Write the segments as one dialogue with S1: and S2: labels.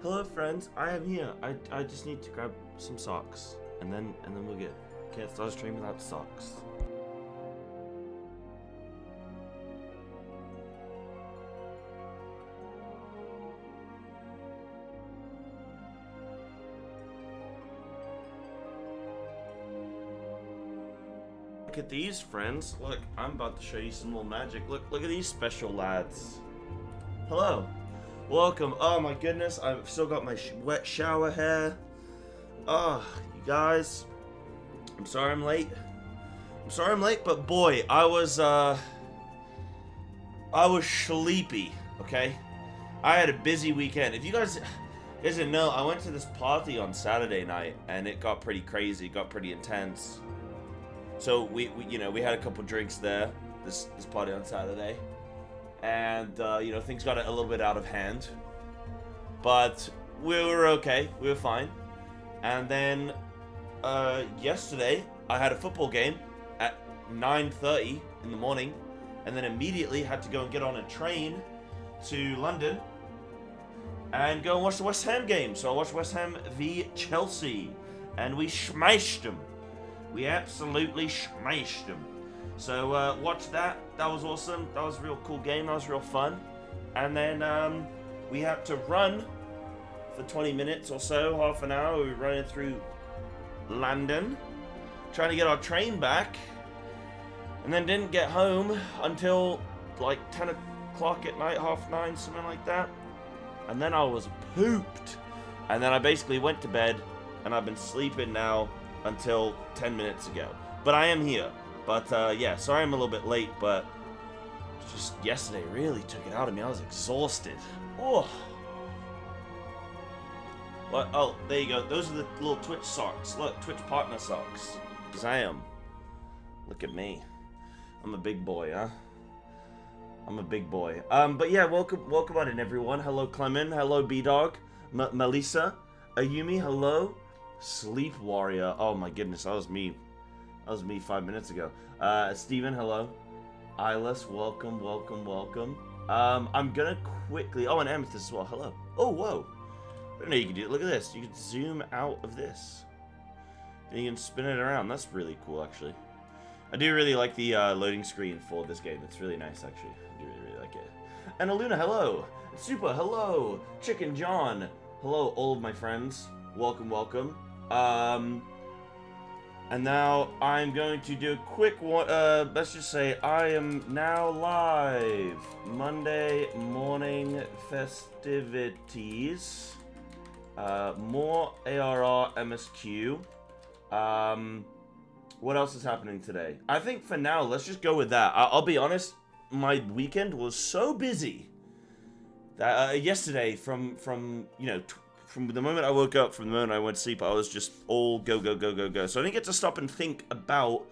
S1: Hello, friends. I am here. I just need to grab some socks, and then we'll get. Can't start a stream without socks. Look at these, friends. Look, I'm about to show you some little magic. Look at these special lads. Hello. Welcome. Oh my goodness, I've still got my wet shower hair. Oh, you guys. I'm sorry I'm late. But boy, I was sleepy, okay? I had a busy weekend. If you guys didn't know, I went to this party on Saturday night, and it got pretty crazy, got pretty intense. So we had a couple drinks there, this party on Saturday. And, things got a little bit out of hand. But we were okay. We were fine. And then, yesterday, I had a football game at 9:30 in the morning. And then immediately had to go and get on a train to London and go and watch the West Ham game. So I watched West Ham v Chelsea. And we smashed them. We absolutely smashed them. So, watch that. That was awesome. That was a real cool game. That was real fun. And then, we had to run for 20 minutes or so, half an hour. We were running through London, trying to get our train back. And then didn't get home until, like, 10 o'clock at night, 9:30, something like that. And then I was pooped. And then I basically went to bed, and I've been sleeping now until 10 minutes ago. But I am here. But, yeah, sorry I'm a little bit late, but just yesterday really took it out of me. I was exhausted. Oh. What? Oh, there you go. Those are the little Twitch socks. Look, Twitch partner socks. Zam. Look at me. I'm a big boy, huh? I'm a big boy. But yeah, welcome on in, everyone. Hello, Clement. Hello, B-Dog. Melissa. Ayumi, hello. Sleep Warrior. Oh, my goodness. That was me 5 minutes ago. Steven, hello. Ilas, welcome. I'm gonna quickly... Oh, and Amethyst as well. Hello. Oh, whoa. I didn't know you could do it. Look at this. You can zoom out of this. And you can spin it around. That's really cool, actually. I do really like the loading screen for this game. It's really nice, actually. I do really like it. And Aluna, hello. Super, hello. Chicken John. Hello, all of my friends. Welcome. And now I'm going to do a quick one. Let's just say I am now live. Monday morning festivities. More ARR MSQ. What else is happening today? I think for now, let's just go with that. I'll be honest, my weekend was so busy that yesterday from the moment I woke up, from the moment I went to sleep, I was just all go. So I didn't get to stop and think about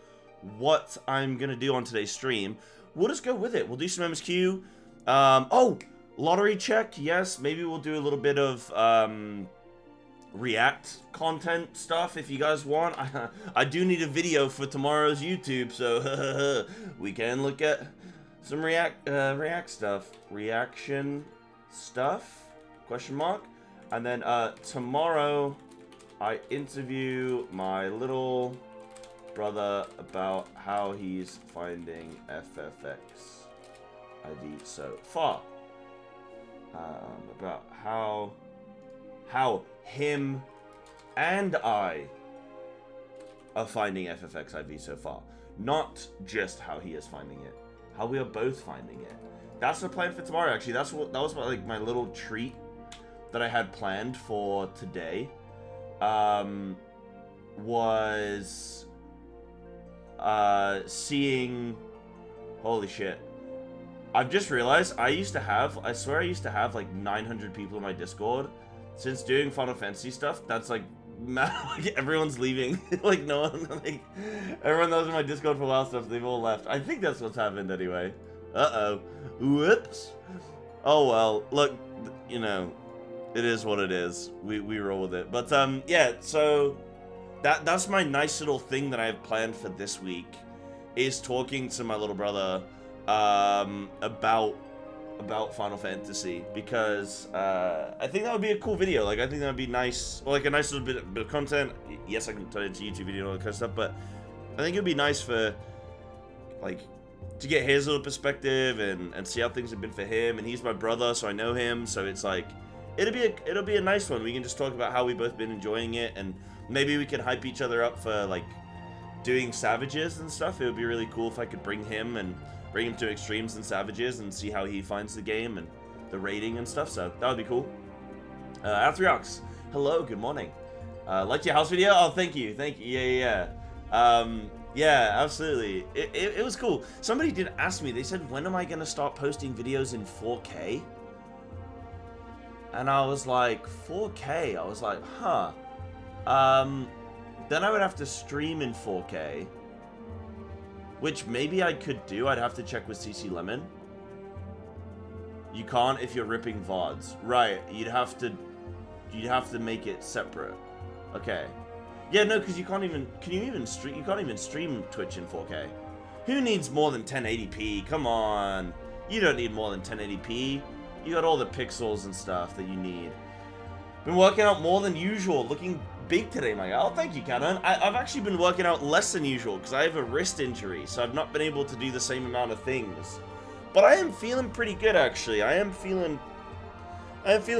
S1: what I'm going to do on today's stream. We'll just go with it. We'll do some MSQ. Oh, lottery check. Yes, maybe we'll do a little bit of React content stuff if you guys want. I do need a video for tomorrow's YouTube, so we can look at some React stuff. Reaction stuff? Question mark? And then tomorrow, I interview my little brother about how he's finding FFX ID so far. About how him and I are finding FFX IV so far. Not just how he is finding it. How we are both finding it. That's the plan for tomorrow, actually. That was like my little treat that I had planned for today, was seeing... Holy shit. I've just realized I swear I used to have like 900 people in my Discord. Since doing Final Fantasy stuff, that's like everyone's leaving. Like no one, like everyone that was in my Discord for a while stuff, they've all left. I think that's what's happened anyway. Uh-oh. Whoops. Oh well, look, it is what it is. We roll with it. But yeah, so that's my nice little thing that I have planned for this week, is talking to my little brother about about Final Fantasy because I think that would be a cool video. Like, I think that would be nice, or like a nice little bit of content. Yes, I can turn it into a YouTube video and all that kind of stuff, but I think it would be nice for, like, to get his little perspective and see how things have been for him. And he's my brother, so I know him. So it's like, it'll be a nice one. We can just talk about how we both been enjoying it, and maybe we can hype each other up for like doing Savages and stuff. It would be really cool if I could bring him to Extremes and Savages and see how he finds the game and the rating and stuff. So that would be cool. Athriox, hello, good morning. Liked your house video? Oh, thank you. Yeah. Yeah, absolutely. It was cool. Somebody did ask me, they said, when am I going to start posting videos in 4K? And I was like, 4K? I was like, huh. Then I would have to stream in 4K. Which maybe I could do. I'd have to check with CC Lemon. You can't if you're ripping VODs. Right, you'd have to make it separate. Okay. Yeah, no, because you can't even stream Twitch in 4K. Who needs more than 1080p? Come on. You don't need more than 1080p. You got all the pixels and stuff that you need. Been working out more than usual. Looking big today, my guy. Oh, thank you, Canon. I've actually been working out less than usual because I have a wrist injury, so I've not been able to do the same amount of things. But I am feeling pretty good, actually. I am feeling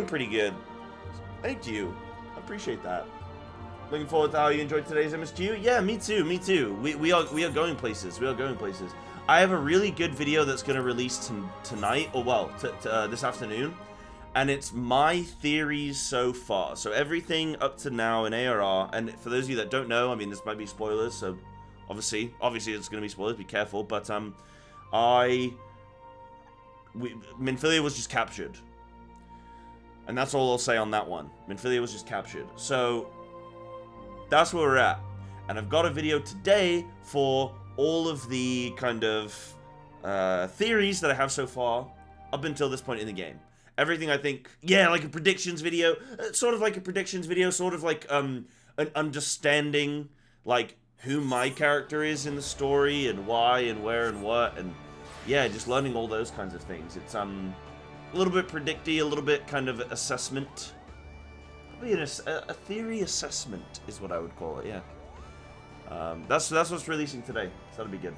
S1: pretty good. Thank you. I appreciate that. Looking forward to how you enjoyed today's MSQ. Yeah, me too. We are going places. I have a really good video that's going to release tonight, or well, this afternoon. And it's my theories so far. So everything up to now in ARR, and for those of you that don't know, I mean, this might be spoilers, so obviously it's going to be spoilers, be careful, but Minfilia was just captured. And that's all I'll say on that one. Minfilia was just captured. So that's where we're at. And I've got a video today for all of the kind of theories that I have so far up until this point in the game. Everything I think, yeah, like a predictions video, sort of like a predictions video, sort of like an understanding, like, who my character is in the story, and why, and where, and what, and yeah, just learning all those kinds of things. It's a little bit predicty, a little bit kind of assessment. Probably a theory assessment is what I would call it, yeah. That's what's releasing today, so that'll be good.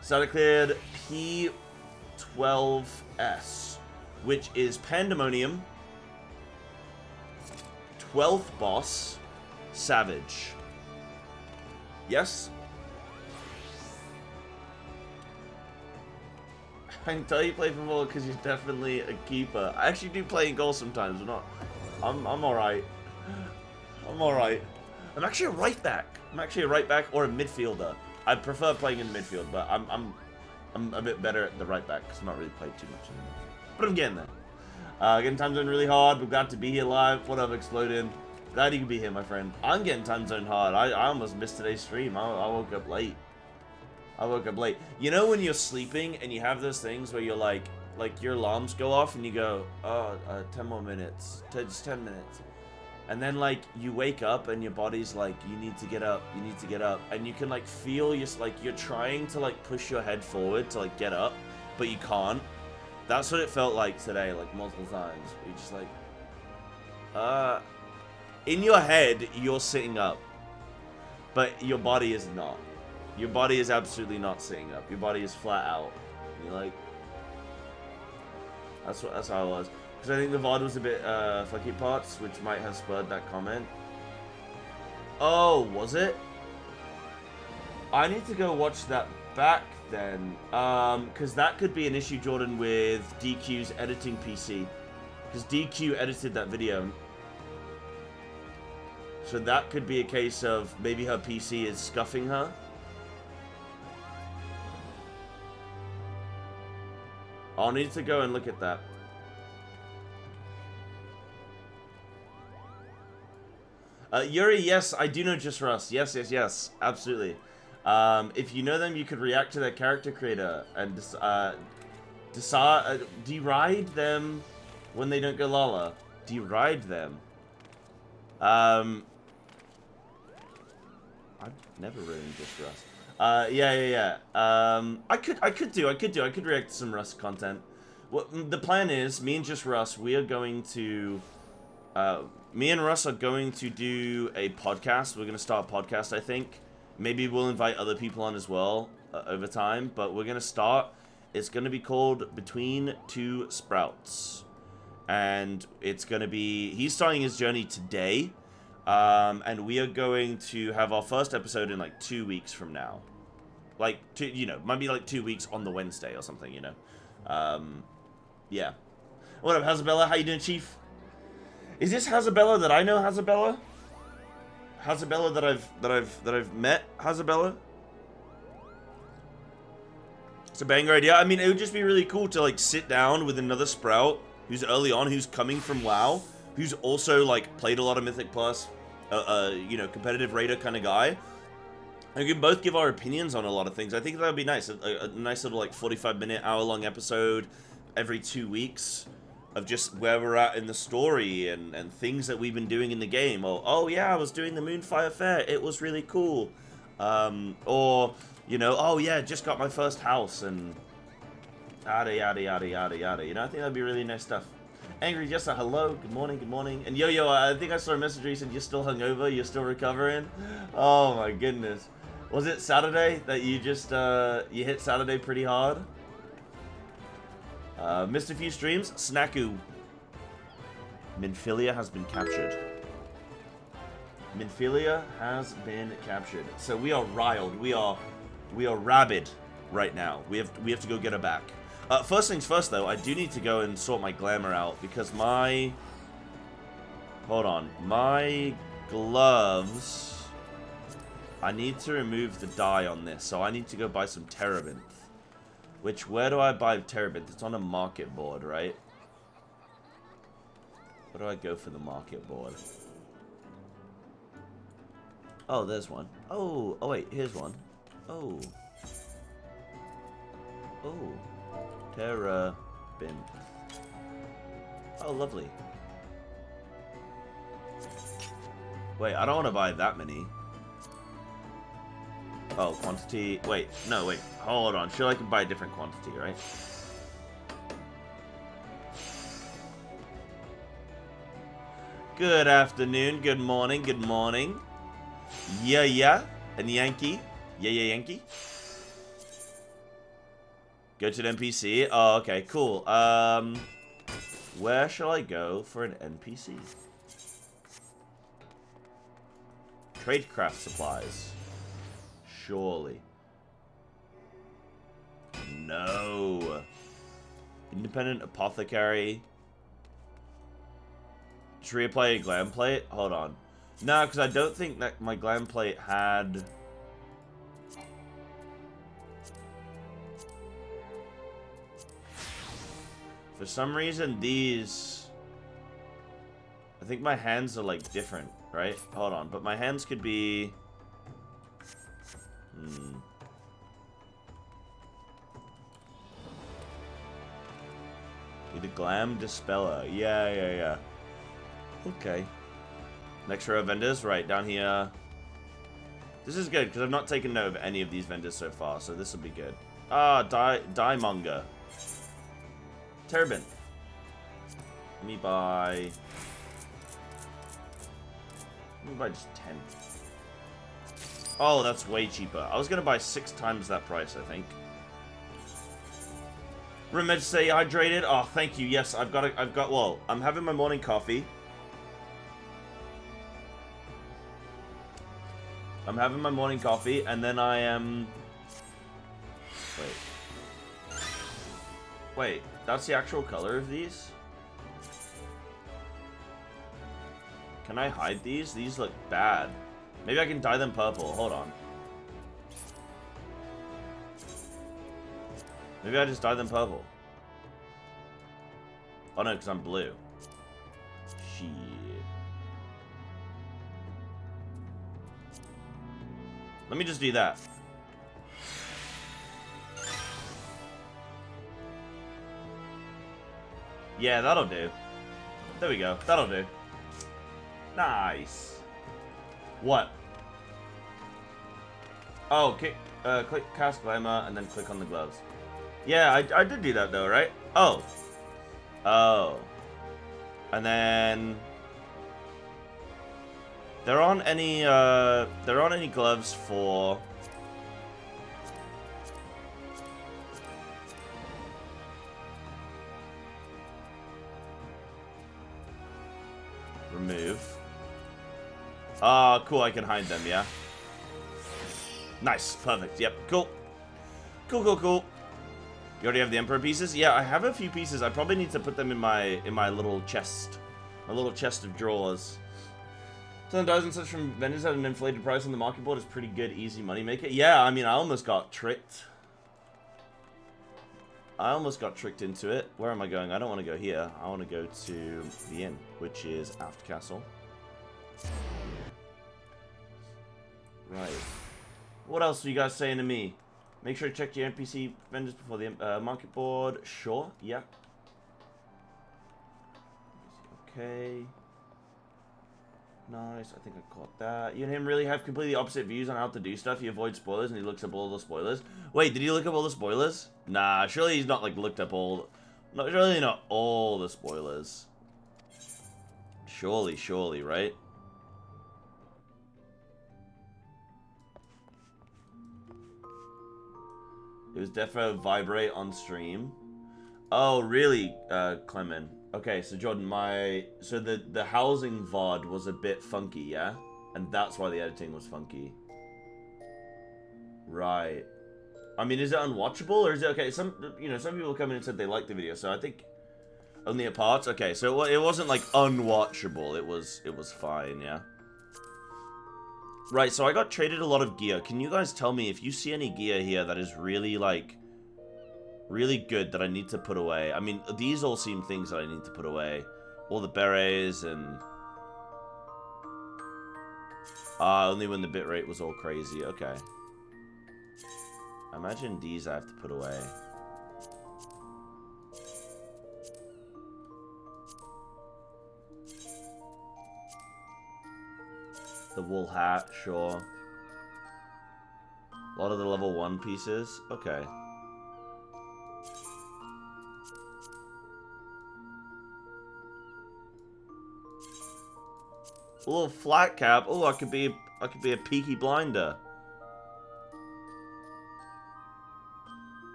S1: Static cleared P12S. Which is Pandemonium, 12th boss, Savage. Yes? I can tell you play football because you're definitely a keeper. I actually do play in goal sometimes, but not. I'm alright. I'm actually a right back. Or a midfielder. I prefer playing in the midfield, but I'm a bit better at the right back because I'm not really played too much anymore. But I'm getting there. Getting time zone really hard. We're glad to be here live. What up, Exploding? Glad you can be here, my friend. I'm getting time zone hard. I almost missed today's stream. I woke up late. You know when you're sleeping and you have those things where you're like your alarms go off and you go, oh, 10 more minutes. Just 10 minutes. And then, like, you wake up and your body's like, you need to get up. And you can, like, feel you're trying to, like, push your head forward to, like, get up, but you can't. That's what it felt like today, like, multiple times. You're just like, in your head, you're sitting up. But your body is not. Your body is absolutely not sitting up. Your body is flat out. You're like... That's how I was. Because I think the VOD was a bit, fucky parts, which might have spurred that comment. Oh, was it? I need to go watch that back then, because that could be an issue, Jordan, with DQ's editing PC, because DQ edited that video, so that could be a case of maybe her PC is scuffing her. I'll need to go and look at that. Yuri, yes, I do know Just Rust. Yes, absolutely. If you know them, you could react to their character creator and deride them when they don't go Lala. Deride them. I've never written Just Rust. Yeah. I could react to some Rust content. the plan is, me and just Russ, we are going to... me and Russ are going to do a podcast. We're going to start a podcast, I think. Maybe we'll invite other people on as well over time. But we're going to start. It's going to be called Between Two Sprouts. And it's going to be... He's starting his journey today. And we are going to have our first episode in like 2 weeks from now. Like, might be like 2 weeks on the Wednesday or something, Yeah. What up, Hazabella? How you doing, Chief? Is this Hazabella that I know Hazabella? Hazabella that I've met Hazabella? It's a banger idea. I mean, it would just be really cool to like sit down with another Sprout who's early on, who's coming from WoW, who's also like played a lot of Mythic Plus, competitive raider kind of guy. And we can both give our opinions on a lot of things. I think that would be nice. A nice little like 45-minute, hour-long episode every 2 weeks of just where we're at in the story and things that we've been doing in the game. Or, oh yeah, I was doing the Moonfire Fair. It was really cool. Oh yeah, just got my first house and yada, yada, yada, yada, yada. I think that'd be really nice stuff. Angry Jester, hello, good morning. And Yo-Yo, I think I saw a message where you said you're still hungover, you're still recovering. Oh my goodness. Was it Saturday that you just, you hit Saturday pretty hard? Missed a few streams. Snacku. Minfilia has been captured. Minfilia has been captured. So we are riled. We are rabid right now. We have to go get her back. First things first, though, I do need to go and sort my glamour out because my... Hold on. My gloves... I need to remove the dye on this, so I need to go buy some Terebinth. Where do I buy Terebinth? It's on a market board, right? Where do I go for the market board? Oh, there's one. Oh, wait, here's one. Oh. Terebinth. Oh, lovely. Wait, I don't want to buy that many. Oh, quantity. Wait, no, wait. Hold on. Sure, I can buy a different quantity, right? Good afternoon. Good morning. Good morning. Yeah. And Yankee. Yeah, Yankee. Go to an NPC. Oh, okay, cool. Where shall I go for an NPC? Tradecraft supplies. Surely. No. Independent apothecary. Should we reapply a glam plate? Hold on. No, because I don't think that my glam plate had... For some reason, these... I think my hands are, like, different, right? Hold on. But my hands could be... Need a glam dispeller. Yeah. Okay. Next row of vendors, right down here. This is good because I've not taken note of any of these vendors so far, so this will be good. Dye monger. Terebinth. Let me buy just 10. Oh, that's way cheaper. I was gonna buy 6 times that price, I think. Remember to stay hydrated. Oh, thank you. Yes, well, I'm having my morning coffee. And then I am... Wait, that's the actual color of these? Can I hide these? These look bad. Maybe I can dye them purple. Hold on. Maybe I just dye them purple. Oh no, because I'm blue. Shit. Let me just do that. Yeah, that'll do. There we go. That'll do. Nice. What? Oh, click cast glamour and then click on the gloves. Yeah, I did do that though, right? Oh, Oh. And then there aren't any gloves for remove. Ah, cool, I can hide them, yeah. Nice, perfect. Yep, cool. Cool. You already have the Emperor pieces? Yeah, I have a few pieces. I probably need to put them in my little chest. My little chest of drawers. Selling dies and such from vendors at an inflated price on the market board is pretty good, easy money maker. Yeah, I mean, I almost got tricked. I almost got tricked into it. Where am I going? I don't want to go here. I want to go to the inn, which is Aft Castle. Right. What else are you guys saying to me? Make sure to check your NPC vendors before the market board. Sure, yeah. Okay. Nice, I think I caught that. You and him really have completely opposite views on how to do stuff. He avoids spoilers and he looks up all the spoilers. Wait, did he look up all the spoilers? Nah, surely he's not like looked up all... No, surely not all the spoilers. Surely, right? It was defo vibrate on stream. Oh, really, Clement? Okay, so Jordan, so the housing VOD was a bit funky, yeah? And that's why the editing was funky. Right. I mean, is it unwatchable or is it okay? Some people come in and said they liked the video, so I think only at parts. Okay, so it wasn't like unwatchable. It was fine, yeah. Right, so I got traded a lot of gear. Can you guys tell me if you see any gear here that is really, like, really good that I need to put away? I mean, these all seem things that I need to put away. All the berets and... only when the bitrate was all crazy. Okay. I imagine these I have to put away. The wool hat, sure. A lot of the level 1 pieces. Okay. A little flat cap. Oh, I could be a Peaky Blinder.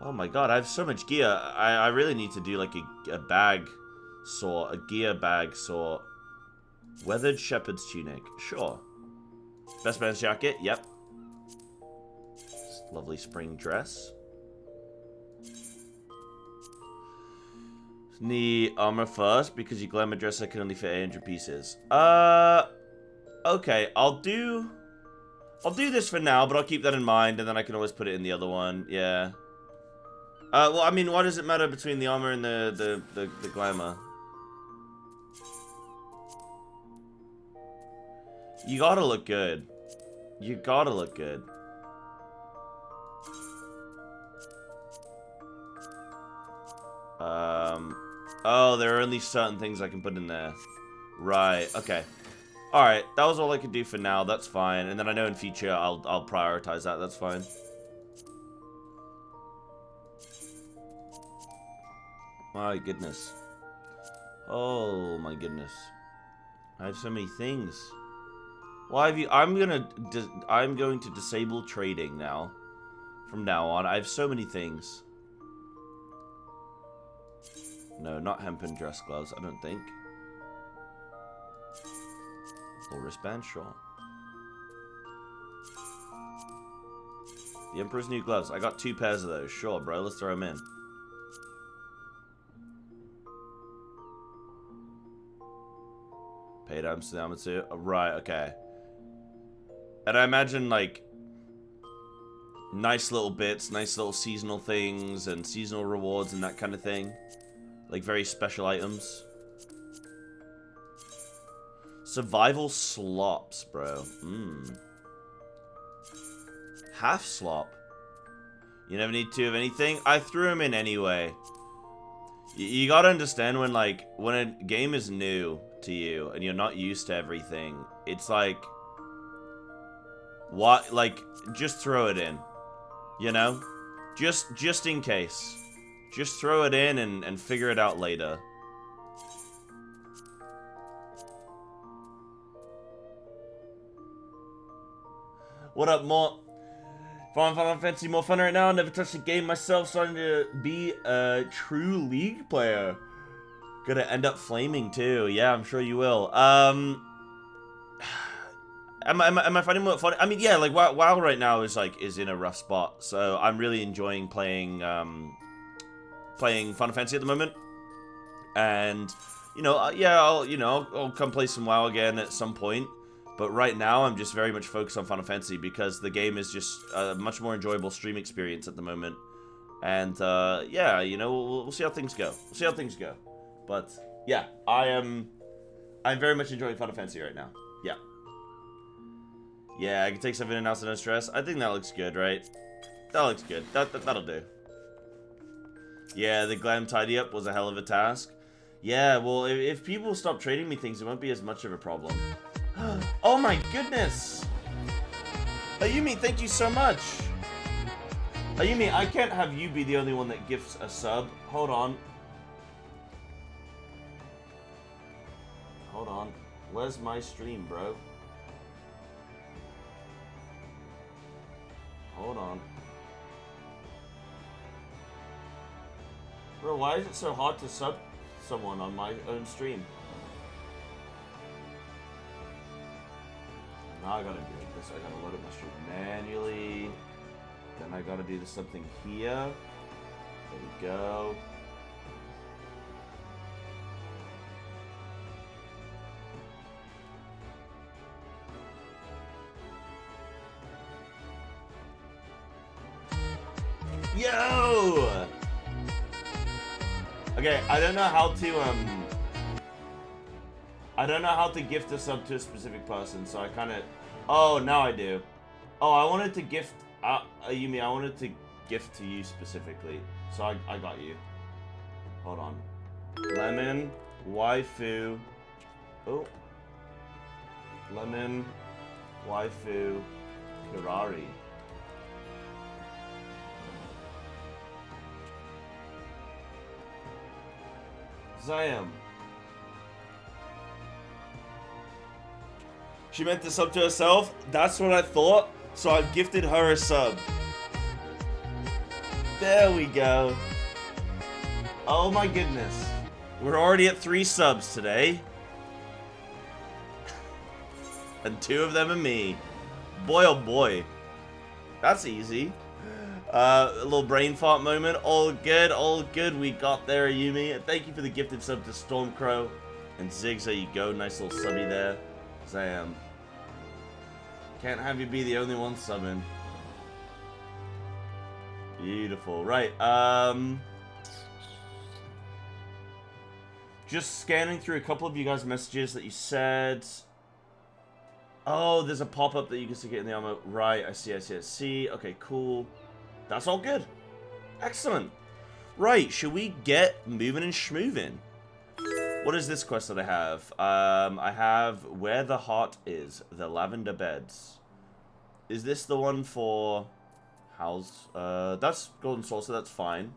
S1: Oh my god, I have so much gear. I really need to do like a bag sort, a gear bag sort. Weathered shepherd's tunic. Sure. Best man's jacket. Yep. Lovely spring dress. Need armor first because your glamour dresser can only fit 800 pieces. Okay, I'll do this for now, but I'll keep that in mind, and then I can always put it in the other one. Yeah. Well, I mean, why does it matter between the armor and the glamour? You gotta look good. You gotta look good. Oh, there are only certain things I can put in there. Right, okay. Alright, that was all I could do for now, that's fine. And then I know in future I'll prioritize that, that's fine. My goodness. Oh my goodness. I have so many things. Why have you... I'm going to disable trading now. From now on. I have so many things. No, not hempen dress gloves, I don't think. Or wristband, sure. The Emperor's new gloves. I got 2 pairs of those. Sure, bro. Let's throw them in. Paid Amsterdam too. Right, okay. And I imagine, like, nice little bits, nice little seasonal things, and seasonal rewards and that kind of thing. Like, very special items. Survival slops, bro. Half slop. You never need 2 of anything? I threw them in anyway. You gotta understand when, like, when a game is new to you and you're not used to everything, it's like... What? Like, just throw it in. You know? Just in case. Just throw it in and figure it out later. What up, Mort? Final Fantasy more fun right now. Never touched the game myself, starting to be a true League player. Gonna end up flaming too. Yeah, I'm sure you will. Am I finding more fun? I mean, yeah, like WoW right now is in a rough spot. So I'm really enjoying playing Final Fantasy at the moment. And you know, yeah, I'll come play some WoW again at some point. But right now, I'm just very much focused on Final Fantasy because the game is just a much more enjoyable stream experience at the moment. And, yeah, you know, we'll see how things go. We'll see how things go. But, yeah, I'm very much enjoying Final Fantasy right now. Yeah. Yeah, I can take stuff in and out, so no stress. I think that looks good, right? That looks good. That'll do. Yeah, the glam tidy up was a hell of a task. Yeah, well, if people stop trading me things, it won't be as much of a problem. Oh my goodness! Ayumi, thank you so much! Ayumi, I can't have you be the only one that gifts a sub. Hold on. Hold on. Where's my stream, bro? Hold on. Bro, why is it so hard to sub someone on my own stream? Now I gotta do this. I gotta load up my stream manually. Then I gotta do something here. There we go. Yo! Okay, I don't know how to gift a sub to a specific person, so I kind of... Oh, now I do. Oh, I wanted to gift... Ayumi, I wanted to gift to you specifically. So I got you. Hold on. Lemon, waifu... Oh. Lemon, waifu, Kirari. Zayam. She meant to sub to herself? That's what I thought. So I've gifted her a sub. There we go. Oh my goodness. We're already at 3 subs today. And 2 of them are me. Boy oh boy. That's easy. A little brain fart moment. All good, all good. We got there, Ayumi. And thank you for the gifted sub to Stormcrow. And Ziggs, there you go. Nice little subby there. Zam. Can't have you be the only one subbing. Beautiful. Right, just scanning through a couple of you guys' messages that you said. Oh, there's a pop-up that you can stick it in the armor. Right, I see. Okay, cool. That's all good. Excellent. Right, should we get moving and schmooving? What is this quest that I have? I have Where the Heart Is, the Lavender Beds. Is this the one for house? That's Golden Soul, so that's fine.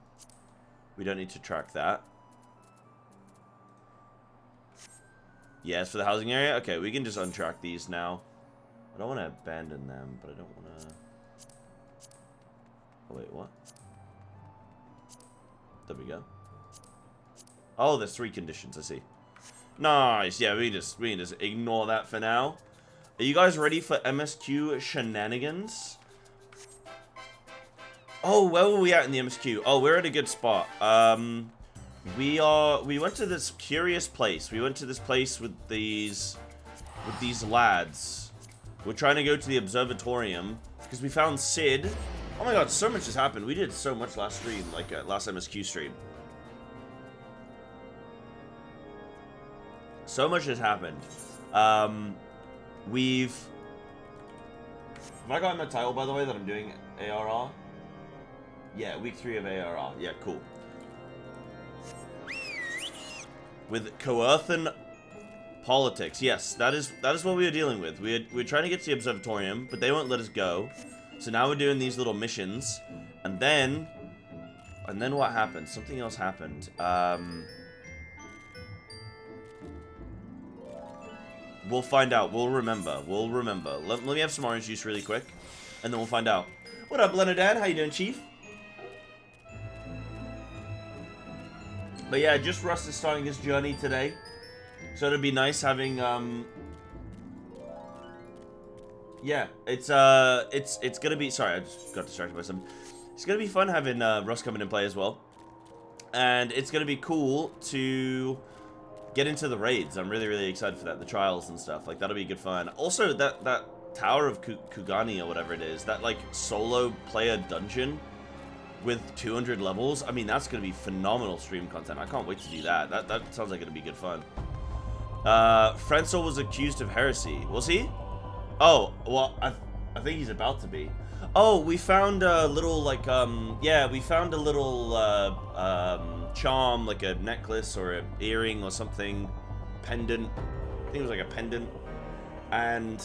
S1: We don't need to track that. Yes, for the housing area? Okay, we can just untrack these now. I don't want to abandon them, but I don't want to... Oh, wait, what? There we go. Oh, there's 3 conditions, I see. Nice. Yeah, we can just ignore that for now. Are you guys ready for MSQ shenanigans? Oh, where were we at in the MSQ? Oh, we're at a good spot. We went to this curious place. We went to this place with these lads. We're trying to go to the observatorium because we found Sid. Oh my god, so much has happened. We did so much last stream, like last MSQ stream. So much has happened. Have I got in my title, by the way, that I'm doing ARR? Yeah, week 3 of ARR. Yeah, cool. With Coerthan politics. Yes, that is what we were dealing with. We're trying to get to the observatorium, but they won't let us go. So now we're doing these little missions. And then And then what happened? Something else happened. We'll find out. We'll remember. We'll remember. Let me have some orange juice really quick, and then we'll find out. What up, Leonard? How you doing, Chief? But yeah, just Rust is starting his journey today, so it'd be nice having yeah, it's gonna be. Sorry, I just got distracted by something. It's gonna be fun having Rust come in and play as well, and it's gonna be cool to get into the raids. I'm really excited for that, the trials and stuff. Like that'll be good fun. Also, that Tower of Kugani or whatever it is, that like solo player dungeon with 200 levels. I mean, that's gonna be phenomenal stream content. I can't wait to do that. That sounds like it'll be good fun. Frenzel was accused of heresy. Was he? Oh, well, I think he's about to be. Oh, we found a little, like, yeah, we found a little, charm, like a necklace or an earring or something. Pendant. I think it was like a pendant. And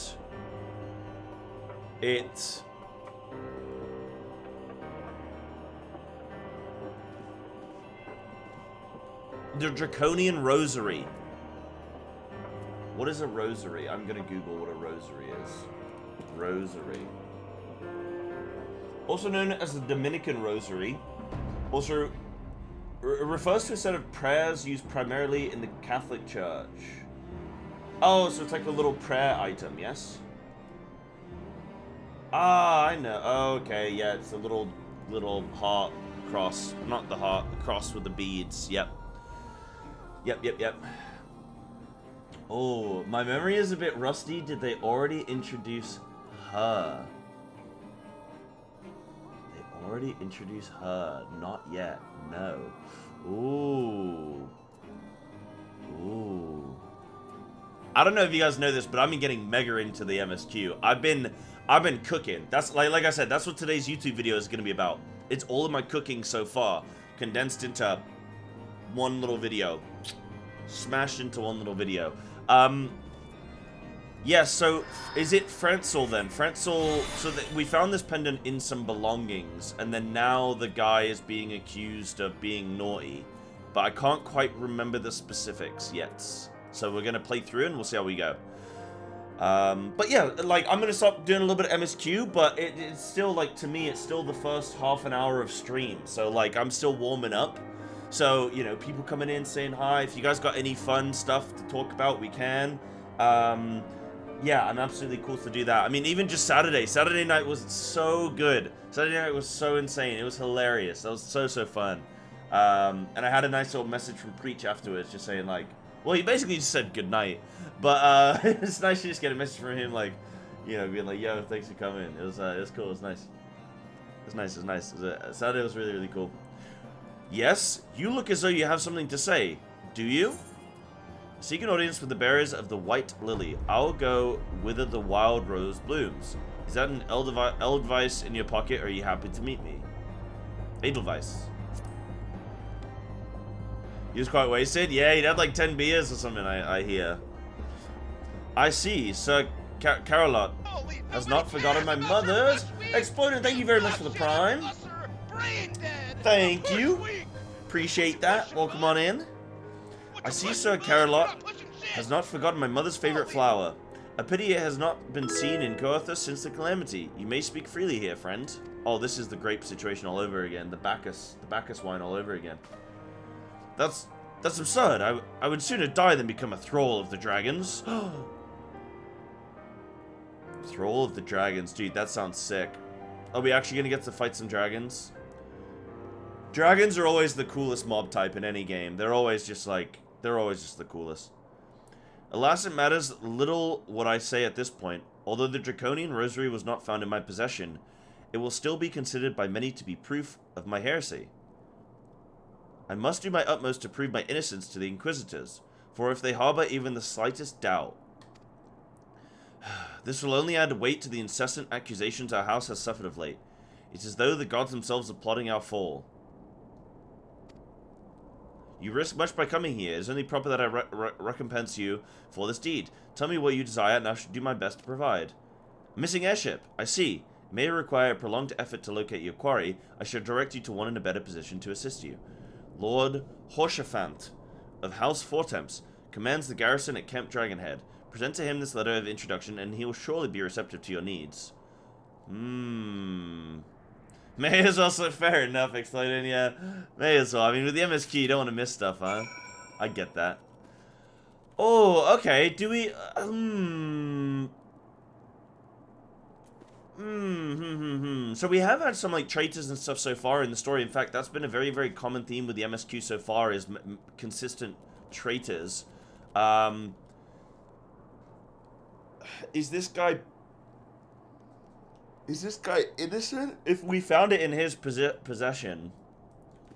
S1: it... The Draconian Rosary. What is a rosary? I'm gonna Google what a rosary is. Rosary. Also known as the Dominican Rosary. Also refers to a set of prayers used primarily in the Catholic Church. Oh, so it's like a little prayer item, yes? Ah, I know. Okay, yeah, it's a little heart cross. Not the heart, the cross with the beads. Yep. Yep. Oh, my memory is a bit rusty. Did they already introduce her? They already introduced her. Not yet. No. Ooh. I don't know if you guys know this, but I've been getting mega into the MSQ. I've been cooking. That's like I said, that's what today's YouTube video is going to be about. It's all of my cooking so far condensed into one little video. Smashed into one little video. Yeah, so is it Frenzel then? Frenzel, so that we found this pendant in some belongings, and then now the guy is being accused of being naughty, but I can't quite remember the specifics yet. So we're gonna play through and we'll see how we go. But yeah, like I'm gonna stop doing a little bit of MSQ, but it's still like, to me, it's still the first half an hour of stream. So like I'm still warming up. So, you know, people coming in saying hi. If you guys got any fun stuff to talk about, we can. Yeah, I'm absolutely cool to do that. I mean, even just Saturday. Saturday night was so good. Saturday night was so insane. It was hilarious. That was so fun. And I had a nice little message from Preach afterwards, just saying like, well, he basically just said good night. But it's nice to just get a message from him, like, you know, being like, yo, thanks for coming. It was cool. It was nice. It was nice. Saturday was really cool. Yes, you look as though you have something to say. Do you? Seek an audience with the bearers of the White Lily. I'll go whither the wild rose blooms. Is that an Edelweiss in your pocket, or are you happy to meet me? Edelweiss. He was quite wasted? Yeah, he'd had like 10 beers or something, I hear. I see. Sir Carolot has not forgotten my mother's exploded. Thank you very much for the prime. Thank you. Appreciate that. Welcome on in. I see Sir Carolot has not forgotten my mother's favorite flower. A pity it has not been seen in Coarthus since the calamity. You may speak freely here, friend. Oh, this is the grape situation all over again. The Bacchus wine all over again. That's absurd. I would sooner die than become a thrall of the dragons. Thrall of the dragons. Dude, that sounds sick. Are we actually going to get to fight some dragons? Dragons are always the coolest mob type in any game. They're always just the coolest. Alas, it matters little what I say at this point. Although the Draconian Rosary was not found in my possession, it will still be considered by many to be proof of my heresy. I must do my utmost to prove my innocence to the Inquisitors, for if they harbor even the slightest doubt, this will only add weight to the incessant accusations our house has suffered of late. It is as though the gods themselves are plotting our fall. You risk much by coming here. It is only proper that I recompense you for this deed. Tell me what you desire, and I shall do my best to provide. Missing airship. I see. may require a prolonged effort to locate your quarry. I shall direct you to one in a better position to assist you. Lord Horshaphant of House Fortemps commands the garrison at Camp Dragonhead. Present to him this letter of introduction, and he will surely be receptive to your needs. May as well, so fair enough, exploding, yeah. May as well. I mean, with the MSQ, you don't want to miss stuff, huh? I get that. Oh, okay. Do we... So we have had some, like, traitors and stuff so far in the story. In fact, that's been a very, very common theme with the MSQ so far, is consistent traitors. Is this guy innocent? If we found it in his possession...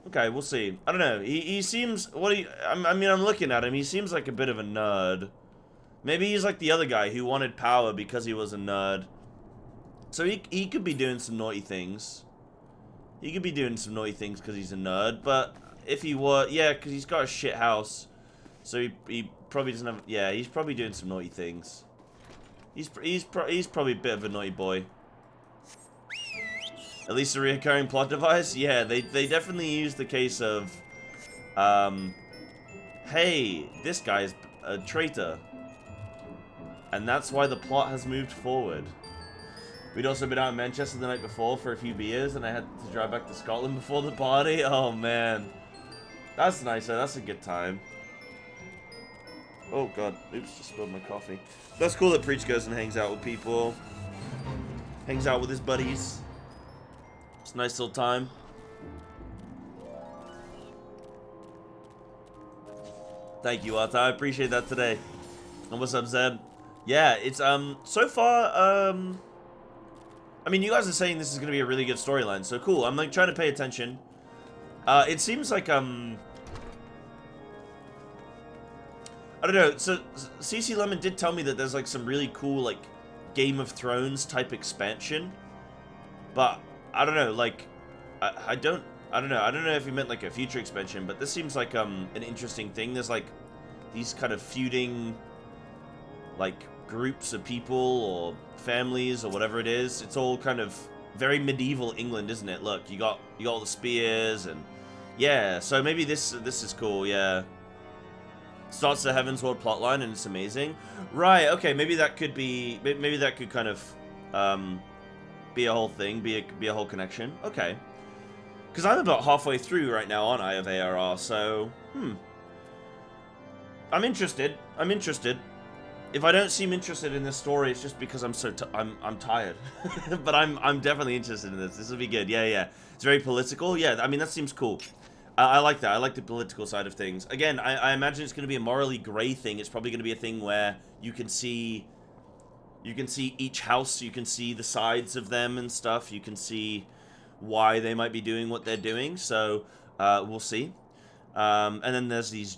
S1: Okay, we'll see. I don't know. He seems... I mean, I'm looking at him. He seems like a bit of a nerd. Maybe he's like the other guy who wanted power because he was a nerd. So he could be doing some naughty things. He could be doing some naughty things because he's a nerd. But if he were... Yeah, because he's got a shit house. So he probably doesn't have... Yeah, he's probably doing some naughty things. He's probably a bit of a naughty boy. At least a recurring plot device? Yeah, they definitely use the case of, hey, this guy's a traitor. And that's why the plot has moved forward. We'd also been out in Manchester the night before for a few beers, and I had to drive back to Scotland before the party. Oh, man. That's nice, though. That's a good time. Oh, God. Oops, just spilled my coffee. That's cool that Preach goes and hangs out with people. Hangs out with his buddies. It's a nice little time. Thank you, Arta. I appreciate that today. And what's up, Zed? Yeah, it's, so far, I mean, you guys are saying this is going to be a really good storyline, so cool. I'm, like, trying to pay attention. It seems like, I don't know, so CC Lemon did tell me that there's, like, some really cool, like, Game of Thrones type expansion. But I don't know, like, I don't know if he meant, like, a future expansion, but this seems like, an interesting thing. There's, like, these kind of feuding, like, groups of people or families or whatever it is. It's all kind of very medieval England, isn't it? Look, you got all the spears and, yeah, so maybe this is cool, yeah. Starts the Heaven's World plotline and it's amazing. Right, okay, maybe that could be, maybe that could kind of, be a whole thing, be a whole connection. Okay. Because I'm about halfway through right now, aren't I, of ARR, so, I'm interested. If I don't seem interested in this story, it's just because I'm so I'm tired. But I'm definitely interested in this. This will be good. Yeah. It's very political. Yeah, I mean, that seems cool. I like that. I like the political side of things. Again, I imagine it's going to be a morally gray thing. It's probably going to be a thing where you can see each house, you can see the sides of them and stuff. You can see why they might be doing what they're doing. So, we'll see. And then there's these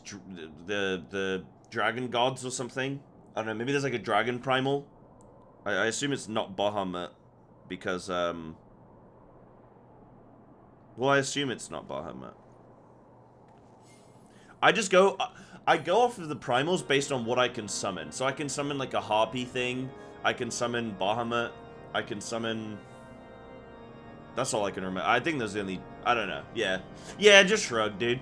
S1: the dragon gods or something. I don't know, maybe there's like a dragon primal. I assume it's not Bahamut because well, I assume it's not Bahamut. I go off of the primals based on what I can summon. So I can summon like a harpy thing. I can summon Bahamut. I can summon... That's all I can remember. I think there's the only... I don't know. Yeah. Yeah, just shrug, dude.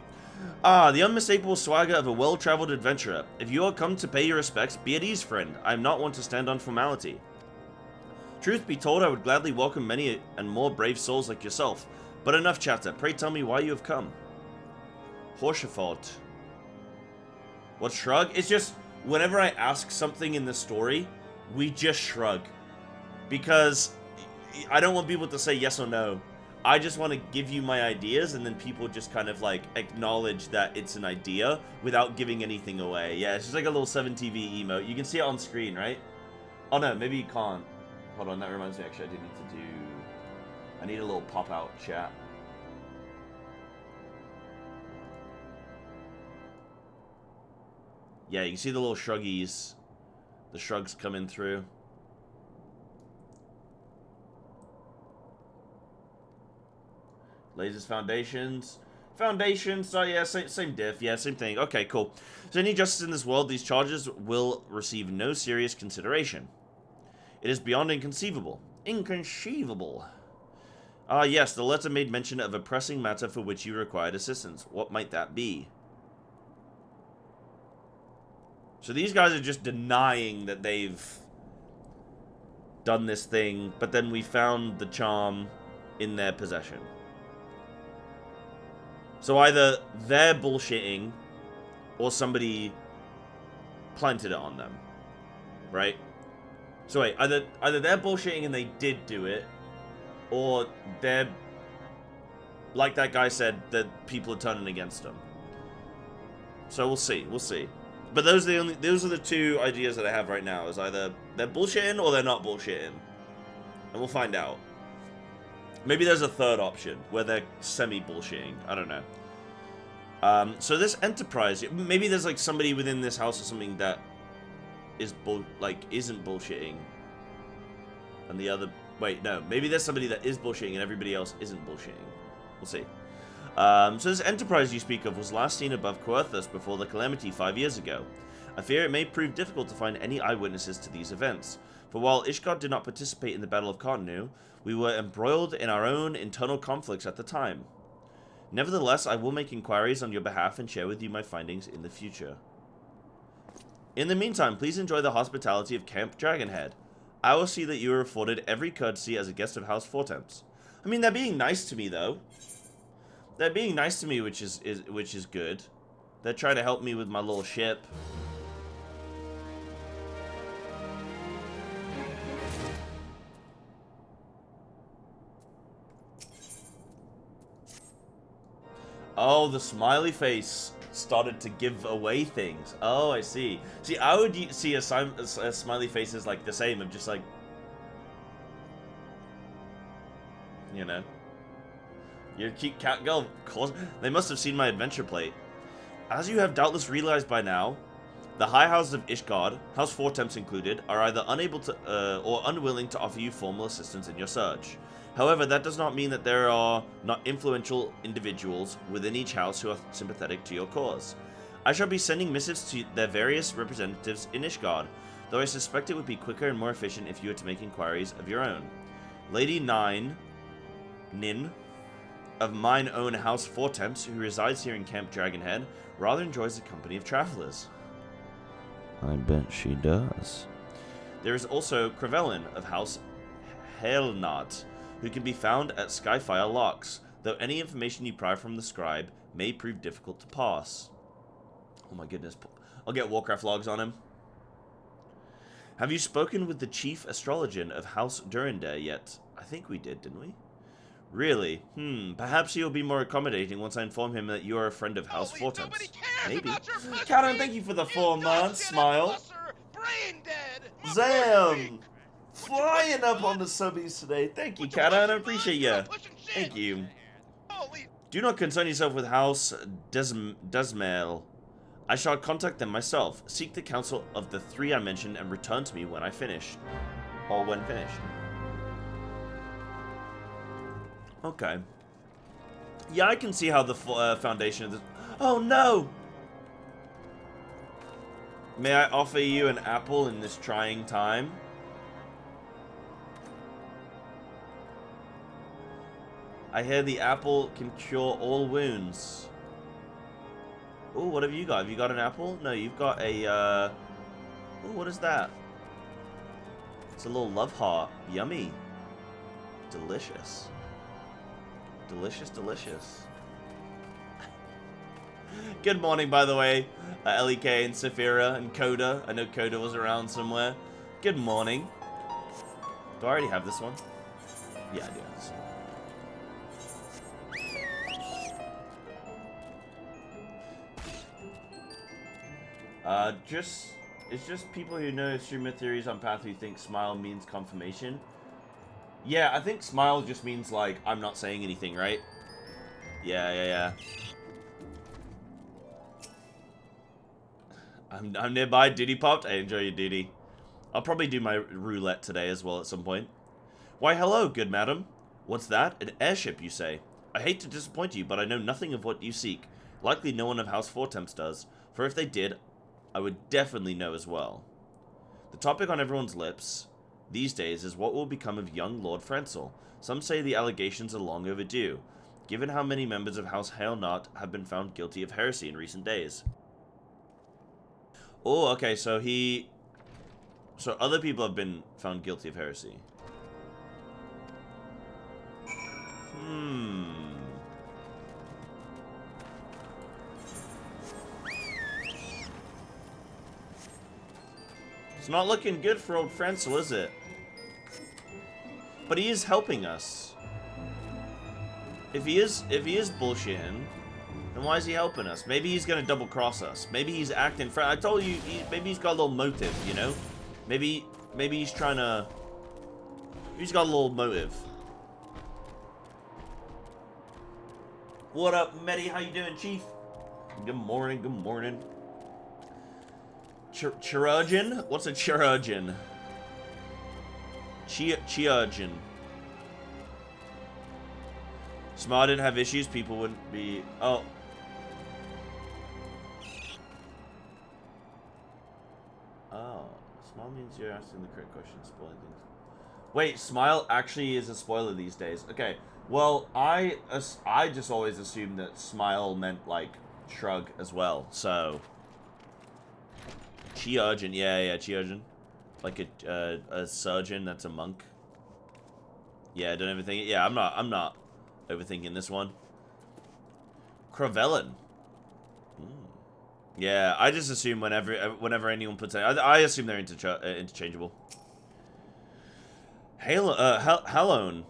S1: Ah, the unmistakable swagger of a well-traveled adventurer. If you are come to pay your respects, be at ease, friend. I am not one to stand on formality. Truth be told, I would gladly welcome many and more brave souls like yourself. But enough chatter. Pray tell me why you have come. Horshaphant. What, shrug? It's just, whenever I ask something in the story, we just shrug. Because I don't want people to say yes or no. I just want to give you my ideas, and then people just kind of, like, acknowledge that it's an idea without giving anything away. Yeah, it's just like a little 7TV emote. You can see it on screen, right? Oh, no, maybe you can't. Hold on, that reminds me, actually, I do need to do... I need a little pop-out chat. Yeah, you can see the little shruggies. The shrugs coming through. Lasers foundations. Foundations, so yeah, same diff. Yeah, same thing. Okay, cool. So any justice in this world, these charges will receive no serious consideration. It is beyond inconceivable. Inconceivable. Ah, yes, the letter made mention of a pressing matter for which you required assistance. What might that be? So these guys are just denying that they've done this thing, but then we found the charm in their possession. So either they're bullshitting, or somebody planted it on them, right? So wait, either they're bullshitting and they did do it, or they're, like that guy said, that people are turning against them. So we'll see, But those are the two ideas that I have right now, is either they're bullshitting or they're not bullshitting. And we'll find out. Maybe there's a third option, where they're semi-bullshitting. I don't know. So this Enterprise, maybe there's like somebody within this house or something that is isn't bullshitting. And the other, wait, no, maybe there's somebody that is bullshitting and everybody else isn't bullshitting. We'll see. So this Enterprise you speak of was last seen above Coerthus before the Calamity 5 years ago. I fear it may prove difficult to find any eyewitnesses to these events, for while Ishgard did not participate in the Battle of Cotonou, we were embroiled in our own internal conflicts at the time. Nevertheless, I will make inquiries on your behalf and share with you my findings in the future. In the meantime, please enjoy the hospitality of Camp Dragonhead. I will see that you are afforded every courtesy as a guest of House Fortemps. I mean, they're being nice to me, though. They're being nice to me, which is good. They're trying to help me with my little ship. Oh, the smiley face started to give away things. Oh, I see. See, I would see a smiley face as like the same, of just like, you know. You keep cat girl. They must have seen my adventure plate. As you have doubtless realized by now, the High Houses of Ishgard, House Fortemps included, are either unable to or unwilling to offer you formal assistance in your search. However, that does not mean that there are not influential individuals within each house who are sympathetic to your cause. I shall be sending missives to their various representatives in Ishgard, though I suspect it would be quicker and more efficient if you were to make inquiries of your own. Lady Nin, of mine own House Fortemps, who resides here in Camp Dragonhead, rather enjoys the company of travelers. I bet she does. There is also Crevelin of House Helnat, who can be found at Skyfire Locks, though any information you pry from the scribe may prove difficult to pass. Oh my goodness, I'll get Warcraft logs on him. Have you spoken with the chief astrologian of House Durandare yet? I think we did, didn't we? Really? Perhaps he'll be more accommodating once I inform him that you are a friend of House Fortemps. Maybe. Karen, thank you for the 4 months. Smile. Zam! Flying up on the subbies today. Thank you, Karen. I appreciate you. Thank you. Do not concern yourself with House Desmail. I shall contact them myself. Seek the counsel of the 3 I mentioned and return to me when I finish. Or when finished. Okay. Yeah, I can see how the foundation of this... Oh, no! May I offer you an apple in this trying time? I hear the apple can cure all wounds. Oh, what have you got? Have you got an apple? No, you've got a, Oh, what is that? It's a little love heart. Yummy. Delicious. Delicious, delicious. Good morning, by the way, LEK and Saphira and Coda. I know Coda was around somewhere. Good morning. Do I already have this one? Yeah, I do have this one. It's just people who know streamer theories on Path who think smile means confirmation. Yeah, I think smile just means, like, I'm not saying anything, right? Yeah. I'm nearby. Diddy popped. I enjoy you, Diddy. I'll probably do my roulette today as well at some point. Why, hello, good madam. What's that? An airship, you say? I hate to disappoint you, but I know nothing of what you seek. Likely no one of House Fortemps does, for if they did, I would definitely know as well. The topic on everyone's lips, these days is what will become of young Lord Frenzel. Some say the allegations are long overdue, given how many members of House Hailnot have been found guilty of heresy in recent days. Oh, okay, so other people have been found guilty of heresy. It's not looking good for old Frenzel, is it? But he is helping us. If he is bullshitting, then why is he helping us? Maybe he's gonna double cross us. Maybe he's acting I told you, maybe he's got a little motive, you know? Maybe he's trying to... He's got a little motive. What up, Medi? How you doing, Chief? Good morning, good morning. Chirurgeon? What's a chirurgeon? Chirurgeon. Smart didn't have issues, people wouldn't be... Oh. Oh. Smile means you're asking the correct question, spoiling things. Wait, smile actually is a spoiler these days. Okay. Well, I just always assumed that smile meant, like, shrug as well, so... Chirurgeon, yeah, chirurgeon. Like a surgeon that's a monk. Yeah, don't overthink it. Yeah, I'm not overthinking this one. Cravellan. Yeah, I just assume whenever anyone puts it, I assume they're interchangeable. Halone.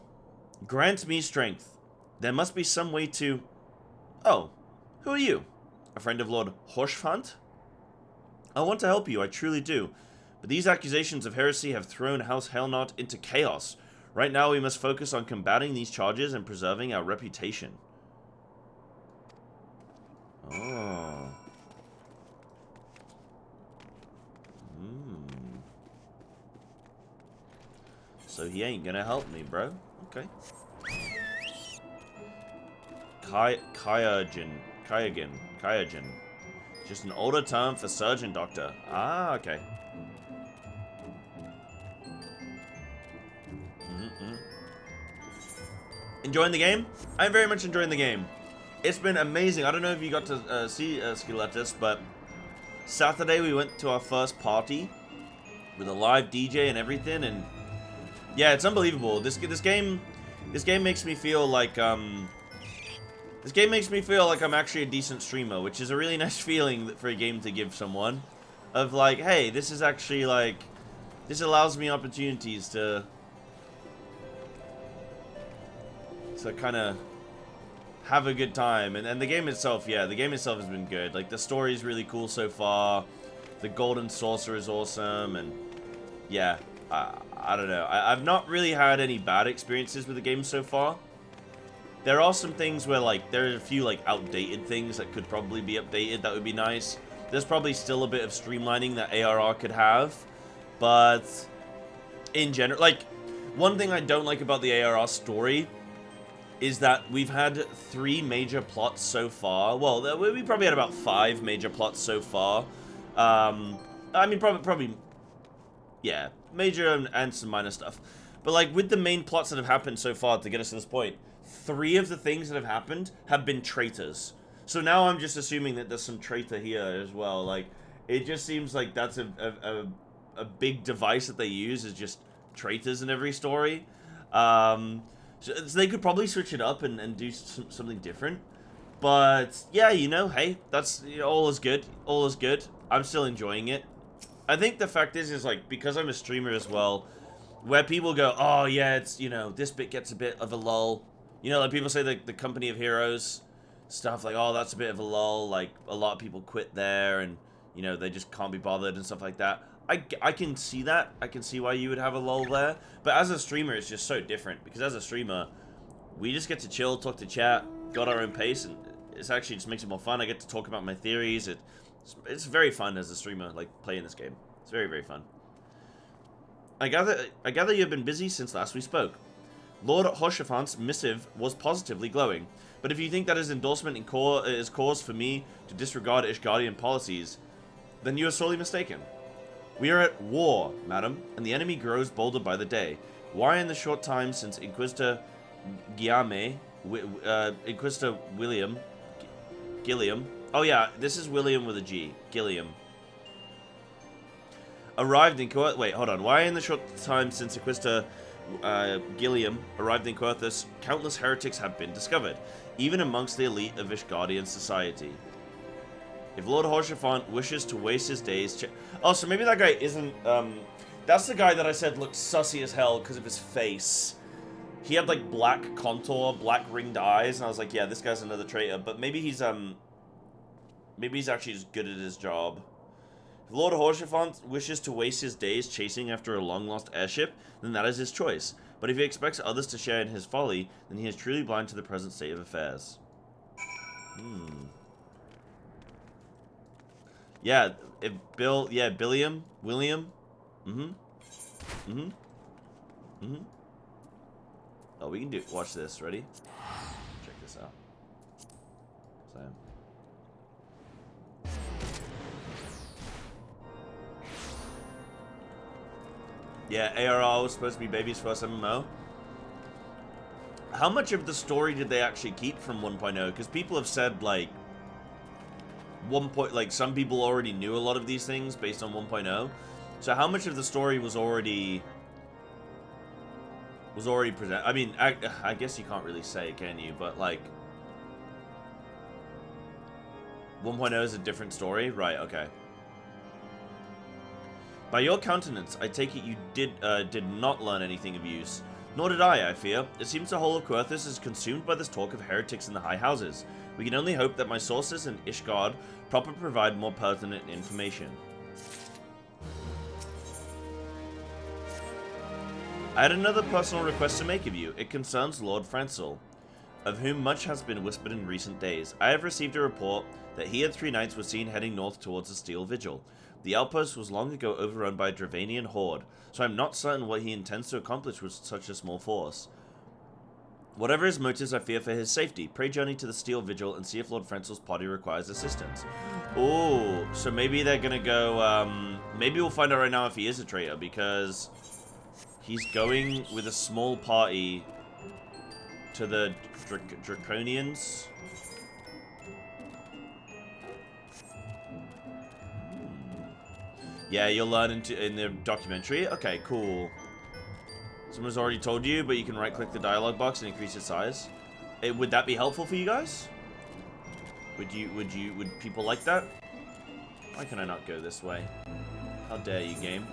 S1: Grant me strength. There must be some way to... Oh, who are you? A friend of Lord Horshfant? I want to help you, I truly do. But these accusations of heresy have thrown House Hailnot into chaos. Right now we must focus on combating these charges and preserving our reputation. Oh. So he ain't gonna help me, bro. Okay. Kyogen. Just an older term for surgeon doctor. Ah, okay. Enjoying the game? I'm very much enjoying the game. It's been amazing. I don't know if you got to see Skeletus, but Saturday we went to our first party with a live DJ and everything, and yeah, it's unbelievable. This game makes me feel like This game makes me feel like I'm actually a decent streamer, which is a really nice feeling for a game to give someone. Of like, hey, this is actually like... This allows me opportunities to kind of have a good time. And the game itself, yeah, the game itself has been good. Like, the story is really cool so far. The Golden Saucer is awesome. And yeah, I don't know. I've not really had any bad experiences with the game so far. There are some things where, like, there are a few, like, outdated things that could probably be updated. That would be nice. There's probably still a bit of streamlining that ARR could have. But in general, like, one thing I don't like about the ARR story is that we've had 3 major plots so far. Well, we probably had about 5 major plots so far. I mean, probably, yeah, major and some minor stuff. But, like, with the main plots that have happened so far to get us to this point, 3 of the things that have happened have been traitors. So now I'm just assuming that there's some traitor here as well. Like, it just seems like that's a big device that they use, is just traitors in every story. So they could probably switch it up and do something different. But, yeah, you know, hey, that's, you know, all is good. All is good. I'm still enjoying it. I think the fact is like, because I'm a streamer as well, where people go, oh, yeah, it's, you know, this bit gets a bit of a lull. You know, like people say the Company of Heroes stuff, like, oh, that's a bit of a lull. Like, a lot of people quit there and, you know, they just can't be bothered and stuff like that. I can see that. I can see why you would have a lull there. But as a streamer, it's just so different. Because as a streamer, we just get to chill, talk to chat, got our own pace, and it's actually just makes it more fun. I get to talk about my theories. It's very fun as a streamer, like, playing this game. It's very, very fun. I gather you've been busy since last we spoke. Lord Hoshafant's missive was positively glowing, but if you think that his endorsement is cause for me to disregard Ishgardian policies, then you are sorely mistaken. We are at war, madam, and the enemy grows bolder by the day. Why in the short time since Inquisitor Inquisitor Gilliam. Oh yeah, this is William with a G. Gilliam. Arrived in Coerthas. Wait, hold on. Why in the short time since Inquisitor Gilliam arrived in Coerthas, countless heretics have been discovered, even amongst the elite of Ishgardian society. If Lord Horshaphant wishes to waste his days... Oh, so maybe that guy isn't... That's the guy that I said looked sussy as hell because of his face. He had, like, black contour, black ringed eyes, and I was like, yeah, this guy's another traitor. But maybe he's actually just good at his job. If Lord Horshaphant wishes to waste his days chasing after a long-lost airship, then that is his choice. But if he expects others to share in his folly, then he is truly blind to the present state of affairs. Yeah, if Bill, yeah, William. Oh, we can do, watch this, ready? Check this out. Same. Yeah, ARR was supposed to be Baby's first MMO. How much of the story did they actually keep from 1.0? Because people have said, like, some people already knew a lot of these things based on 1.0. So how much of the story was already presented? I mean, I guess you can't really say, can you? But, like, 1.0 is a different story? Right, okay. By your countenance, I take it you did not learn anything of use. Nor did I fear. It seems the whole of Coerthas is consumed by this talk of heretics in the high houses. We can only hope that my sources in Ishgard proper provide more pertinent information. I had another personal request to make of you. It concerns Lord Francel, of whom much has been whispered in recent days. I have received a report that he and 3 knights were seen heading north towards the Steel Vigil. The outpost was long ago overrun by a Dravanian horde, so I'm not certain what he intends to accomplish with such a small force. Whatever his motives, I fear for his safety. Pray journey to the Steel Vigil and see if Lord Francel's party requires assistance. Oh, so maybe they're gonna go, maybe we'll find out right now if he is a traitor, because he's going with a small party to the Draconians. Yeah, you'll learn in the documentary. Okay, cool. Someone's already told you, but you can right-click the dialogue box and increase its size. Would that be helpful for you guys? Would people like that? Why can I not go this way? How dare you, game?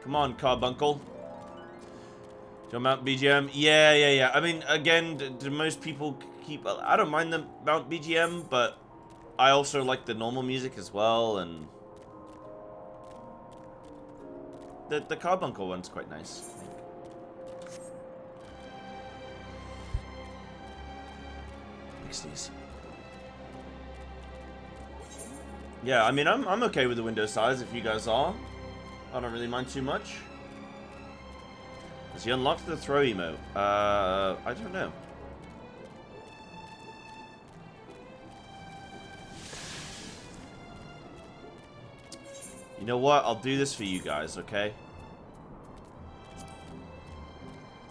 S1: Come on, Carbuncle. Do you mount BGM? Yeah. I mean, again, do most people keep... I don't mind the mount BGM, but I also like the normal music as well, and... The Carbuncle one's quite nice, I think. Mix these. Yeah, I mean, I'm okay with the window size if you guys are. I don't really mind too much. Has he unlocked the throw emote? I don't know. You know what? I'll do this for you guys, okay?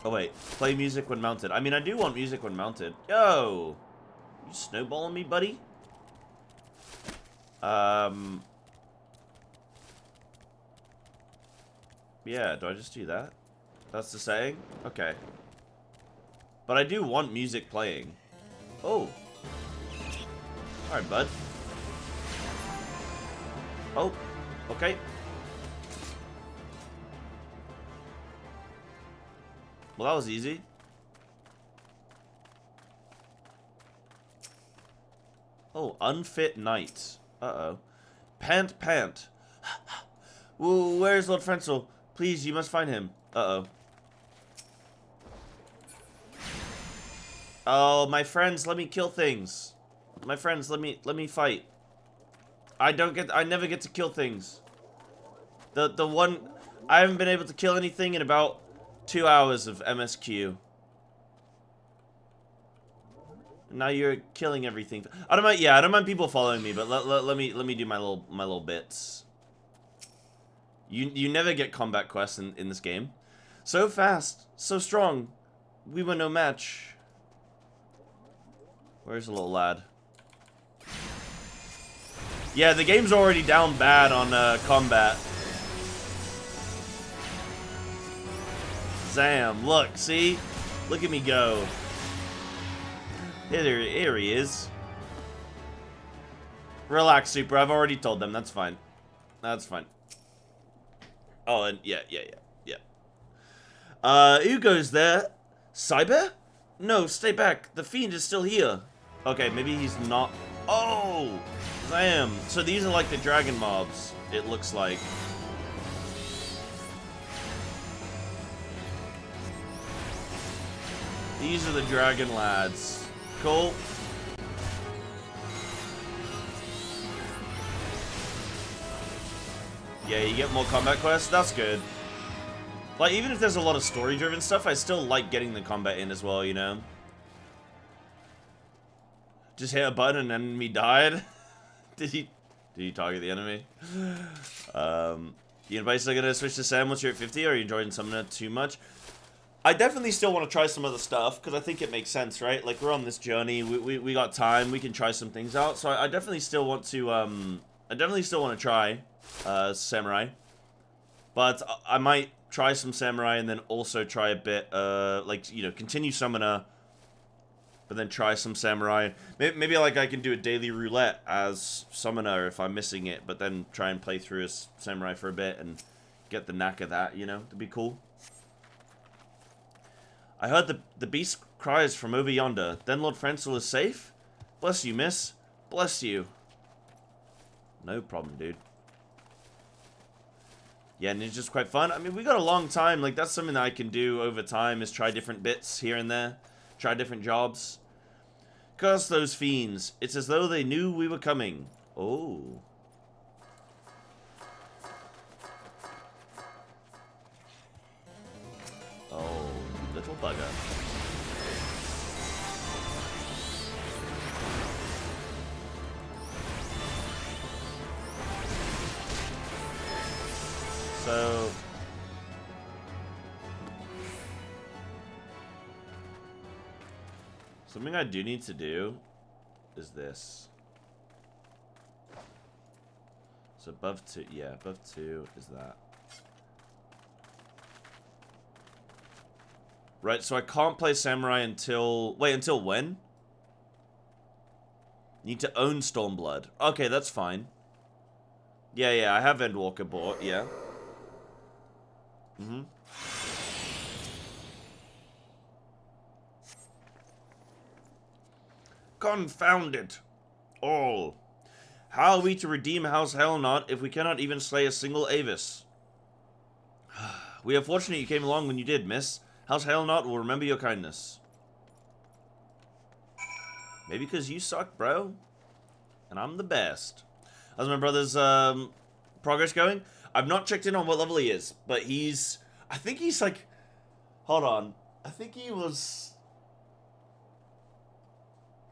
S1: Oh, wait. Play music when mounted. I mean, I do want music when mounted. Yo! You snowballing me, buddy? Yeah, do I just do that? That's the saying? Okay. But I do want music playing. Oh. Alright, bud. Oh. Okay. Well, that was easy. Oh, unfit knight. Uh-oh. Pant. Where's Lord Francel? Please, you must find him. Uh-oh. Oh, my friends, let me kill things. My friends, let me fight. I never get to kill things. The one, I haven't been able to kill anything in about 2 hours of MSQ. Now you're killing everything. I don't mind. Yeah, I don't mind people following me, but let me do my little bits. You never get combat quests in this game. So fast, so strong. We were no match. Where's the little lad? Yeah, the game's already down bad on combat. Zam, look, see? Look at me go. Here he is. Relax, Super. I've already told them. That's fine. That's fine. Oh, and yeah. Who goes there? Cyber? No, stay back. The fiend is still here. Okay, maybe he's not. Oh! Damn. So these are like the dragon mobs, it looks like. These are the dragon lads. Cool. Yeah, you get more combat quests. That's good. Like, even if there's a lot of story-driven stuff, I still like getting the combat in as well, you know? Just hit a button and enemy died. Did he target the enemy? You basically gonna switch to Sam once you're at 50, or are you enjoying Summoner too much? I definitely still want to try some other stuff, because I think it makes sense, right? Like, we're on this journey, we got time, we can try some things out, so I definitely still want to, try, Samurai. But I might try some Samurai and then also try a bit, like, you know, continue Summoner, but then try some Samurai. Maybe like, I can do a daily roulette as Summoner if I'm missing it, but then try and play through as Samurai for a bit and get the knack of that, you know? That'd be cool. I heard the beast cries from over yonder. Then Lord Francel is safe? Bless you, miss. Bless you. No problem, dude. Yeah, Ninja's quite fun. I mean, we got a long time. Like, that's something that I can do over time, is try different bits here and there. Try different jobs. Curse those fiends. It's as though they knew we were coming. Oh. Oh, little bugger. So... something I do need to do is this. So above 2, yeah, above 2 is that. Right, so I can't play Samurai until... wait, until when? Need to own Stormblood. Okay, that's fine. Yeah, I have Endwalker bought, yeah. Mm-hmm. Confound it all. How are we to redeem House Hellknot if we cannot even slay a single Avis? We are fortunate you came along when you did, miss. House Hellknot will remember your kindness. Maybe because you suck, bro. And I'm the best. How's my brother's progress going? I've not checked in on what level he is, but he's... I think he's like... hold on. I think he was...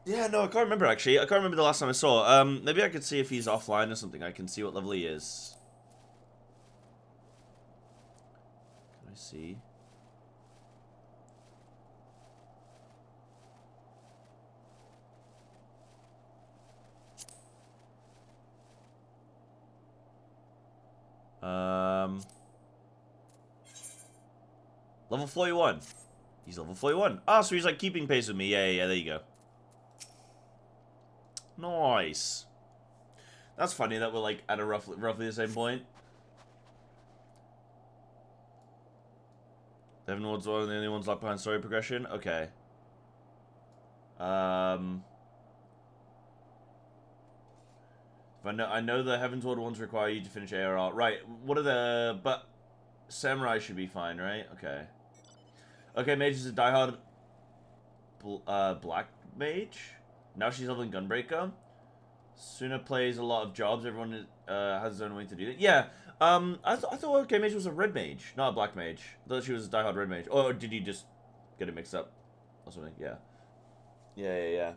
S1: yeah, no, I can't remember, actually. I can't remember the last time I saw. Maybe I could see if he's offline or something. I can see what level he is. Can I see? Level 41. He's level 41. Ah, so he's like keeping pace with me. Yeah, there you go. Nice. That's funny that we're like at a roughly the same point. Heaven Ward's one of the only ones left behind story progression. Okay. But I know the Heaven's Ward ones require you to finish ARR. Right. What are the... but Samurai should be fine, right? Okay. Okay, Mage is a diehard black mage. Now she's leveling Gunbreaker. Suna plays a lot of jobs. Everyone has his own way to do that. Yeah. I thought okay, Mage was a red mage, not a black mage. I thought she was a diehard red mage. Or did you just get it mixed up or something? Yeah. Yeah.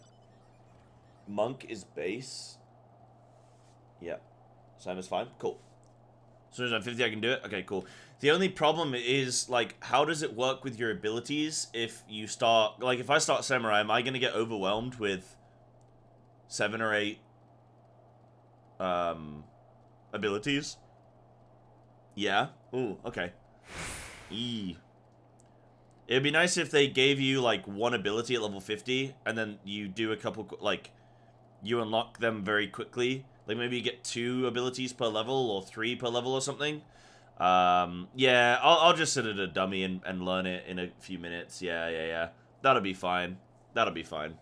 S1: Monk is base. Yeah. Sam is fine. Cool. As soon as I'm 50, I can do it. Okay, cool. The only problem is, like, how does it work with your abilities if you start... Like, if I start Samurai, am I going to get overwhelmed with 7 or 8 abilities? Yeah? Ooh, okay. Eee. It'd be nice if they gave you, like, one ability at level 50, and then you do a couple, like, you unlock them very quickly. Like, maybe you get 2 abilities per level, or 3 per level or something. Yeah, I'll just sit at a dummy and learn it in a few minutes. Yeah. That'll be fine. That'll be fine.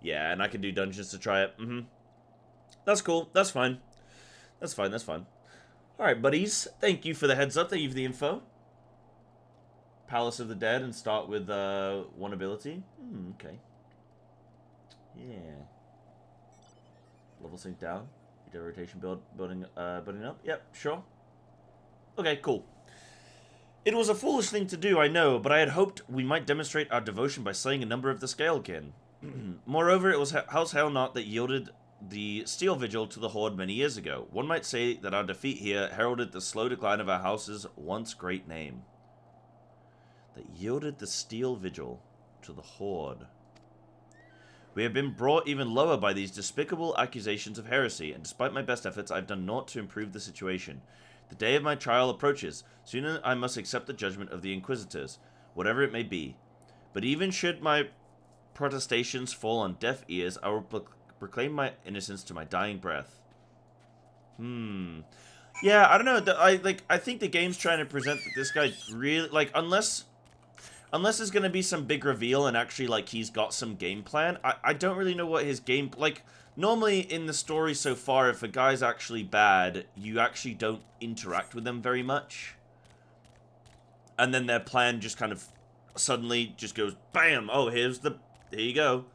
S1: Yeah, and I can do dungeons to try it. That's cool. That's fine. That's fine. Alright, buddies. Thank you for the heads up. Thank you for the info. Palace of the Dead and start with 1 ability. Okay. Yeah. Level sync down. Rotation building up. Yep, sure. Okay, cool. It was a foolish thing to do, I know, but I had hoped we might demonstrate our devotion by slaying a number of the Scalekin. Moreover, it was House Hail Not that yielded the Steel Vigil to the Horde many years ago. One might say that our defeat here heralded the slow decline of our house's once great name. That yielded the Steel Vigil to the Horde. We have been brought even lower by these despicable accusations of heresy, and despite my best efforts, I have done naught to improve the situation. The day of my trial approaches. Soon I must accept the judgment of the Inquisitors, whatever it may be. But even should my protestations fall on deaf ears, I will proclaim my innocence to my dying breath. Yeah, I don't know. I think the game's trying to present that this guy really, like, unless there's gonna be some big reveal and actually, like, he's got some game plan. I don't really know what his game... Like, normally in the story so far, if a guy's actually bad, you actually don't interact with them very much. And then their plan just kind of suddenly just goes, BAM! Oh, here you go.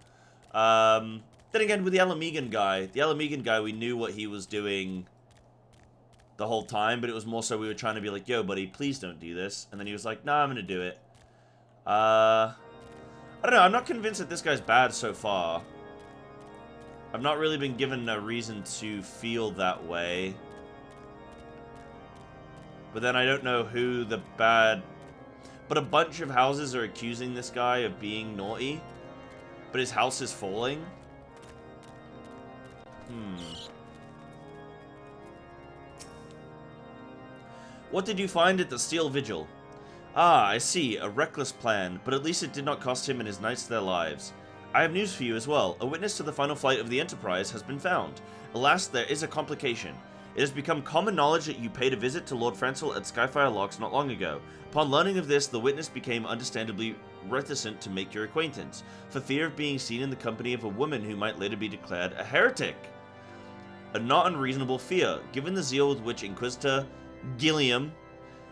S1: Then again, with the Alamegan guy, we knew what he was doing the whole time, but it was more so we were trying to be like, yo, buddy, please don't do this. And then he was like, nah, I'm gonna do it. I don't know, I'm not convinced that this guy's bad so far. I've not really been given a reason to feel that way. But then I don't know who the bad... But a bunch of houses are accusing this guy of being naughty. But his house is falling. What did you find at the Steel Vigil? Ah, I see. A reckless plan, but at least it did not cost him and his knights their lives. I have news for you as well. A witness to the final flight of the Enterprise has been found. Alas, there is a complication. It has become common knowledge that you paid a visit to Lord Frenzel at Skyfire Locks not long ago. Upon learning of this, the witness became understandably reticent to make your acquaintance, for fear of being seen in the company of a woman who might later be declared a heretic. A not unreasonable fear, given the zeal with which Inquisitor Gilliam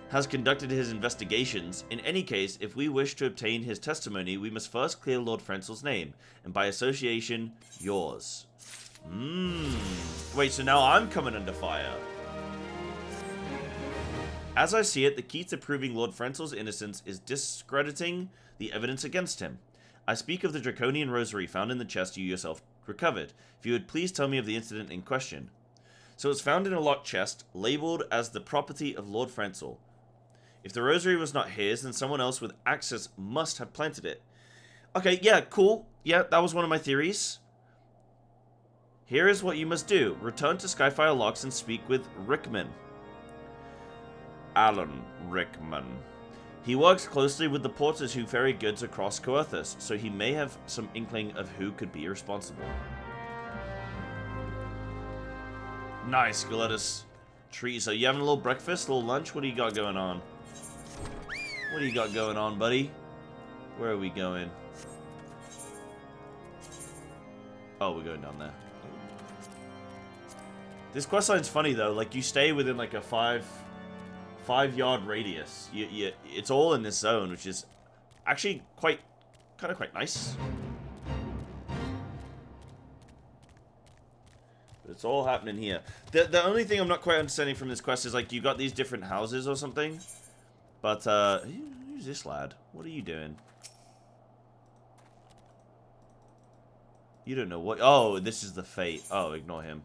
S1: has conducted his investigations. In any case, if we wish to obtain his testimony, we must first clear Lord Frenzel's name, and by association, yours. Wait, so now I'm coming under fire. As I see it, the key to proving Lord Frenzel's innocence is discrediting the evidence against him. I speak of the Draconian Rosary found in the chest you yourself recovered. If you would please tell me of the incident in question. So it's found in a locked chest, labeled as the property of Lord Frenzel. If the rosary was not his, then someone else with access must have planted it. Okay, yeah, cool. Yeah, that was one of my theories. Here is what you must do. Return to Skyfire Locks and speak with Rickman. Alan Rickman. He works closely with the porters who ferry goods across Coerthus, so he may have some inkling of who could be responsible. Nice, Galetus. Tree. So you having a little breakfast, a little lunch? What do you got going on? What do you got going on, buddy? Where are we going? Oh, we're going down there. This quest line's funny though. Like you stay within like a five-yard radius. It's all in this zone, which is actually quite nice. It's all happening here. The only thing I'm not quite understanding from this quest is like you got these different houses or something. But who's this lad? What are you doing? You don't know what... Oh, this is the fate. Oh, ignore him.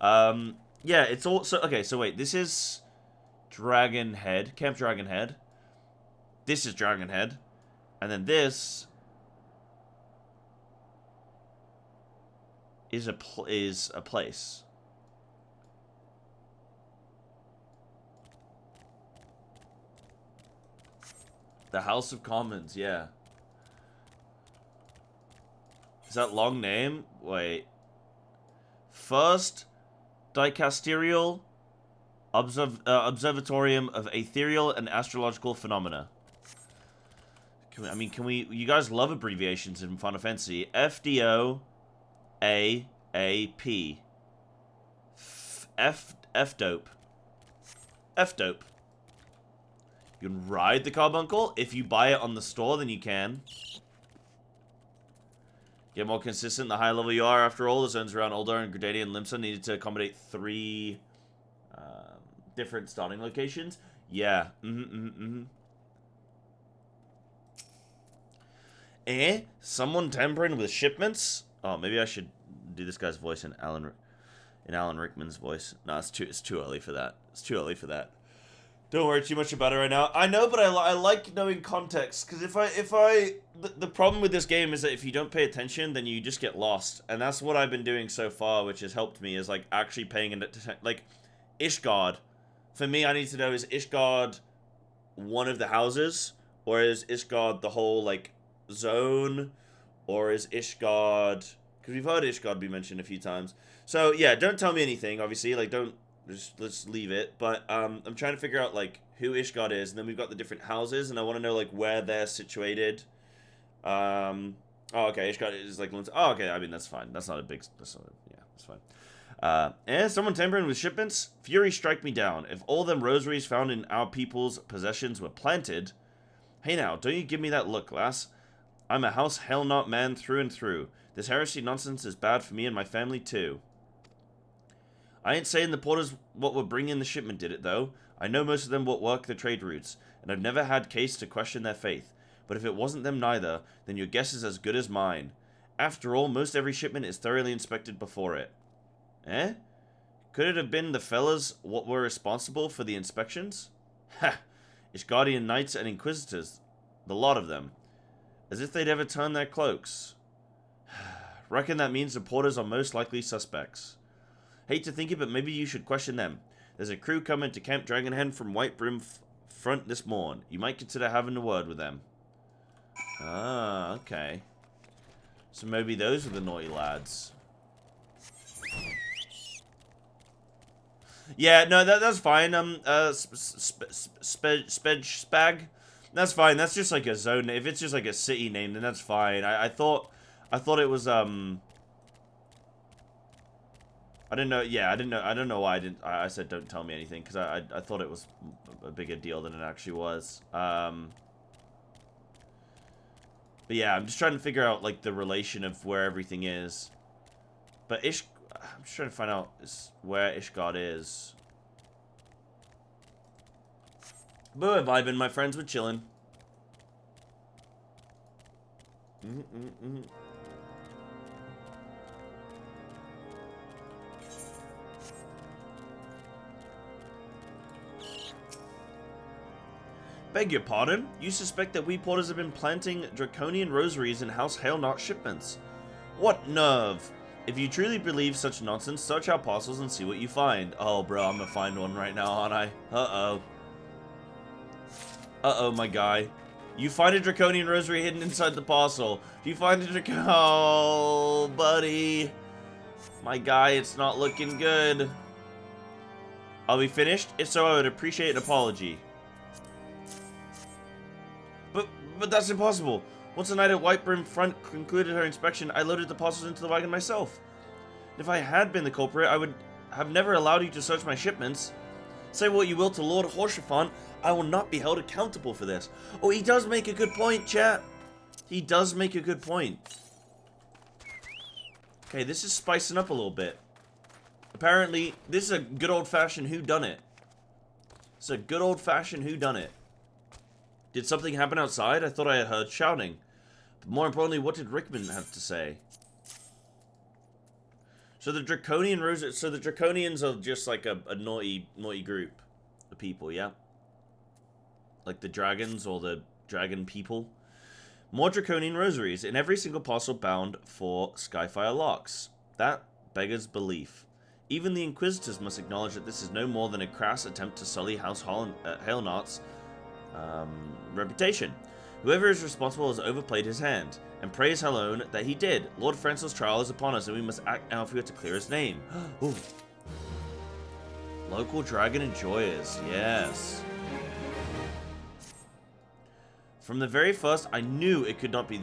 S1: Yeah, it's also... Okay, so wait. This is Dragon Head. Camp Dragon Head. This is Dragon Head. And then this... is a place. The House of Commons, yeah. Is that long name? Wait. First Dicasterial Observatorium of Ethereal and Astrological Phenomena. Can we... You guys love abbreviations in Final Fantasy. FDO AAP. F-dope. F-dope. You can ride the carbuncle. If you buy it on the store, then you can. Get more consistent the higher level you are. After all, the zones around Uldar and Gridania and Limsa needed to accommodate 3 different starting locations. Yeah. Someone tampering with shipments? Oh, maybe I should do this guy's voice in Alan Rickman's voice. No, it's too early for that. It's too early for that. Don't worry too much about it right now. I know, but I like knowing context, because the problem with this game is that if you don't pay attention, then you just get lost, and that's what I've been doing so far, which has helped me, is like actually paying attention. Like Ishgard, for me, I need to know, is Ishgard one of the houses, or is Ishgard the whole like zone, or is Ishgard, because we've heard Ishgard be mentioned a few times. So yeah, don't tell me anything. Obviously, like don't. Let's leave it, but I'm trying to figure out like who Ishgard is, and then we've got the different houses, and I want to know like where they're situated. Oh, okay, Ishgard is like... Oh, okay, I mean, that's fine. That's not a big... Yeah, that's fine. And someone tampering with shipments? Fury strike me down. If all them rosaries found in our people's possessions were planted... Hey now, don't you give me that look, lass. I'm a house hell-not man through and through. This heresy nonsense is bad for me and my family, too. I ain't saying the porters what were bringing the shipment did it, though. I know most of them what work the trade routes, and I've never had case to question their faith. But if it wasn't them neither, then your guess is as good as mine. After all, most every shipment is thoroughly inspected before it. Eh? Could it have been the fellas what were responsible for the inspections? Ha! Ishgardian knights and inquisitors. The lot of them. As if they'd ever turn their cloaks. Reckon that means the porters are most likely suspects. Hate to think it, but maybe you should question them. There's a crew coming to Camp Dragonhead from White Brim Front this morn. You might consider having a word with them. Ah, okay. So maybe those are the naughty lads. Yeah, no, that's fine. Spag. That's fine. That's just like a zone. If it's just like a city name, then that's fine. I thought it was I didn't know. Yeah, I don't know why I said don't tell me anything, because I thought it was a bigger deal than it actually was. But yeah, I'm just trying to figure out like the relation of where everything is. But I'm just trying to find out where Ishgard is. But we're vibing, my friends. We're chilling. Beg your pardon? You suspect that we porters have been planting draconian rosaries in House Hailknot shipments? What nerve! If you truly believe such nonsense, search our parcels and see what you find. Oh, bro, I'm gonna find one right now, aren't I? Uh-oh. Uh-oh, my guy. You find a draconian rosary hidden inside the parcel. You find a Oh, buddy. My guy, it's not looking good. Are we finished? If so, I would appreciate an apology. But that's impossible. Once the night at White Brim Front concluded her inspection, I loaded the parcels into the wagon myself. If I had been the culprit, I would have never allowed you to search my shipments. Say what you will to Lord Horschiffant, I will not be held accountable for this. Oh, he does make a good point, chat. He does make a good point. Okay, this is spicing up a little bit. Apparently, this is a good old-fashioned whodunit. It's a good old-fashioned whodunit. Did something happen outside? I thought I had heard shouting. But more importantly, what did Rickman have to say? So the Draconian Rosary... So the Draconians are just like a naughty group of people, yeah? Like the dragons or the dragon people. More Draconian Rosaries in every single parcel bound for Skyfire locks. That beggars belief. Even the Inquisitors must acknowledge that this is no more than a crass attempt to sully House Hailnart's reputation. Whoever is responsible has overplayed his hand, and praise alone that he did. Lord Francel's trial is upon us, and we must act now if we are to clear his name. Ooh. Local dragon enjoyers, yes. From the very first, I knew it could not be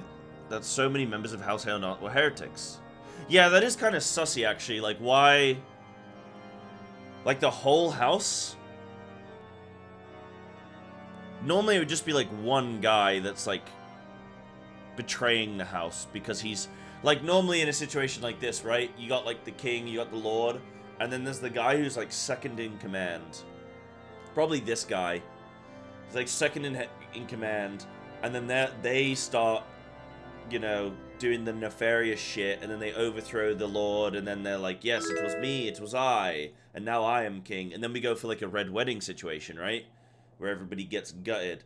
S1: that so many members of House Hailnart were heretics. Yeah, that is kind of sussy, actually. Like, why... Like, the whole house? Normally, it would just be, like, one guy that's, like, betraying the house because he's... Like, normally in a situation like this, right? You got, like, the king, you got the lord, and then there's the guy who's, like, second in command. Probably this guy. He's, like, second in command, and then they start, you know, doing the nefarious shit, and then they overthrow the lord, and then they're like, yes, it was me, it was I, and now I am king. And then we go for, like, a red wedding situation, right? Where everybody gets gutted.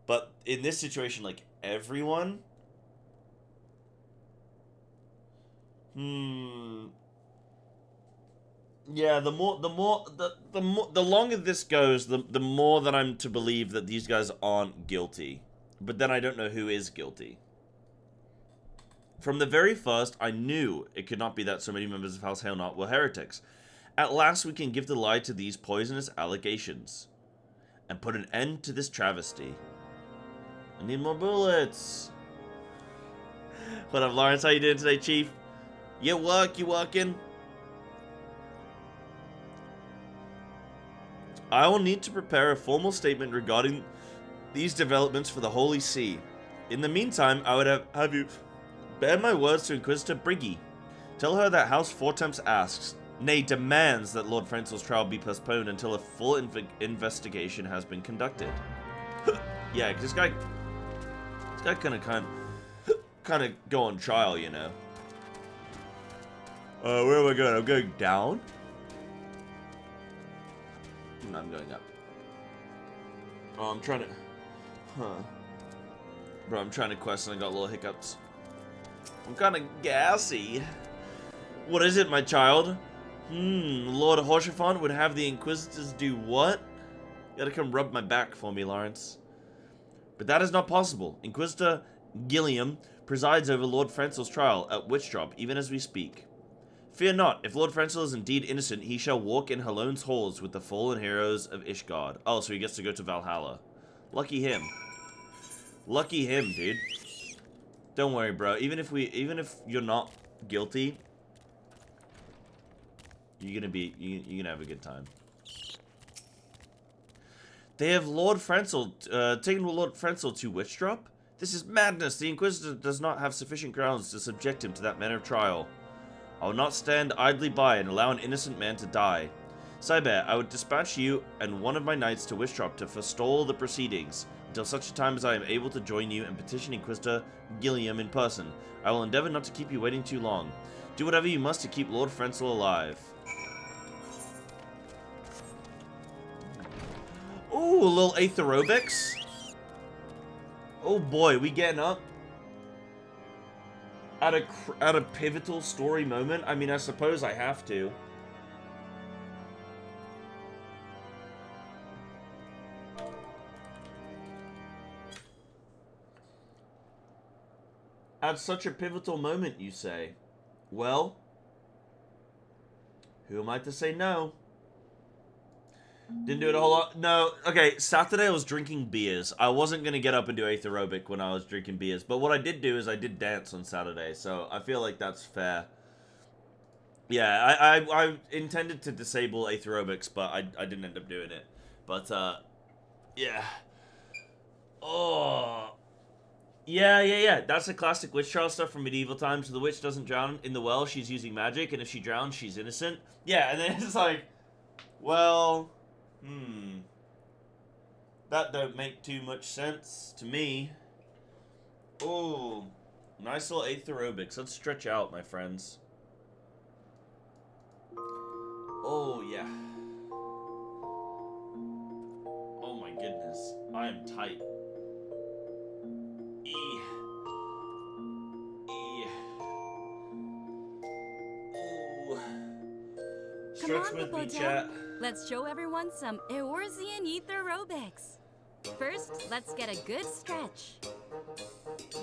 S1: But in this situation, like, everyone... Yeah, the longer this goes, the more that I'm to believe that these guys aren't guilty. But then I don't know who is guilty. From the very first, I knew it could not be that so many members of House Hailnart were heretics. At last we can give the lie to these poisonous allegations. And put an end to this travesty. I need more bullets. What up, Lawrence? How you doing today, Chief? You working? I will need to prepare a formal statement regarding these developments for the Holy See. In the meantime, I would have you bear my words to Inquisitor Briggy. Tell her that House Fortemps asks, nay, demands that Lord Francel's trial be postponed until a full investigation has been conducted. Yeah, because this guy kind of go on trial, you know. Where am I going? I'm going down? No, I'm going up. Oh, I'm trying to... Bro, I'm trying to quest and I got little hiccups. I'm kind of gassy. What is it, my child? Lord Horshaphant would have the Inquisitors do what? You gotta come rub my back for me, Lawrence. But that is not possible. Inquisitor Gilliam presides over Lord Francel's trial at Witchdrop, even as we speak. Fear not, if Lord Francel is indeed innocent, he shall walk in Halone's halls with the fallen heroes of Ishgard. Oh, so he gets to go to Valhalla. Lucky him. Lucky him, dude. Don't worry, bro. Even if you're not guilty, you're gonna have a good time. They have Lord Francel, taken Lord Francel to Witchdrop? This is madness. The Inquisitor does not have sufficient grounds to subject him to that manner of trial. I will not stand idly by and allow an innocent man to die. Psybear, I would dispatch you and one of my knights to Witchdrop to forestall the proceedings, until such a time as I am able to join you and petition Inquisitor Gilliam in person. I will endeavor not to keep you waiting too long. Do whatever you must to keep Lord Francel alive. Ooh, a little aerobics. Oh boy, we getting up at a pivotal story moment. I mean, I suppose I have to. At such a pivotal moment, you say? Well, who am I to say no? Didn't do it a whole lot. No, okay, Saturday I was drinking beers. I wasn't going to get up and do aerobic when I was drinking beers. But what I did do is I did dance on Saturday. So I feel like that's fair. Yeah, I intended to disable aerobics, but I didn't end up doing it. But, yeah. Oh. Yeah. That's the classic witch trial stuff from medieval times. The witch doesn't drown in the well, she's using magic. And if she drowns, she's innocent. Yeah, and then it's like, well... That don't make too much sense to me. Oh, nice little aerobics. Let's stretch out, my friends. Oh, yeah. Oh my goodness. I am tight. E. Ooh. Stretch with me, chat.
S2: Let's show everyone some Eorzean ether aerobics. First, let's get a good stretch.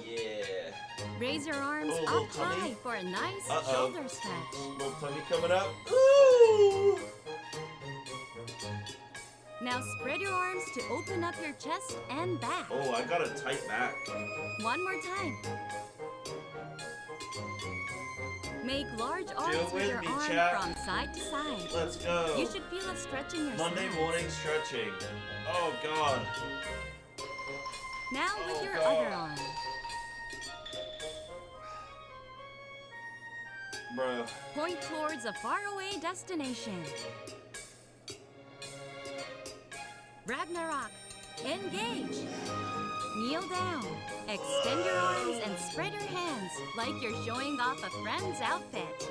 S1: Yeah.
S2: Raise your arms up high for a nice shoulder stretch.
S1: Little tummy coming up. Ooh.
S2: Now spread your arms to open up your chest and back.
S1: Oh, I got a tight back.
S2: One more time. Make large arms with your arm from side to side.
S1: Let's go.
S2: You should feel a stretch in your
S1: Monday morning stretching. Oh, God.
S2: Now with your other arm.
S1: Bro.
S2: Point towards a faraway destination. Ragnarok. Engage. Kneel down. Extend your arms and spread your hands like you're showing off a friend's outfit.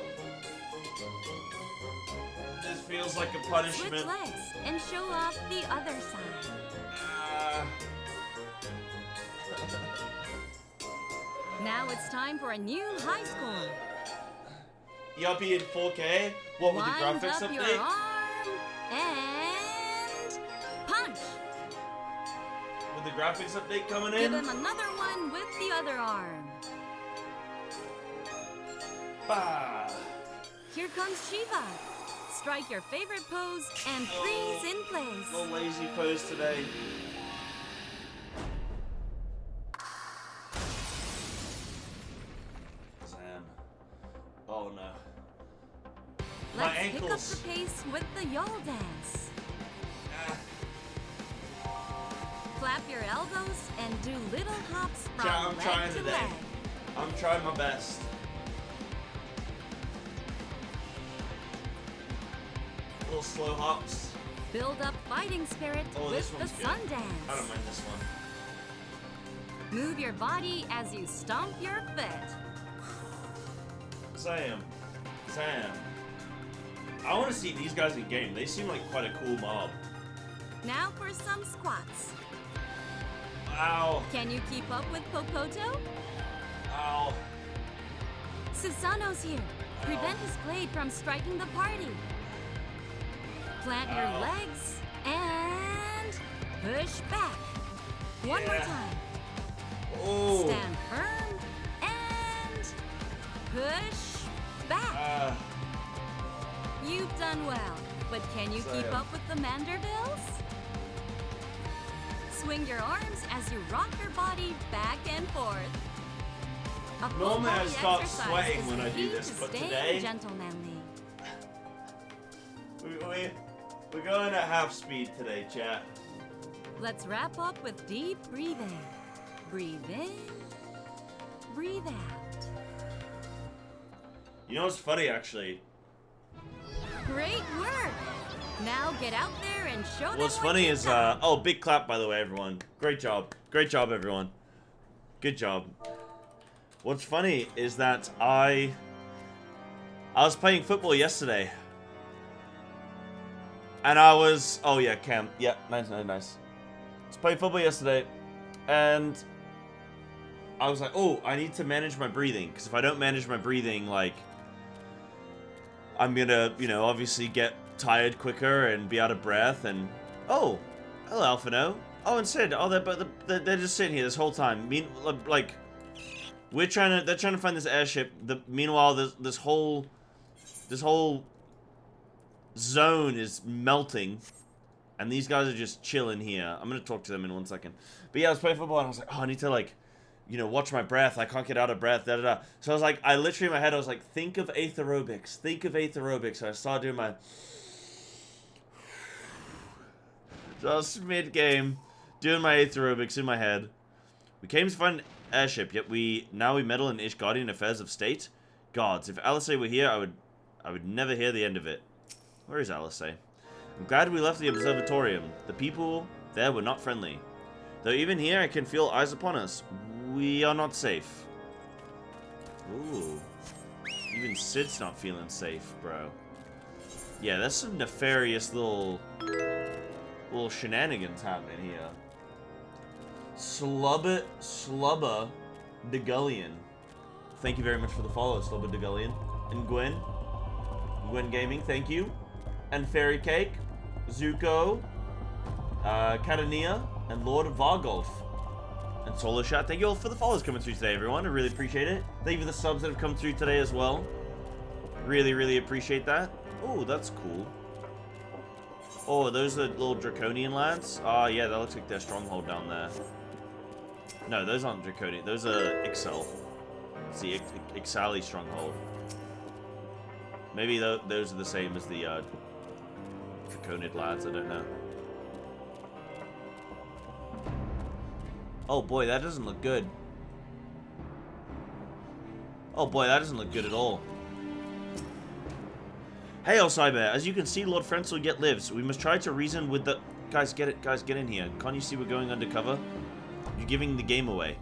S1: This feels like a punishment.
S2: Switch legs and show off the other side. Now it's time for a new high score.
S1: Yuppie in 4K? What, with the graphics
S2: update?
S1: update?
S2: Your arm and punch.
S1: With the graphics update coming
S2: Give
S1: in?
S2: him another one with the other arm.
S1: Bah.
S2: Here comes Shiva. Strike your favorite pose and freeze in place.
S1: Little lazy pose today. Sam. Oh no. My
S2: Let's
S1: ankles.
S2: pick up the pace with the yawl dance. Flap your elbows and do little hops from
S1: I'm
S2: leg
S1: trying
S2: to
S1: today.
S2: leg.
S1: I'm trying my best. Little slow hops.
S2: Build up fighting spirit with the sun dance.
S1: I don't mind this one.
S2: Move your body as you stomp your foot.
S1: Sam. I want to see these guys in game. They seem like quite a cool mob.
S2: Now for some squats.
S1: Ow.
S2: Can you keep up with Popoto?
S1: Ow.
S2: Susano's here. Prevent his blade from striking the party. Plant your legs and push back. One more time.
S1: Oh.
S2: Stand firm and push back. You've done well, but can you keep up with the Mandervilles? Swing your arms as you rock your body back and forth.
S1: Normally I start sweating when I do this, but today
S2: gentlemanly.
S1: We're going at half speed today, chat.
S2: Let's wrap up with deep breathing. Breathe in, breathe out.
S1: You know what's funny, actually?
S2: Great work! Now get out there and show them
S1: What's funny is, oh, big clap, by the way, everyone. Great job. Great job, everyone. Good job. What's funny is that I was playing football yesterday. And I was, oh yeah, Cam. Yeah, nice. I was playing football yesterday. And I was like, oh, I need to manage my breathing. Because if I don't manage my breathing, like, I'm gonna, you know, obviously get tired quicker and be out of breath. And, oh, hello, Alphino. Oh, and Sid. Oh, they're just sitting here this whole time. Like, they're trying to find this airship. Meanwhile, this whole zone is melting. And these guys are just chilling here. I'm gonna talk to them in 1 second. But yeah, I was playing football and I was like, oh, I need to, like, you know, watch my breath. I can't get out of breath, da-da-da. So I was like, I literally in my head, I was like, think of aerobics. Think of aerobics. So I started doing my... Just mid-game, doing my aerobics in my head. We came to find an airship, yet now we meddle in Ishgardian affairs of state. Gods, if Alisei were here, I would never hear the end of it. Where is Alisei? I'm glad we left the observatorium. The people there were not friendly. Though even here I can feel eyes upon us. We are not safe. Ooh. Even Sid's not feeling safe, bro. Yeah, there's some nefarious little shenanigans happening here. Slubba DeGullion. Thank you very much for the follow, Slubba DeGullion. And Gwen Gaming, thank you. And Fairy Cake, Zuko, Catania, and Lord Vargolf. And Solo Shot, thank you all for the follows coming through today, everyone. I really appreciate it. Thank you for the subs that have come through today as well. Really, really appreciate that. Oh, that's cool. Oh, those are little Draconian lads? Oh, yeah, that looks like their stronghold down there. No, those aren't Draconian. Those are Ixal. It's the Ixali stronghold. Maybe those are the same as the Draconid lads, I don't know. Oh boy, that doesn't look good. Oh boy, that doesn't look good at all. Hey, Psybear, as you can see, Lord Frenzel yet lives. We must try to reason with the... Guys, get in here. Can't you see we're going undercover? You're giving the game away.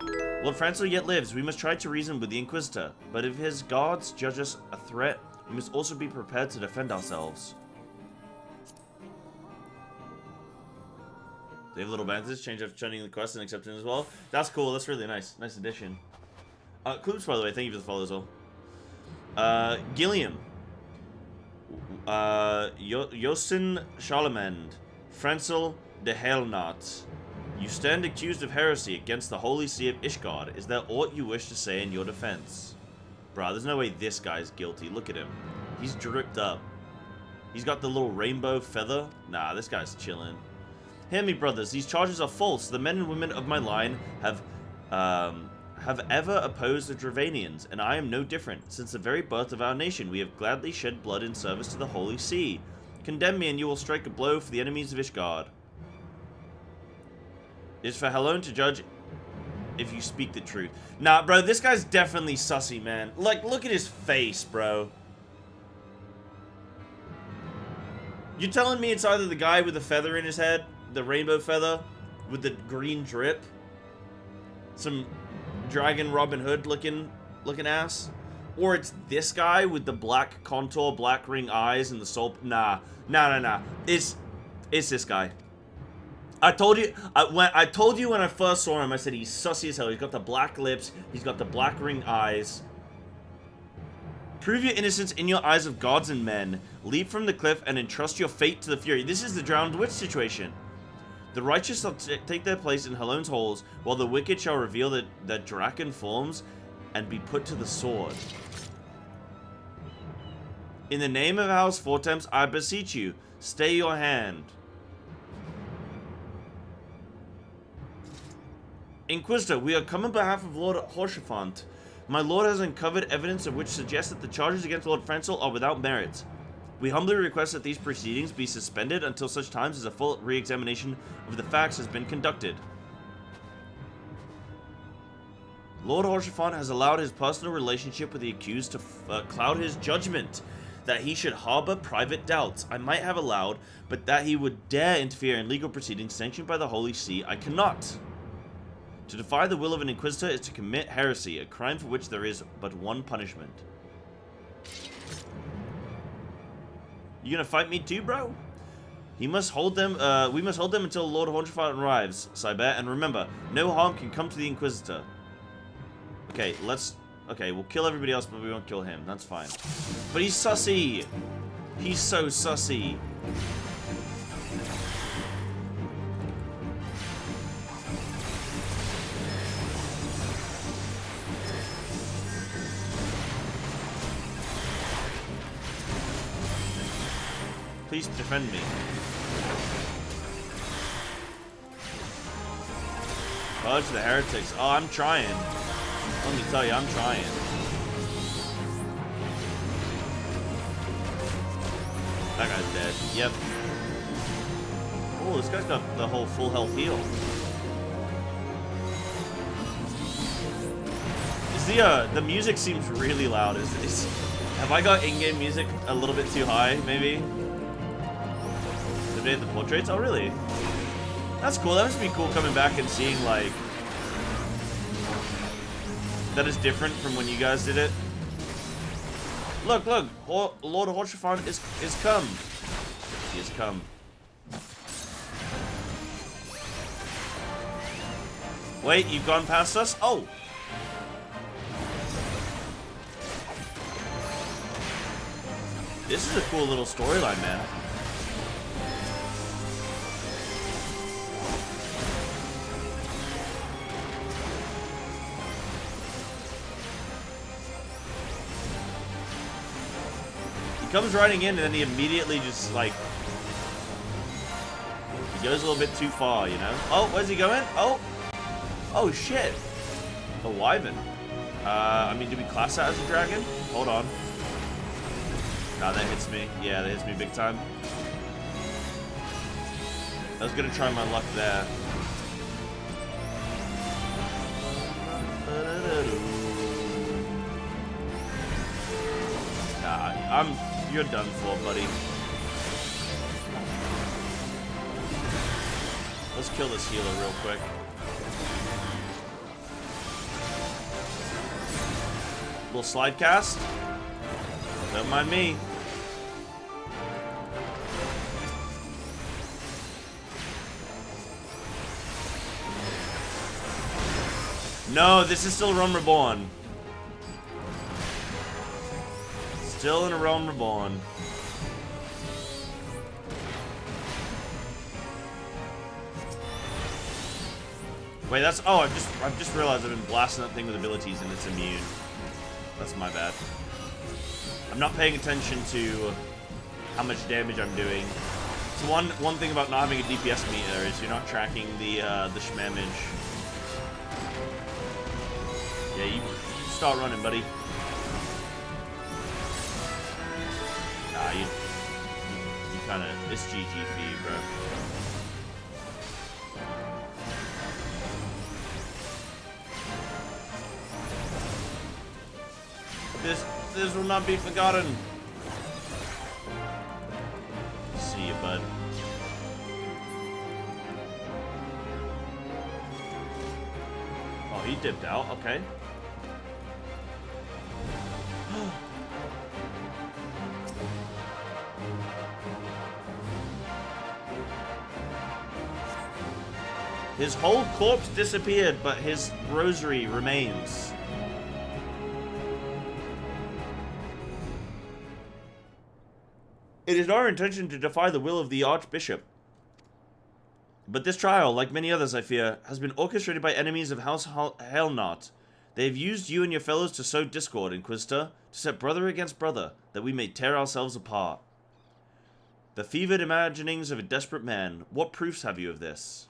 S1: Lord Frenzel yet lives. We must try to reason with the Inquisitor. But if his guards judge us a threat, we must also be prepared to defend ourselves. They have little bandages, change after turning the quest and accepting as well. That's cool. That's really nice. Nice addition. Kloops, by the way, thank you for the follow as well. Gilliam. Yosin Charlemagne. Frenzel de Helnat. You stand accused of heresy against the Holy See of Ishgard. Is there aught you wish to say in your defense? Bruh, there's no way this guy's guilty. Look at him. He's dripped up. He's got the little rainbow feather. Nah, this guy's chilling. Hear me, brothers. These charges are false. The men and women of my line have ever opposed the Dravanians, and I am no different. Since the very birth of our nation, we have gladly shed blood in service to the Holy See. Condemn me, and you will strike a blow for the enemies of Ishgard. It is for Helon to judge if you speak the truth. Nah, bro, this guy's definitely sussy, man. Like, look at his face, bro. You telling me it's either the guy with the feather in his head, the rainbow feather, with the green drip, some Dragon Robin Hood looking ass, or it's this guy with the black contour, black ring eyes, and the soul. Nah. It's this guy. I told you when I first saw him. I said he's sussy as hell. He's got the black lips. He's got the black ring eyes. Prove your innocence in your eyes of gods and men. Leap from the cliff and entrust your fate to the Fury. This is the drowned witch situation. The righteous shall take their place in Helon's halls, while the wicked shall reveal their Draken forms and be put to the sword. In the name of House Fortemps, I beseech you, stay your hand. Inquisitor, we are come on behalf of Lord Horshafant. My lord has uncovered evidence of which suggests that the charges against Lord Frenzel are without merit. We humbly request that these proceedings be suspended until such times as a full re-examination of the facts has been conducted. Lord Horshafant has allowed his personal relationship with the accused to cloud his judgment. That he should harbor private doubts, I might have allowed, but that he would dare interfere in legal proceedings sanctioned by the Holy See, I cannot. To defy the will of an Inquisitor is to commit heresy, a crime for which there is but one punishment. You gonna fight me too, bro? He must hold them. We must hold them until Lord Horshafant arrives, Psybear. And remember, no harm can come to the Inquisitor. Okay, okay, we'll kill everybody else, but we won't kill him. That's fine. But he's sussy. He's so sussy. Please defend me. Purge the heretics. Oh, I'm trying. Let me tell you, I'm trying. That guy's dead. Yep. Oh, this guy's got the whole full health heal. Is the music seems really loud. Have I got in-game music a little bit too high, maybe? The portraits? Oh, really? That's cool. That must be cool coming back and seeing, like, that is different from when you guys did it. Look, look. Lord Horshafon is come. He has come. Wait, you've gone past us? Oh! This is a cool little storyline, man. He comes riding in and then he immediately just, like... He goes a little bit too far, you know? Oh, where's he going? Oh! Oh, shit! A wyvern. I mean, do we class that as a dragon? Hold on. Nah, that hits me. Yeah, that hits me big time. I was gonna try my luck there. Nah, you're done for, buddy. Let's kill this healer real quick. Little slide cast. Don't mind me. No, this is still Realm Reborn. Still in a Realm Reborn. Wait, that's... Oh, I've just realized I've been blasting that thing with abilities and it's immune. That's my bad. I'm not paying attention to how much damage I'm doing. So one thing about not having a DPS meter is you're not tracking the shmamage. Yeah, you start running, buddy. Nah, you kind of... It's GG for you, bro. This will not be forgotten. See you, bud. Oh, he dipped out. Okay. His whole corpse disappeared, but his rosary remains. It is our intention to defy the will of the Archbishop. But this trial, like many others I fear, has been orchestrated by enemies of House Helnot. They have used you and your fellows to sow discord, Inquisitor, to set brother against brother, that we may tear ourselves apart. The fevered imaginings of a desperate man. What proofs have you of this?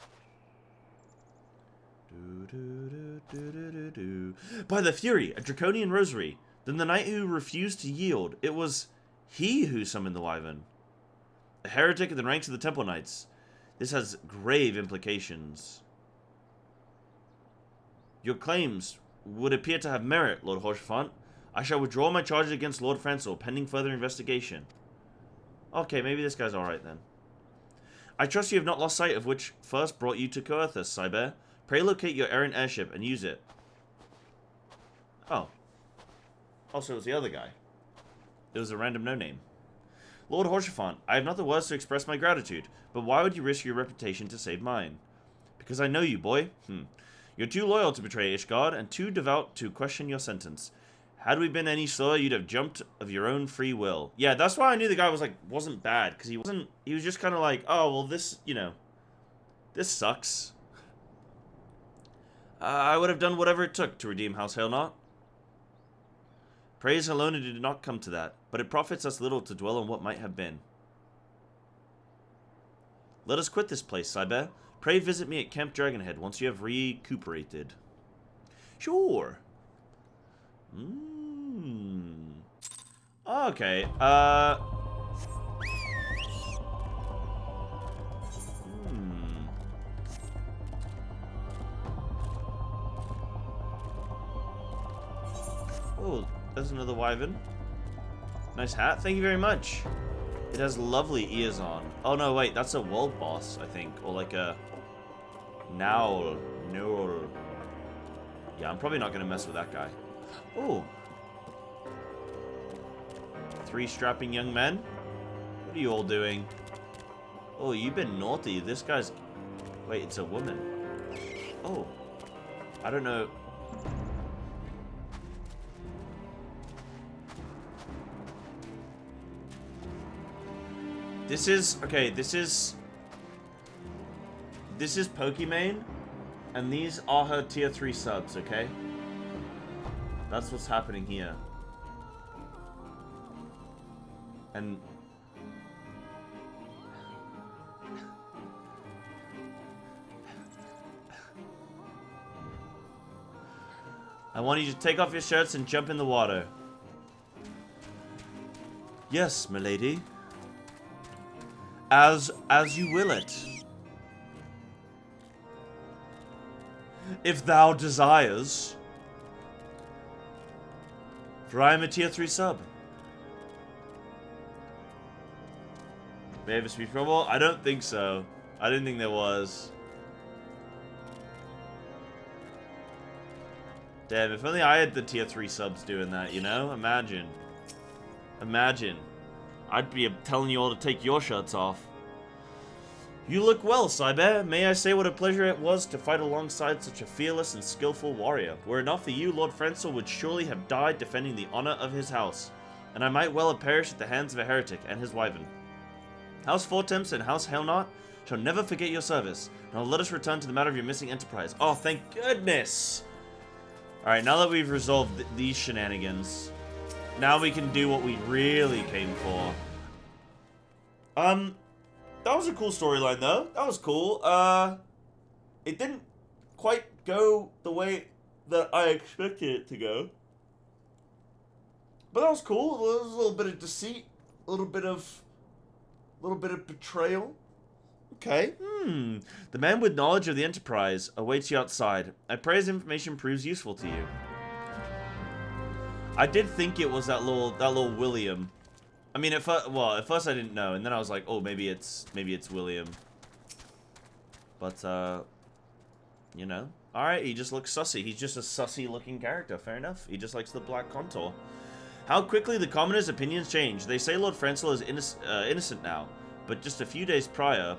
S1: By the Fury, a draconian rosary. Then the knight who refused to yield. It was he who summoned the wyvern. A heretic in the ranks of the Temple Knights. This has grave implications. Your claims would appear to have merit, Lord Horshafont. I shall withdraw my charges against Lord Francel, pending further investigation. Okay, maybe this guy's alright then. I trust you have not lost sight of which first brought you to Coerthus, Cyber. Pray locate your errant airship and use it. Oh. Also, it was the other guy. It was a random no-name. Lord Horshafont, I have not the words to express my gratitude, but why would you risk your reputation to save mine? Because I know you, boy. You're too loyal to betray Ishgard, and too devout to question your sentence. Had we been any slower, you'd have jumped of your own free will. Yeah, that's why I knew the guy wasn't bad, because he was just kind of like, oh, well, this, you know, this sucks. I would have done whatever it took to redeem House Helnot. Praise alone did not come to that, but it profits us little to dwell on what might have been. Let us quit this place, Cyber. Pray visit me at Camp Dragonhead once you have recuperated. Sure. Okay, Oh, there's another wyvern. Nice hat. Thank you very much. It has lovely ears on. Oh, no, wait. That's a world boss, I think. Or like a... Nowl. Yeah, I'm probably not going to mess with that guy. Oh. 3 strapping young men. What are you all doing? Oh, you've been naughty. This guy's... Wait, it's a woman. Oh. I don't know. This is... Okay, this is Pokimane. And these are her tier 3 subs, okay? That's what's happening here. And... I want you to take off your shirts and jump in the water. Yes, milady. As you will it. If thou desires. For I am a tier 3 sub. May I have a speech bubble? I don't think so. I didn't think there was. Damn, if only I had the tier 3 subs doing that, you know? Imagine. Imagine. I'd be telling you all to take your shirts off. You look well, Psybear. May I say what a pleasure it was to fight alongside such a fearless and skillful warrior. Were it not for you, Lord Frenzel would surely have died defending the honor of his house, and I might well have perished at the hands of a heretic and his wyvern. House Fortemps and House Helnot shall never forget your service. Now let us return to the matter of your missing enterprise. Oh, thank goodness! Alright, now that we've resolved these shenanigans, now we can do what we really came for. That was a cool storyline, though. That was cool. It didn't quite go the way that I expected it to go. But that was cool. There was a little bit of deceit, a little bit of betrayal. Okay. The man with knowledge of the Enterprise awaits you outside. I pray his information proves useful to you. I did think it was that little William. I mean, at first I didn't know, and then I was like, oh, maybe it's William. But you know, all right. He just looks sussy. He's just a sussy-looking character. Fair enough. He just likes the black contour. How quickly the commoners' opinions change. They say Lord Frenzel is innocent now, but just a few days prior.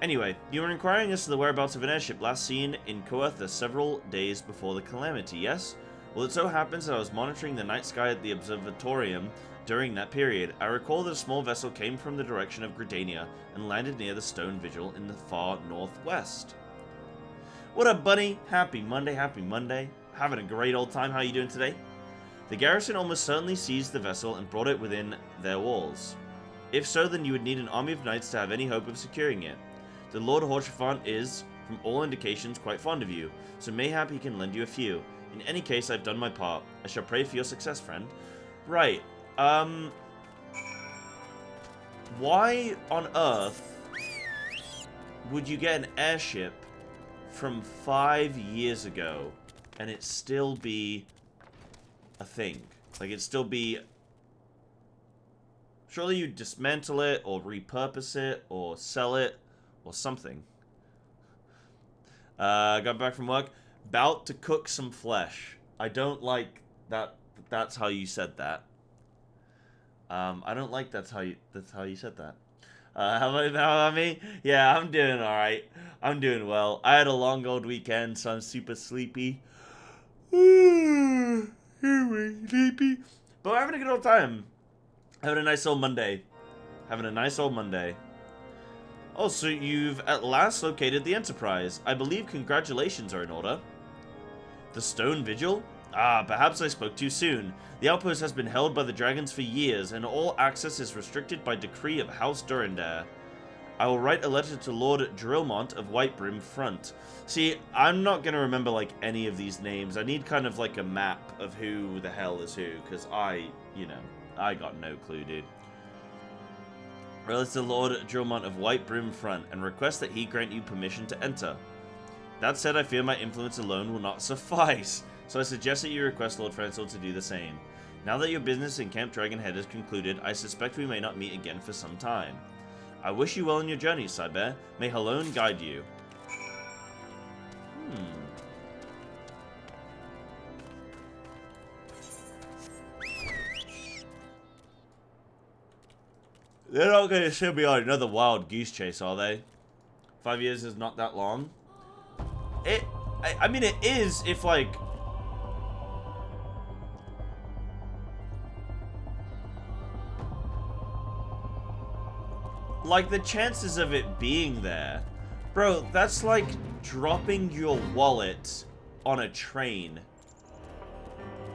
S1: Anyway, you were inquiring as to the whereabouts of an airship last seen in Coertha several days before the calamity, yes? Well, it so happens that I was monitoring the night sky at the observatorium during that period. I recall that a small vessel came from the direction of Gridania and landed near the stone vigil in the far northwest. What up, buddy? Happy Monday, happy Monday. Having a great old time. How you doing today? The garrison almost certainly seized the vessel and brought it within their walls. If so, then you would need an army of knights to have any hope of securing it. The Lord Horchefant is, from all indications, quite fond of you, so mayhap he can lend you a few. In any case, I've done my part. I shall pray for your success, friend. Right. Why on earth would you get an airship from 5 years ago and it still be a thing? Like, it still be... Surely you dismantle it, or repurpose it, or sell it, or something. Got back from work. About to cook some flesh. I don't like that. That's how you said that. I don't like that's how you said that. How about me? Yeah, I'm doing all right. I'm doing well. I had a long old weekend, so I'm super sleepy. Sleepy. But we're having a good old time. Having a nice old Monday. Oh, so you've at last located the Enterprise. I believe congratulations are in order. The Stone Vigil? Ah, perhaps I spoke too soon. The outpost has been held by the dragons for years, and all access is restricted by decree of House Durandare. I will write a letter to Lord Drillmont of Whitebrim Front. See, I'm not going to remember, like, any of these names. I need kind of, like, a map of who the hell is who, because I got no clue, dude. Write to Lord Drillmont of Whitebrim Front, and request that he grant you permission to enter. That said, I fear my influence alone will not suffice, so I suggest that you request Lord Frenzel to do the same. Now that your business in Camp Dragonhead is concluded, I suspect we may not meet again for some time. I wish you well in your journey, Psybear. May Halone guide you. They're not going to send me on another wild goose chase, are they? 5 years is not that long. I mean, it is if, like... Like, the chances of it being there... Bro, that's like dropping your wallet on a train.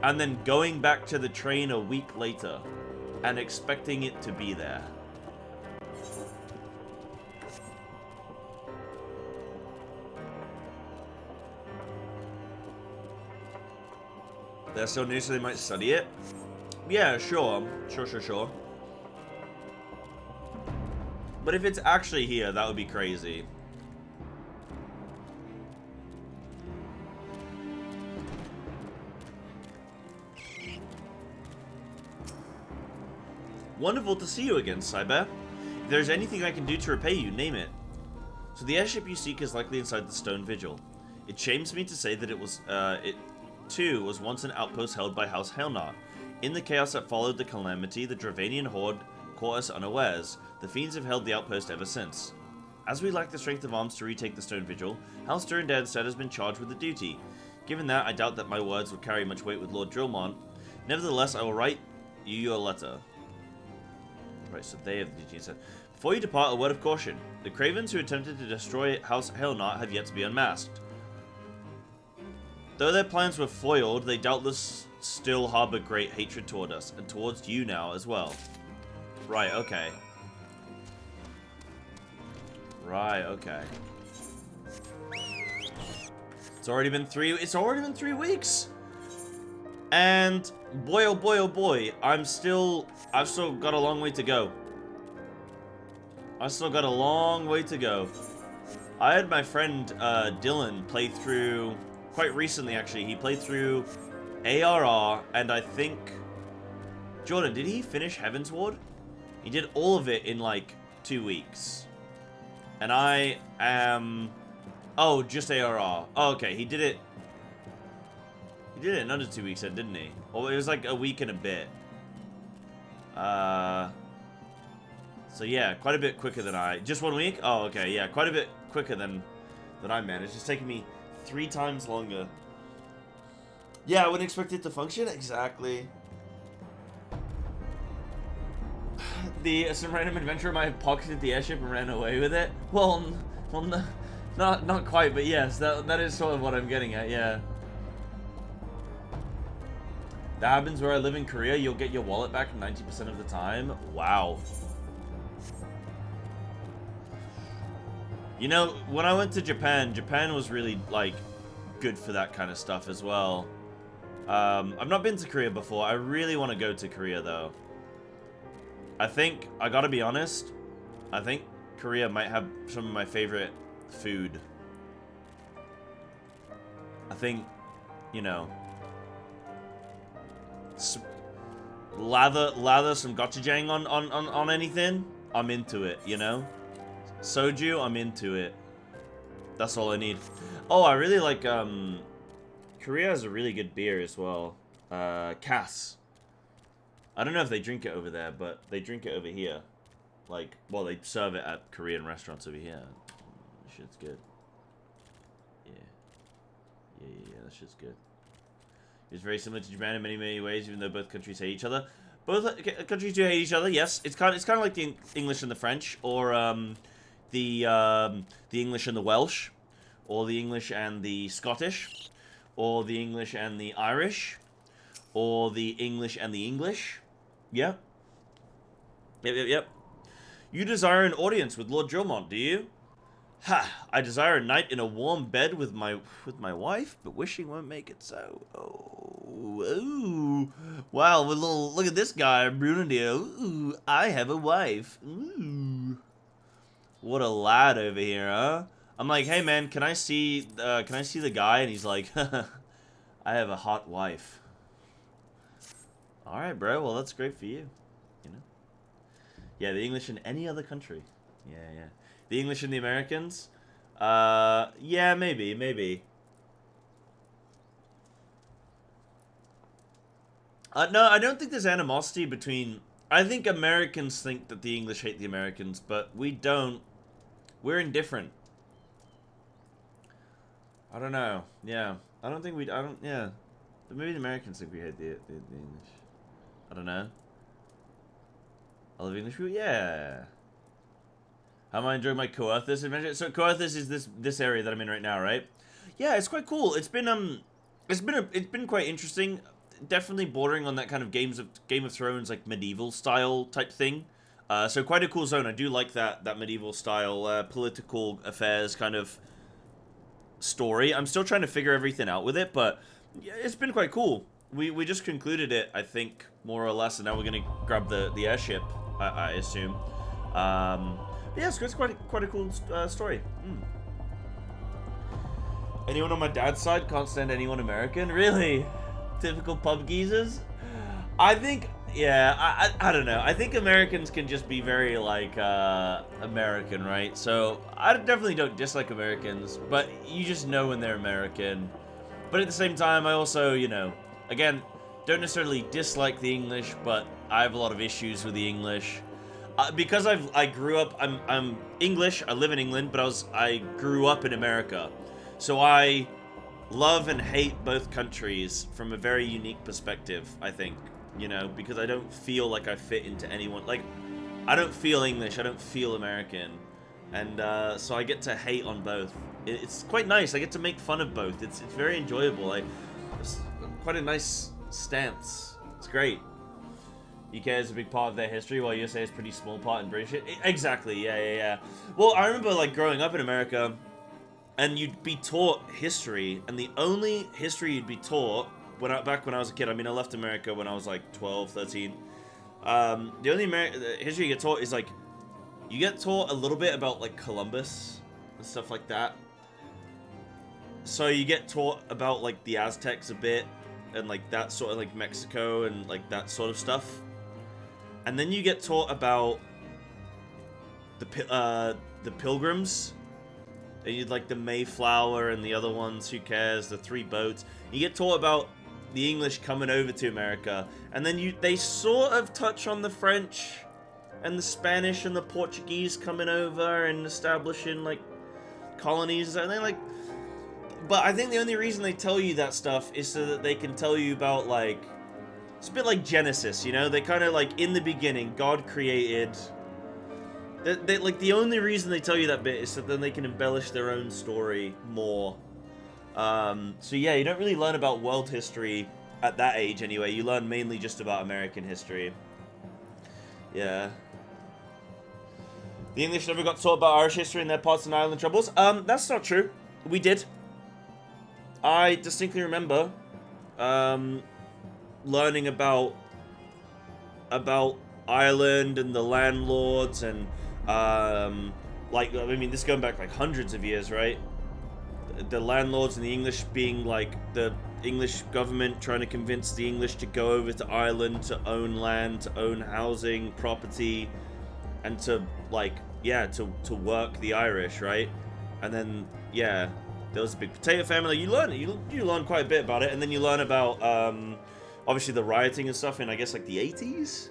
S1: And then going back to the train a week later. And expecting it to be there. They're so new, so they might study it? Yeah, sure. Sure. But if it's actually here, that would be crazy. Wonderful to see you again, Psybear. If there's anything I can do to repay you, name it. So the airship you seek is likely inside the Stone Vigil. It shames me to say that it too was once an outpost held by House Helnar. In the chaos that followed the calamity, the Dravanian horde caught us unawares. The fiends have held the outpost ever since. As we lack the strength of arms to retake the Stone Vigil, House Durandad instead has been charged with the duty. Given that, I doubt that my words would carry much weight with Lord Drillmont. Nevertheless, I will write you your letter. Right, so they have the duty instead. Before you depart, a word of caution. The Cravens who attempted to destroy House Helnar have yet to be unmasked. Though their plans were foiled, they doubtless still harbor great hatred toward us, and towards you now as well. Right, okay. Right, okay. It's already been 3 weeks! And boy oh boy, I've still got a long way to go. I still got a long way to go. I had my friend Dylan play through, quite recently actually, he played through ARR, and I think... Jordan, did he finish Heaven's Ward? He did all of it in like 2 weeks. And I am... Oh, just ARR. Oh, okay, he did it in under 2 weeks then, didn't he? Or it was like a week and a bit. So yeah, quite a bit quicker than I... Just 1 week? Oh, okay, yeah, quite a bit quicker than I managed. It's taken me 3 times longer. Yeah, I wouldn't expect it to function. Exactly. Some random adventurer might have pocketed the airship and ran away with it. Well, no, not quite, but yes, that is sort of what I'm getting at, yeah. That happens where I live in Korea. You'll get your wallet back 90% of the time. Wow. You know, when I went to Japan was really, like, good for that kind of stuff as well. I've not been to Korea before. I really want to go to Korea, though. I think, I gotta be honest, I think Korea might have some of my favorite food. I think, you know, lather some gochujang on anything, I'm into it, you know? Soju, I'm into it. That's all I need. Oh, I really like, Korea has a really good beer as well. Cass. I don't know if they drink it over there, but they drink it over here. Like, well, they serve it at Korean restaurants over here. That shit's good. Yeah, that shit's good. It's very similar to Japan in many ways, even though both countries hate each other. Both countries do hate each other. Yes, it's kind of like the English and the French, or the English and the Welsh, or the English and the Scottish, or the English and the Irish, or the English and the English. Yep. You desire an audience with Lord Drillmont, do you? Ha! I desire a night in a warm bed with my wife, but wishing won't make it so. Oh, wow! Look at this guy, Brunadil. Ooh, I have a wife. Ooh, what a lad over here, huh? I'm like, hey man, can I see the guy? And he's like, I have a hot wife. All right, bro. Well, that's great for you. You know. Yeah, the English in any other country. Yeah. The English and the Americans. Yeah, maybe. No, I don't think there's animosity between I think Americans think that the English hate the Americans, but we don't. We're indifferent. I don't know. Yeah. I don't think we... I don't... Yeah. But maybe the Americans think we hate the English. I don't know. I love English people? Yeah. How am I enjoying my Coarthus adventure? So Coarthus is this area that I'm in right now, right? Yeah, it's quite cool. It's been quite interesting. Definitely bordering on that kind of Game of Thrones, like medieval style type thing. So quite a cool zone. I do like that medieval style political affairs kind of story. I'm still trying to figure everything out with it, but yeah, it's been quite cool. We just concluded it, I think, more or less, and now we're gonna grab the airship, I assume. Yeah, it's quite a cool story. Anyone on my dad's side can't stand anyone American? Really? Typical pub geezers? I think, yeah, I don't know. I think Americans can just be very, like, American, right? So, I definitely don't dislike Americans, but you just know when they're American. But at the same time, I also, you know, again, don't necessarily dislike the English, but I have a lot of issues with the English. Because I grew up, I'm English, I live in England, but I grew up in America. So I love and hate both countries from a very unique perspective, I think. You know, because I don't feel like I fit into anyone. Like, I don't feel English, I don't feel American. And so I get to hate on both. It's quite nice, I get to make fun of both. It's very enjoyable. It's quite a nice stance. It's great. UK is a big part of their history, while USA is a pretty small part in British. Exactly, yeah. Well, I remember, like, growing up in America, and you'd be taught history, and the only history you'd be taught back when I was a kid, I mean, I left America when I was like 12, 13. The only history you get taught is like, you get taught a little bit about like Columbus and stuff like that. So you get taught about like the Aztecs a bit, and like that sort of like Mexico and like that sort of stuff. And then you get taught about the Pilgrims. And you'd like the Mayflower and the other ones, who cares, the 3 boats. You get taught about the English coming over to America, and then they sort of touch on the French and the Spanish and the Portuguese coming over and establishing like colonies, and they like. But I think the only reason they tell you that stuff is so that they can tell you about, like, it's a bit like Genesis, you know? They kind of like, in the beginning, God created. Like, the only reason they tell you that bit is so then they can embellish their own story more. So yeah, you don't really learn about world history at that age anyway. You learn mainly just about American history. Yeah. The English never got taught about Irish history in their parts and island troubles. That's not true. We did. I distinctly remember learning about Ireland and the landlords and like, I mean, this is going back like hundreds of years, right? The landlords and the English being like the English government trying to convince the English to go over to Ireland to own land, to own housing, property, and to like, yeah, to work the Irish, right? And then, yeah, there was a big potato famine. You learn quite a bit about it, and then you learn about obviously the rioting and stuff in, I guess, like the 80s.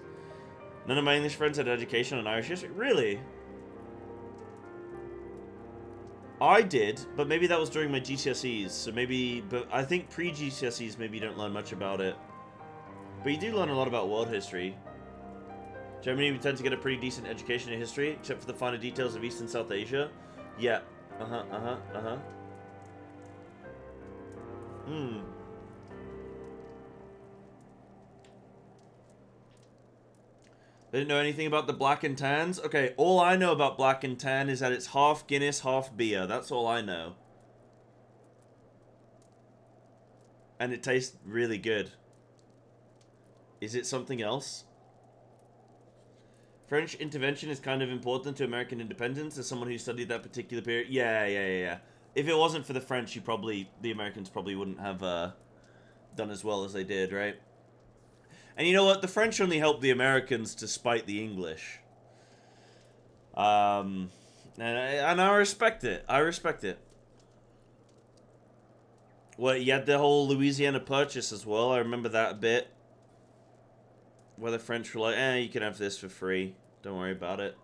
S1: None of my English friends had education on Irish history. Really? I did, but maybe that was during my GCSEs, so maybe, but I think pre-GCSEs maybe you don't learn much about it. But you do learn a lot about world history. Germany, we tend to get a pretty decent education in history, except for the finer details of East and South Asia. Yeah. They didn't know anything about the Black and Tans? Okay, all I know about Black and Tan is that it's half Guinness, half beer. That's all I know. And it tastes really good. Is it something else? French intervention is kind of important to American independence as someone who studied that particular period. Yeah. If it wasn't for the French, the Americans probably wouldn't have done as well as they did, right? And you know what? The French only helped the Americans to spite the English. And I respect it. I respect it. Well, you had the whole Louisiana Purchase as well. I remember that a bit. where the French were like, you can have this for free. Don't worry about it.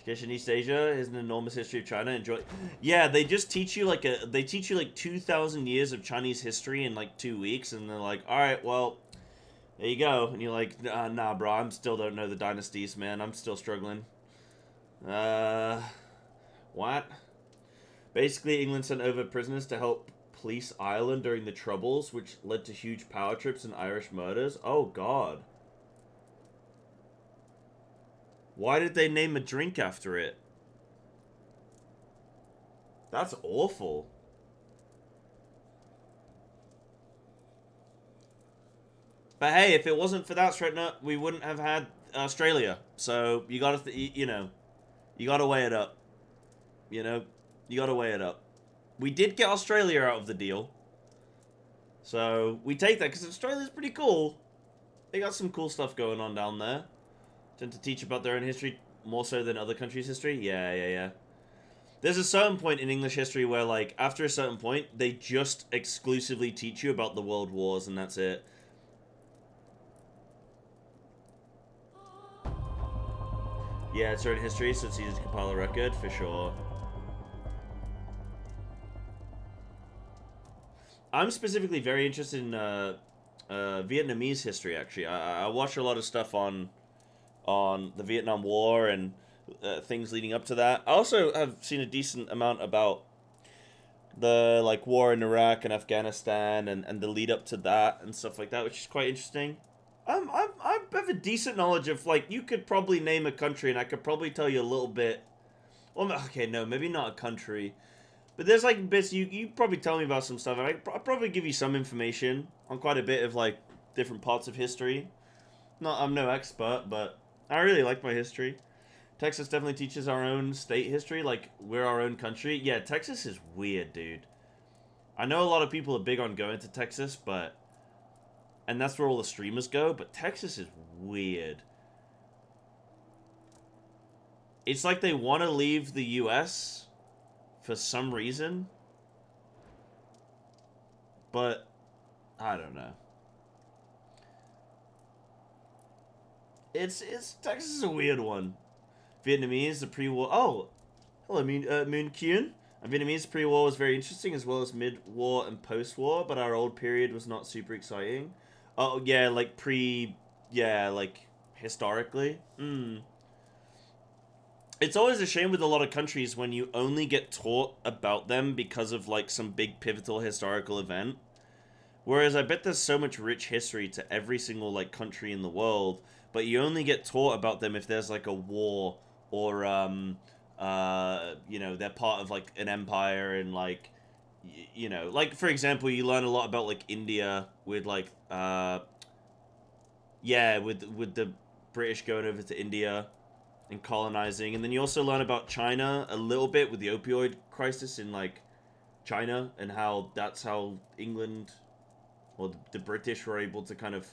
S1: Education in East Asia is an enormous history of China. Enjoy. Yeah, they just teach you like they teach you like 2,000 years of Chinese history in like 2 weeks, and they're like, all right, well, there you go. And you're like, nah, bro, I still don't know the dynasties, man. I'm still struggling. What? Basically, England sent over prisoners to help police Ireland during the Troubles, which led to huge power trips and Irish murders. Oh, God. Why did they name a drink after it? That's awful. But hey, if it wasn't for that straight up, we wouldn't have had Australia. So you gotta, you know, you gotta weigh it up. You know, you gotta weigh it up. We did get Australia out of the deal. So we take that because Australia's pretty cool. They got some cool stuff going on down there. Tend to teach about their own history more so than other countries' history. Yeah. There's a certain point in English history where, like, after a certain point, they just exclusively teach you about the world wars, and that's it. Yeah, it's certain history, so it's easy to compile a record, for sure. I'm specifically very interested in Vietnamese history, actually. I watch a lot of stuff on the Vietnam War and things leading up to that. I also have seen a decent amount about the like war in Iraq and Afghanistan and the lead up to that and stuff like that, which is quite interesting. I have a decent knowledge of, like, you could probably name a country and I could probably tell you a little bit. Well, okay, no, maybe not a country. But there's like bits, you probably tell me about some stuff. I'll probably give you some information on quite a bit of like different parts of history. I'm no expert, but I really like my history. Texas definitely teaches our own state history, like we're our own country. Yeah, Texas is weird, dude. I know a lot of people are big on going to Texas, and that's where all the streamers go, but Texas is weird. It's like they want to leave the US for some reason, but I don't know. It's Texas is a weird one. Vietnamese, the pre-war. Oh, hello, Moon Kyun. Vietnamese pre-war was very interesting, as well as mid-war and post-war, but our old period was not super exciting. Oh yeah, like like historically. It's always a shame with a lot of countries when you only get taught about them because of like some big pivotal historical event. Whereas I bet there's so much rich history to every single like country in the world, but you only get taught about them if there's like a war or you know, they're part of like an empire and like you know, like for example, you learn a lot about like India with like yeah, with the British going over to India and colonizing, and then you also learn about China a little bit with the opioid crisis in like China and how that's how England or the British were able to kind of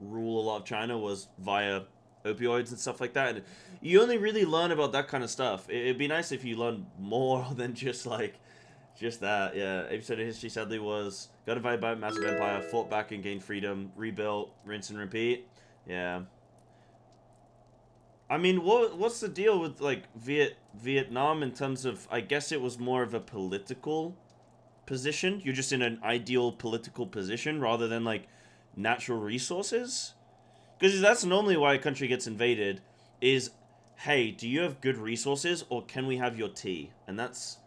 S1: rule a lot of China was via opioids and stuff like that. And you only really learn about that kind of stuff. It'd be nice if you learned more than just like just that. Yeah, episode of history sadly was got divided by a massive empire, fought back and gained freedom, rebuilt, rinse and repeat. Yeah. I mean, what's the deal with like Vietnam in terms of? I guess it was more of a political position. You're just in an ideal political position rather than like natural resources. Because that's normally why a country gets invaded. Is, hey, do you have good resources or can we have your tea? And that's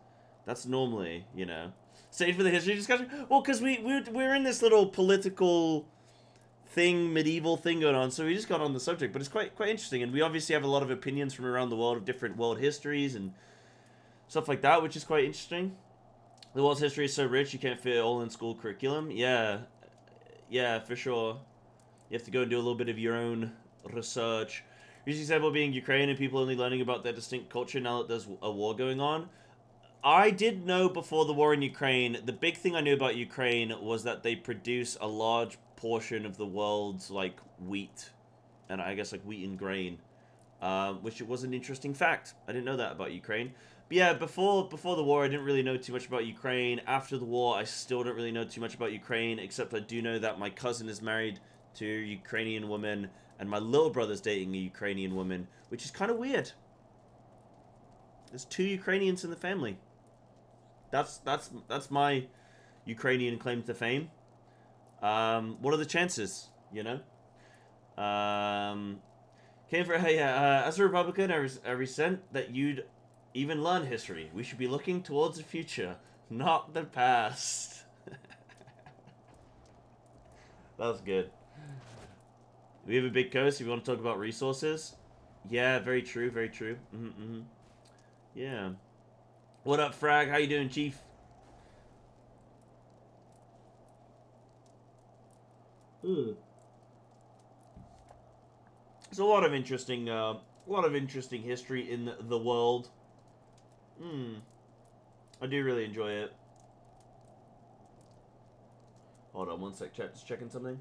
S1: normally, you know, save for the history discussion. Well, because we're in this little political thing, medieval thing going on, so we just got on the subject, but it's quite interesting, and we obviously have a lot of opinions from around the world of different world histories and stuff like that, which is quite interesting. The world's history is so rich you can't fit it all in school curriculum. Yeah, for sure. You have to go and do a little bit of your own research. Recent example being Ukraine and people only learning about their distinct culture now that there's a war going on. I did know before the war in Ukraine, the big thing I knew about Ukraine was that they produce a large portion of the world's like wheat, and I guess like wheat and grain, which was an interesting fact. I didn't know that about Ukraine. But yeah, before the war, I didn't really know too much about Ukraine. After the war, I still don't really know too much about Ukraine, except I do know that my cousin is married to a Ukrainian woman, and my little brother's dating a Ukrainian woman, which is kind of weird. There's 2 Ukrainians in the family. That's my Ukrainian claim to fame. What are the chances, you know? Came for, hey, as a Republican, I resent that you'd even learn history. We should be looking towards the future, not the past. That was good. We have a big coast if you want to talk about resources. Yeah, very true, very true. Yeah. What up, Frag? How you doing, Chief? There's a lot of interesting history in the world. I do really enjoy it. Hold on one sec, chat. Just checking something.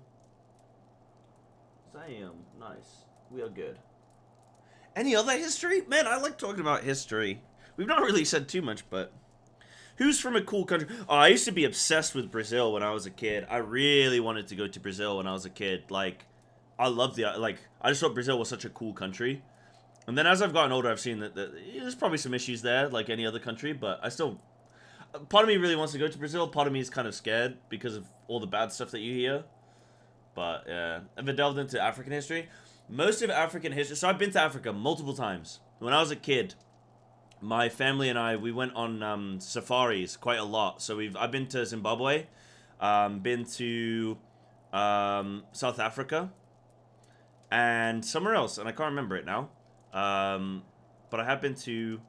S1: Sam, nice. We are good. Any other history? Man, I like talking about history. We've not really said too much, but who's from a cool country? Oh, I used to be obsessed with Brazil when I was a kid. I really wanted to go to Brazil when I was a kid. Like, I loved I just thought Brazil was such a cool country. And then as I've gotten older, I've seen that there's probably some issues there, like any other country, but I still... Part of me really wants to go to Brazil. Part of me is kind of scared because of all the bad stuff that you hear. But, yeah. Have I delved into African history? Most of African history... So I've been to Africa multiple times. When I was a kid, my family and I, we went on safaris quite a lot. So I've been to Zimbabwe, been to South Africa, and somewhere else, and I can't remember it now. But I have been to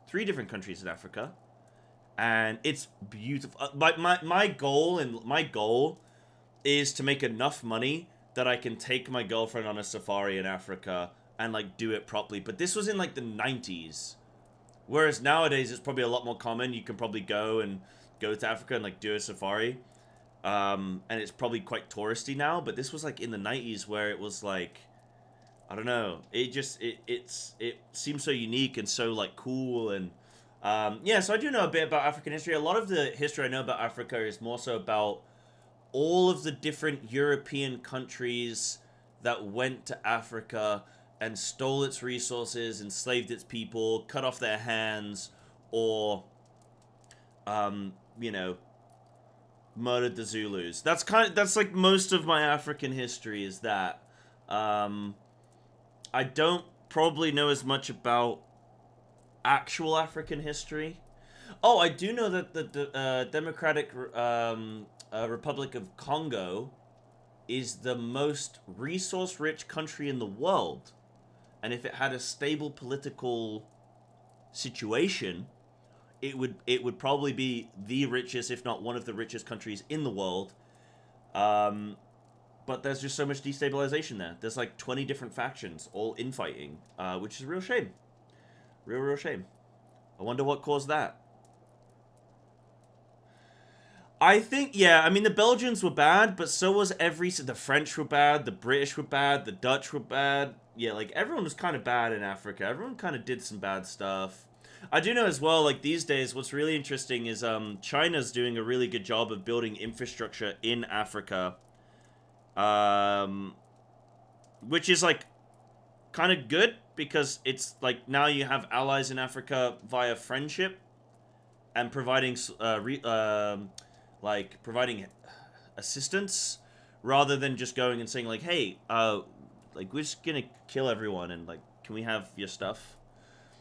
S1: 3 different countries in Africa, and it's beautiful. My goal is to make enough money that I can take my girlfriend on a safari in Africa and like do it properly. But this was in like the 90s. Whereas nowadays it's probably a lot more common. You can probably go to Africa and like do a safari. And it's probably quite touristy now, but this was like in the 90s where it was like, I don't know. It seems so unique and so like cool. And yeah, so I do know a bit about African history. A lot of the history I know about Africa is more so about all of the different European countries that went to Africa and stole its resources, enslaved its people, cut off their hands, or, you know, murdered the Zulus. That's like most of my African history is that. I don't probably know as much about actual African history. Oh, I do know that the Democratic Republic of Congo is the most resource-rich country in the world. And if it had a stable political situation, it would probably be the richest, if not one of the richest countries in the world. But there's just so much destabilization there. There's like 20 different factions all infighting, which is a real shame. Real shame. I wonder what caused that. I think, yeah, I mean, the Belgians were bad, but so was the French were bad, the British were bad, the Dutch were bad. Yeah, like, everyone was kind of bad in Africa. Everyone kind of did some bad stuff. I do know as well, like, these days, what's really interesting is China's doing a really good job of building infrastructure in Africa. Which is, like, kind of good, because it's, like, now you have allies in Africa via friendship and providing, providing assistance, rather than just going and saying, like, hey, like, we're just gonna kill everyone, and, like, can we have your stuff?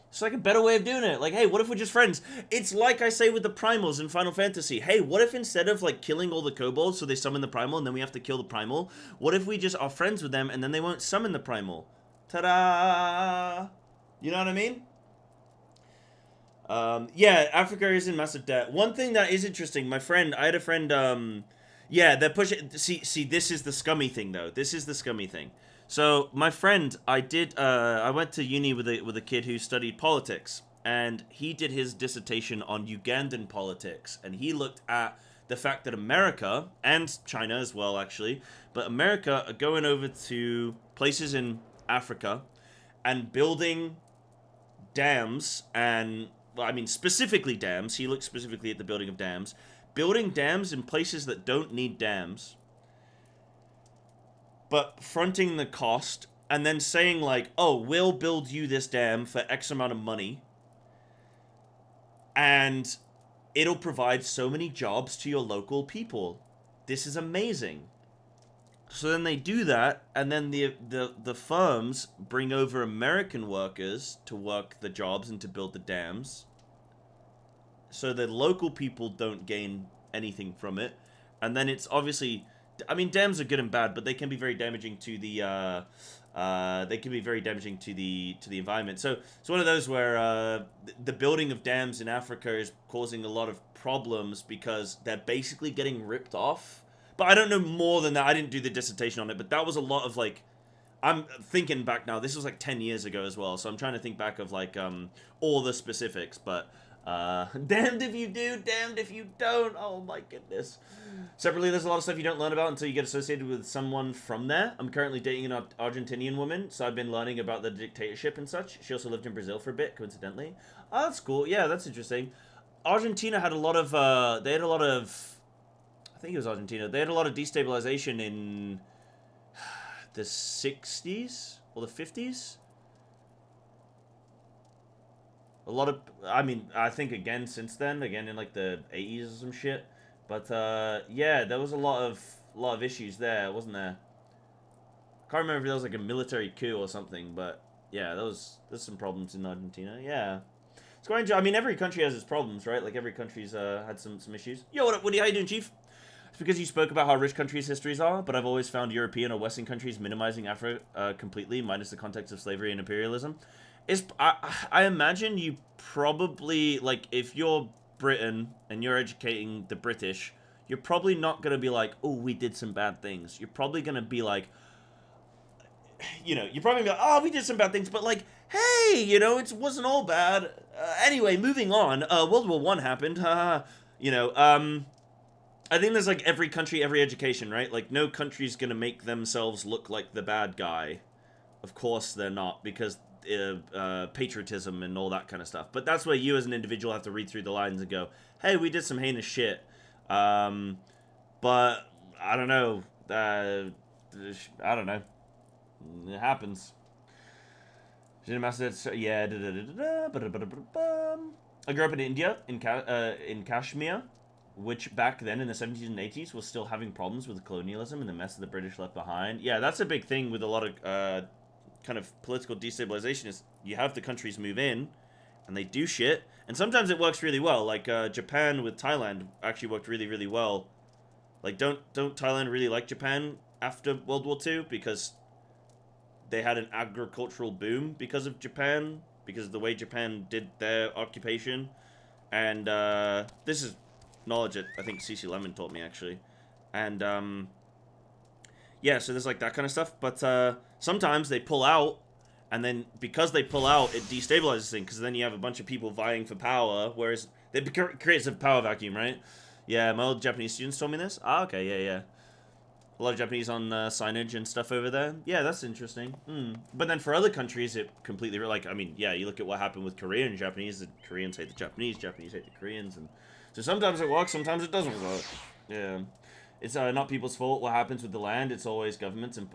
S1: It's like a better way of doing it. Like, hey, what if we're just friends? It's like I say with the primals in Final Fantasy. Hey, what if instead of, like, killing all the kobolds so they summon the primal and then we have to kill the primal, what if we just are friends with them and then they won't summon the primal? Ta-da! You know what I mean? Yeah, Africa is in massive debt. One thing that is interesting, I had a friend, yeah, they're pushing, see, this is the scummy thing, though. This is the scummy thing. So, my friend, I went to uni with a kid who studied politics, and he did his dissertation on Ugandan politics, and he looked at the fact that America, and China as well, actually, but America are going over to places in Africa and building dams, and, well, I mean, specifically dams. He looked specifically at the building of dams. Building dams in places that don't need dams. but fronting the cost and then saying like, oh, we'll build you this dam for X amount of money, and it'll provide so many jobs to your local people. This is amazing. So then they do that, and then the firms bring over American workers to work the jobs and to build the dams. So the local people don't gain anything from it. And then it's obviously, I mean, dams are good and bad, but they can be very damaging to the environment. So it's one of those where the building of dams in Africa is causing a lot of problems because they're basically getting ripped off. But I don't know more than that. I didn't do the dissertation on it, but that was a lot of like, I'm thinking back now. This was like 10 years ago as well, so I'm trying to think back of like all the specifics. But damned if you do, damned if you don't. Oh my goodness. Separately, there's a lot of stuff you don't learn about until you get associated with someone from there. I'm currently dating an Argentinian woman, so I've been learning about the dictatorship and such. She also lived in Brazil for a bit, coincidentally. Oh, that's cool. Yeah, that's interesting. Argentina had a lot of, they had a lot of, I think it was Argentina. They had a lot of destabilization in the 60s or the 50s. A lot of, I mean, I think again since then, again in like the 80s or some shit. But yeah, there was a lot of issues there, wasn't there? I can't remember if there was like a military coup or something, but yeah, there's some problems in Argentina. Yeah. It's quite, I mean, every country has its problems, right? Like every country's had some issues. Yo, what up, Woody? How you doing, Chief? It's because you spoke about how rich countries' histories are, but I've always found European or Western countries minimizing Africa completely, minus the context of slavery and imperialism. I imagine you probably, like, if you're Britain and you're educating the British, you're probably not going to be like, oh, we did some bad things. You're probably going to be like, you know, you're probably going to be like, oh, we did some bad things, but like, hey, you know, it wasn't all bad. Anyway, moving on. World War I happened. You know, I think there's like every country, every education, right? Like no country's going to make themselves look like the bad guy. Of course they're not, because patriotism and all that kind of stuff. But that's where you as an individual have to read through the lines and go, hey, we did some heinous shit. But I don't know. I don't know. It happens. Yeah. I grew up in India, in Kashmir, which back then in the 70s and 80s was still having problems with colonialism and the mess that the British left behind. Yeah, that's a big thing with a lot of kind of political destabilization is you have the countries move in and they do shit, and sometimes it works really well. Like Japan with Thailand actually worked really, really well. Like don't Thailand really like Japan after World War II because they had an agricultural boom because of Japan, because of the way Japan did their occupation. And this is knowledge that I think CC Lemon taught me, actually. And yeah, so there's like that kind of stuff. But sometimes they pull out, and then because they pull out, it destabilizes things, because then you have a bunch of people vying for power, whereas it creates a power vacuum, right? Yeah, my old Japanese students told me this. Ah, okay, yeah. A lot of Japanese on signage and stuff over there. Yeah, that's interesting. But then for other countries, it completely, like, I mean, yeah, you look at what happened with Korea and Japanese. The Koreans hate the Japanese hate the Koreans. And so sometimes it works, sometimes it doesn't work. Yeah. It's not people's fault what happens with the land. It's always governments and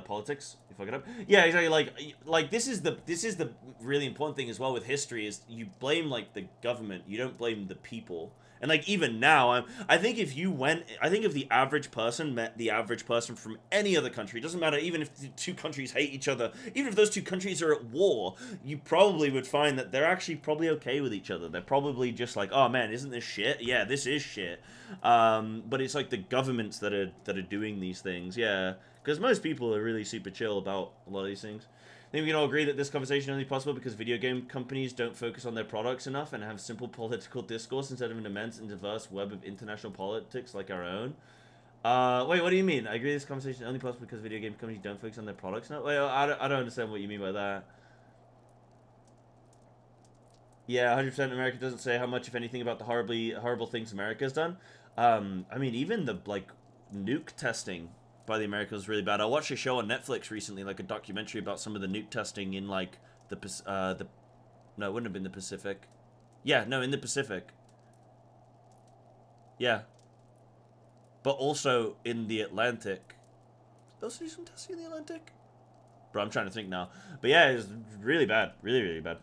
S1: politics. You fuck it up. Yeah, exactly. Like this is the really important thing as well with history is you blame like the government. You don't blame the people. And like even now, I think if the average person met the average person from any other country, it doesn't matter, even if the two countries hate each other, even if those two countries are at war, you probably would find that they're actually probably okay with each other. They're probably just like, oh man, isn't this shit? Yeah, this is shit. But it's like the governments that are doing these things, yeah. Because most people are really super chill about a lot of these things. I think we can all agree that this conversation is only possible because video game companies don't focus on their products enough and have simple political discourse instead of an immense and diverse web of international politics like our own. Wait, what do you mean? I agree this conversation is only possible because video game companies don't focus on their products enough? Wait, I don't understand what you mean by that. Yeah, 100% America doesn't say how much, if anything, about the horrible things America's done. I mean, even the, like, nuke testing by the Americans was really bad. I watched a show on Netflix recently, like a documentary about some of the nuke testing in like no, it wouldn't have been the Pacific. Yeah, no, in the Pacific. Yeah. But also in the Atlantic. Ocean testing in the Atlantic? Bro, I'm trying to think now. But yeah, it's really bad. Really, really bad.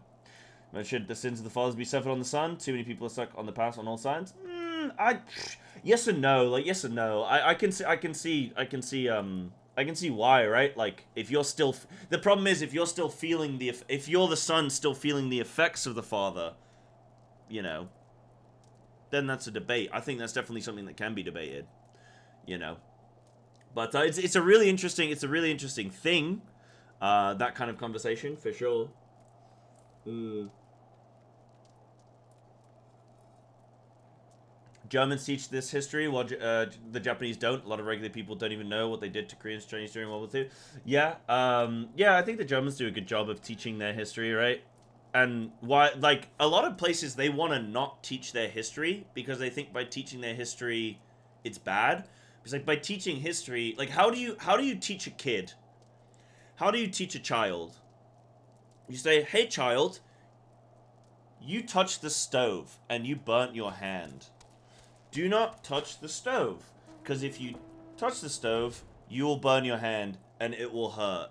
S1: Should the sins of the fathers be suffered on the son? Too many people are stuck on the past on all sides. Yes and no. Like yes and no. I can see why, right? Like if you're still, the problem is if you're still feeling if you're the son still feeling the effects of the father, you know, then that's a debate. I think that's definitely something that can be debated, you know. But it's a really interesting thing, that kind of conversation for sure. Germans teach this history while the Japanese don't. A lot of regular people don't even know what they did to Koreans and Chinese during World War II. Yeah, yeah, I think the Germans do a good job of teaching their history, right? And why, like, a lot of places they want to not teach their history because they think by teaching their history, it's bad. It's like by teaching history, like how do you teach a kid? How do you teach a child? You say, "Hey, child, you touched the stove and you burnt your hand. Do not touch the stove, because if you touch the stove, you will burn your hand and it will hurt."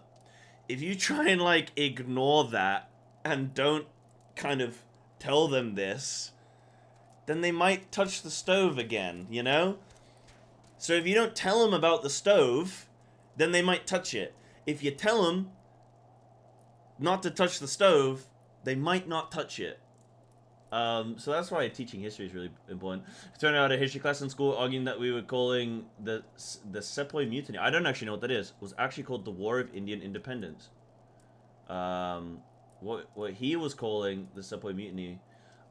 S1: If you try and like ignore that and don't kind of tell them this, then they might touch the stove again, you know? So if you don't tell them about the stove, then they might touch it. If you tell them not to touch the stove, they might not touch it. So that's why teaching history is really important. I turned out a history class in school arguing that we were calling the Sepoy Mutiny. I don't actually know what that is. It was actually called the War of Indian Independence. What he was calling the Sepoy Mutiny.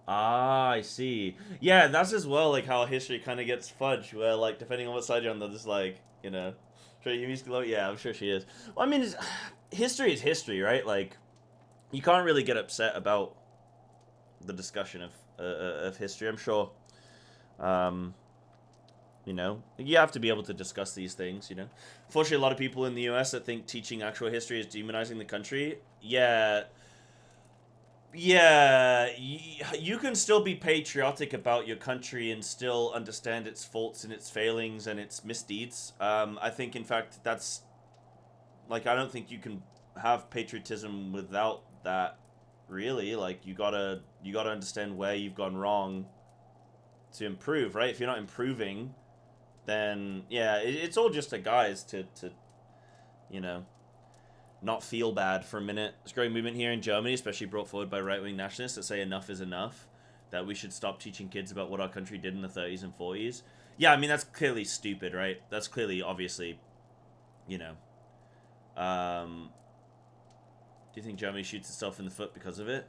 S1: Ah, I see. Yeah, that's as well like how history kind of gets fudged, where like depending on what side you're on, they're just like, you know, yeah, I'm sure she is. Well, I mean, history is history, right? Like, you can't really get upset about the discussion of history. I'm sure, you know, you have to be able to discuss these things, you know. Unfortunately, a lot of people in the US that think teaching actual history is demonizing the country. Yeah, you can still be patriotic about your country and still understand its faults and its failings and its misdeeds. I think, in fact, that's, like, I don't think you can have patriotism without that, really. Like, you gotta understand where you've gone wrong to improve, right? If you're not improving, then, yeah, it's all just a guise to, you know, not feel bad for a minute. There's a growing movement here in Germany, especially brought forward by right-wing nationalists, that say enough is enough, that we should stop teaching kids about what our country did in the 30s and 40s. Yeah, I mean, that's clearly stupid, right? That's clearly, obviously, you know. Do you think Germany shoots itself in the foot because of it?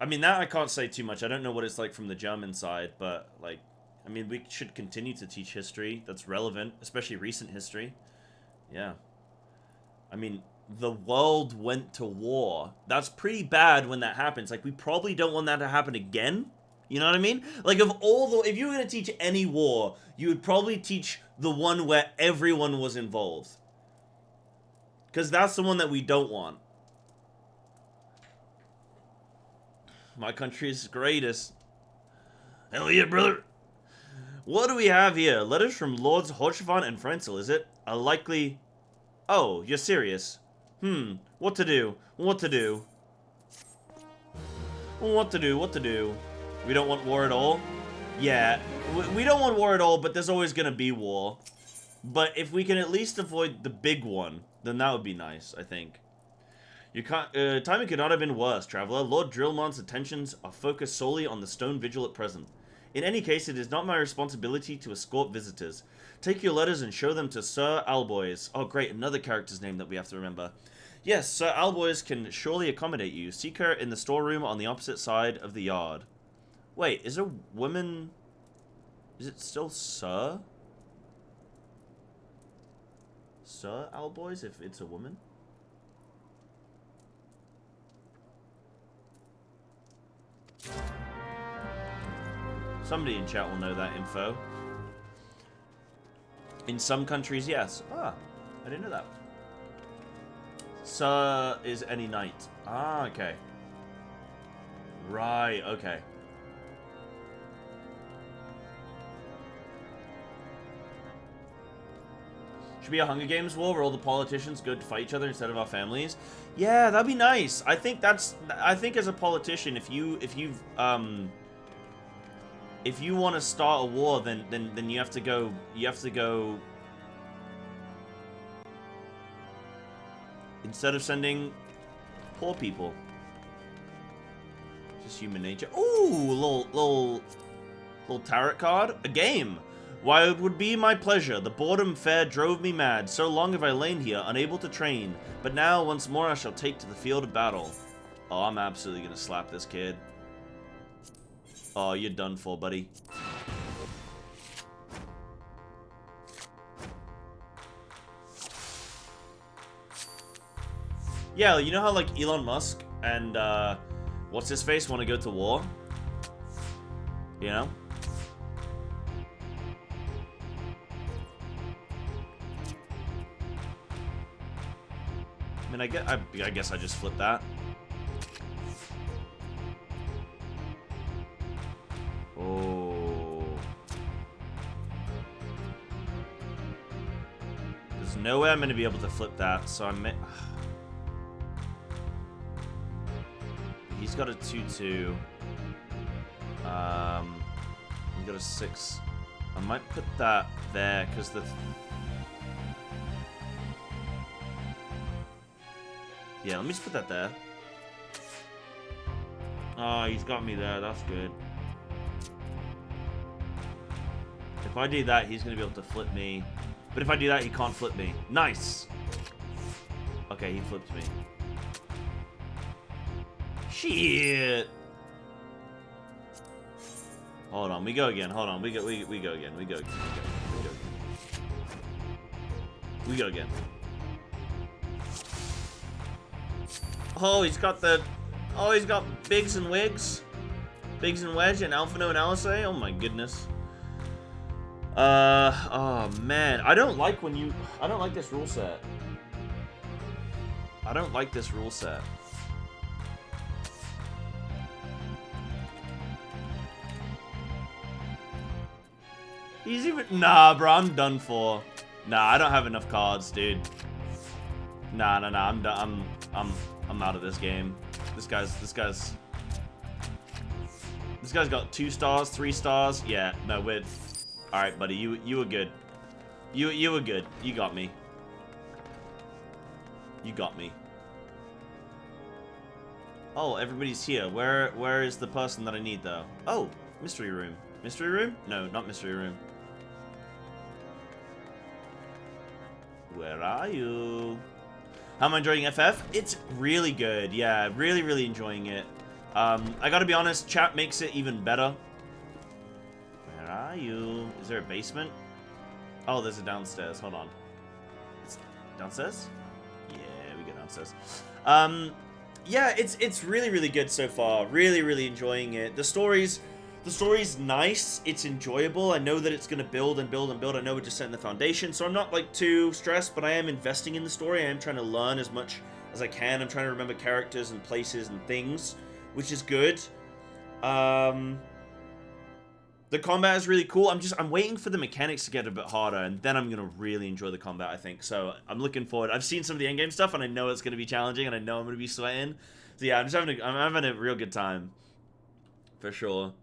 S1: I mean, that I can't say too much. I don't know what it's like from the German side, but, like, I mean, we should continue to teach history that's relevant, especially recent history. Yeah. I mean, the world went to war. That's pretty bad when that happens. Like, we probably don't want that to happen again. You know what I mean? Like, if you were going to teach any war, you would probably teach the one where everyone was involved. Because that's the one that we don't want. My country is greatest. Hell yeah, brother. What do we have here? Letters from Lords Hochvan and Frenzel, is it? A likely... Oh, you're serious. What to do? What to do? What to do? What to do? We don't want war at all? Yeah, we don't want war at all, but there's always gonna be war. But if we can at least avoid the big one, then that would be nice, I think. Timing could not have been worse, traveler. Lord Drillmont's attentions are focused solely on the stone vigil at present. In any case, it is not my responsibility to escort visitors. Take your letters and show them to Sir Alboys. Oh, great, another character's name that we have to remember. Yes, Sir Alboys can surely accommodate you. Seek her in the storeroom on the opposite side of the yard. Wait, is a woman... Is it still Sir? Sir Alboys, if it's a woman? Somebody in chat will know that info. In some countries, yes. Ah, I didn't know that. Sir is any knight. Ah, okay. Right, okay. Should be a Hunger Games war where all the politicians go to fight each other instead of our families. Yeah, that'd be nice. I think as a politician, if you want to start a war, then you have to go instead of sending poor people. Just human nature. Ooh, little tarot card. A game. Why, it would be my pleasure. The boredom fair drove me mad. So long have I lain here, unable to train. But now, once more, I shall take to the field of battle. Oh, I'm absolutely gonna slap this kid. Oh, you're done for, buddy. Yeah, you know how, like, Elon Musk and, what's-his-face want to go to war? You know? I mean, I guess I just flipped that. Oh. There's no way I'm going to be able to flip that, so I may... He's got a 2-2. He's got a 6. I might put that there, because the... Yeah, let me just put that there. Oh, he's got me there. That's good. If I do that, he's going to be able to flip me. But if I do that, he can't flip me. Nice! Okay, he flipped me. Shit! Hold on, we go again. Hold on, we go again. We go again. We go again. Oh, he's got the... Oh, he's got Biggs and Wigs. Biggs and Wedge and Alphino and Alisei. Oh my goodness. Oh man. I don't like when you... I don't like this rule set. I don't like this rule set. He's even... Nah, bro, I'm done for. Nah, I don't have enough cards, dude. Nah, I'm done. I'm out of this game. This guy's got 2 stars, 3 stars. Yeah, no, we're... Alright, buddy, you were good. You were good. You got me. You got me. Oh, everybody's here. Where is the person that I need, though? Oh, mystery room. Mystery room? No, not mystery room. Where are you? How am I enjoying FF? It's really good. Yeah, really enjoying it. I gotta be honest, chat makes it even better. Where are you? Is there a basement? Oh, there's a downstairs. Hold on. It's downstairs? Yeah, we go downstairs. Yeah, it's really good so far. Really enjoying it. The story's nice. It's enjoyable. I know that it's going to build and build and build. I know we're just setting the foundation, so I'm not like too stressed, but I am investing in the story. I am trying to learn as much as I can. I'm trying to remember characters and places and things, which is good. The combat is really cool. I'm waiting for the mechanics to get a bit harder, and then I'm going to really enjoy the combat, I think. So I'm looking forward. I've seen some of the endgame stuff, and I know it's going to be challenging, and I know I'm going to be sweating. So yeah, I'm having a real good time. For sure.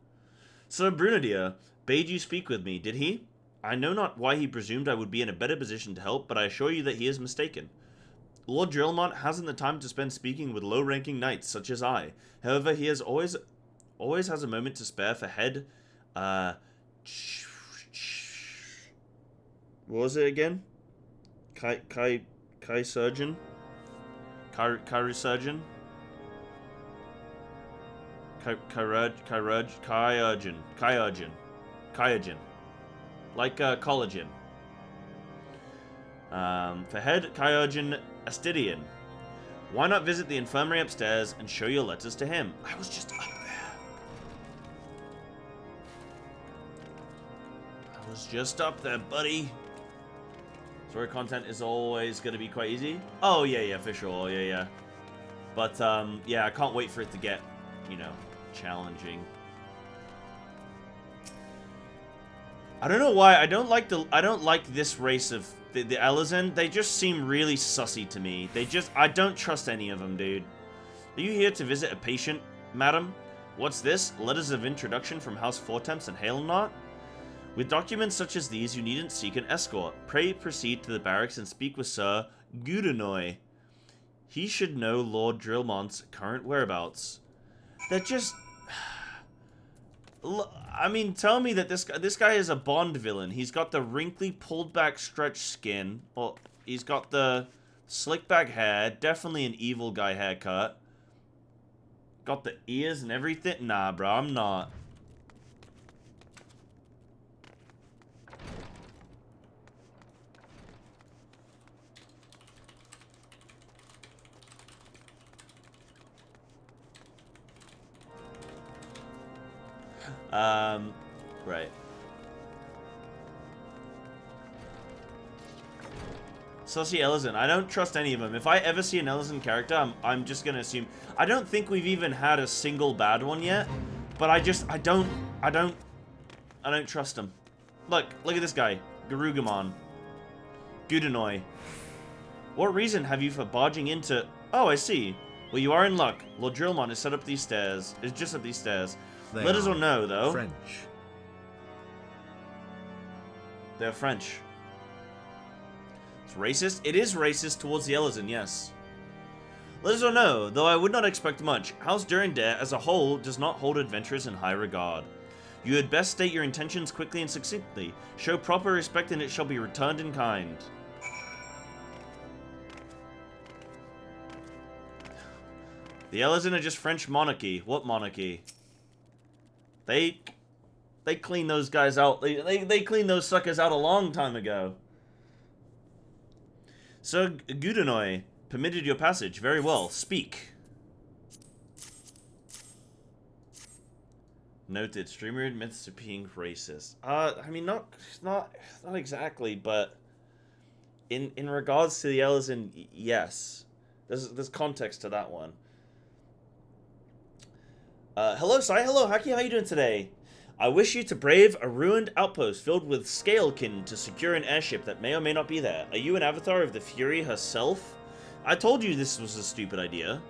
S1: So Brunadier bade you speak with me, did he? I know not why he presumed I would be in a better position to help, but I assure you that he is mistaken. Lord Drillmont hasn't the time to spend speaking with low-ranking knights such as I. However, he has always has a moment to spare for head... what was it again? Kai surgeon? Kairu surgeon? Kyogen. Like collagen. For head Kyogen Astidian. Why not visit the infirmary upstairs and show your letters to him? I was just up there. I was just up there, buddy. Story content is always going to be quite easy. Oh, yeah, for sure. Yeah. But, yeah, I can't wait for it to get, you know, challenging. I don't know why. I don't like this race of the Elezen. They just seem really sussy to me. I don't trust any of them, dude. Are you here to visit a patient, madam? What's this? Letters of introduction from House Fortemps and Hailnot? With documents such as these, you needn't seek an escort. Pray proceed to the barracks and speak with Sir Gudenoy. He should know Lord Drillmont's current whereabouts. They're just... I mean, tell me that this guy is a Bond villain. He's got the wrinkly, pulled-back, stretched skin. Well, he's got the slick-back hair. Definitely an evil guy haircut. Got the ears and everything. Nah, bro, I'm not. Right. Sussy Elezen. I don't trust any of them. If I ever see an Elezen character, I'm just gonna assume... I don't think we've even had a single bad one yet, but I don't trust him. Look at this guy. Garugamon. Gudenoy. What reason have you for barging into... Oh, I see. Well, you are in luck. Lord Drillmont is set up these stairs. Is just up these stairs. Let us all know, though.
S3: French.
S1: They're French. It's racist? It is racist towards the Elezen, yes. Let us all know, though I would not expect much, House Durandare as a whole does not hold adventurers in high regard. You had best state your intentions quickly and succinctly. Show proper respect and it shall be returned in kind. The Elezen are just French monarchy. What monarchy? They cleaned those guys out. They cleaned those suckers out a long time ago. Sir Gudenoy permitted your passage. Very well. Speak. Noted. Streamer admits to being racist. I mean, not exactly, but in regards to the Elezen, yes. There's context to that one. Hello, Sai. Hello, Haki. How you doing today? I wish you to brave a ruined outpost filled with scalekin to secure an airship that may or may not be there. Are you an avatar of the Fury herself? I told you this was a stupid idea.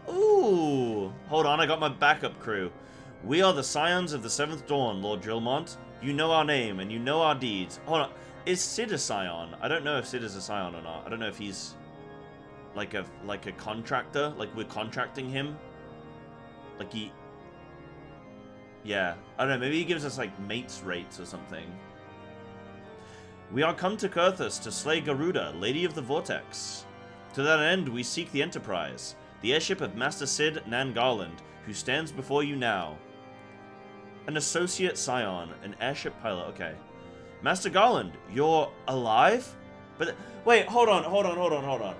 S1: Ooh. Hold on, I got my backup crew. We are the Scions of the Seventh Dawn, Lord Drillmont. You know our name, and you know our deeds. Hold on. Is Sid a Scion? I don't know if Sid is a Scion or not. I don't know if he's... like a contractor, like we're contracting him, like he, yeah, I don't know, maybe he gives us like mates rates or something. We are come to Kurthus to slay Garuda, Lady of the Vortex. To that end, we seek the Enterprise, the airship of Master Sid Nan Garland, who stands before you now. An associate scion, an airship pilot, okay. Master Garland, you're alive? But, wait, hold on.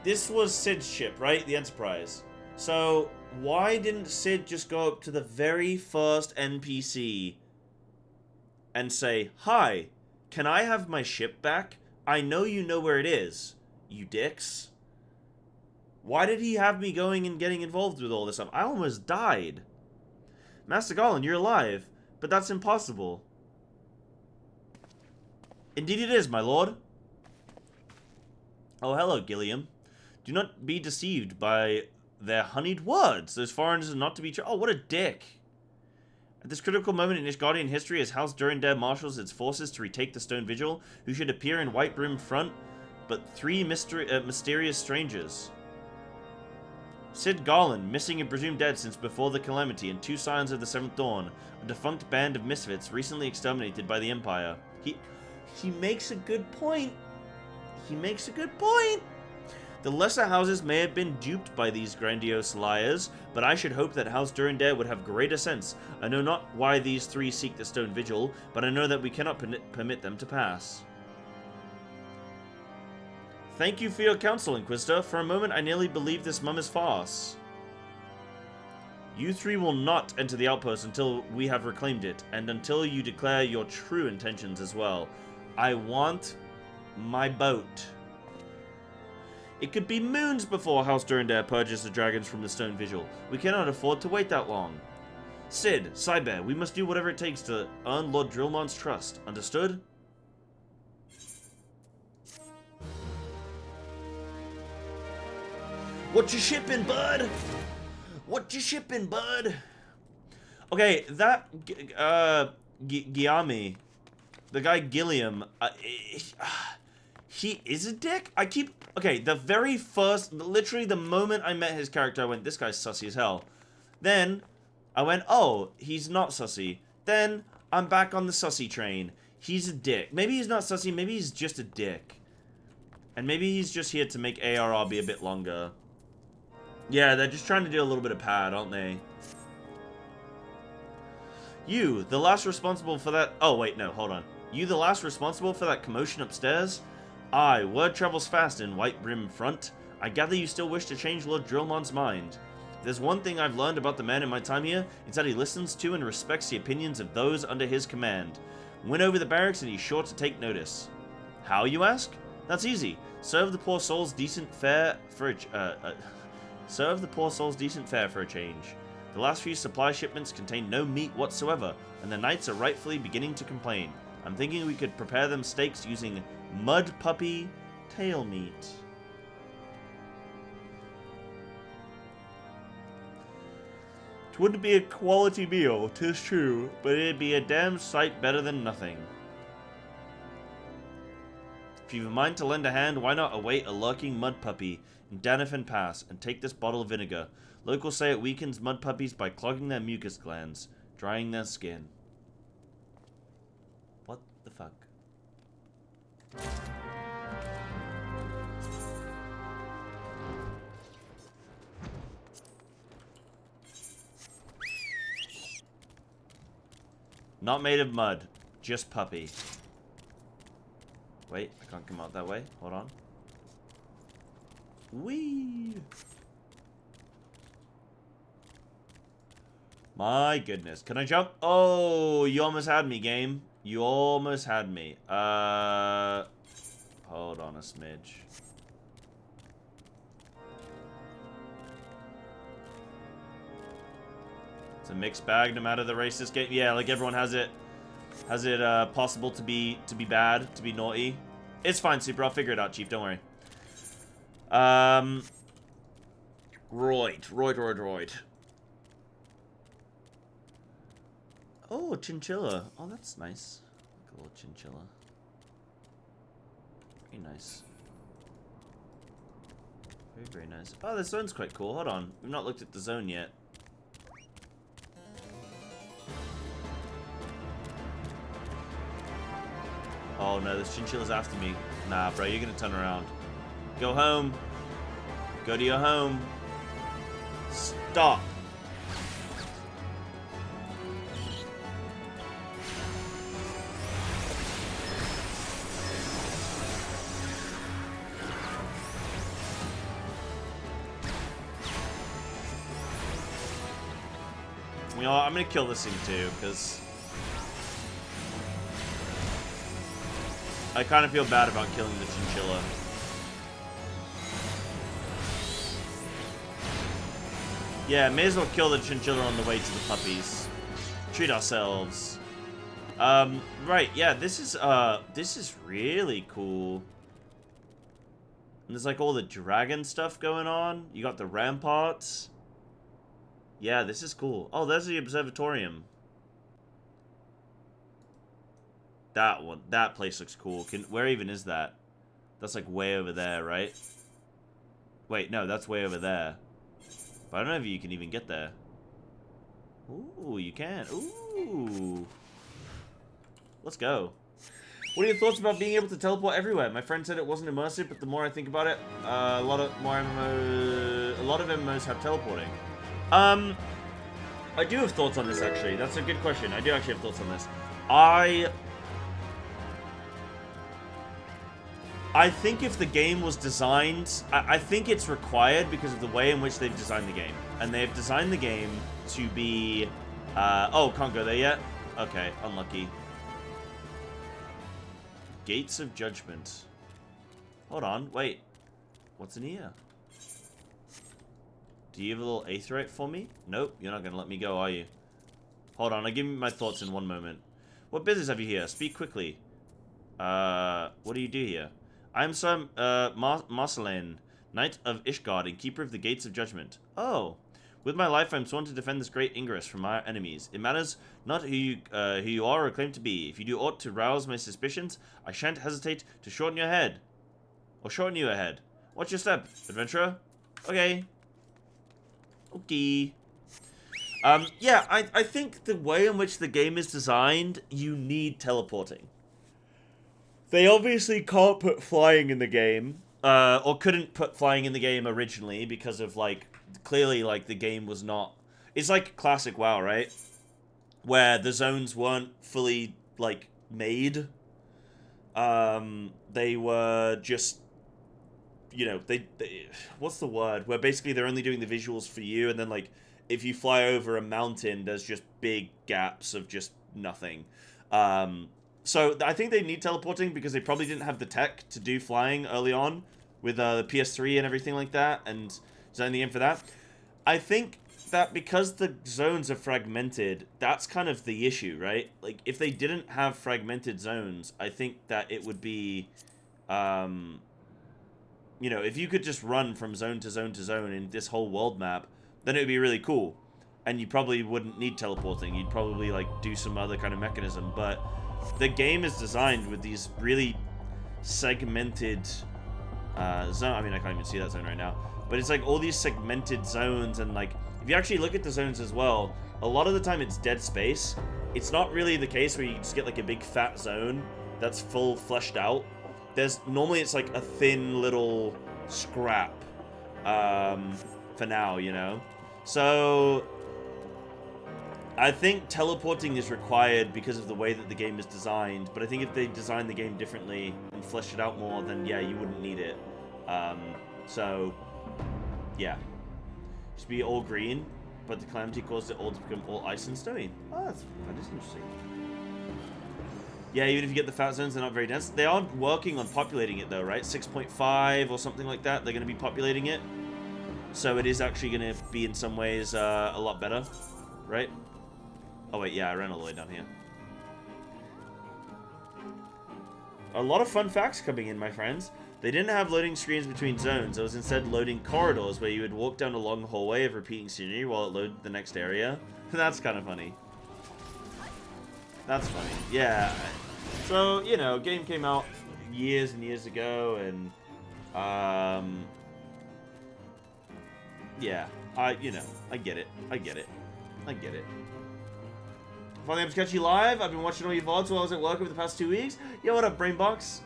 S1: This was Sid's ship, right? The Enterprise. So, why didn't Sid just go up to the very first NPC and say, "Hi, can I have my ship back? I know you know where it is, you dicks." Why did he have me going and getting involved with all this stuff? I almost died. Master Garland, you're alive, but that's impossible. Indeed it is, my lord. Oh, hello, Gilliam. Do not be deceived by their honeyed words. Those foreigners are not to be... Oh, what a dick. At this critical moment in Ishgardian history, as House Durandare marshals its forces to retake the Stone Vigil, who should appear in white brim front, but three mysterious strangers. Sid Garland, missing and presumed dead since before the Calamity, and two Scions of the Seventh Dawn, a defunct band of misfits recently exterminated by the Empire. He makes a good point. He makes a good point. The lesser houses may have been duped by these grandiose liars, but I should hope that House Durandare would have greater sense. I know not why these three seek the Stone Vigil, but I know that we cannot permit them to pass. Thank you for your counsel, Inquisitor. For a moment I nearly believed this mum is farce. You three will not enter the outpost until we have reclaimed it, and until you declare your true intentions as well. I want my boat. It could be moons before House Durandare purges the dragons from the Stone Vigil. We cannot afford to wait that long. Sid, Psybear, we must do whatever it takes to earn Lord Drillmon's trust. Understood? What you shipping, bud? What you shipping, bud? Okay, that Giami, the guy Gilliam, he is a dick. Okay, the very first, literally the moment I met his character, I went, this guy's sussy as hell. Then I went, oh, he's not sussy. Then I'm back on the sussy train. He's a dick. Maybe he's not sussy. Maybe he's just a dick. And maybe he's just here to make ARR be a bit longer. Yeah, they're just trying to do a little bit of pad, aren't they? You, the last responsible for that... Oh, wait, no, hold on. You, the last responsible for that commotion upstairs? Aye, word travels fast in White Brim Front. I gather you still wish to change Lord Drillmon's mind. If there's one thing I've learned about the man in my time here, it's that he listens to and respects the opinions of those under his command. Win over the barracks and he's sure to take notice. How, you ask? That's easy. Serve the poor souls decent fare for a change. The last few supply shipments contain no meat whatsoever, and the knights are rightfully beginning to complain. I'm thinking we could prepare them steaks using mud puppy tail meat. It wouldn't be a quality meal, 'tis true, but it'd be a damn sight better than nothing. If you've a mind to lend a hand, why not await a lurking mud puppy in Danifan Pass and take this bottle of vinegar. Locals say it weakens mud puppies by clogging their mucus glands, drying their skin. What the fuck? Not made of mud, just puppy. Wait, I can't come out that way. Hold on. Whee! My goodness. Can I jump? Oh, you almost had me, game. You almost had me. Hold on a smidge. It's a mixed bag no matter the race this game. Yeah, like everyone has it possible to be bad, to be naughty. It's fine, Super. I'll figure it out, Chief. Don't worry. Roid. Oh, chinchilla. Oh, that's nice. Like a little chinchilla. Very nice. Very, very nice. Oh, the zone's quite cool. Hold on. We've not looked at the zone yet. Oh no, this chinchilla's after me. Nah, bro, you're gonna turn around. Go home. Go to your home. Stop. You know what? I'm gonna kill this thing too, because I kind of feel bad about killing the chinchilla. Yeah, may as well kill the chinchilla on the way to the puppies. Treat ourselves. Right, yeah, this is really cool. And there's like all the dragon stuff going on. You got the ramparts. Yeah, this is cool. Oh, there's the observatorium. That one, that place looks cool. Where even is that? That's like way over there, right? Wait, no, that's way over there. But I don't know if you can even get there. Ooh, you can. Ooh. Let's go. What are your thoughts about being able to teleport everywhere? My friend said it wasn't immersive, but the more I think about it, a lot of MMOs have teleporting. I do have thoughts on this, actually. That's a good question. I do actually have thoughts on this. I think if the game was designed... I think it's required because of the way in which they've designed the game. And they've designed the game to be... oh, can't go there yet? Okay, unlucky. Gates of Judgment. Hold on, wait. What's in here? Do you have a little aetheryte for me? Nope, you're not going to let me go, are you? Hold on, I'll give you my thoughts in one moment. What business have you here? Speak quickly. What do you do here? I am Sir, Marceline, Knight of Ishgard and Keeper of the Gates of Judgment. Oh. With my life, I am sworn to defend this great Ingress from our enemies. It matters not who you are or claim to be. If you do aught to rouse my suspicions, I shan't hesitate to shorten your head. Or shorten you ahead. What's your step, adventurer? Okay. Okay. Yeah, I think the way in which the game is designed, you need teleporting. They obviously can't put flying in the game, or couldn't put flying in the game originally because of, like, clearly, like, the game was not... It's like classic WoW, right? Where the zones weren't fully, like, made. They were just... You know, they what's the word? Where basically they're only doing the visuals for you, and then, like, if you fly over a mountain, there's just big gaps of just nothing. So I think they need teleporting because they probably didn't have the tech to do flying early on with the PS3 and everything like that, and designing the game for that. I think that because the zones are fragmented, that's kind of the issue, right? Like, if they didn't have fragmented zones, I think that it would be... you know, if you could just run from zone to zone to zone in this whole world map, then it would be really cool. And you probably wouldn't need teleporting. You'd probably, like, do some other kind of mechanism. But the game is designed with these really segmented zones. I mean, I can't even see that zone right now. But it's, like, all these segmented zones. And, like, if you actually look at the zones as well, a lot of the time it's dead space. It's not really the case where you just get, like, a big fat zone that's full fleshed out. Normally it's like a thin little scrap, for now, you know? So, I think teleporting is required because of the way that the game is designed, but I think if they designed the game differently and fleshed it out more, then yeah, you wouldn't need it. So, yeah. It should be all green, but the calamity caused it all to become all ice and snowy. Oh, that is interesting. Yeah, even if you get the fat zones, they're not very dense. They are working on populating it, though, right? 6.5 or something like that. They're going to be populating it. So it is actually going to be, in some ways, a lot better, right? Oh, wait, yeah, I ran all the way down here. A lot of fun facts coming in, my friends. They didn't have loading screens between zones. It was instead loading corridors where you would walk down a long hallway of repeating scenery while it loaded the next area. That's kind of funny. That's funny. Yeah. So, you know, game came out years and years ago, and, yeah. I get it. I get it. Finally able to catch you live. I've been watching all your VODs while I was at work over the past 2 weeks. Yo, what up, Brainbox?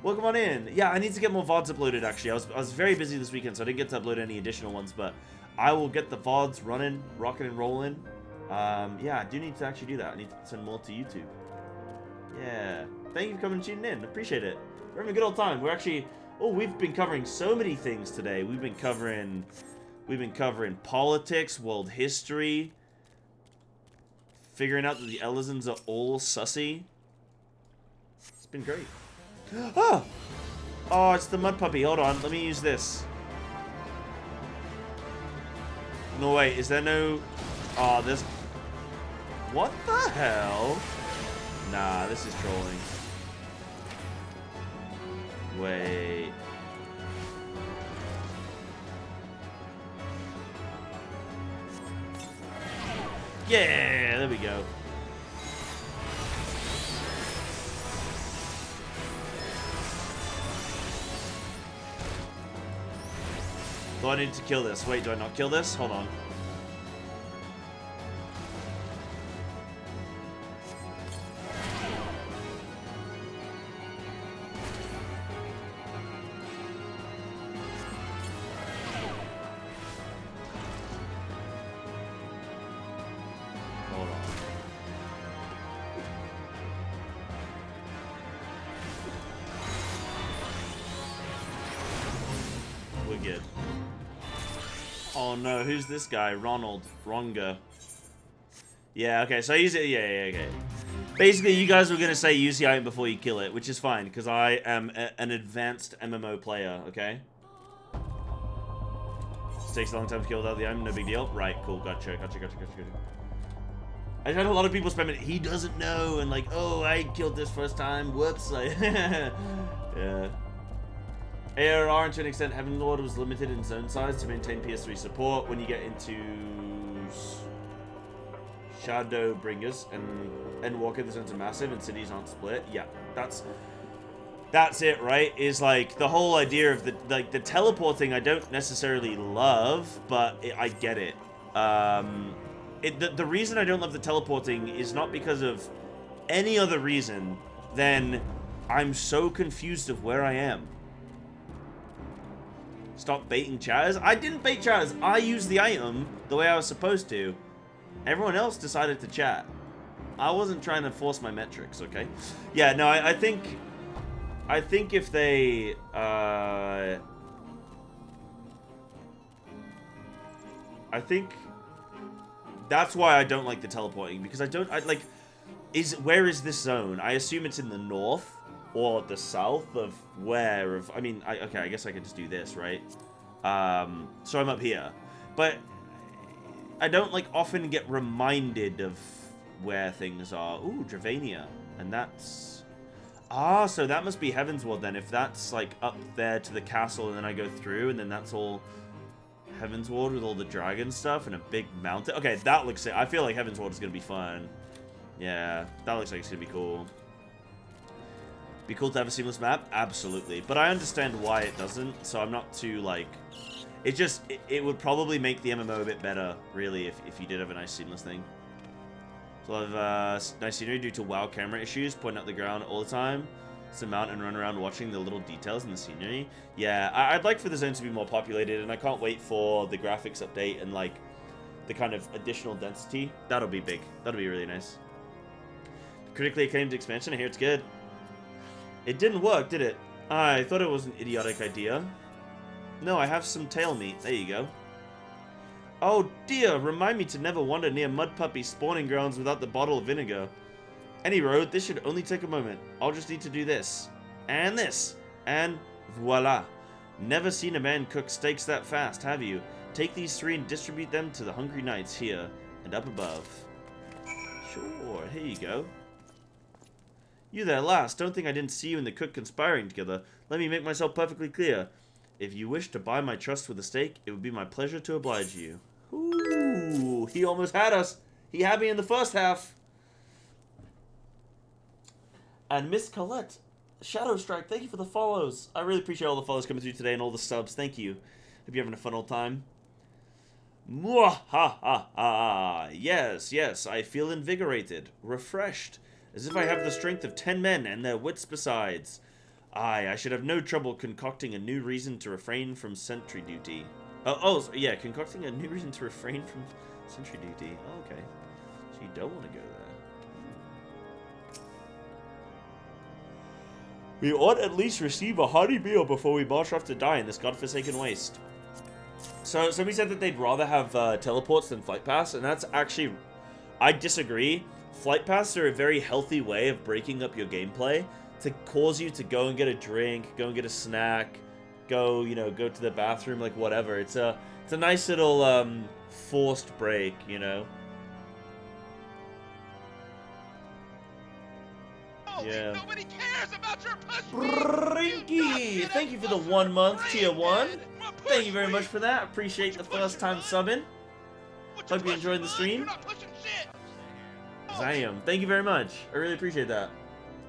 S1: Welcome on in. Yeah, I need to get more VODs uploaded, actually. I was very busy this weekend, so I didn't get to upload any additional ones, but I will get the VODs running, rocking and rolling. Yeah, I do need to actually do that. I need to send more to YouTube. Yeah. Thank you for coming and tuning in. Appreciate it. We're having a good old time. We're actually... Oh, we've been covering so many things today. We've been covering politics, world history, figuring out that the Elizons are all sussy. It's been great. Oh! Oh, it's the mud puppy. Hold on. Let me use this. No, wait. Is there no... Oh, there's... What the hell? Nah, this is trolling. Wait. Yeah, there we go. Do I need to kill this? Wait, do I not kill this? Hold on. Oh no, who's this guy? Ronald. Ronga. Yeah, okay, so use it. Yeah, okay. Basically, you guys were going to say use the item before you kill it, which is fine, because I am an advanced MMO player, okay? It takes a long time to kill without the item, no big deal. Right, cool, gotcha. I had a lot of people spamming, he doesn't know, and like, oh, I killed this first time, whoops. Like, yeah. ARR, to an extent, Heaven's Ward was limited in zone size to maintain PS3 support. When you get into Shadowbringers and Endwalker, the zones are massive and cities aren't split. Yeah, that's it, right? Is like the whole idea of the teleporting. I don't necessarily love, but I get it. The reason I don't love the teleporting is not because of any other reason than I'm so confused of where I am. Stop baiting chatters. I didn't bait chatters. I used the item the way I was supposed to. Everyone else decided to chat. I wasn't trying to force my metrics, okay? Yeah, no, I think if they, I think that's why I don't like the teleporting, because where is this zone? I assume it's in the north or the south of where of, I mean, okay, I guess I could just do this, right? So I'm up here, but I don't like often get reminded of where things are. Ooh, Dravania, and that's, so that must be Heaven's Ward then, if that's like up there to the castle and then I go through and then that's all Heaven's Ward with all the dragon stuff and a big mountain. Okay, that looks sick. I feel like Heaven's Ward is gonna be fun. Yeah, that looks like it's gonna be cool. Be cool to have a seamless map? Absolutely. But I understand why it doesn't, so I'm not too, like... It would probably make the MMO a bit better, really, if you did have a nice seamless thing. So a lot of nice scenery due to WoW camera issues, pointing out the ground all the time. To mount and run around watching the little details in the scenery. Yeah, I'd like for the zone to be more populated, and I can't wait for the graphics update and, like, the kind of additional density. That'll be big. That'll be really nice. Critically acclaimed expansion, I hear it's good. It didn't work, did it? I thought it was an idiotic idea. No, I have some tail meat. There you go. Oh dear, remind me to never wander near Mud Puppy's spawning grounds without the bottle of vinegar. Any road, this should only take a moment. I'll just need to do this. And this. And voila. Never seen a man cook steaks that fast, have you? Take these 3 and distribute them to the hungry knights here and up above. Sure, here you go. You there, lass. Don't think I didn't see you and the cook conspiring together. Let me make myself perfectly clear. If you wish to buy my trust with a steak, it would be my pleasure to oblige you. Ooh, he almost had us. He had me in the first half. And Miss Colette, Shadow Strike, thank you for the follows. I really appreciate all the follows coming through today and all the subs. Thank you. Hope you're having a fun old time. Mwah-ha-ha-ha. Yes, yes, I feel invigorated, refreshed, as if I have the strength of 10 men and their wits besides. Aye, I should have no trouble concocting a new reason to refrain from sentry duty. Yeah, concocting a new reason to refrain from sentry duty. Oh, okay. So you don't want to go there. We ought at least receive a hearty meal before we march off to die in this godforsaken waste. So somebody said that they'd rather have teleports than flight pass, and that's actually... I disagree. Flight pass are a very healthy way of breaking up your gameplay to cause you to go and get a drink, go and get a snack, go, you know, go to the bathroom, like whatever. It's a nice little forced break, you know. Yeah.
S3: Nobody cares about your push.
S1: Rinky, thank you for the 1 month tier 1. Thank you very much for that. Appreciate the first time subbing. Hope you enjoyed the stream. Damn, thank you very much. I really appreciate that.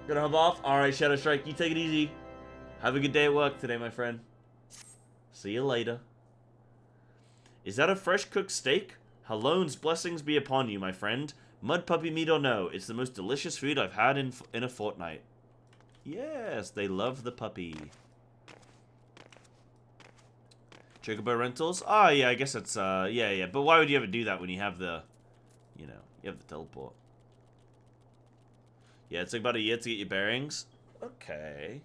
S1: Gonna hop off. Alright, Shadow Strike, you take it easy. Have a good day at work today, my friend. See you later. Is that a fresh cooked steak? Halone's blessings be upon you, my friend. Mud puppy meat or no, it's the most delicious food I've had in a fortnight. Yes, they love the puppy. Chocobo rentals? Oh, yeah, I guess it's, yeah. But why would you ever do that when you have the, you know, you have the teleport? Yeah, it's like about a year to get your bearings. Okay.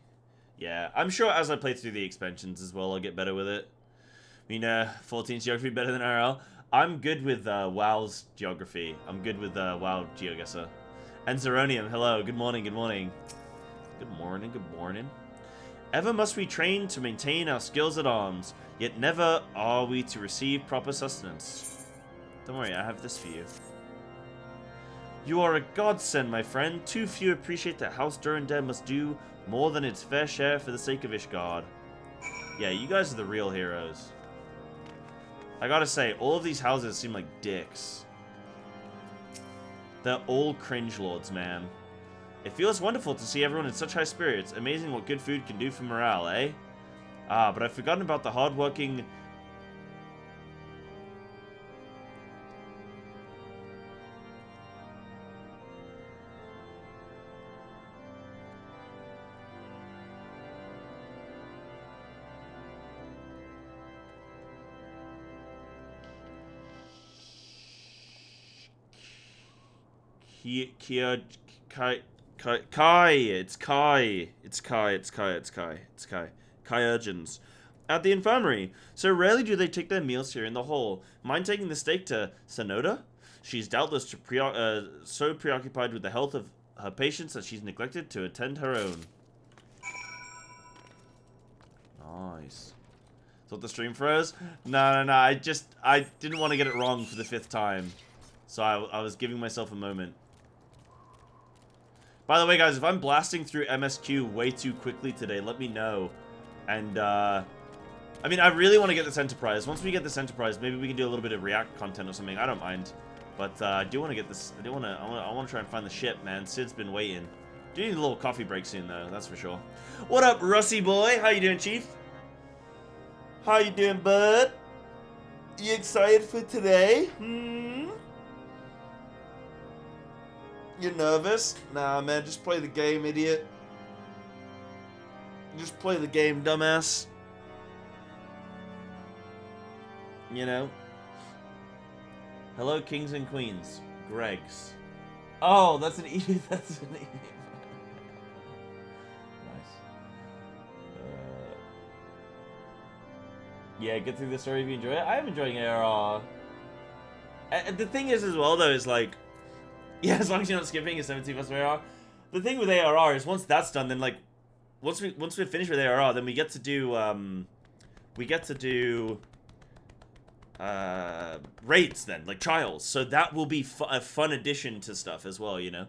S1: Yeah, I'm sure as I play through the expansions as well, I'll get better with it. I mean, 14's geography better than RL. I'm good with WoW's geography. I'm good with WoW GeoGuessr. And Zeronium, hello. Good morning, good morning. Good morning, good morning. Ever must we train to maintain our skills at arms, yet never are we to receive proper sustenance. Don't worry, I have this for you. You are a godsend, my friend. Too few appreciate that House Durandar must do more than its fair share for the sake of Ishgard. Yeah, you guys are the real heroes. I gotta say, all of these houses seem like dicks. They're all cringe lords, man. It feels wonderful to see everyone in such high spirits. Amazing what good food can do for morale, eh? Ah, but I've forgotten about the hardworking... Kai Urgins. At the infirmary. So rarely do they take their meals here in the hall. Mind taking the steak to Sonoda? She's doubtless so preoccupied with the health of her patients that she's neglected to attend her own. Nice. Thought the stream froze? No. I didn't want to get it wrong for the 5th time. So I was giving myself a moment. By the way, guys, if I'm blasting through MSQ way too quickly today, let me know. And, I mean, I really want to get this Enterprise. Once we get this Enterprise, maybe we can do a little bit of React content or something. I don't mind. But, I do want to get this... I want to try and find the ship, man. Sid's been waiting. Do need a little coffee break soon, though. That's for sure. What up, Rusty boy? How you doing, Chief? How you doing, bud? You excited for today? You're nervous? Nah, man, just play the game, idiot. Just play the game, dumbass. You know? Hello, kings and queens. Greg's. Oh, that's an E. That's an E. Nice. Yeah, get through the story if you enjoy it. I am enjoying ARR. The thing is, as well, though, is like... Yeah, as long as you're not skipping a 17 plus ARR. The thing with ARR is once that's done, then like once we're finished with ARR, then we get to do raids then, like trials. So that will be a fun addition to stuff as well, you know.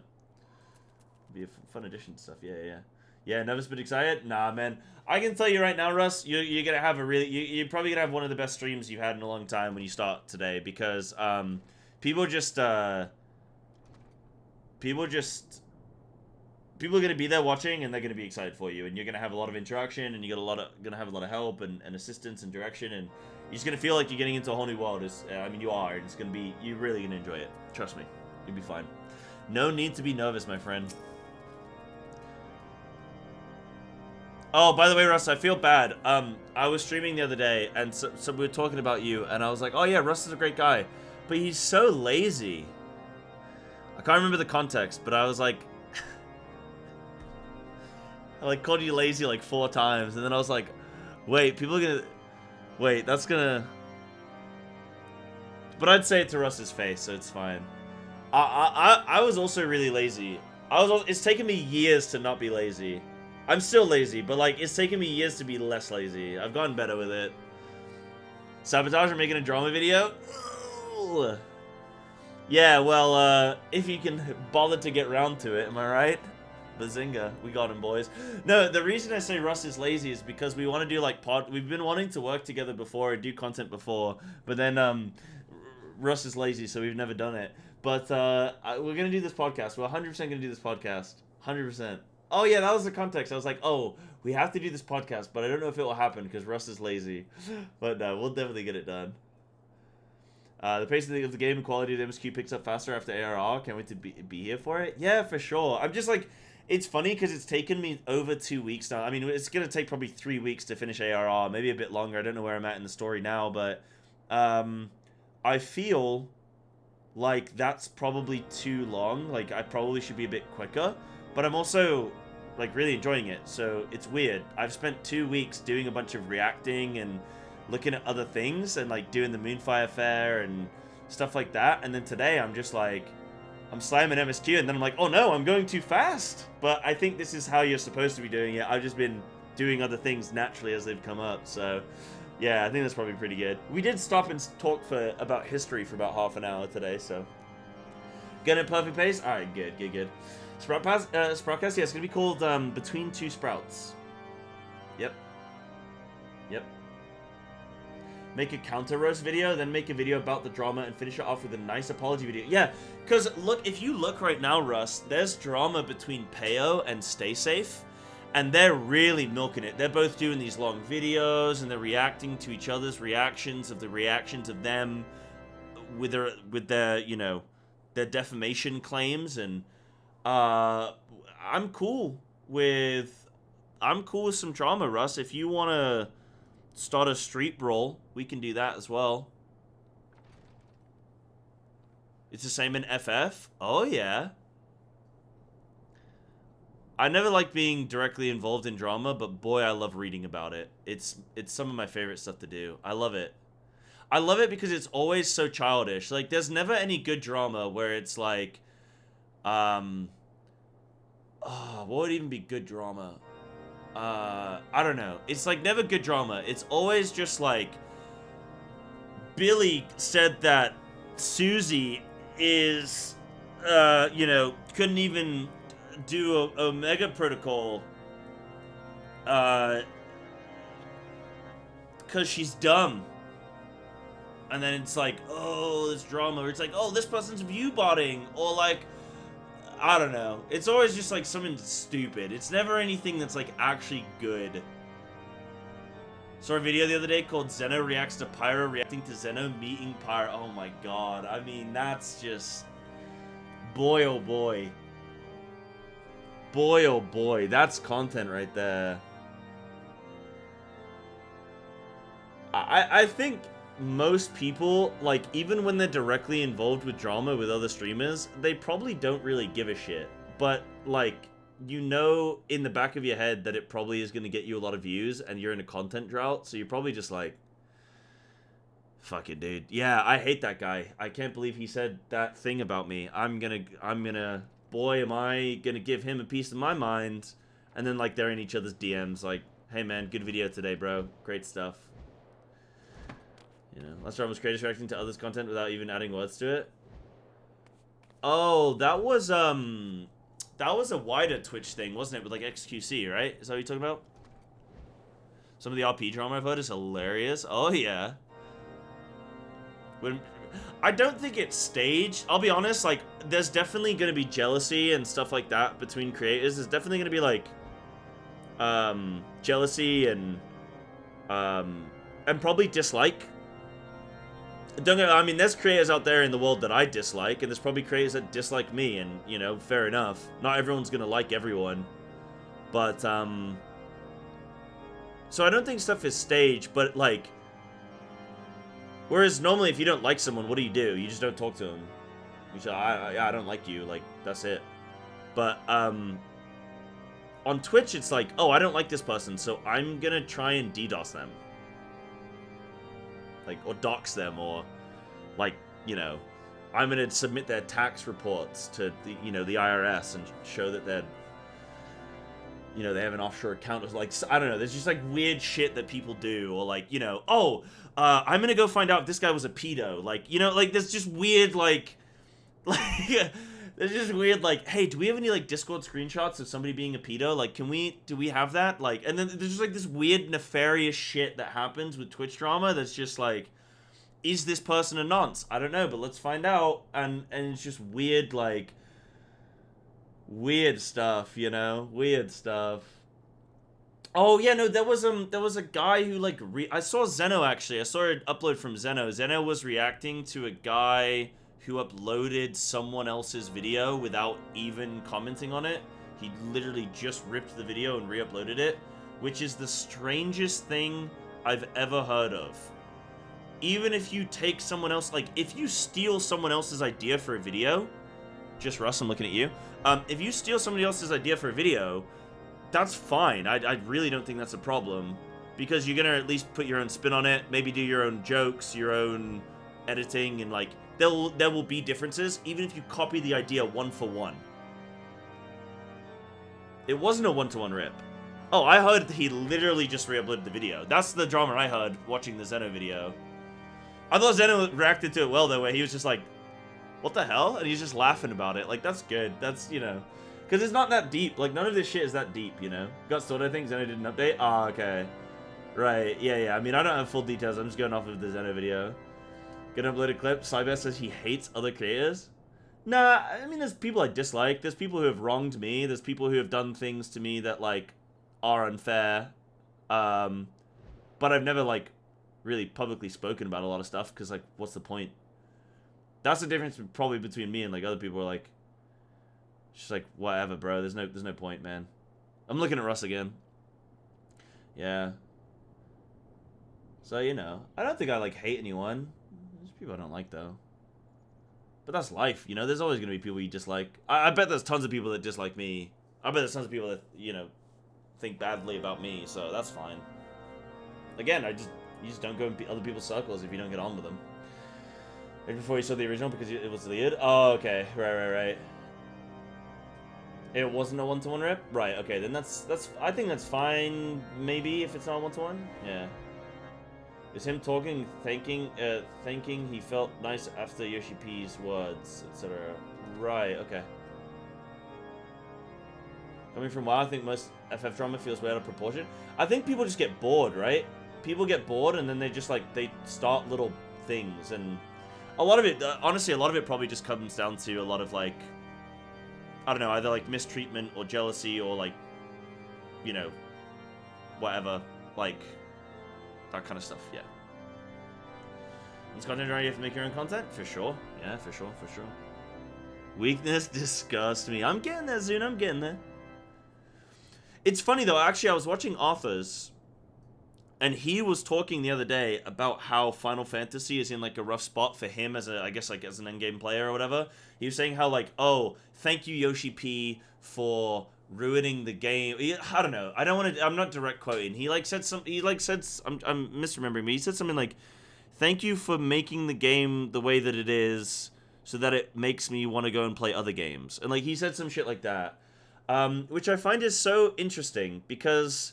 S1: Be a fun addition to stuff. Yeah. Nervous but excited? Nah, man. I can tell you right now, Russ, you're gonna have a really you're probably gonna have one of the best streams you've had in a long time when you start today because people are gonna be there watching and they're gonna be excited for you and you're gonna have a lot of interaction and gonna have a lot of help and assistance and direction and you're just gonna feel like you're getting into a whole new world. I mean, you are. And it's gonna be you're really gonna enjoy it. Trust me, you'll be fine. No need to be nervous, my friend. Oh, by the way, Russ, I feel bad. I was streaming the other day and so we were talking about you and I was like, oh yeah, Russ is a great guy, but he's so lazy. I can't remember the context, but I was like... I like called you lazy like 4 times, and then I was like, wait, people are gonna... Wait, that's gonna... But I'd say it to Russ's face, so it's fine. I was also really lazy. It's taken me years to not be lazy. I'm still lazy, but like, it's taken me years to be less lazy. I've gotten better with it. Sabotage or making a drama video? Ugh. Yeah, well, if you can bother to get round to it, am I right? Bazinga, we got him, boys. No, the reason I say Russ is lazy is because we want to do, like, we've been wanting to work together before and do content before, but then, Russ is lazy, so we've never done it. But, we're gonna do this podcast. We're 100% gonna do this podcast. 100%. Oh, yeah, that was the context. I was like, oh, we have to do this podcast, but I don't know if it will happen because Russ is lazy. But, we'll definitely get it done. The pace of the game and quality of the MSQ picks up faster after ARR. Can't wait to be here for it. Yeah, for sure. I'm just like, it's funny because it's taken me over 2 weeks now. I mean, it's going to take probably 3 weeks to finish ARR, maybe a bit longer. I don't know where I'm at in the story now, but I feel like that's probably too long. Like, I probably should be a bit quicker, but I'm also like really enjoying it. So it's weird. I've spent 2 weeks doing a bunch of reacting and looking at other things and like doing the Moonfire Fair and stuff like that, and then today I'm just like, I'm slamming MSQ and then I'm like, oh no, I'm going too fast. But I think this is how you're supposed to be doing it. I've just been doing other things naturally as they've come up. So yeah, I think that's probably pretty good. We did stop and talk about history for about half an hour today, so Getting a perfect pace? Alright, good. Sproutcast, yeah, it's gonna be called Between Two Sprouts. Yep. Make a counter roast video, then make a video about the drama and finish it off with a nice apology video. Yeah, because look, if you look right now, Russ, there's drama between Peo and Stay Safe, and they're really milking it. They're both doing these long videos, and they're reacting to each other's reactions of the reactions of them with their you know, their defamation claims, and I'm cool with some drama, Russ. If you want to start a street brawl, we can do that as well. It's the same in FF? Oh, yeah. I never like being directly involved in drama, but boy, I love reading about it. It's some of my favorite stuff to do. I love it. I love it because it's always so childish. Like, there's never any good drama where it's like, what would even be good drama? I don't know. It's like never good drama. It's always just like Billy said that Susie is, you know, couldn't even do a Omega Protocol, because she's dumb. And then it's like, oh, this drama. Or it's like, oh, this person's view botting, or like, I don't know. It's always just like something stupid. It's never anything that's like actually good. Saw a video the other day called Zeno reacts to Pyro reacting to Zeno meeting Pyro. Oh my god. I mean, that's just... boy, oh boy. Boy, oh boy. That's content right there. I think most people, like, even when they're directly involved with drama with other streamers, they probably don't really give a shit. But, like, you know in the back of your head that it probably is going to get you a lot of views, and you're in a content drought, so you're probably just like, fuck it, dude. Yeah, I hate that guy. I can't believe he said that thing about me. I'm gonna, boy, am I gonna give him a piece of my mind. And then, like, they're in each other's DMs, like, hey, man, good video today, bro. Great stuff. You know, last time was creators reacting to others' content without even adding words to it. Oh, that was a wider Twitch thing, wasn't it? With like XQC, right? Is that what you're talking about? Some of the RP drama I've heard is hilarious. Oh yeah. I don't think it's staged. I'll be honest, like, there's definitely gonna be jealousy and stuff like that between creators. There's definitely gonna be like jealousy and probably dislike. Don't get, I mean, there's creators out there in the world that I dislike, and there's probably creators that dislike me, and, you know, fair enough. Not everyone's gonna like everyone. But, so I don't think stuff is staged, but, like, whereas normally if you don't like someone, what do? You just don't talk to them. You say, I don't like you, like, that's it. But, on Twitch, it's like, oh, I don't like this person, so I'm gonna try and DDoS them. Like, or dox them, or, like, you know, I'm gonna submit their tax reports to the, you know, the IRS and show that they're, you know, they have an offshore account. Like, I don't know, there's just, like, weird shit that people do, or, like, you know, oh, I'm gonna go find out if this guy was a pedo. Like, you know, like, there's just weird, like, there's just weird, like, hey, do we have any, like, Discord screenshots of somebody being a pedo? Like, do we have that? Like, and then there's just, like, this weird, nefarious shit that happens with Twitch drama that's just, like, is this person a nonce? I don't know, but let's find out. And it's just weird, like, weird stuff, you know? Weird stuff. Oh, yeah, no, there was a guy who, like, I saw Zeno, actually. I saw an upload from Zeno. Zeno was reacting to a guy who uploaded someone else's video without even commenting on it. He literally just ripped the video and re-uploaded it, which is the strangest thing I've ever heard of. Even if you take someone else, like, if you steal someone else's idea for a video, just Russ, I'm looking at you. If you steal somebody else's idea for a video, that's fine. I really don't think that's a problem, because you're gonna at least put your own spin on it, maybe do your own jokes, your own editing, and, like, there will be differences, even if you copy the idea one for one. It wasn't a one-to-one rip. Oh, I heard that he literally just re-uploaded the video. That's the drama I heard watching the Zeno video. I thought Zeno reacted to it well, though, where he was just like, what the hell? And he's just laughing about it. Like, that's good. That's, you know, because it's not that deep. Like, none of this shit is that deep, you know? Got sorted, I think. Zeno did an update. Ah, okay. Right. Yeah. I mean, I don't have full details. I'm just going off of the Zeno video. Gonna upload a clip. Psybearslat says he hates other creators. Nah, I mean, there's people I dislike. There's people who have wronged me. There's people who have done things to me that, like, are unfair. But I've never, like, really publicly spoken about a lot of stuff, because, like, what's the point? That's the difference probably between me and, like, other people are like, just like, whatever, bro. There's no point, man. I'm looking at Russ again. Yeah. So, you know, I don't think I, like, hate anyone. There's people I don't like, though. But that's life, you know? There's always going to be people you dislike. I bet there's tons of people that dislike me. I bet there's tons of people that, you know, think badly about me, so that's fine. Again, you just don't go in other people's circles if you don't get on with them. Maybe before you saw the original because it was deleted? Oh, okay. Right. It wasn't a one-to-one rip? Right, okay, then that's I think that's fine, maybe, if it's not a one-to-one. Yeah. It's him talking, thanking he felt nice after Yoshi P's words, etc. Right, okay. Coming from WoW, I think most FF drama feels way out of proportion. I think people just get bored, right? People get bored and then they just, like, they start little things, and a lot of it, honestly, a lot of it probably just comes down to a lot of, like, I don't know, either, like, mistreatment or jealousy or, like, you know, whatever, like, that kind of stuff, yeah. It's content generator, you have to make your own content? For sure. Yeah, for sure. Weakness disgusts me. I'm getting there, Zune, I'm getting there. It's funny, though, actually, I was watching Arthur's, and he was talking the other day about how Final Fantasy is in, like, a rough spot for him as a, I guess, like, as an endgame player or whatever. He was saying how, like, oh, thank you, Yoshi P, for ruining the game. I don't know. I don't want to, I'm not direct quoting. He, like, said some, I'm misremembering, but he said something like, thank you for making the game the way that it is so that it makes me want to go and play other games. And, like, he said some shit like that. Which I find is so interesting, because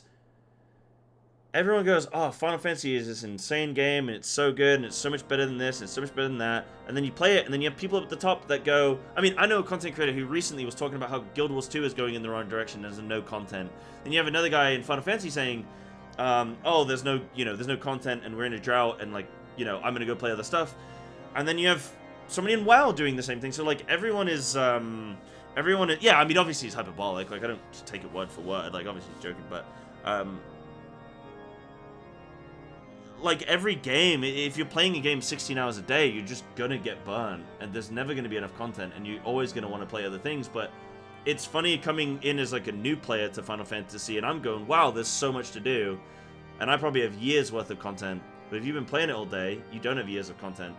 S1: everyone goes, oh, Final Fantasy is this insane game, and it's so good, and it's so much better than this, and it's so much better than that, and then you play it, and then you have people at the top that go, I mean, I know a content creator who recently was talking about how Guild Wars 2 is going in the wrong direction, there's no content. Then you have another guy in Final Fantasy saying, oh, there's no content, and we're in a drought, and, like, you know, I'm gonna go play other stuff. And then you have somebody in WoW doing the same thing, so, like, everyone is, yeah, I mean, obviously it's hyperbolic, like, I don't just take it word for word, like, obviously he's joking, but, like, every game, if you're playing a game 16 hours a day, you're just gonna get burned, and there's never gonna be enough content, and you're always gonna want to play other things. But it's funny coming in as, like, a new player to Final Fantasy, and I'm going, wow, there's so much to do, and I probably have years worth of content, but if you've been playing it all day, you don't have years of content.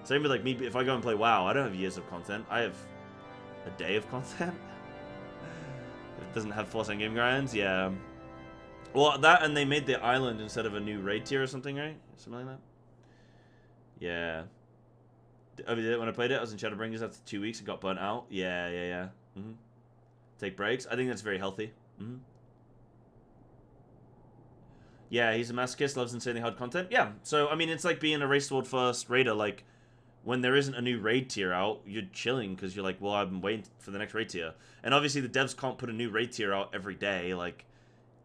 S1: Same with, like, me, if I go and play WoW, I don't have years of content, I have a day of content. It doesn't have force on game grinds, yeah. Well, that, and they made the island instead of a new raid tier or something, right? Something like that? Yeah. When I played it, I was in Shadowbringers after 2 weeks and got burnt out. Yeah. Take breaks. I think that's very healthy. Yeah, he's a masochist, loves insanely hard content. Yeah, so, I mean, it's like being a Race World First raider. Like, when there isn't a new raid tier out, you're chilling because you're like, well, I've been waiting for the next raid tier. And obviously the devs can't put a new raid tier out every day. Like,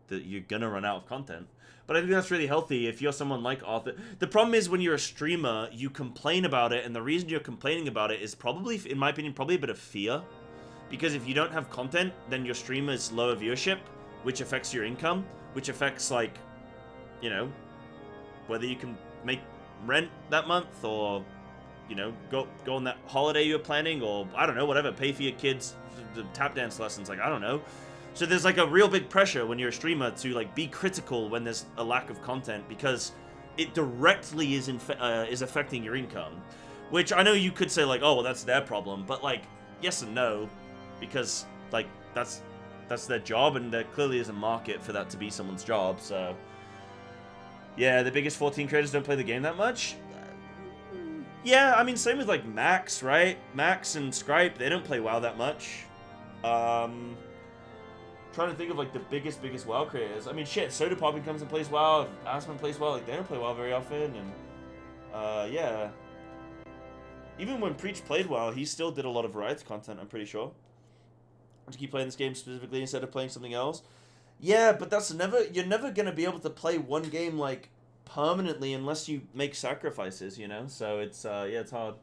S1: you're gonna run out of content. But I think that's really healthy if you're someone like Arthur. The problem is when you're a streamer, you complain about it, and the reason you're complaining about it is probably, in my opinion, probably a bit of fear. Because if you don't have content, then your stream is lower viewership, which affects your income, which affects, like, you know, whether you can make rent that month, or, you know, go on that holiday you're planning, or, I don't know, whatever, pay for your kids the tap dance lessons, like, I don't know. So there's, like, a real big pressure when you're a streamer to, like, be critical when there's a lack of content, because it directly is affecting your income. Which I know you could say, like, oh, well, that's their problem, but, like, yes and no, because, like, that's their job, and there clearly is a market for that to be someone's job. So yeah, the biggest 14 creators don't play the game that much. Yeah, I mean, same with, like, Max, right? Max and Scripe, they don't play WoW that much. Trying to think of, like, the biggest WoW creators. I mean, shit, Soda Poppin comes and plays WoW, Aspen plays WoW, like, they don't play WoW very often, and, yeah. Even when Preach played well, he still did a lot of variety content, I'm pretty sure. To keep playing this game specifically instead of playing something else. Yeah, but you're never going to be able to play one game, like, permanently unless you make sacrifices, you know? So it's, yeah, it's hard.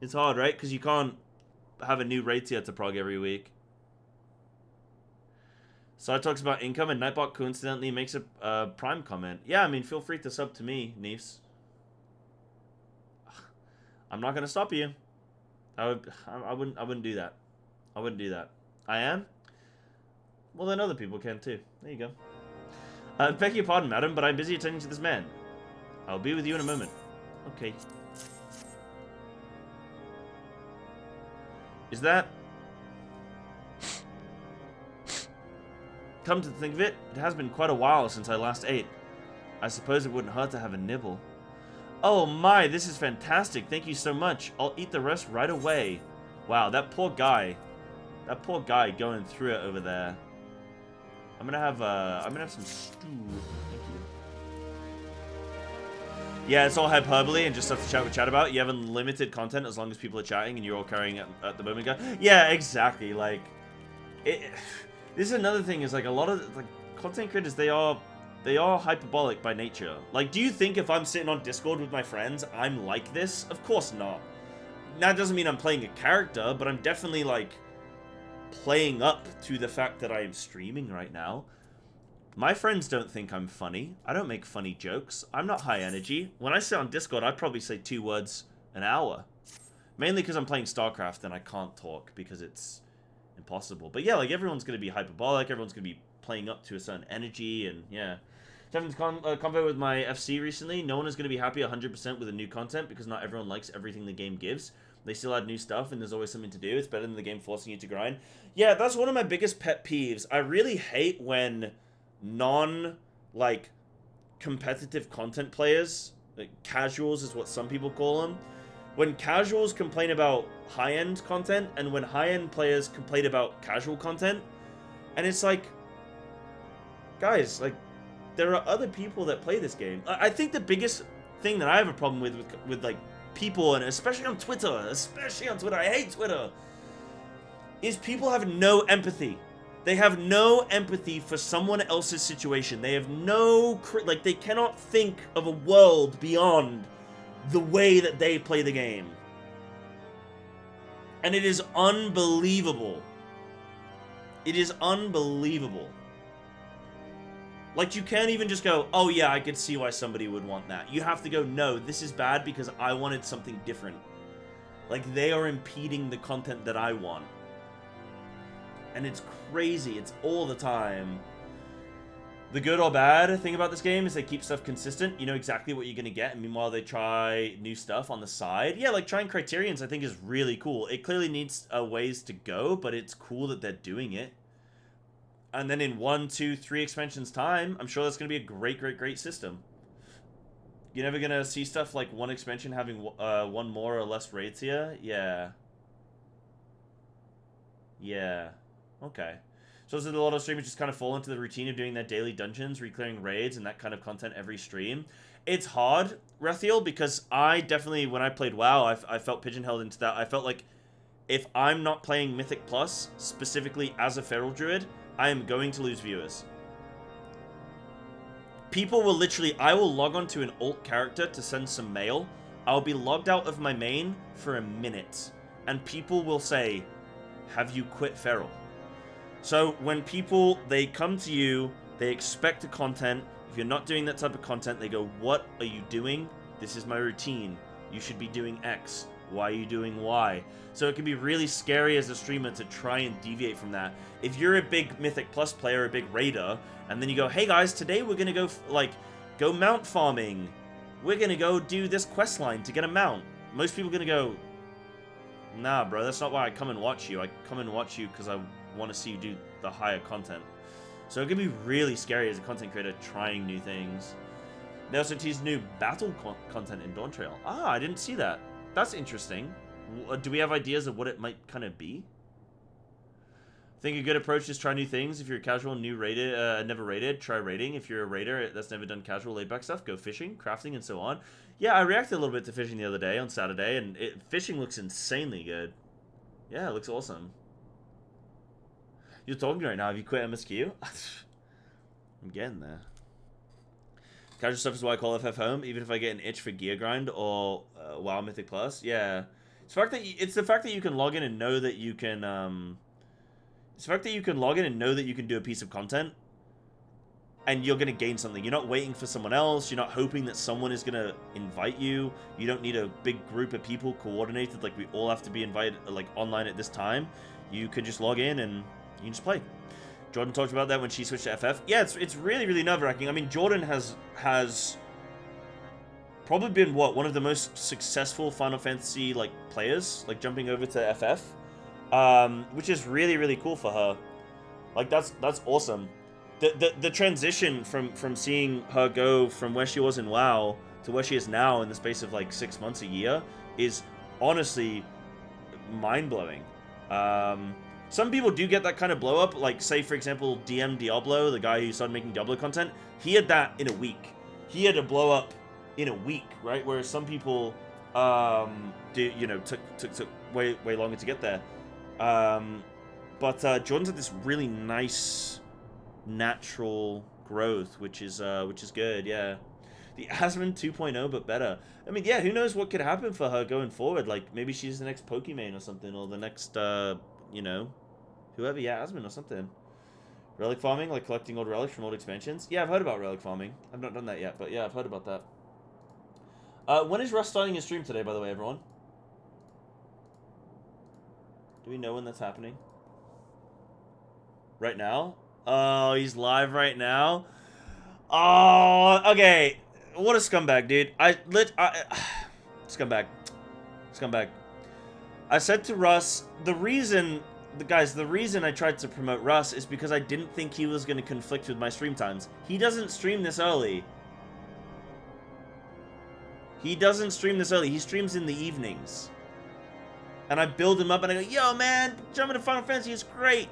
S1: It's hard, right? Because you can't have a new raid tier to prog every week. Side talks about income, and Nightbot coincidentally makes a Prime comment. Yeah, I mean, feel free to sub to me, Neefs. I'm not going to stop you. I wouldn't do that. I wouldn't do that. I am? Well, then other people can too. There you go. Beg your pardon, madam, but I'm busy attending to this man. I'll be with you in a moment. Okay. Is that... Come to think of it, it has been quite a while since I last ate. I suppose it wouldn't hurt to have a nibble. Oh my, this is fantastic. Thank you so much. I'll eat the rest right away. Wow, that poor guy. That poor guy going through it over there. I'm gonna have some stew. Thank you. Yeah, it's all hyperbole and just stuff to chat with chat about. You have unlimited content as long as people are chatting and you're all carrying it at the moment. Yeah, exactly. Like, this is another thing. Is like a lot of like content creators. They are hyperbolic by nature. Like, do you think if I'm sitting on Discord with my friends, I'm like this? Of course not. That doesn't mean I'm playing a character, but I'm definitely like playing up to the fact that I am streaming right now. My friends don't think I'm funny. I don't make funny jokes. I'm not high energy. When I sit on Discord, I probably say 2 words an hour. Mainly because I'm playing StarCraft and I can't talk because it's impossible. But yeah, like everyone's going to be hyperbolic. Everyone's going to be playing up to a certain energy and yeah. Having a convo with my FC recently. No one is going to be happy 100% with the new content because not everyone likes everything the game gives. They still add new stuff, and there's always something to do. It's better than the game forcing you to grind. Yeah, that's one of my biggest pet peeves. I really hate when like, competitive content players, like, casuals is what some people call them, when casuals complain about high-end content, and when high-end players complain about casual content, and it's like, guys, like, there are other people that play this game. I think the biggest thing that I have a problem with like, people, and especially on Twitter, I hate Twitter, is people have no empathy. They have no empathy for someone else's situation. They have no, like, they cannot think of a world beyond the way that they play the game. And it is unbelievable. It is unbelievable. Like, you can't even just go, oh yeah, I could see why somebody would want that. You have to go, no, this is bad because I wanted something different. Like, they are impeding the content that I want. And it's crazy. It's all the time. The good or bad thing about this game is they keep stuff consistent. You know exactly what you're going to get. And meanwhile, they try new stuff on the side. Yeah, like trying Criterions, I think, is really cool. It clearly needs ways to go, but it's cool that they're doing it. And then in 1, 2, 3 expansions time, I'm sure that's going to be a great system. You're never going to see stuff like one expansion having one more or less raids here? Yeah. Yeah. Okay. So does a lot of streamers just kind of fall into the routine of doing their daily dungeons, reclearing raids, and that kind of content every stream? It's hard, Rethiel, because I definitely, when I played WoW, I felt pigeonholed into that. I felt like if I'm not playing Mythic Plus, specifically as a Feral Druid, I am going to lose viewers. People will literally, I will log on to an alt character to send some mail. I'll be logged out of my main for a minute. And people will say, have you quit Feral? So when people, they come to you, they expect the content. If you're not doing that type of content, they go, what are you doing? This is my routine. You should be doing X. Why are you doing Y? So it can be really scary as a streamer to try and deviate from that. If you're a big Mythic Plus player, a big raider, and then you go, hey guys, today we're gonna go mount farming. We're gonna go do this quest line to get a mount. Most people are gonna go, nah, bro, that's not why I come and watch you. I come and watch you because I want to see you do the higher content. So it can be really scary as a content creator trying new things. They also teased new battle content in Dawn Trail. Ah, I didn't see that. That's interesting. Do we have ideas of what it might kind of be? Think a good approach is try new things. If you're casual, new rated, never rated, try raiding. If you're a raider that's never done casual laid back stuff, go fishing, crafting, and so on. Yeah, I reacted a little bit to fishing the other day on Saturday, and fishing looks insanely good. Yeah, it looks awesome. You're talking right now. Have you quit MSQ? I'm getting there. Casual stuff is why I call FF home, even if I get an itch for gear grind or WoW Mythic Plus. Yeah, it's the fact that you can log in and know that you can. It's the fact that you can log in and know that you can do a piece of content, and you're gonna gain something. You're not waiting for someone else. You're not hoping that someone is gonna invite you. You don't need a big group of people coordinated. Like we all have to be invited like online at this time. You could just log in and you can just play. Jordan talked about that when she switched to FF. Yeah, it's really, really nerve-wracking. I mean, Jordan has probably been, one of the most successful Final Fantasy, like, players, like, jumping over to FF, which is really, really cool for her. Like, that's awesome. The transition from seeing her go from where she was in WoW to where she is now in the space of, like, 6 months, a year, is honestly mind-blowing. Some people do get that kind of blow up, like, say, for example, DM Diablo, the guy who started making Diablo content, he had that in a week. He had a blow up in a week, right? Whereas some people, took way longer to get there. But Jordan's had this really nice, natural growth, which is good, yeah. The Asmon 2.0, but better. I mean, yeah, who knows what could happen for her going forward? Like, maybe she's the next Pokemon or something, or the next, whoever, yeah, Asmon or something. Relic farming, like collecting old relics from old expansions. Yeah, I've heard about relic farming. I've not done that yet, but yeah, I've heard about that. When is Russ starting his stream today, by the way, everyone? Do we know when that's happening? Right now? Oh, he's live right now? Oh, okay. What a scumbag, dude. Scumbag. Scumbag. I said to Russ, the reason I tried to promote Russ is because I didn't think he was going to conflict with my stream times. He doesn't stream this early. He doesn't stream this early. He streams in the evenings. And I build him up and I go, yo, man, jump into Final Fantasy is great.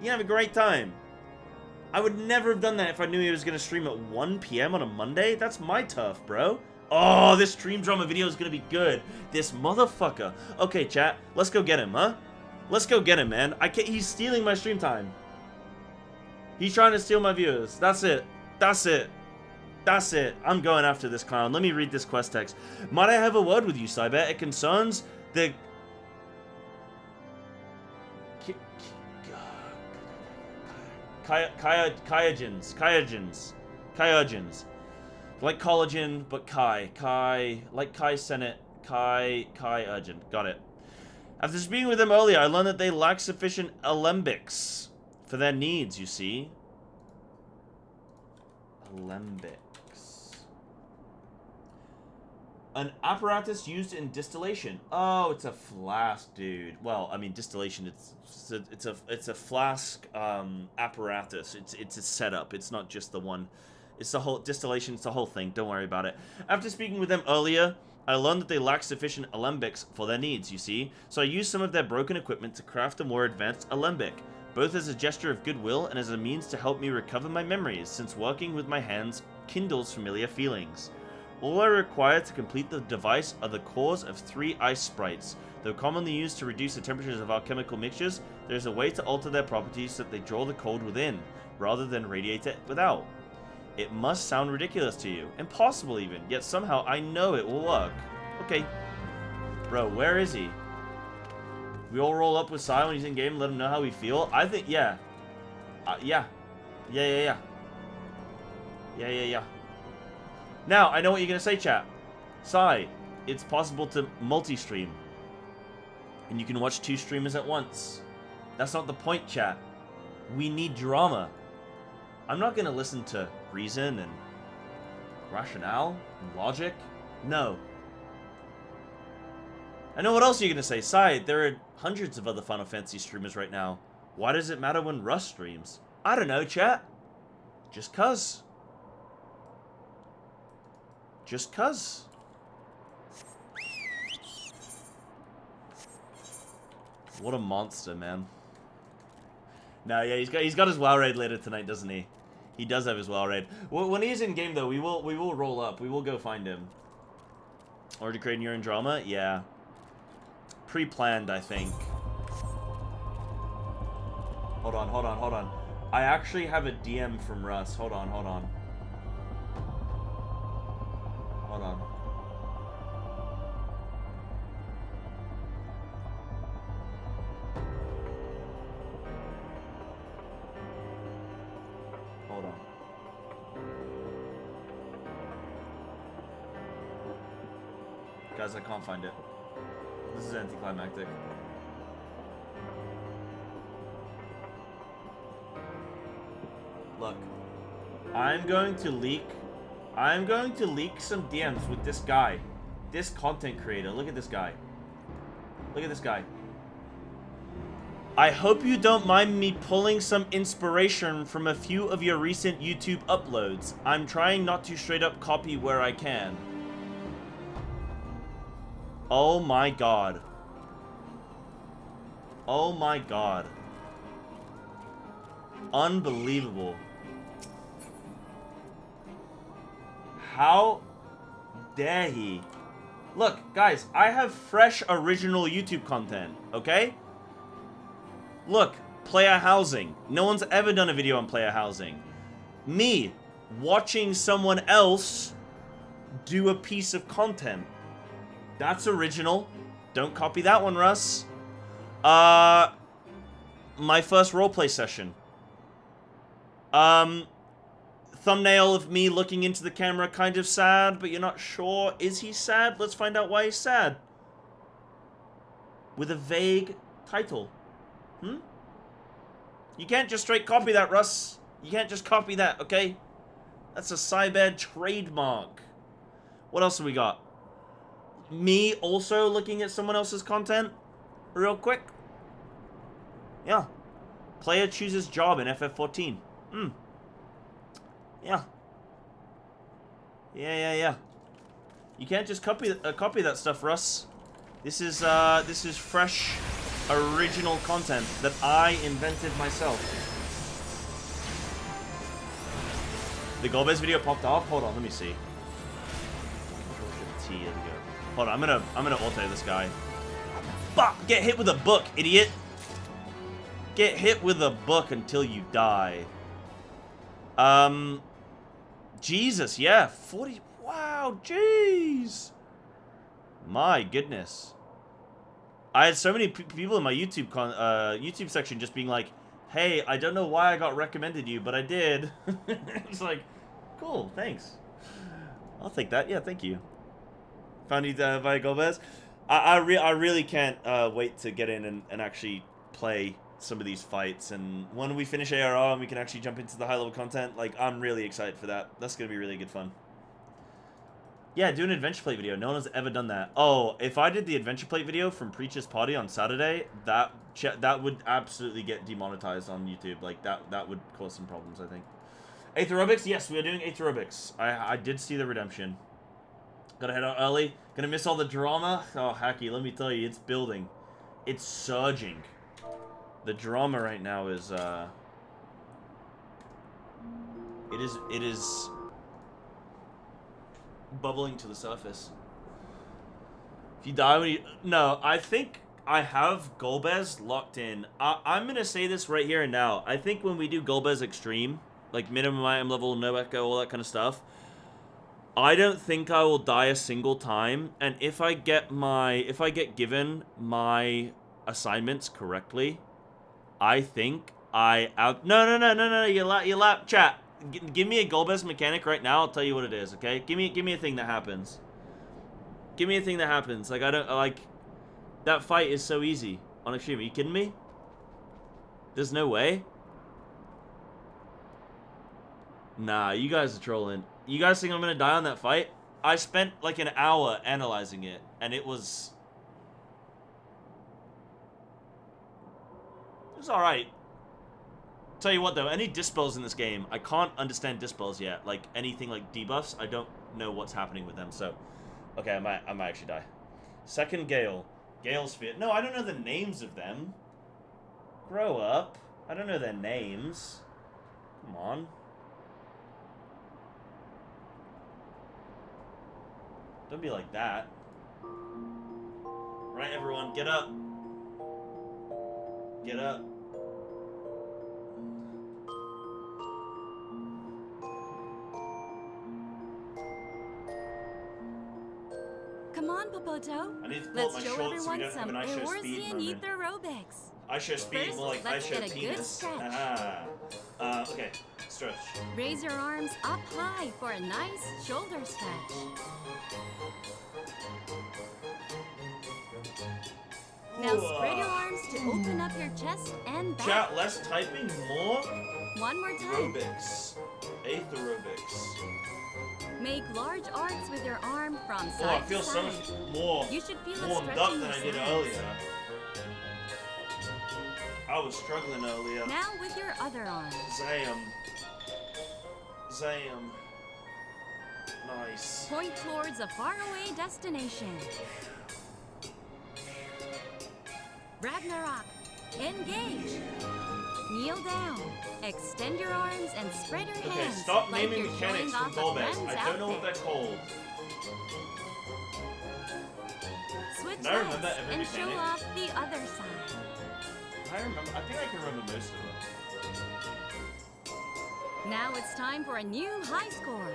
S1: You have a great time. I would never have done that if I knew he was going to stream at 1 p.m. on a Monday. That's my turf, bro. Oh, this stream drama video is going to be good. This motherfucker. Okay, chat, let's go get him, huh? Let's go get him, man. He's stealing my stream time. He's trying to steal my viewers. That's it. That's it. That's it. I'm going after this clown. Let me read this quest text. Might I have a word with you, Cyber? It concerns the... Kyojins. Like collagen, but like Kai Senate, Kai Urgent. Got it. After speaking with them earlier, I learned that they lack sufficient alembics for their needs, you see. Alembics. An apparatus used in distillation. Oh, it's a flask, dude. Well, I mean, distillation, it's a flask apparatus. It's a setup. It's not just the one. It's the whole distillation. It's the whole thing. Don't worry about it. After speaking with them earlier, I learned that they lack sufficient alembics for their needs, you see. So I used some of their broken equipment to craft a more advanced alembic, both as a gesture of goodwill and as a means to help me recover my memories, since working with my hands kindles familiar feelings. All I require to complete the device are the cores of 3 ice sprites. Though commonly used to reduce the temperatures of alchemical mixtures, there is a way to alter their properties so that they draw the cold within, rather than radiate it without. It must sound ridiculous to you, impossible even, yet somehow I know it will work. Okay. Bro, where is he? We all roll up with Sai when he's in game and let him know how we feel? I think, yeah. Yeah. Yeah. Now, I know what you're going to say, chat. Sai, it's possible to multi-stream. And you can watch 2 streamers at once. That's not the point, chat. We need drama. I'm not going to listen to reason and rationale and logic. No. I know what else you're going to say. Sai, there are hundreds of other Final Fantasy streamers right now. Why does it matter when Russ streams? I don't know, chat. Just cuz. Just cuz. What a monster, man. No, yeah, he's got his WoW raid later tonight, doesn't he? He does have his WoW raid. Well, when he's in game though, we will roll up. We will go find him. Already creating your own drama? Yeah. Pre-planned, I think. Hold on, hold on, hold on. I actually have a DM from Russ. Hold on, hold on. Hold on. Hold on. Guys, I can't find it. This is anticlimactic. Look, I'm going to leak some DMs with this guy. This content creator. Look at this guy. Look at this guy. I hope you don't mind me pulling some inspiration from a few of your recent YouTube uploads. I'm trying not to straight up copy where I can. Oh my god. Oh my god. Unbelievable. How dare he? Look, guys, I have fresh original YouTube content, okay? Look, player housing. No one's ever done a video on player housing. Me watching someone else do a piece of content. That's original. Don't copy that one, Russ. My first roleplay session. Thumbnail of me looking into the camera, kind of sad, but you're not sure. Is he sad? Let's find out why he's sad. With a vague title. You can't just straight copy that, Russ. You can't just copy that, okay? That's a Cyber trademark. What else have we got? Me also looking at someone else's content real quick. Yeah. Player chooses job in FF14. Yeah. Yeah. You can't just copy that stuff, Russ. This is fresh, original content that I invented myself. The Golbez video popped off. Hold on, let me see. Here we go. Hold on, I'm gonna auto this guy. Bah! Get hit with a book, idiot. Get hit with a book until you die. Jesus, yeah, 40. Wow, jeez. My goodness. I had so many people in my YouTube section just being like, "Hey, I don't know why I got recommended you, but I did." It's like, cool, thanks. I'll take that. Yeah, thank you. Found you via Golbez. I really can't wait to get in and actually play some of these fights, and when we finish ARR and we can actually jump into the high level content, like, I'm really excited for that. That's gonna be really good fun. Yeah, do an adventure plate video. No one has ever done that. Oh, if I did the adventure plate video from Preacher's Party on Saturday, that would absolutely get demonetized on YouTube. Like, that would cause some problems, I think. Aerobics? Yes, we are doing Aerobics. I did see the redemption. Gotta head out early. Gonna miss all the drama. Oh, Hacky, let me tell you, it's building. It's surging. The drama right now is, it is bubbling to the surface. If you die when you... No, I think I have Golbez locked in. I'm gonna say this right here and now. I think when we do Golbez Extreme, like minimum item level, no echo, all that kind of stuff, I don't think I will die a single time. And if I get given my assignments correctly, I think No, you lap chat. Give me a Golbez mechanic right now. I'll tell you what it is, okay? Give me a thing that happens. Give me a thing that happens. Like, I don't, like, that fight is so easy on Extreme. Are you kidding me? There's no way? Nah, you guys are trolling. You guys think I'm gonna die on that fight? I spent like an hour analyzing it, and it was alright. Tell you what though, any dispels in this game, I can't understand dispels yet. Like anything like debuffs, I don't know what's happening with them. So, okay, I might actually die. Second Gale, Gale Sphere. No, I don't know the names of them. Grow up. I don't know their names. Come on. Don't be like that. Right, everyone, get up. Get up.
S2: Come on, Popoto.
S1: I need to pull up
S2: Let's
S1: my
S2: show
S1: shorts so we
S2: everyone
S1: don't have
S2: some
S1: an I show speed
S2: Eorzean
S1: moment.
S2: aerobics.
S1: I show speed,
S2: First,
S1: more like I
S2: let's
S1: show
S2: get a good
S1: penis.
S2: stretch.
S1: Aha. Okay, stretch.
S2: Raise your arms up high for a nice shoulder stretch. Now spread your arms to open up your chest and back.
S1: Chat, less typing, more
S2: One more time.
S1: aerobics. Eighth aerobics.
S2: Make large arcs with your arm from
S1: Oh, I
S2: side
S1: feel
S2: to
S1: so
S2: side.
S1: much more
S2: You should feel it
S1: warmed up
S2: stretching
S1: than
S2: your
S1: I did
S2: sides.
S1: earlier. I was struggling earlier.
S2: Now with your other arm.
S1: Zam. Zam. Nice.
S2: Point towards a faraway destination. Ragnarok. Engage. Kneel down. Extend your arms and spread your
S1: Okay,
S2: hands
S1: stop
S2: like
S1: naming
S2: you're
S1: mechanics
S2: showing
S1: from
S2: off a
S1: Bulbex.
S2: friend's
S1: I don't know what they're
S2: outfit.
S1: called.
S2: Switch
S1: I remember
S2: legs
S1: every
S2: and show
S1: mechanic.
S2: off the other side.
S1: I think I can remember most of them.
S2: Now it's time for a new high score.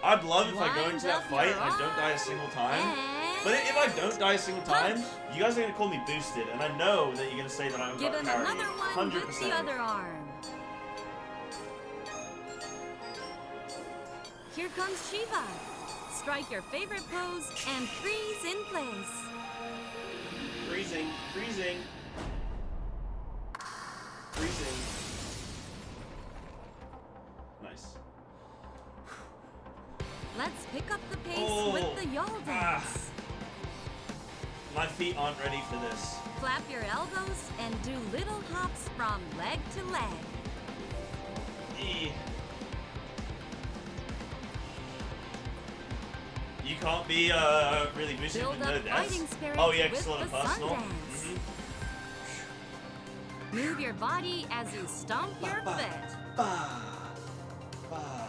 S1: I'd love if I go
S2: Wind
S1: into that
S2: up
S1: fight
S2: your
S1: and I don't die a
S2: arms
S1: single time.
S2: and
S1: But if I don't die a single time,
S2: punch.
S1: you guys are going to call me boosted. And I know that you're going to say that I'm
S2: Give
S1: got
S2: him
S1: carry.
S2: another one
S1: 100%.
S2: with the other arm. Here comes Shiva. Strike your favorite pose and freeze in place.
S1: Freezing. Freezing. Freezing. Nice.
S2: Let's pick up the pace
S1: Oh.
S2: with the yawl dance.
S1: My feet aren't ready for this.
S2: Flap your elbows and do little hops from leg to leg.
S1: Eh. You can't be really boosted
S2: Build
S1: with no
S2: up
S1: deaths.
S2: fighting spirit
S1: Oh yeah,
S2: with
S1: slow
S2: the
S1: and personal.
S2: sun dance. Move your body as you stomp your
S1: Ba,
S2: foot.
S1: Bah. Bah.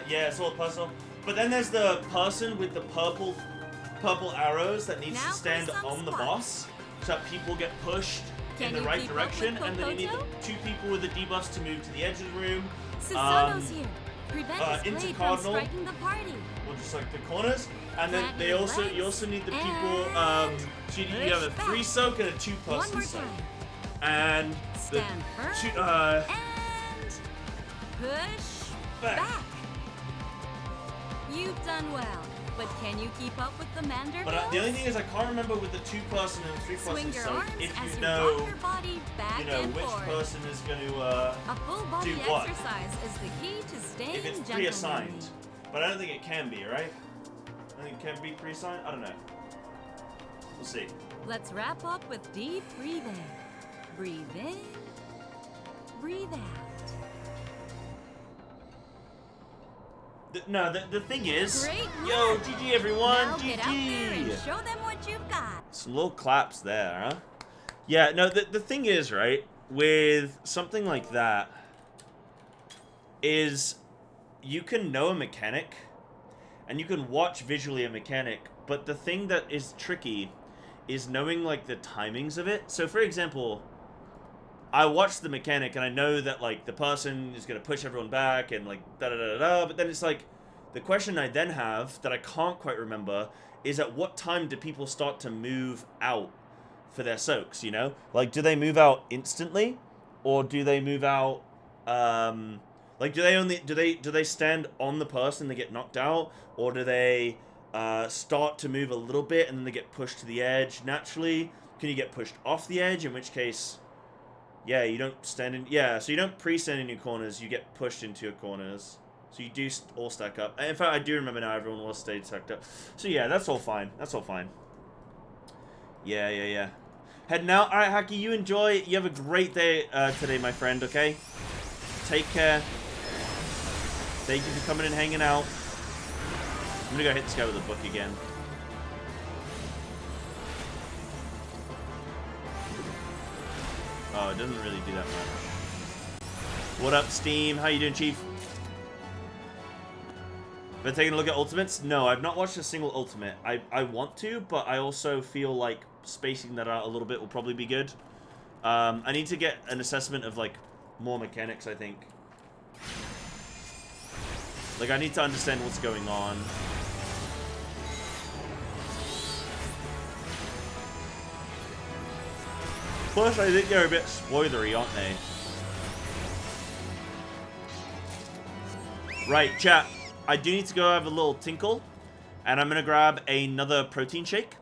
S1: Yeah, it's all personal. But then there's the person with the purple arrows that needs
S2: Now
S1: to
S2: for
S1: stand
S2: some
S1: on the
S2: squats.
S1: boss so that people get pushed
S2: Can
S1: in the
S2: you
S1: right
S2: keep up
S1: direction,
S2: with
S1: and then you need
S2: Popoto?
S1: the two people with the debuffs to move to the edge of the room.
S2: Susano's here. Prevent his blade from
S1: intercardinal.
S2: striking the party.
S1: Or just like the corners, and then
S2: Plant
S1: they
S2: your
S1: also
S2: legs
S1: you also need the people.
S2: and
S1: So you have a
S2: push
S1: 3
S2: back.
S1: soak and a
S2: One
S1: 2-person
S2: more
S1: soak,
S2: time.
S1: and the
S2: Stand firm
S1: two,
S2: and push
S1: back.
S2: back. You've done well, but can you keep up with the Mandervilles?
S1: But the only thing is I can't remember with the 2-person and 3-person
S2: Swing your
S1: soak
S2: arms
S1: if
S2: as
S1: you
S2: you
S1: know
S2: rock your body back and
S1: which
S2: forth.
S1: person is going to
S2: A full body
S1: do what.
S2: exercise is the key to staying
S1: if it's
S2: gentlemanly.
S1: pre-assigned. But I don't think it can be, right? I think it can be pre-assigned. I don't know. We'll see.
S2: Let's wrap up with deep breathing. Breathe in, breathe out.
S1: The thing is,
S2: Great
S1: yo,
S2: work.
S1: GG everyone,
S2: Now get out there and
S1: GG.
S2: show them what you've got.
S1: Some little claps there, huh? Yeah, no, the thing is, right, with something like that, is you can know a mechanic, and you can watch visually a mechanic, but the thing that is tricky is knowing, like, the timings of it. So, for example, I watch the mechanic, and I know that, like, the person is going to push everyone back, and, like, da-da-da-da-da, but then it's, like, the question I then have, that I can't quite remember, is at what time do people start to move out for their soaks, you know? Like, do they move out instantly? Or do they move out, like, do they stand on the person, they get knocked out? Or do they, start to move a little bit, and then they get pushed to the edge naturally? Can you get pushed off the edge, in which case, yeah, you don't stand in, yeah, so you don't pre-stand in your corners, you get pushed into your corners. So you do all stack up. In fact, I do remember now everyone was stayed stacked up. So yeah, that's all fine. That's all fine. Yeah. Heading out. Alright, Haki, you enjoy. You have a great day today, my friend, okay? Take care. Thank you for coming and hanging out. I'm gonna go hit this guy with a book again. Oh, it doesn't really do that much. What up, Steam? How you doing, Chief? Been taking a look at Ultimates? No, I've not watched a single Ultimate. I want to, but I also feel like spacing that out a little bit will probably be good. I need to get an assessment of, like, more mechanics, I think. Like, I need to understand what's going on. Plus, I think they're a bit spoilery, aren't they? Right, chat. I do need to go have a little tinkle, and I'm going to grab another protein shake.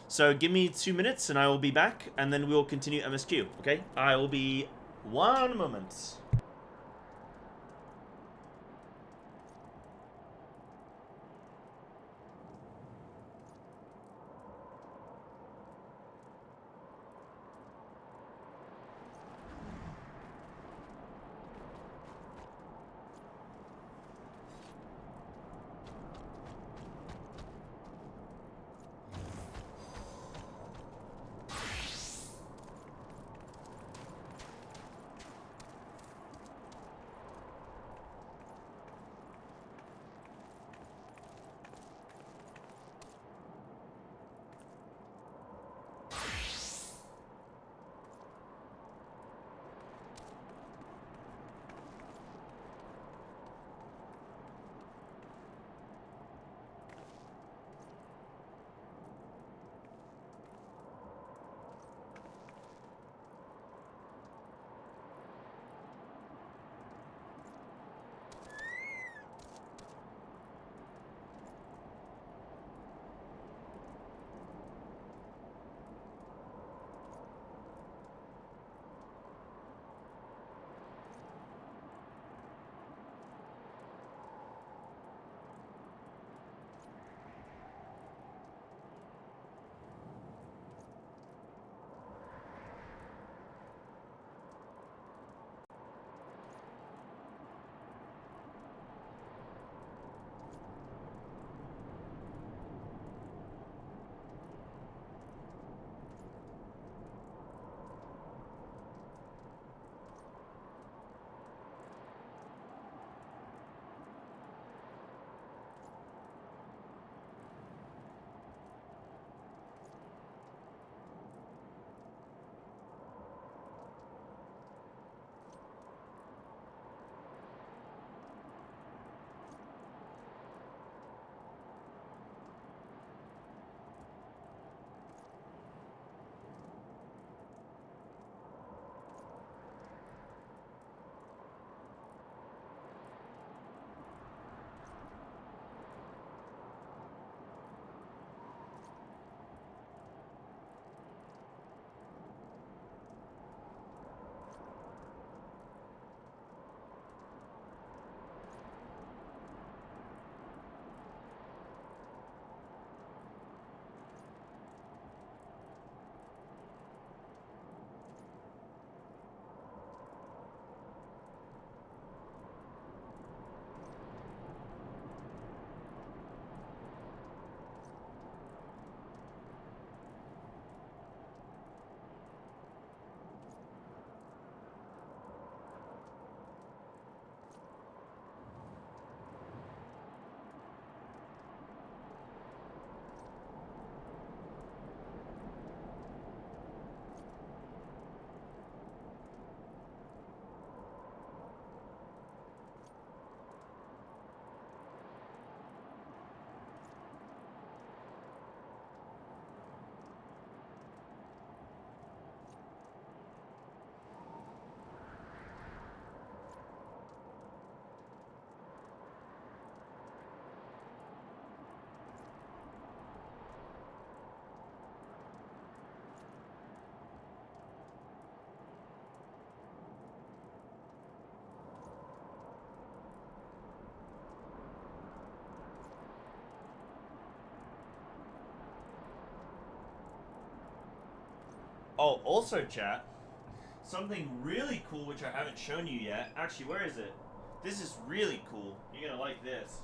S1: So give me 2 minutes, and I will be back, and then we will continue MSQ, okay? I will be 1 moment. Oh, also, chat, something really cool which I haven't shown you yet. Actually, where is it? This is really cool. You're gonna like this.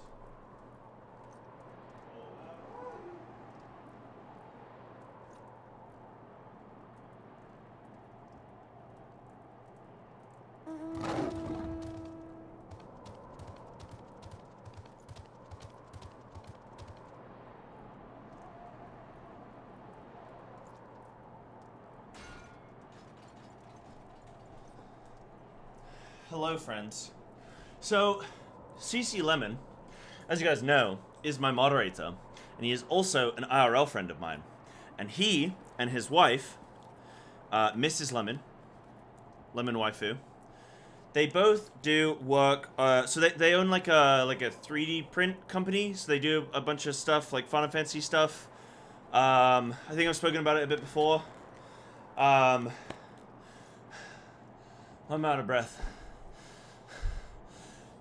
S1: Hello, friends. So, CC Lemon, as you guys know, is my moderator, and he is also an IRL friend of mine. And he and his wife, Mrs. Lemon, Lemon Waifu, they both do work. So they own like a 3D print company. So they do a bunch of stuff like Final Fantasy stuff. I think I've spoken about it a bit before. I'm out of breath.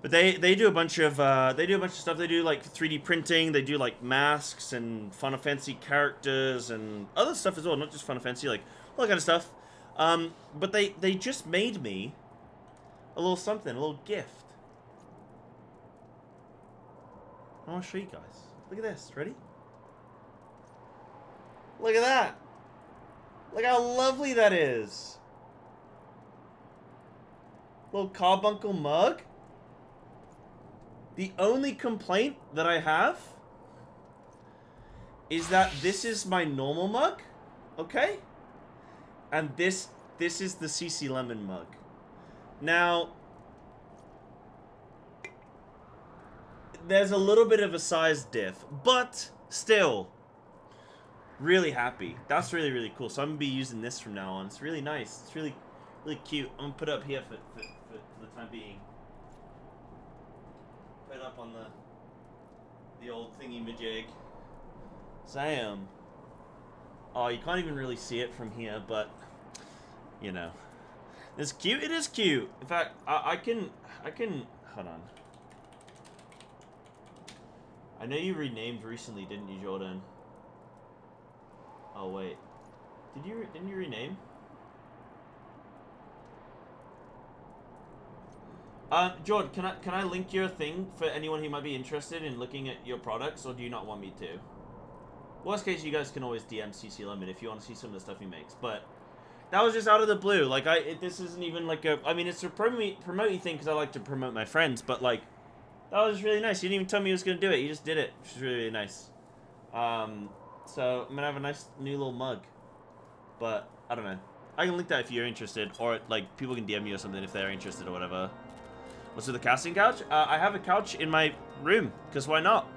S1: But they do a bunch of stuff. They do like 3D printing. They do like masks and Final Fantasy characters and other stuff as well. Not just Final Fantasy, like all that kind of stuff. But they just made me a little something, a little gift. I want to show you guys. Look at this. Ready? Look at that. Look how lovely that is. Little carbuncle mug. The only complaint that I have is that this is my normal mug, okay? And this is the CC Lemon mug. Now, there's a little bit of a size diff, but still, really happy. That's really, really cool. So I'm gonna be using this from now on. It's really nice. It's really, really cute. I'm gonna put it up here for the time being. Put it up on the old thingy-majig. Sam. Oh, you can't even really see it from here, but you know, it's cute. It is cute. In fact, I can hold on. I know you renamed recently, didn't you, Jordan? Oh wait, didn't you rename? Jordan, can I link your thing for anyone who might be interested in looking at your products, or do you not want me to? Worst case, you guys can always DM CC Lemon if you want to see some of the stuff he makes, but that was just out of the blue. Like, this isn't even like a, I mean, it's a promote thing because I like to promote my friends, but like, that was really nice. He didn't even tell me he was going to do it. He just did it, which is really, really nice. So I'm going to have a nice new little mug, but I don't know. I can link that if you're interested, or like, people can DM me or something if they're interested or whatever. What's with the casting couch? I have a couch in my room, because why not?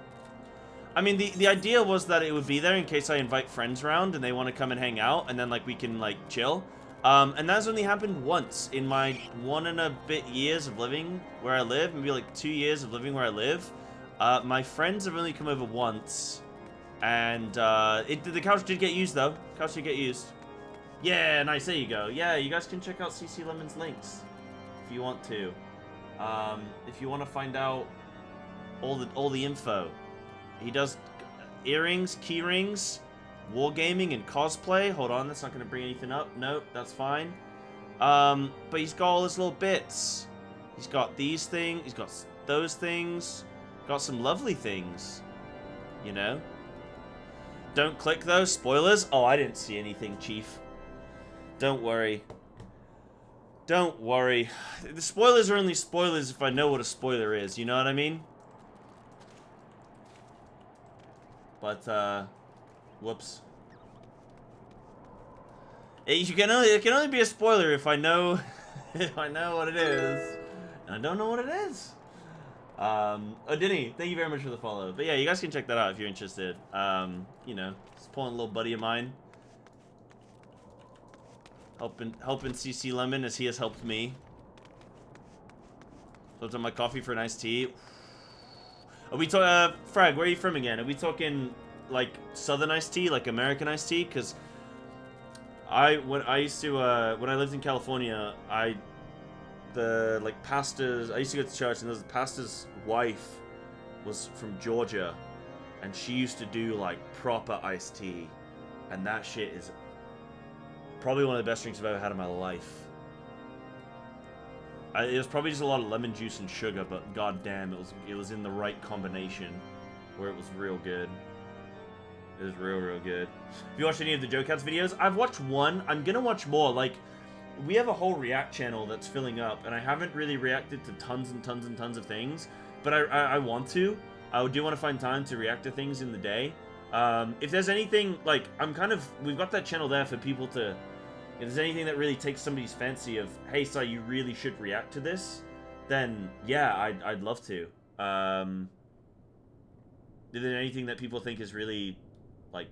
S1: I mean, the idea was that it would be there in case I invite friends around and they want to come and hang out, and then like we can like chill. And that's only happened once in my 1 and a bit years of living where I live, maybe like 2 years of living where I live. My friends have only come over once, and the couch did get used though. Couch did get used. Yeah, nice. There you go. Yeah, you guys can check out CC Lemon's links if you want to. If you want to find out all the info, he does earrings, key rings, wargaming, and cosplay. Hold on, that's not going to bring anything up. Nope, that's fine. But he's got all his little bits. He's got these things. He's got those things. Got some lovely things. You know. Don't click those spoilers. Oh, I didn't see anything, Chief. Don't worry. Don't worry. The spoilers are only spoilers if I know what a spoiler is, you know what I mean? But, whoops. It can only be a spoiler if I know, if I know what it is. And I don't know what it is. Oh, Denny, thank you very much for the follow. But yeah, you guys can check that out if you're interested. You know, just pulling a little buddy of mine. Helping CC Lemon as he has helped me. Flipped on my coffee for an iced tea. Are we talking, Frag, where are you from again? Are we talking, like, Southern iced tea, like American iced tea? Because when I lived in California, pastors, I used to go to church, and the pastor's wife was from Georgia, and she used to do, like, proper iced tea, and that shit is probably one of the best drinks I've ever had in my life. It was probably just a lot of lemon juice and sugar, but goddamn, it was in the right combination where it was real good. It was real good. Have you watched any of the Joe Cats videos? I've watched one. I'm gonna watch more. Like, we have a whole React channel that's filling up, and I haven't really reacted to tons and tons and tons of things, but I want to. I do want to find time to react to things in the day. If there's anything, like, we've got that channel there for people to, if there's anything that really takes somebody's fancy of, hey, so you really should react to this, then yeah, I'd love to. If there's anything that people think is really, like,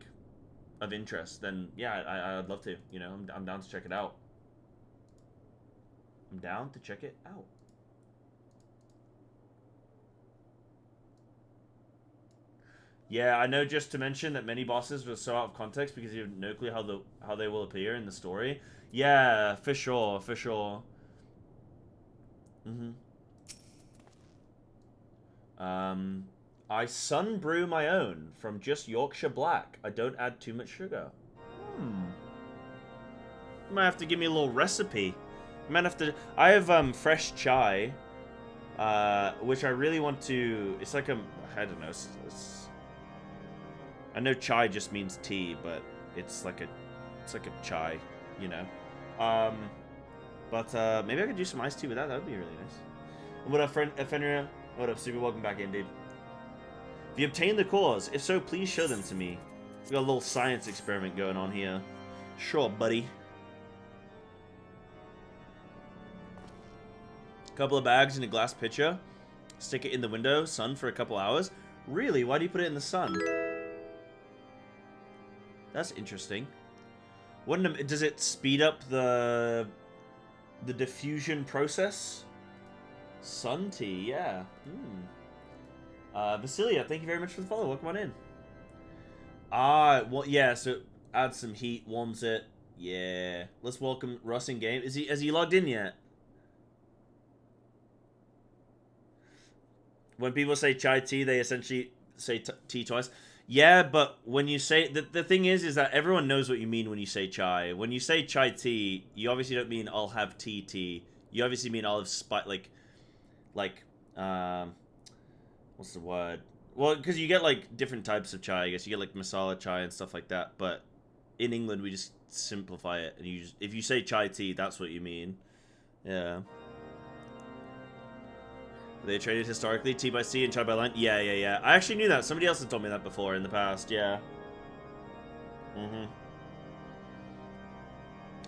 S1: of interest, then yeah, I'd love to. You know, I'm down to check it out. I'm down to check it out. Yeah, I know. Just to mention that many bosses were so out of context because you have no clue how they will appear in the story. Yeah, for sure, for sure. I sun brew my own from just Yorkshire Black. I don't add too much sugar. You might have to give me a little recipe. You might have to. I have fresh chai, which I really want to. It's like I don't know. I know chai just means tea, but it's like a chai, you know. But maybe I could do some iced tea with that. That would be really nice. What up, friend Fenrir? What up, Super? Welcome back in, dude. Have you obtained the cores? If so, please show them to me. We got a little science experiment going on here. Sure, buddy. Couple of bags in a glass pitcher. Stick it in the window, sun for a couple hours. Really? Why do you put it in the sun? That's interesting. Does it speed up the diffusion process? Sun tea, yeah. Vasilia, thank you very much for the follow. Welcome on in. Well, yeah. So add some heat, warms it. Yeah. Let's welcome Russ in game. Has he logged in yet? When people say chai tea, they essentially say tea twice. Yeah, but when you say... The thing is that everyone knows what you mean when you say chai. When you say chai tea, you obviously don't mean I'll have tea. You obviously mean I'll have what's the word? Well, because you get, like, different types of chai, I guess. You get, like, masala chai and stuff like that. But in England, we just simplify it. And if you say chai tea, that's what you mean. Yeah. They traded historically, tea by sea and chai by land. Yeah. I actually knew that. Somebody else had told me that before in the past. Yeah.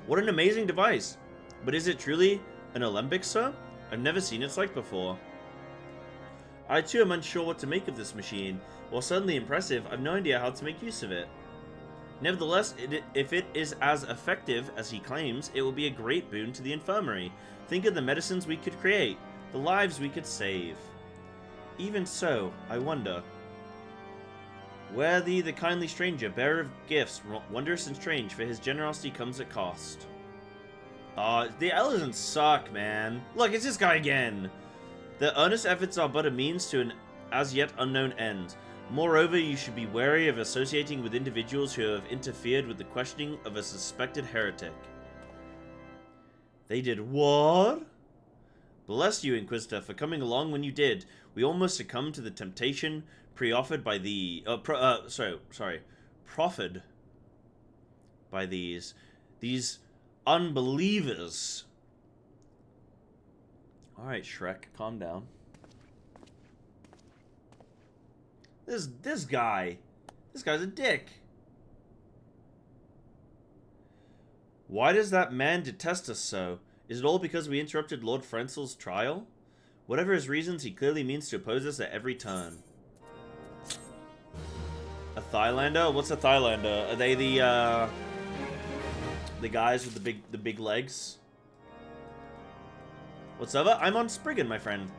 S1: What an amazing device. But is it truly an alembic, sir? I've never seen its like before. I too am unsure what to make of this machine. While certainly impressive, I've no idea how to make use of it. Nevertheless, if it is as effective as he claims, it will be a great boon to the infirmary. Think of the medicines we could create. The lives we could save. Even so, I wonder. Where thee, the kindly stranger, bearer of gifts, wondrous and strange, for his generosity comes at cost. The elephants suck, man. Look, it's this guy again. Their earnest efforts are but a means to an as yet unknown end. Moreover, you should be wary of associating with individuals who have interfered with the questioning of a suspected heretic. They did what? Bless you, Inquisitor, for coming along when you did. We almost succumbed to the temptation proffered by proffered by these unbelievers. All right, Shrek, calm down. This guy's a dick. Why does that man detest us so? Is it all because we interrupted Lord Frenzel's trial? Whatever his reasons, he clearly means to oppose us at every turn. A Thailander? What's a Thailander? Are they the guys with the big legs? What's up? I'm on Spriggan, my friend.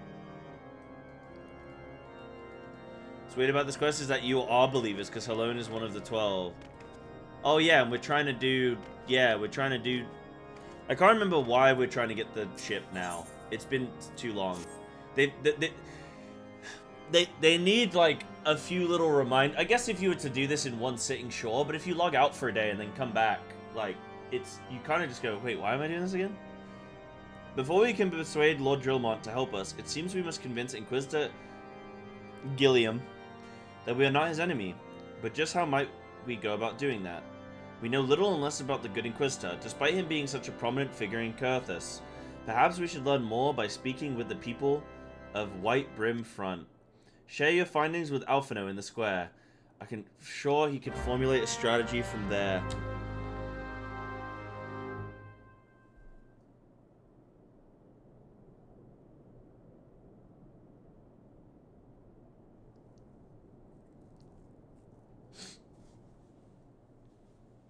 S1: What's weird about this quest is that you are believers, because Helone is one of the 12. Oh yeah, and we're trying to do... Yeah, we're trying to do... I can't remember why we're trying to get the ship now. It's been too long. They need, like, a few little I guess if you were to do this in one sitting, sure, but if you log out for a day and then come back, like, you kind of just go, wait, why am I doing this again? Before we can persuade Lord Drillmont to help us, it seems we must convince Inquisitor Gilliam that we are not his enemy. But just how might we go about doing that? We know little and less about the good Inquisitor, despite him being such a prominent figure in Kurthus. Perhaps we should learn more by speaking with the people of White Brim Front. Share your findings with Alphino in the square. Sure he can formulate a strategy from there.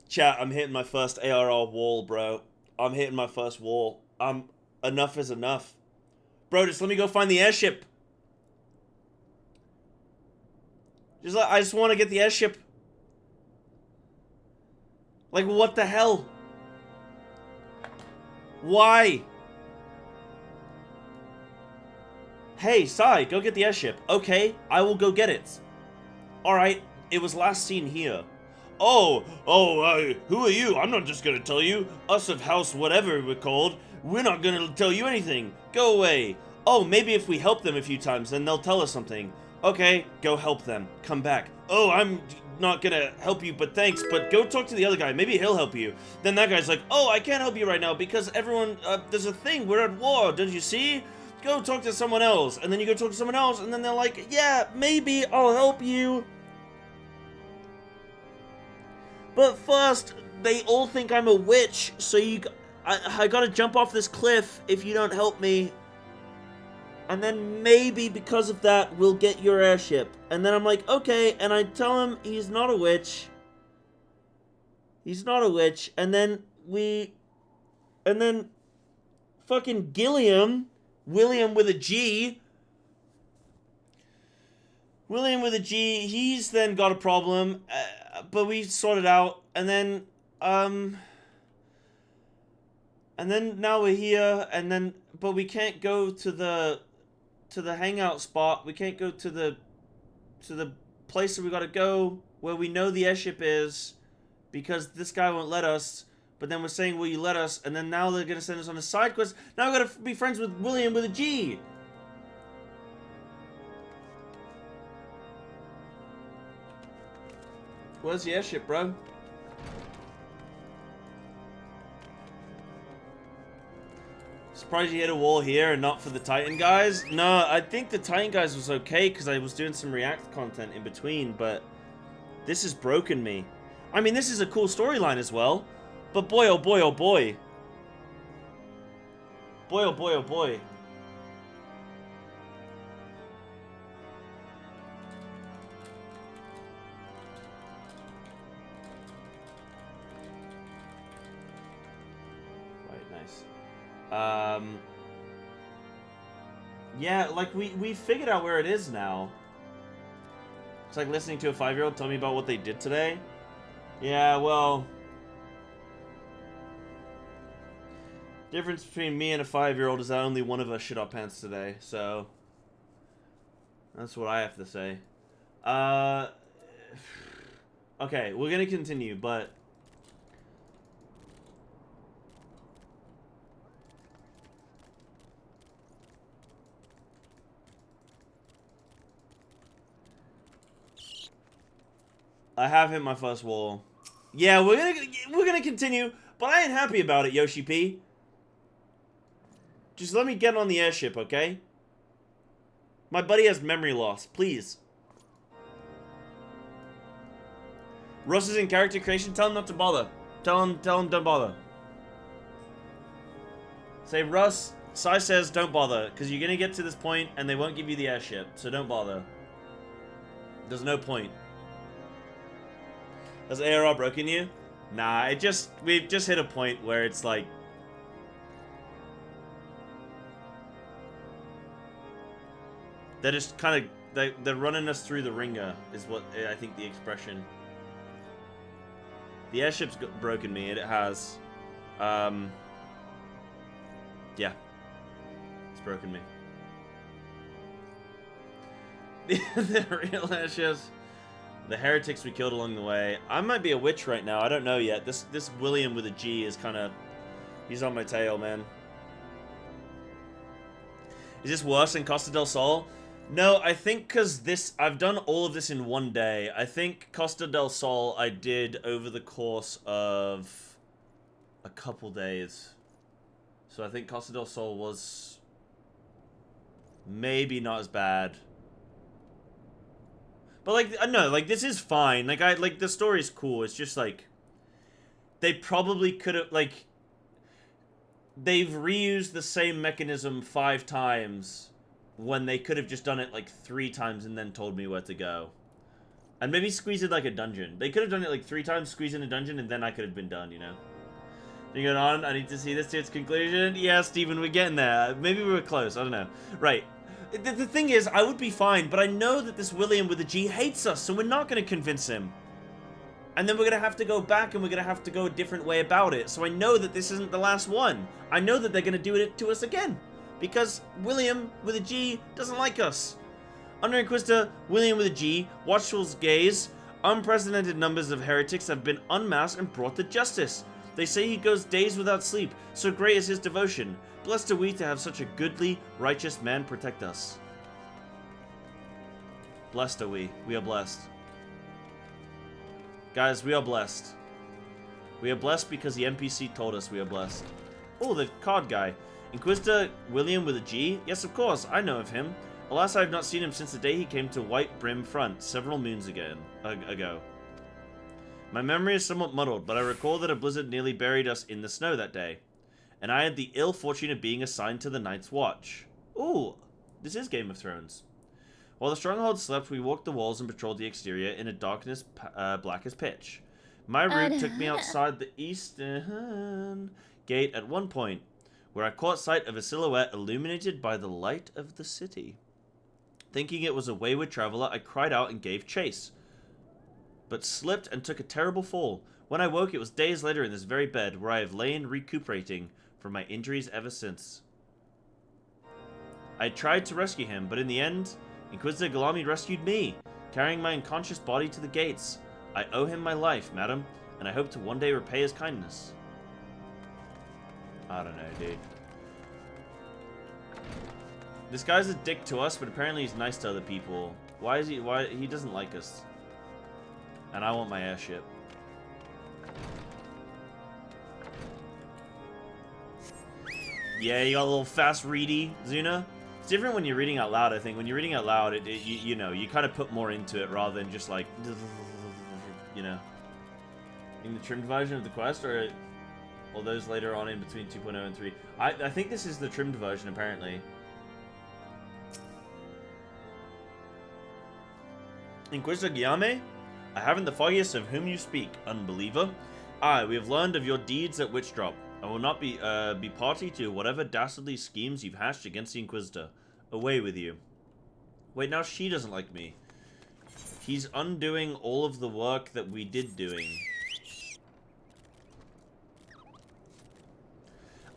S1: Chat, I'm hitting my first ARR wall, bro. I'm hitting my first wall. Enough is enough. Bro, just let me go find the airship. I just want to get the airship. Like, what the hell? Why? Hey, Psy, go get the airship. Okay, I will go get it. Alright, it was last seen here. Who are you? I'm not just gonna tell you. Us of House whatever we're called, we're not gonna tell you anything. Go away. Oh, maybe if we help them a few times, then they'll tell us something. Okay, go help them. Come back. Oh, I'm not gonna help you, but thanks. But go talk to the other guy. Maybe he'll help you. Then that guy's like, oh, I can't help you right now because everyone, there's a thing. We're at war. Don't you see? Go talk to someone else. And then you go talk to someone else, and then they're like, yeah, maybe I'll help you. But first, they all think I'm a witch, so I gotta jump off this cliff if you don't help me. And then maybe because of that, we'll get your airship. And then I'm like, okay, and I tell him he's not a witch. He's not a witch. And then fucking William with a G. William with a G, he's then got a problem, but we sort it out, and then now we're here, but we can't go to the hangout spot. We can't go to the place that we gotta go, where we know the airship is, because this guy won't let us. But then we're saying, will you let us? And then now they're gonna send us on a side quest. Now we gotta be friends with William with a G. Where's the airship, bro? Surprised you hit a wall here and not for the Titan guys? No, I think the Titan guys was okay because I was doing some React content in between, but this has broken me. I mean, this is a cool storyline as well, but boy, oh boy, oh boy. Boy, oh boy, oh boy. Yeah, like, we figured out where it is now. It's like listening to a 5-year-old tell me about what they did today. Yeah, well... difference between me and a 5-year-old is that only one of us shit our pants today, so... that's what I have to say. Okay, we're gonna continue, but... I have hit my first wall. Yeah, we're gonna continue, but I ain't happy about it, Yoshi P. Just let me get on the airship, okay? My buddy has memory loss, please. Russ is in character creation. Tell him not to bother. Tell him don't bother. Say, Russ, Sai says don't bother, because you're gonna get to this point and they won't give you the airship, so don't bother. There's no point. Has ARR broken you? Nah, we've just hit a point where it's like... they're just kind of... they're running us through the ringer, is what I think the expression. The airship's broken me, it has. Yeah. It's broken me. The real airships... the heretics we killed along the way. I might be a witch right now. I don't know yet. This William with a G is kind of... he's on my tail, man. Is this worse than Costa del Sol? No, I think because I've done all of this in one day. I think Costa del Sol I did over the course of a couple days. So I think Costa del Sol was maybe not as bad. But, like, no, like, this is fine. Like, the story's cool. It's just, like, they probably could have, like, they've reused the same mechanism 5 times when they could have just done it, like, 3 times and then told me where to go. And maybe squeeze in like a dungeon. They could have done it like 3 times, squeeze in a dungeon, and then I could have been done, you know? Moving on, I need to see this to its conclusion. Yeah, Steven, we're getting there. Maybe we were close, I don't know. Right. The thing is, I would be fine, but I know that this William with a G hates us, so we're not going to convince him. And then we're going to have to go back, and we're going to have to go a different way about it. So I know that this isn't the last one. I know that they're going to do it to us again. Because William with a G doesn't like us. Under Inquisitor William with a G, watchful's gaze, unprecedented numbers of heretics have been unmasked and brought to justice. They say he goes days without sleep, so great is his devotion. Blessed are we to have such a goodly, righteous man protect us. Blessed are we. We are blessed. Guys, we are blessed. We are blessed because the NPC told us we are blessed. Oh, the card guy. Inquisitor William with a G? Yes, of course, I know of him. Alas, I have not seen him since the day he came to White Brim Front several moons ago. My memory is somewhat muddled, but I recall that a blizzard nearly buried us in the snow that day, and I had the ill fortune of being assigned to the Night's Watch. Ooh, this is Game of Thrones. While the stronghold slept, we walked the walls and patrolled the exterior in a darkness black as pitch. My route took me outside the eastern gate at one point, where I caught sight of a silhouette illuminated by the light of the city. Thinking it was a wayward traveler, I cried out and gave chase, but slipped and took a terrible fall. When I woke, it was days later in this very bed, where I have lain recuperating from my injuries ever since. I tried to rescue him, but in the end, Inquisitor Galami rescued me, carrying my unconscious body to the gates. I owe him my life, madam, and I hope to one day repay his kindness. I don't know, dude. This guy's a dick to us, but apparently he's nice to other people. Why he doesn't like us. And I want my airship. Yeah, you got a little fast ready, Zuna. It's different when you're reading out loud, I think. When you're reading out loud, you know, you kind of put more into it rather than just like, you know. In the trimmed version of the quest, or those later on in between 2.0 and 3. I think this is the trimmed version, apparently. Inquisitor Guillaume, I haven't the foggiest of whom you speak, unbeliever. Aye, we have learned of your deeds at Witchdrop. I will not be party to whatever dastardly schemes you've hatched against the Inquisitor. Away with you. Wait, now she doesn't like me. He's undoing all of the work that we did doing.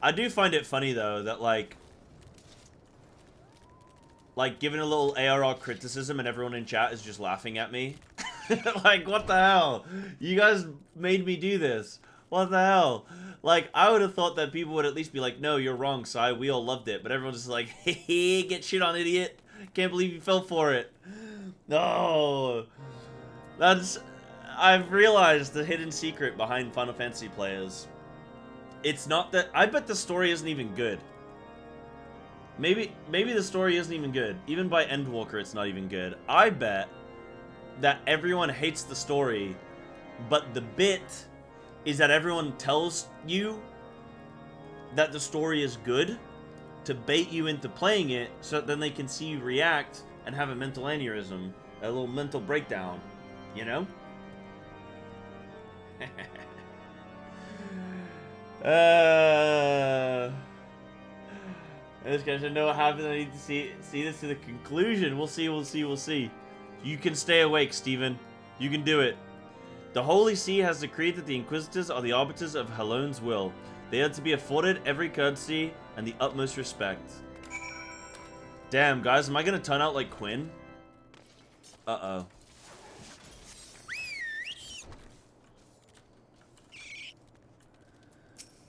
S1: I do find it funny, though, that, like, giving a little ARR criticism and everyone in chat is just laughing at me. Like, what the hell? You guys made me do this. What the hell? Like, I would have thought that people would at least be like, no, you're wrong, Sai. We all loved it. But everyone's just like, hey, get shit on, idiot. Can't believe you fell for it. No. I've realized the hidden secret behind Final Fantasy players. It's not that... I bet the story isn't even good. Maybe the story isn't even good. Even by Endwalker, it's not even good. I bet that everyone hates the story, but the bit is that everyone tells you that the story is good to bait you into playing it, so that then they can see you react and have a mental aneurysm, a little mental breakdown, you know? This guy should know what happens. I need to see this to the conclusion. We'll see. You can stay awake, Steven. You can do it. The Holy See has decreed that the Inquisitors are the arbiters of Halone's will. They are to be afforded every courtesy and the utmost respect. Damn, guys, am I gonna turn out like Quinn? Uh-oh.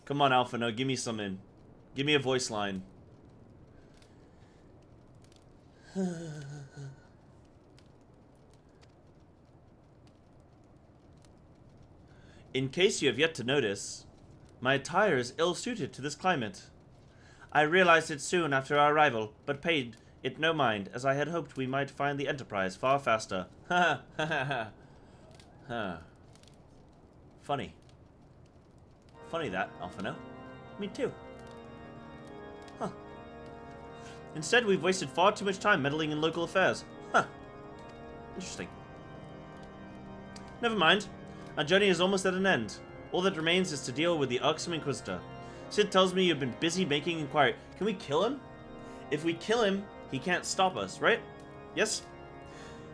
S1: Come on, Alpha, no, give me something. Give me a voice line. In case you have yet to notice, my attire is ill-suited to this climate. I realized it soon after our arrival, but paid it no mind, as I had hoped we might find the Enterprise far faster. Ha ha ha ha. Huh. Funny. Funny that, Alphino. Me too. Huh. Instead, we've wasted far too much time meddling in local affairs. Huh. Interesting. Never mind. Our journey is almost at an end. All that remains is to deal with the irksome Inquisitor. Sid tells me you've been busy making inquiry. Can we kill him? If we kill him, he can't stop us, right? Yes?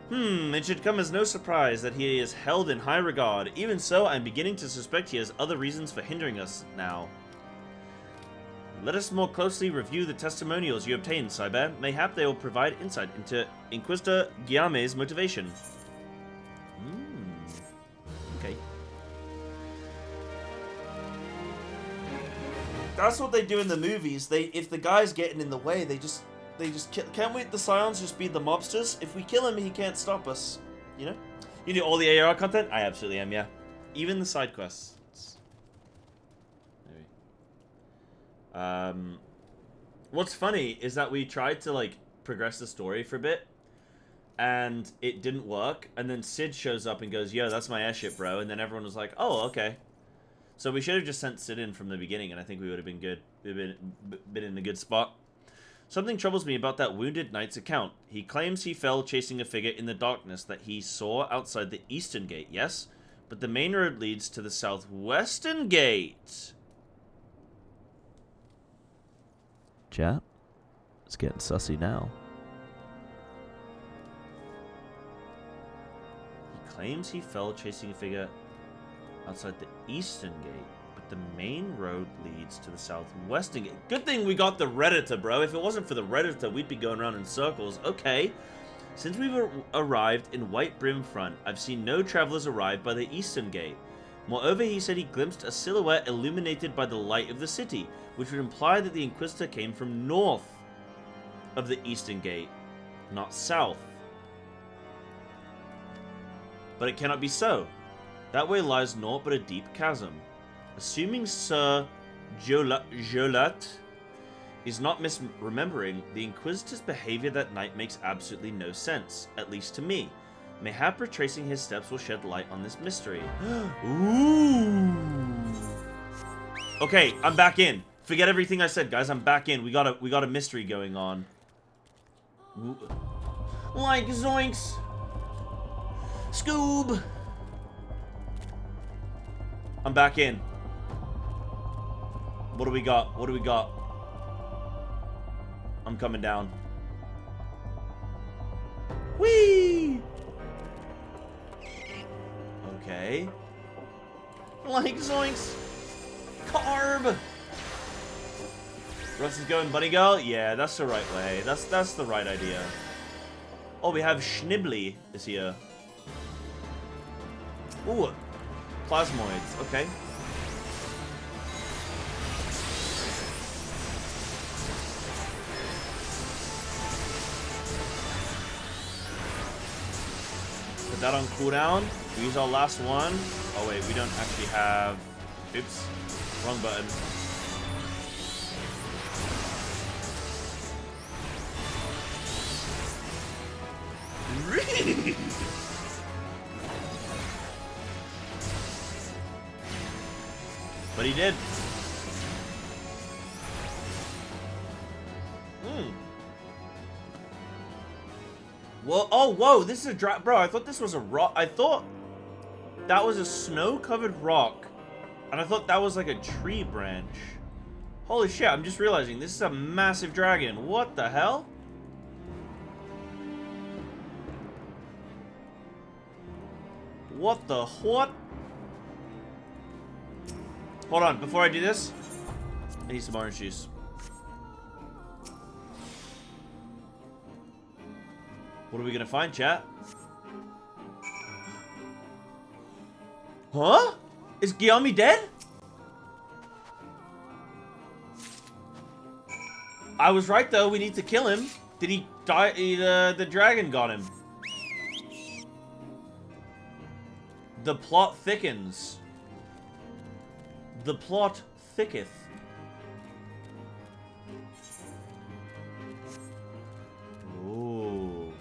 S1: It should come as no surprise that he is held in high regard. Even so, I'm beginning to suspect he has other reasons for hindering us now. Let us more closely review the testimonials you obtained, Cyber. Mayhap they will provide insight into Inquisitor Guillaume's motivation. Okay. That's what they do in the movies. If the guy's getting in the way, they just kill. Can't we, the Scions, just be the mobsters? If we kill him, he can't stop us. You know? You do all the ARR content? I absolutely am, yeah. Even the side quests. Maybe. What's funny is that we tried to, like, progress the story for a bit, and it didn't work, and then Sid shows up and goes, yo, that's my airship, bro, and then everyone was like, oh, okay. So we should have just sent Sid in from the beginning, and I think we would have been good. We'd have been in a good spot. Something troubles me about that wounded knight's account. He claims he fell chasing a figure in the darkness that he saw outside the eastern gate, yes? But the main road leads to the southwestern gate. Chat? It's getting sussy now. He claims he fell chasing a figure outside the eastern gate, but the main road leads to the southwestern gate. Good thing we got the Redditor, bro. If it wasn't for the Redditor, we'd be going around in circles. Okay. Since we've arrived in White Brim Front, I've seen no travelers arrive by the eastern gate. Moreover, he said he glimpsed a silhouette illuminated by the light of the city, which would imply that the Inquisitor came from north of the eastern gate, not south. But it cannot be so. That way lies naught but a deep chasm. Assuming Sir Jolat is not misremembering, the Inquisitor's behavior that night makes absolutely no sense, at least to me. Mayhap retracing his steps will shed light on this mystery. Ooh. Okay, I'm back in. Forget everything I said, guys. I'm back in. We got a mystery going on. Ooh. Like zoinks. Scoob. I'm back in. What do we got? What do we got? I'm coming down. Whee! Okay. Like zoinks. Carb. Russ is going bunny girl? Yeah, that's the right way. That's the right idea. Oh, we have Schnibbly is here. Ooh. Plasmoids, okay. Put that on cooldown. We use our last one. Oh wait, we don't actually have... Oops. Wrong button. But he did. Well, oh, whoa, this is a drop. Bro, I thought this was a rock. I thought that was a snow-covered rock. And I thought that was like a tree branch. Holy shit, I'm just realizing this is a massive dragon. What the hell? What the what? Hold on, before I do this, I need some orange juice. What are we gonna find, chat? Huh? Is Guillaume dead? I was right though, we need to kill him. Did he die? The dragon got him. The plot thickens. The plot thicketh. Ooh.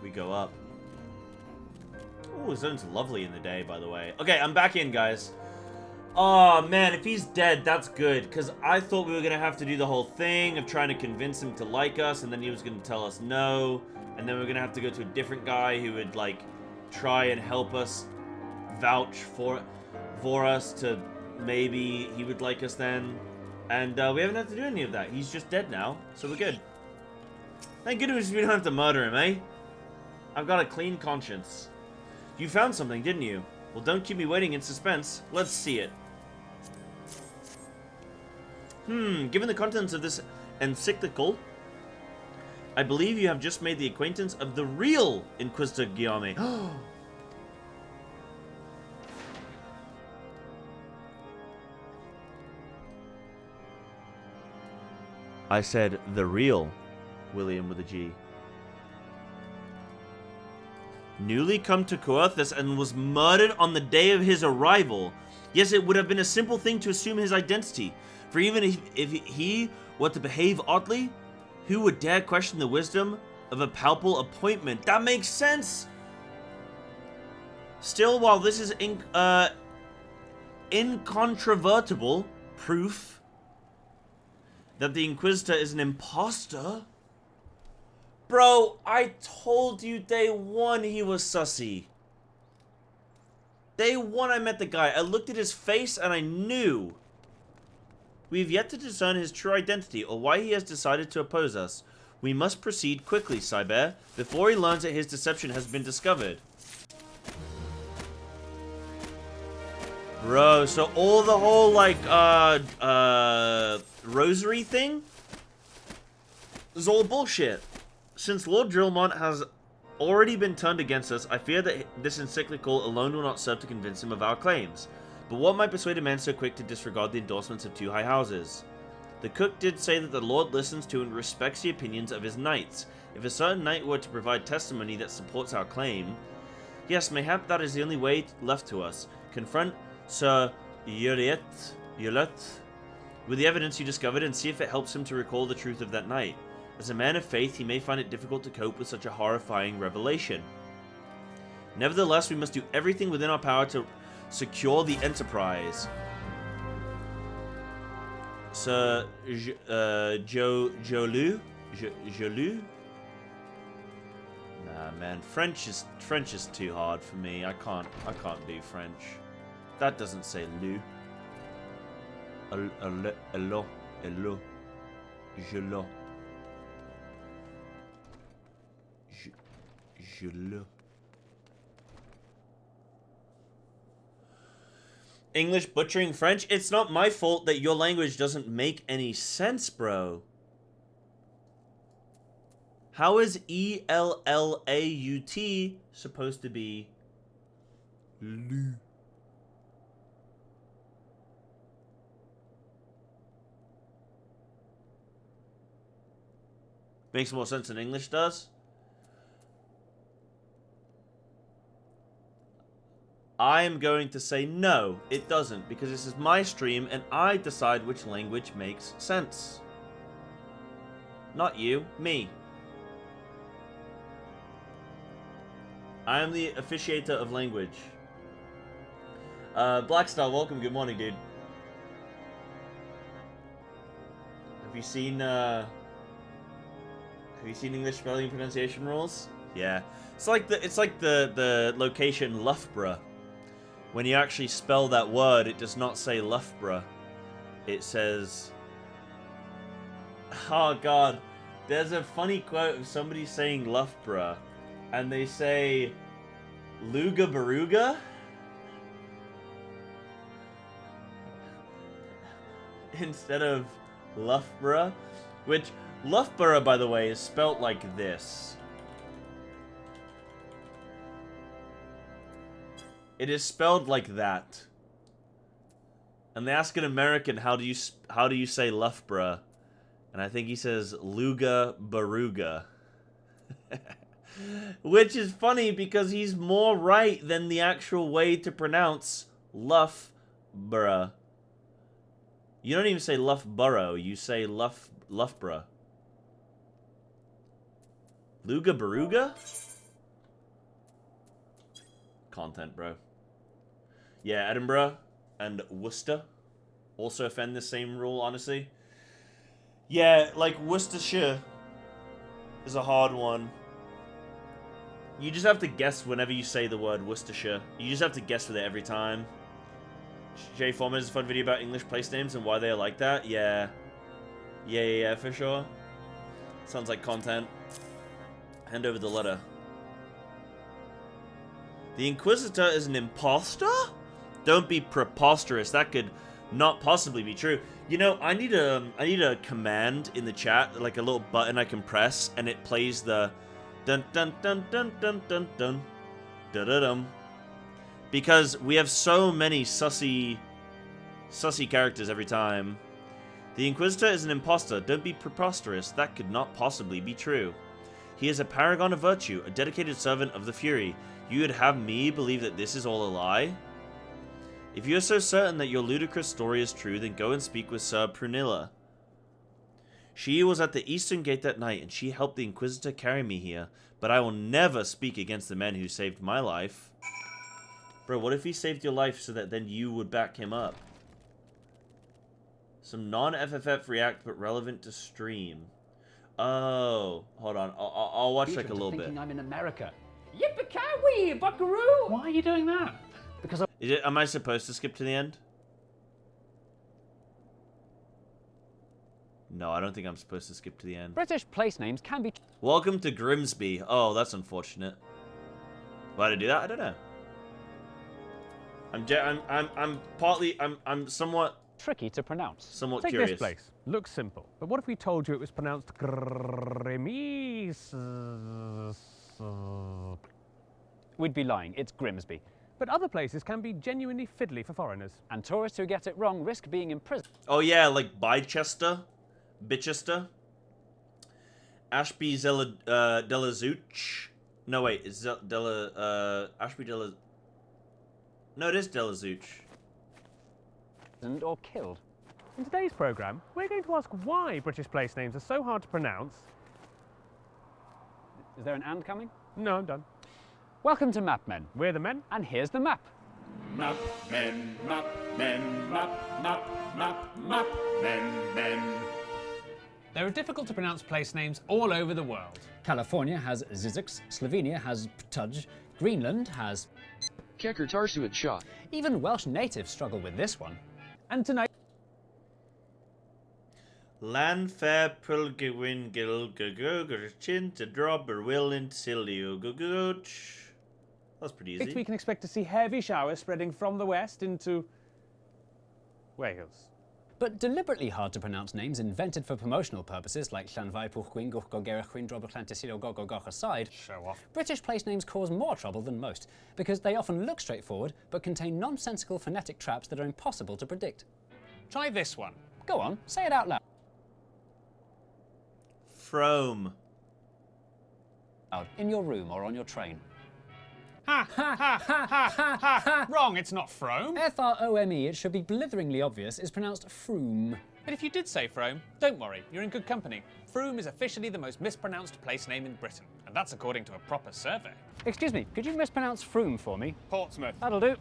S1: We go up. Ooh, the zone's lovely in the day, by the way. Okay, I'm back in, guys. Oh, man, if he's dead, that's good. Because I thought we were going to have to do the whole thing of trying to convince him to like us, and then he was going to tell us no. And then we're going to have to go to a different guy who would, like, try and help us vouch for us to maybe he would like us then. And we haven't had to do any of that. He's just dead now, so we're good. Thank goodness we don't have to murder him, eh? I've got a clean conscience. You found something, didn't you? Well, don't keep me waiting in suspense. Let's see it. Given the contents of this encyclical, I believe you have just made the acquaintance of the real Inquisitor Guillaume. I said the real William with a G. Newly come to Coerthus and was murdered on the day of his arrival. Yes, it would have been a simple thing to assume his identity. For even if he were to behave oddly, who would dare question the wisdom of a palpable appointment? That makes sense! Still, while this is incontrovertible proof that the Inquisitor is an imposter... Bro, I told you day one he was sussy. Day one I met the guy. I looked at his face and I knew. We've yet to discern his true identity or why he has decided to oppose us. We must proceed quickly, Psybear, before he learns that his deception has been discovered. Bro, so all the whole, like, rosary thing is all bullshit. Since Lord Drillmont has already been turned against us, I fear that this encyclical alone will not serve to convince him of our claims. But what might persuade a man so quick to disregard the endorsements of two high houses? The cook did say that the Lord listens to and respects the opinions of his knights. If a certain knight were to provide testimony that supports our claim, yes, mayhap that is the only way left to us. Confront Sir Uriet with the evidence you discovered and see if it helps him to recall the truth of that night. As a man of faith, he may find it difficult to cope with such a horrifying revelation. Nevertheless, we must do everything within our power to secure the enterprise. Sir Jolu? Nah, man, French is too hard for me. I can't do French. That doesn't say Lu. Hello. Jelo. English butchering French? It's not my fault that your language doesn't make any sense, bro. How is E-L-L-A-U-T supposed to be Lu? Makes more sense than English does. I am going to say no, it doesn't, because this is my stream and I decide which language makes sense. Not you, me. I am the officiator of language. Blackstar, welcome, good morning, dude. Have you seen English spelling and pronunciation rules? Yeah. It's like the location Loughborough. When you actually spell that word, it does not say Loughborough. It says... Oh god. There's a funny quote of somebody saying Loughborough, and they say Luga Baruga? Instead of Loughborough. Which, Loughborough, by the way, is spelt like this. It is spelled like that. And they ask an American, how do you say Loughborough? And I think he says Luga Baruga. Which is funny because he's more right than the actual way to pronounce Loughborough. You don't even say Loughborough, you say Loughborough. Luga Baruga? Content, bro. Yeah, Edinburgh. and Worcester also offend the same rule, honestly. Yeah, like Worcestershire is a hard one. You just have to guess whenever you say the word Worcestershire. You just have to guess with it every time. Jay Foreman is a fun video about English place names and why they are like that. Yeah. Yeah, for sure. Sounds like content. Hand over the letter. The Inquisitor is an imposter? Don't be preposterous. That could not possibly be true. You know, I need a command in the chat, like a little button I can press, and it plays the dun dun dun dun dun dun dun dun dun dun. Because we have so many sussy characters every time. The Inquisitor is an imposter. Don't be preposterous. That could not possibly be true. He is a paragon of virtue, a dedicated servant of the Fury. You would have me believe that this is all a lie? If you are so certain that your ludicrous story is true, then go and speak with Sir Prunilla. She was at the Eastern Gate that night, and she helped the Inquisitor carry me here. But I will never speak against the men who saved my life. Bro, what if he saved your life so that then you would back him up? Some non-FFF react, but relevant to stream. Oh, hold on. I'll watch like a little bit.
S4: I'm in America. Yippee-ki-wee, buckaroo! Why are you doing that? Because
S1: Am I supposed to skip to the end? No, I don't think I'm supposed to skip to the end.
S4: British place names can be...
S1: Welcome to Grimsby. Oh, that's unfortunate. Why did I do that? I don't know. I'm somewhat
S4: tricky to pronounce.
S1: Somewhat
S5: Take
S1: curious.
S5: this place. Looks simple. But what if we told you it was pronounced Grimis?
S4: We'd be lying. It's Grimsby.
S5: But other places can be genuinely fiddly for foreigners.
S4: And tourists who get it wrong risk being imprisoned.
S1: Oh yeah, like Bicester, Bitchester, Ashby Delazuch. No wait, it's Ashby Dela. No, it is Delazuch.
S4: Or killed.
S5: In today's programme, we're going to ask why British place names are so hard to pronounce.
S4: Is there an and coming?
S5: No, I'm done.
S4: Welcome to Map Men.
S5: We're the men.
S4: And here's the map.
S6: Map men, map men, map, map, map, map, men.
S7: There are difficult to pronounce place names all over the world.
S8: California has Zizix, Slovenia has Ptuj, Greenland has...
S9: Kekker Tarsuit Shah.
S8: Even Welsh natives struggle with this one.
S4: And tonight...
S1: Landfair Pulgewin Gil Chin to Drobber Will in Silio Guguch. That's pretty easy.
S5: We can expect to see heavy showers spreading from the west into Wales.
S8: But deliberately hard to pronounce names invented for promotional purposes like Llanfai Pwchgwyn Gwchgogerachwyn Drobberllantysilio Gogogoch aside,
S5: Show off.
S8: British place names cause more trouble than most because they often look straightforward but contain nonsensical phonetic traps that are impossible to predict.
S7: Try this one.
S8: Go on, say it out loud.
S1: Frome.
S8: In your room or on your train.
S7: Ha ha ha ha ha ha ha! Wrong, it's not Frome.
S8: Frome, it should be blitheringly obvious, is pronounced Froome.
S7: But if you did say Frome, don't worry, you're in good company. Frome is officially the most mispronounced place name in Britain, and that's according to a proper survey.
S4: Excuse me, could you mispronounce Froome for me?
S7: Portsmouth.
S4: That'll do.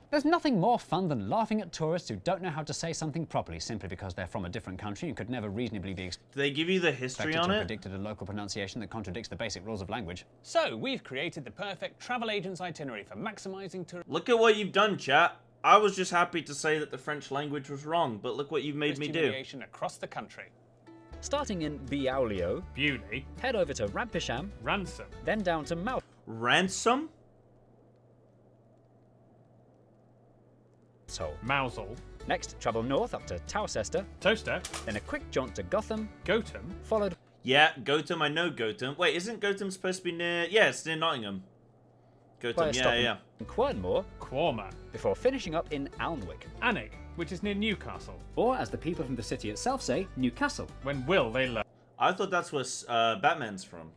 S8: There's nothing more fun than laughing at tourists who don't know how to say something properly simply because they're from a different country and could never reasonably be
S1: Do they give you the history
S8: expected
S1: on
S8: to
S1: it?
S8: predict a local pronunciation that contradicts the basic rules of language.
S7: So, we've created the perfect travel agent's itinerary for maximising tourist
S1: Look at what you've done, chat. I was just happy to say that the French language was wrong, but look what you've made me do.
S7: humiliation across the country.
S10: Starting in Biaulio,
S7: Beauty.
S10: head over to Rampisham,
S7: Ransom.
S10: then down to Mal.
S1: Ransom?
S7: Mousel.
S10: Next, travel north up to Towcester,
S7: Toaster.
S10: then a quick jaunt to Gotham,
S7: Gotham.
S10: followed
S1: Yeah, Gotham. I know Gotham. Wait, isn't Gotham supposed to be near... Yeah, it's near Nottingham.
S10: by
S1: Gotham,
S10: a stop
S1: yeah.
S10: in Quernmore,
S7: Quorma.
S10: before finishing up in Alnwick.
S7: Annick, which is near Newcastle.
S8: Or, as the people from the city itself say, Newcastle.
S7: When will they learn?
S1: I thought that's where Batman's from.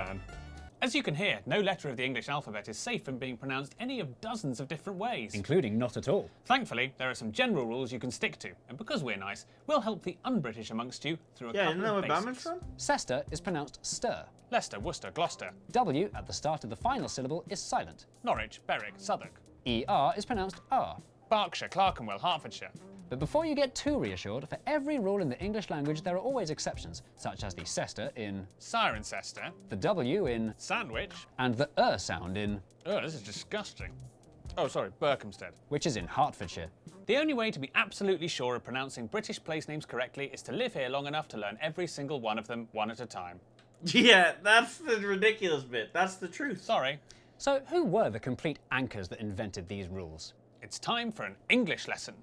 S7: As you can hear, no letter of the English alphabet is safe from being pronounced any of dozens of different ways.
S8: Including not at all.
S7: Thankfully, there are some general rules you can stick to, and because we're nice, we'll help the un-British amongst you through a
S1: Yeah,
S7: couple
S1: isn't that
S7: of
S1: where Batman's
S7: basics.
S1: from?
S8: Cester is pronounced stir.
S7: Leicester, Worcester, Gloucester.
S8: W at the start of the final syllable is silent.
S7: Norwich, Berwick, Southwark.
S8: ER is pronounced R.
S7: Berkshire, Clerkenwell, Hertfordshire.
S8: But before you get too reassured, for every rule in the English language there are always exceptions, such as the cester in
S7: Cirencester,
S8: the W in
S7: Sandwich,
S8: and the sound in
S7: this is disgusting. Oh, sorry, Berkhamsted.
S8: which is in Hertfordshire.
S7: The only way to be absolutely sure of pronouncing British place names correctly is to live here long enough to learn every single one of them, one at a time.
S1: Yeah, that's the ridiculous bit. That's the truth.
S7: Sorry.
S8: So who were the complete anchors that invented these rules?
S7: It's time for an English lesson.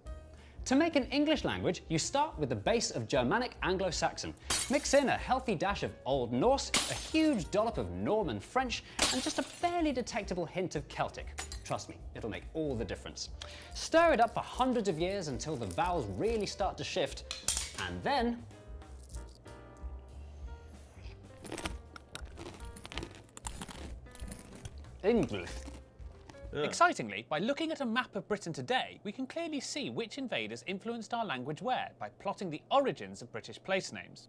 S8: To make an English language, you start with the base of Germanic Anglo-Saxon. Mix in a healthy dash of Old Norse, a huge dollop of Norman French, and just a barely detectable hint of Celtic. Trust me, it'll make all the difference. Stir it up for hundreds of years until the vowels really start to shift, and then English.
S7: Excitingly, by looking at a map of Britain today, we can clearly see which invaders influenced our language where by plotting the origins of British place names.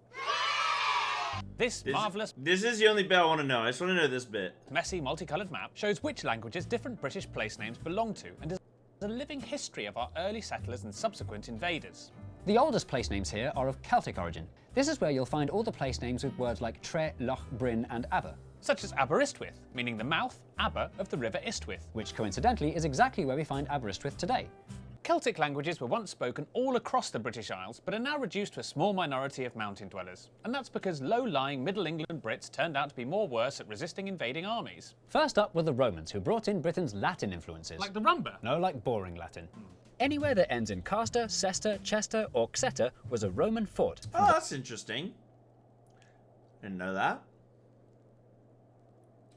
S7: This marvellous,
S1: This is the only bit I want to know. I just want to know this bit.
S7: messy, multicoloured map shows which languages different British place names belong to and is a living history of our early settlers and subsequent invaders.
S8: The oldest place names here are of Celtic origin. This is where you'll find all the place names with words like Tre, Loch, Bryn and Aber,
S7: Such as Aberystwyth, meaning the mouth, Aber, of the River Istwyth.
S8: which coincidentally is exactly where we find Aberystwyth today.
S7: Celtic languages were once spoken all across the British Isles, but are now reduced to a small minority of mountain dwellers. And that's because low-lying Middle England Brits turned out to be more worse at resisting invading armies.
S8: First up were the Romans, who brought in Britain's Latin influences.
S7: Like the rumba.
S8: No, like boring Latin.
S10: Anywhere that ends in caster, cester, chester, or xeter was a Roman fort.
S1: Oh, that's interesting. Didn't know that.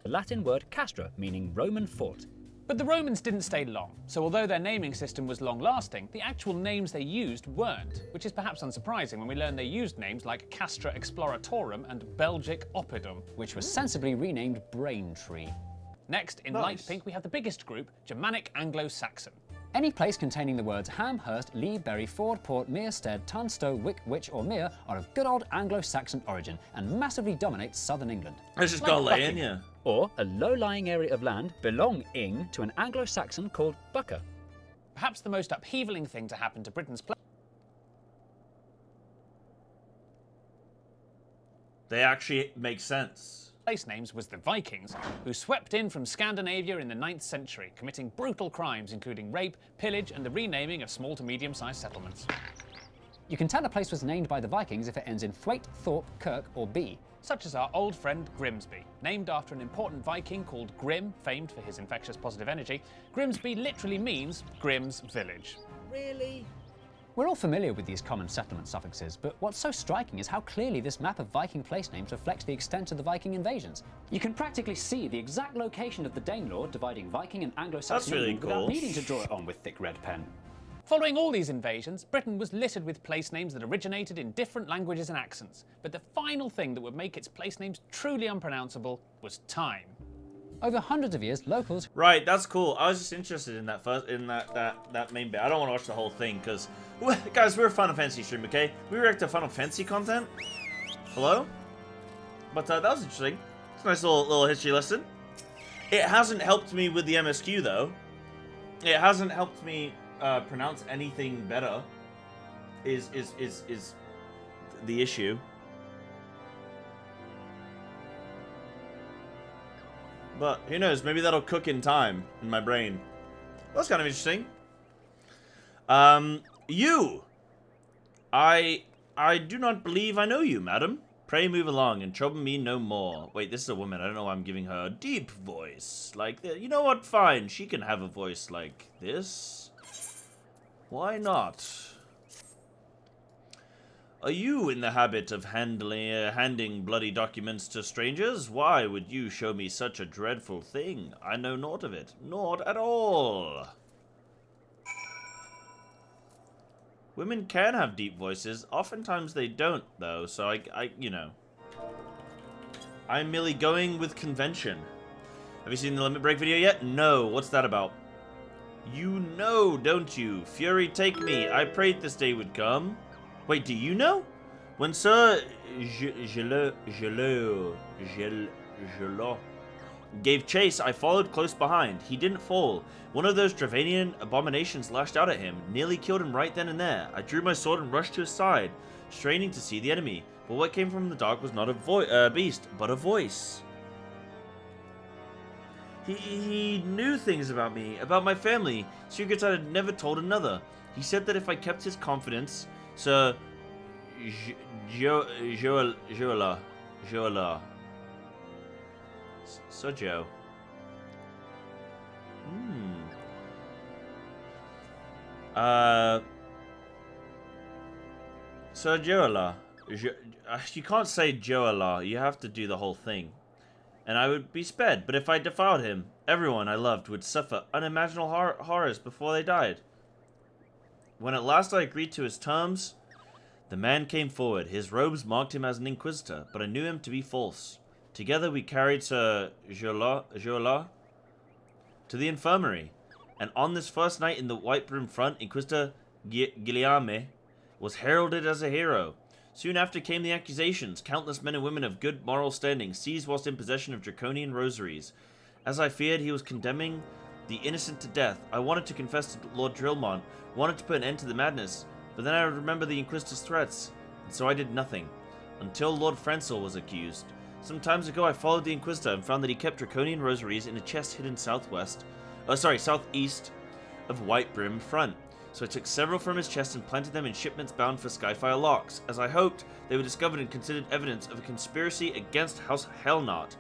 S10: The Latin word castra, meaning Roman fort.
S7: But the Romans didn't stay long, so although their naming system was long-lasting, the actual names they used weren't, which is perhaps unsurprising when we learn they used names like Castra Exploratorum and Belgic Oppidum,
S8: which was sensibly renamed Braintree.
S7: Next, in light pink, we have the biggest group, Germanic Anglo-Saxon.
S8: Any place containing the words Ham, Hurst, Lee, Bury, Ford, Port, Mere, Stead, Tunstall, Wick, Witch or Mere are of good old Anglo-Saxon origin and massively dominate southern England.
S1: It's just got lay in, yeah.
S10: Or a low-lying area of land belonging to an Anglo-Saxon called Bucca.
S7: Perhaps the most upheavaling thing to happen to Britain's
S1: They actually make sense.
S7: place names was the Vikings, who swept in from Scandinavia in the 9th century, committing brutal crimes including rape, pillage and the renaming of small to medium-sized settlements.
S8: You can tell a place was named by the Vikings if it ends in Thwaite, Thorpe, Kirk or B.
S7: Such as our old friend Grimsby, named after an important Viking called Grim, famed for his infectious positive energy. Grimsby literally means Grim's village.
S10: Really?
S8: We're all familiar with these common settlement suffixes, but what's so striking is how clearly this map of Viking place names reflects the extent of the Viking invasions. You can practically see the exact location of the Danelord dividing Viking and Anglo-Saxon
S1: That's really
S8: England without
S1: cool.
S8: needing to draw it on with thick red pen.
S7: Following all these invasions, Britain was littered with place names that originated in different languages and accents. But the final thing that would make its place names truly unpronounceable was time.
S8: Over hundreds of years, locals...
S1: Right, that's cool. I was just interested in that that main bit. I don't want to watch the whole thing because, guys, we're a Final Fantasy stream, okay? We react to Final Fantasy content. Hello? But that was interesting. It's a nice little history lesson. It hasn't helped me with the MSQ though. It hasn't helped me pronounce anything better. Is the issue. But who knows? Maybe that'll cook in time in my brain. That's kind of interesting. You. I do not believe I know you, madam. Pray move along and trouble me no more. Wait, this is a woman. I don't know why I'm giving her a deep voice like this. You know what? Fine. She can have a voice like this. Why not? Are you in the habit of handing bloody documents to strangers? Why would you show me such a dreadful thing? I know naught of it. Naught at all. Women can have deep voices. Oftentimes they don't, though, so I you know. I'm merely going with convention. Have you seen the Limit Break video yet? No. What's that about? You know, don't you? Fury, take me. I prayed this day would come. Wait, do you know? When Sir Gave chase, I followed close behind. He didn't fall. One of those Dravanian abominations lashed out at him, nearly killed him right then and there. I drew my sword and rushed to his side, straining to see the enemy. But what came from the dark was not a beast, but a voice. He knew things about me, about my family, secrets I had never told another. He said that if I kept his confidence, Sir Joala. Sir Joe. Sir Joala. You can't say Joala, you have to do the whole thing. And I would be sped, but if I defiled him, everyone I loved would suffer unimaginable horrors before they died. When at last I agreed to his terms, the man came forward. His robes marked him as an inquisitor, but I knew him to be false. Together we carried Sir Joala to the infirmary, and on this first night in the White Broom Front, Inquisitor Guilliame was heralded as a hero. Soon after came the accusations. Countless men and women of good moral standing seized whilst in possession of draconian rosaries. As I feared, he was condemning the innocent to death. I wanted to confess to Lord Drillmont, wanted to put an end to the madness, but then I remembered the Inquisitor's threats, and so I did nothing, until Lord Frenzel was accused. Some times ago I followed the Inquisitor and found that he kept draconian rosaries in a chest hidden southeast of White Brim Front. So I took several from his chest and planted them in shipments bound for Skyfire locks. As I hoped, they were discovered and considered evidence of a conspiracy against House Hellnot,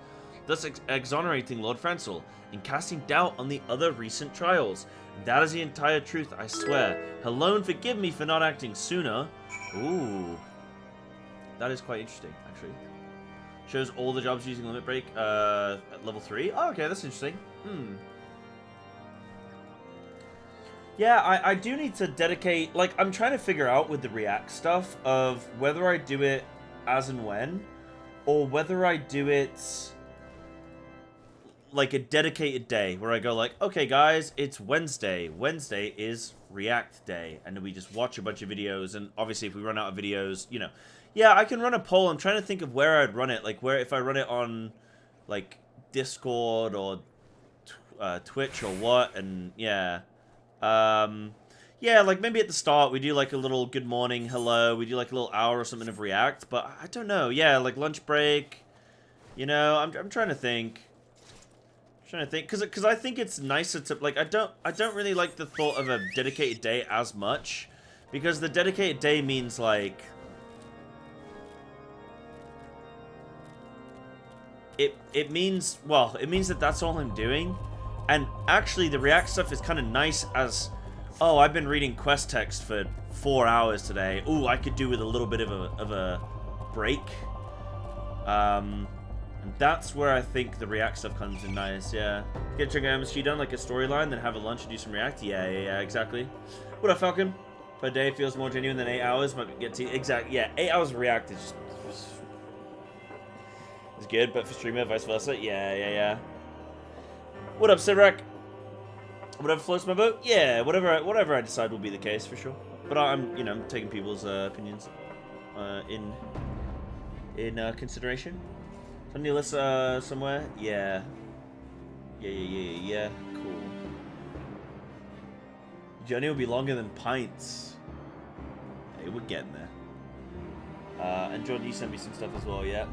S1: thus exonerating Lord Frenzel and casting doubt on the other recent trials. That is the entire truth, I swear. Helone, forgive me for not acting sooner. Ooh. That is quite interesting, actually. Shows all the jobs using Limit Break at level 3. Oh, okay, that's interesting. Yeah, I do need to dedicate, like, I'm trying to figure out with the React stuff of whether I do it as and when, or whether I do it like a dedicated day where I go like, okay guys, it's Wednesday. Wednesday is React Day, and then we just watch a bunch of videos, and obviously if we run out of videos, you know. Yeah, I can run a poll. I'm trying to think of where I'd run it, like where if I run it on like Discord or Twitch or what, and yeah. Yeah, like maybe at the start we do like a little good morning, hello, we do like a little hour or something of React, but I don't know. Yeah, like lunch break, you know, I'm trying to think. Because I think it's nicer to, like, I don't really like the thought of a dedicated day as much, because the dedicated day means like it means that that's all I'm doing. And actually, the React stuff is kind of nice as, oh, I've been reading quest text for 4 hours today. Ooh, I could do with a little bit of a break. And that's where I think the React stuff comes in nice, yeah. Get your MSG done, like a storyline, then have a lunch and do some React. Yeah, exactly. What up, Falcon? Per day feels more genuine than 8 hours. Might get to exactly. Yeah, 8 hours of React is just good, but for streamer, vice versa. Yeah. What up, Sivrak? Whatever floats my boat? Yeah, whatever I decide will be the case, for sure. But I'm, you know, taking people's opinions in consideration. On your list somewhere? Yeah. Cool. Journey will be longer than pints. Hey, we're getting there. And Jordan, you sent me some stuff as well, yeah.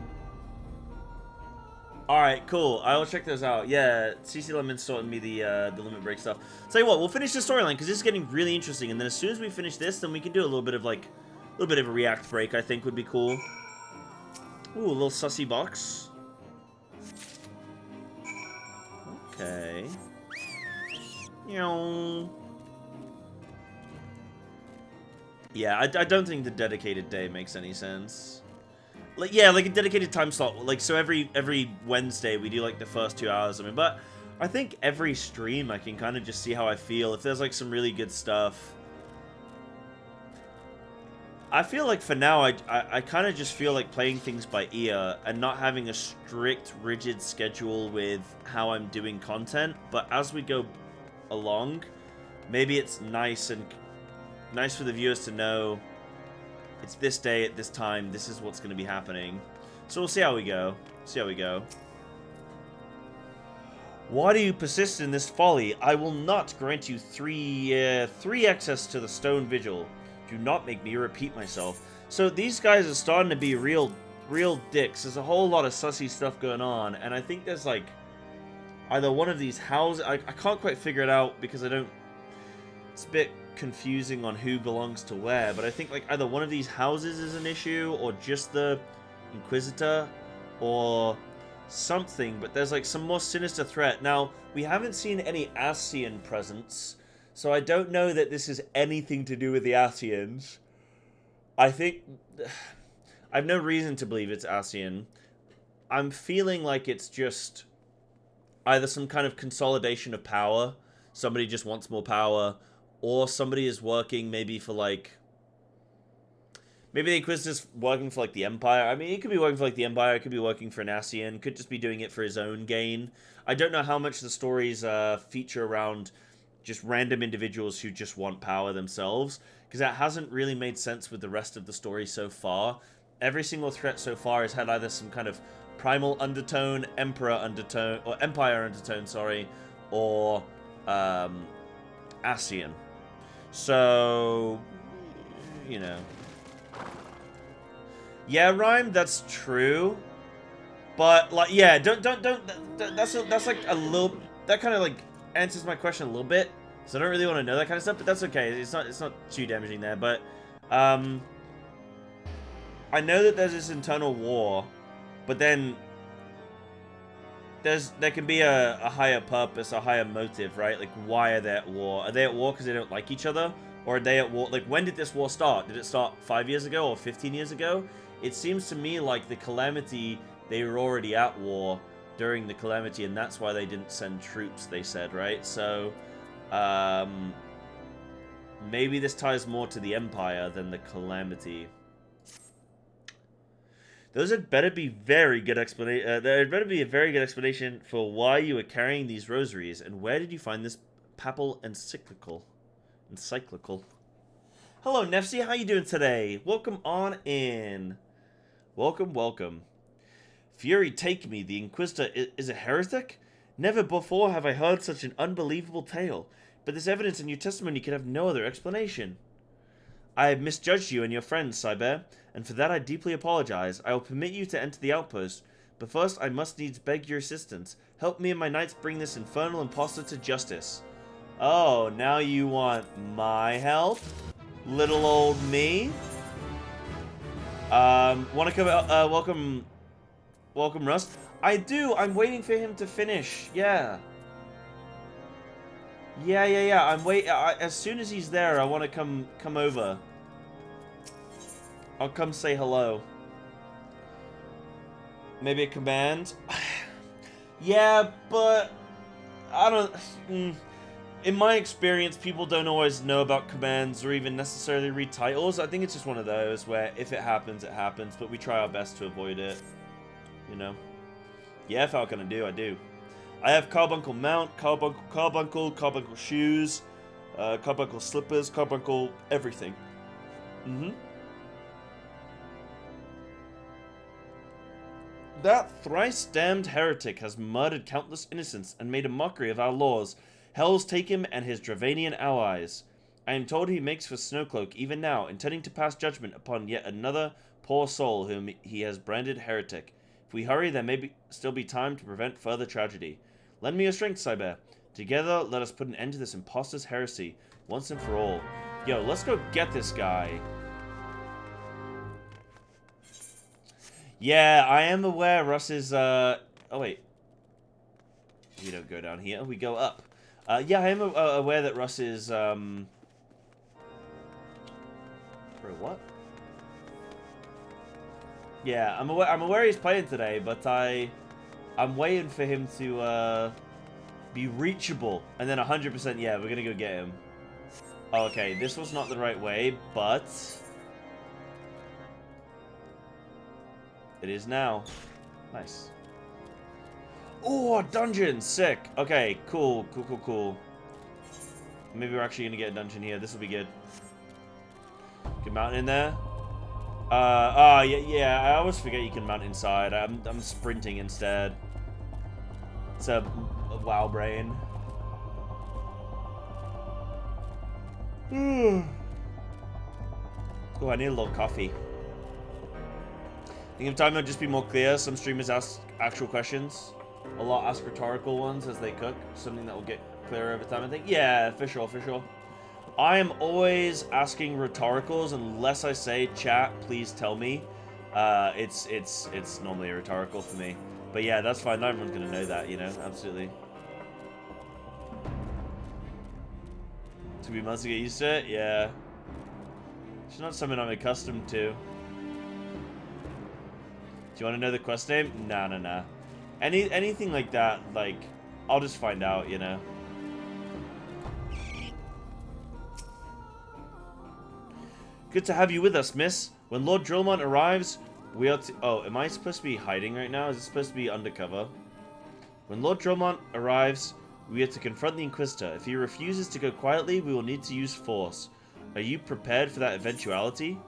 S1: Alright, cool. I will check those out. Yeah, CC Lemon's sorting me the limit break stuff. Tell you what, we'll finish the storyline because this is getting really interesting. And then as soon as we finish this, then we can do a little bit of a React break. I think would be cool. Ooh, a little sussy box. Okay. Yeah, I don't think the dedicated day makes any sense. Like, yeah, like a dedicated time slot. Like, so every Wednesday we do like the first 2 hours. I mean, but I think every stream I can kind of just see how I feel. If there's like some really good stuff. I feel like for now, I kind of just feel like playing things by ear and not having a strict, rigid schedule with how I'm doing content. But as we go along, maybe it's nice for the viewers to know it's this day at this time. This is what's going to be happening. So we'll see how we go. Why do you persist in this folly? I will not grant you three access to the stone vigil. Do not make me repeat myself. So these guys are starting to be real dicks. There's a whole lot of sussy stuff going on, and I think there's like either one of these houses. I can't quite figure it out because I don't. It's a bit confusing on who belongs to where, but I think like either one of these houses is an issue, or just the Inquisitor, or something. But there's like some more sinister threat. Now we haven't seen any Ascian presence, so I don't know that this is anything to do with the Ascians. I think I have no reason to believe it's Ascian. I'm feeling like it's just either some kind of consolidation of power. Somebody just wants more power, or somebody is working maybe for like... Maybe the Inquisitor's working for like the Empire. I mean, he could be working for like the Empire, it could be working for an Ascian, could just be doing it for his own gain. I don't know how much the stories feature around just random individuals who just want power themselves, because that hasn't really made sense with the rest of the story so far. Every single threat so far has had either some kind of primal undertone, emperor undertone, or empire undertone, sorry, or Ascian. So, you know. Yeah, Rhyme, that's true. But like, yeah, that's like a little, that kind of like answers my question a little bit. So I don't really want to know that kind of stuff, but that's okay. It's not too damaging there, but I know that there's this internal war, but then there can be a higher purpose, a higher motive, right? Like, why are they at war? Are they at war because they don't like each other? Or are they at war, like, when did this war start? Did it start 5 years ago or 15 years ago? It seems to me like the Calamity, they were already at war during the Calamity, and that's why they didn't send troops, they said, right? So, maybe this ties more to the Empire than the Calamity. Those had better be very good explanation. There had better be a very good explanation for why you were carrying these rosaries, and where did you find this papal encyclical? Hello, Nefsy. How you doing today? Welcome on in. Welcome, welcome. Fury take me. The Inquisitor is a heretic? Never before have I heard such an unbelievable tale. But this evidence in your testimony could have no other explanation. I have misjudged you and your friends, Cyber, and for that I deeply apologize. I will permit you to enter the outpost, but first I must needs beg your assistance. Help me and my knights bring this infernal impostor to justice. Oh, now you want my help? Little old me? Wanna come out, welcome, Rust? I do, I'm waiting for him to finish, yeah. Yeah, I'm as soon as he's there, I want to come over. I'll come say hello. Maybe a command? Yeah, but I don't... In my experience, people don't always know about commands or even necessarily read titles. I think it's just one of those where if it happens, it happens, but we try our best to avoid it. You know? Yeah, Falcon, I do. I have carbuncle mount, carbuncle shoes, carbuncle slippers, carbuncle everything. That thrice-damned heretic has murdered countless innocents and made a mockery of our laws. Hells take him and his Dravanian allies. I am told he makes for Snowcloak even now, intending to pass judgment upon yet another poor soul whom he has branded heretic. If we hurry, there may still be time to prevent further tragedy. Lend me your strength, Cyber. Together, let us put an end to this impostor's heresy, once and for all. Yo, let's go get this guy. Yeah, I am aware Russ is, oh, wait. We don't go down here, we go up. Yeah, I am aware that Russ is, Bro, what? Yeah, I'm aware he's playing today, but I'm waiting for him to, be reachable. And then 100%, yeah, we're gonna go get him. Oh, okay, this was not the right way, but... it is now. Nice. Oh, dungeon! Sick! Okay, cool. Maybe we're actually gonna get a dungeon here. This will be good. Get mountain in there. Yeah, I always forget you can mount inside. I'm sprinting instead. It's a Wow brain. Oh, I need a little coffee. Think of time might just be more clear. Some streamers ask actual questions. A lot ask rhetorical ones as they cook. Something that will get clearer over time, I think. Yeah, for sure, for sure. I am always asking rhetoricals unless I say, chat, please tell me. It's normally a rhetorical for me. But yeah, that's fine. Not everyone's gonna know that, you know? Absolutely. Took me months to get used to it? Yeah. It's not something I'm accustomed to. Do you want to know the quest name? Nah, nah, nah. Anything like that, like, I'll just find out, you know? Good to have you with us, miss. When Lord Drillmont arrives, we are to... Oh, am I supposed to be hiding right now? Is it supposed to be undercover? When Lord Drillmont arrives, we are to confront the Inquisitor. If he refuses to go quietly, we will need to use force. Are you prepared for that eventuality?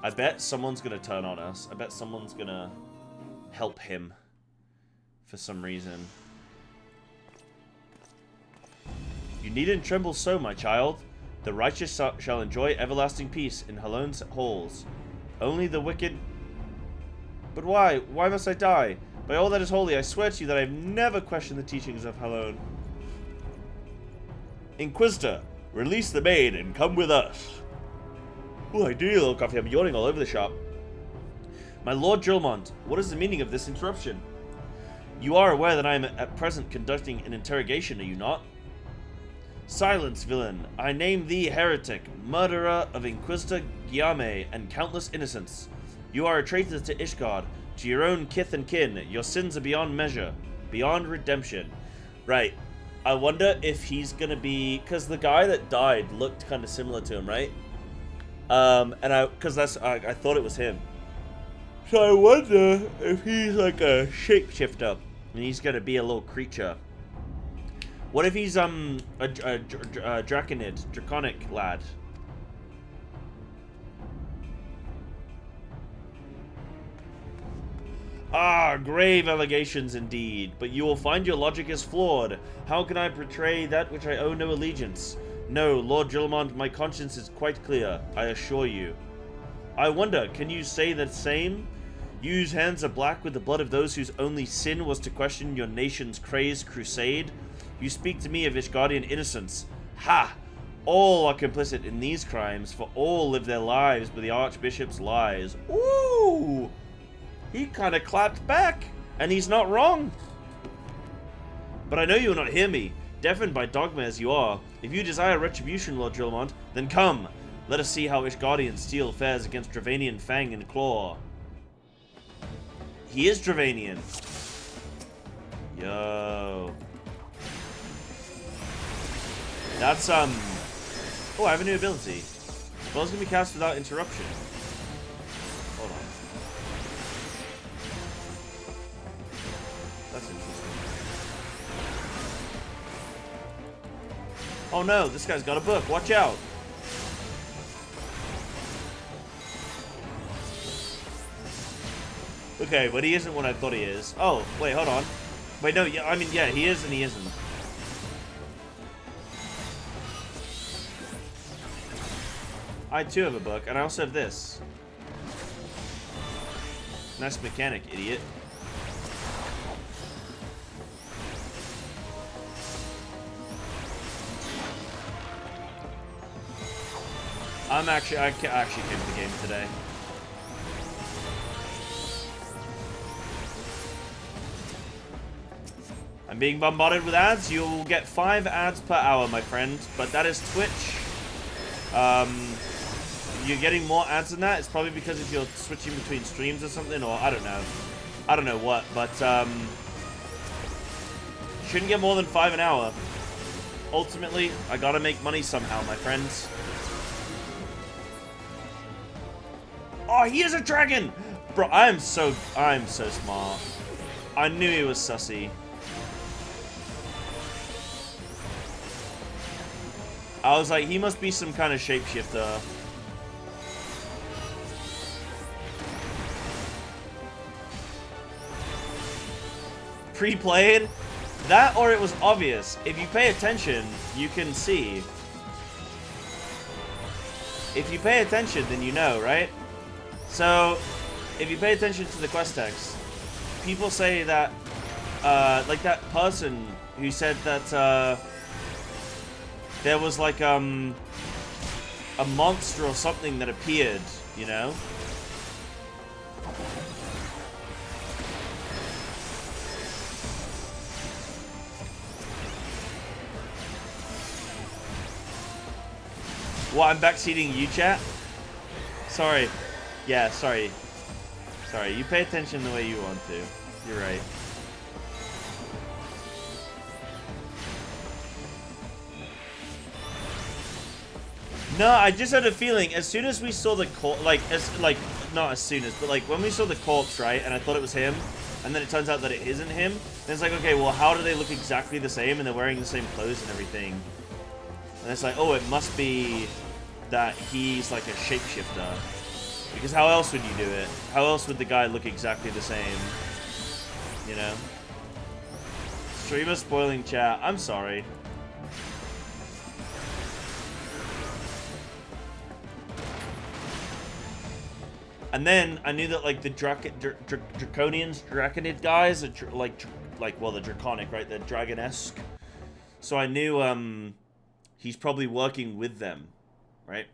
S1: I bet someone's gonna turn on us. I bet someone's gonna help him for some reason. You needn't tremble so, my child. The righteous shall enjoy everlasting peace in Halone's halls. Only the wicked... But why? Why must I die? By all that is holy, I swear to you that I have never questioned the teachings of Halone. Inquisitor, release the maid and come with us. Oh, I do need a little coffee. I'm yawning all over the shop. My Lord Drillmont, what is the meaning of this interruption? You are aware that I am at present conducting an interrogation, are you not? Silence, villain. I name thee heretic, murderer of Inquisitor Gyame and countless innocents. You are a traitor to Ishgard, to your own kith and kin. Your sins are beyond measure, beyond redemption. Right. I wonder if he's gonna be... Because the guy that died looked kind of similar to him, right? Because I thought it was him. So I wonder if he's like a shapeshifter and he's gonna be a little creature. What if he's a draconic lad? Ah, grave allegations indeed, but you will find your logic is flawed. How can I betray that which I owe no allegiance? No, Lord Drillmont, my conscience is quite clear, I assure you. I wonder, can you say the same? Use hands are black with the blood of those whose only sin was to question your nation's crazed crusade? You speak to me of Ishgardian innocence. Ha! All are complicit in these crimes, for all live their lives by the Archbishop's lies. Ooh! He kind of clapped back, and he's not wrong. But I know you will not hear me, deafened by dogma as you are. If you desire retribution, Lord Drillmont, then come. Let us see how Ishgardian steel fares against Dravanian fang and claw. He is Dravanian. Yo. That's, Oh, I have a new ability. Spells can be cast without interruption. Hold on. That's interesting. Oh no, this guy's got a book. Watch out. Okay, but he isn't what I thought he is. Oh, wait, hold on. Wait, no, yeah, I mean, yeah, he is and he isn't. I too have a book, and I also have this. Nice mechanic, idiot. I actually came to the game today. I'm being bombarded with ads. You'll get 5 ads per hour, my friend, but that is Twitch. You're getting more ads than that. It's probably because if you're switching between streams or something, or I don't know. I don't know what, but shouldn't get more than 5 an hour. Ultimately, I gotta make money somehow, my friends. Oh, he is a dragon! Bro, I'm so smart. I knew he was sussy. I was like, he must be some kind of shapeshifter. Pre-played? That or it was obvious. If you pay attention, you can see. If you pay attention, then you know, right? So, if you pay attention to the quest text, people say that, like that person who said that, there was like, a monster or something that appeared, you know? What, I'm backseating you, chat? Sorry. Yeah, sorry. Sorry, you pay attention the way you want to. You're right. No, I just had a feeling, as soon as we saw the corpse, not as soon as, but like, when we saw the corpse, right, and I thought it was him, and then it turns out that it isn't him, then it's like, okay, well, how do they look exactly the same, and they're wearing the same clothes and everything? And it's like, oh, it must be that he's like a shapeshifter. Because how else would you do it? How else would the guy look exactly the same? You know? Streamer spoiling chat. I'm sorry. And then I knew that like the Draconid guys are well, the Draconic, right? They're Dragon-esque. So I knew he's probably working with them, right?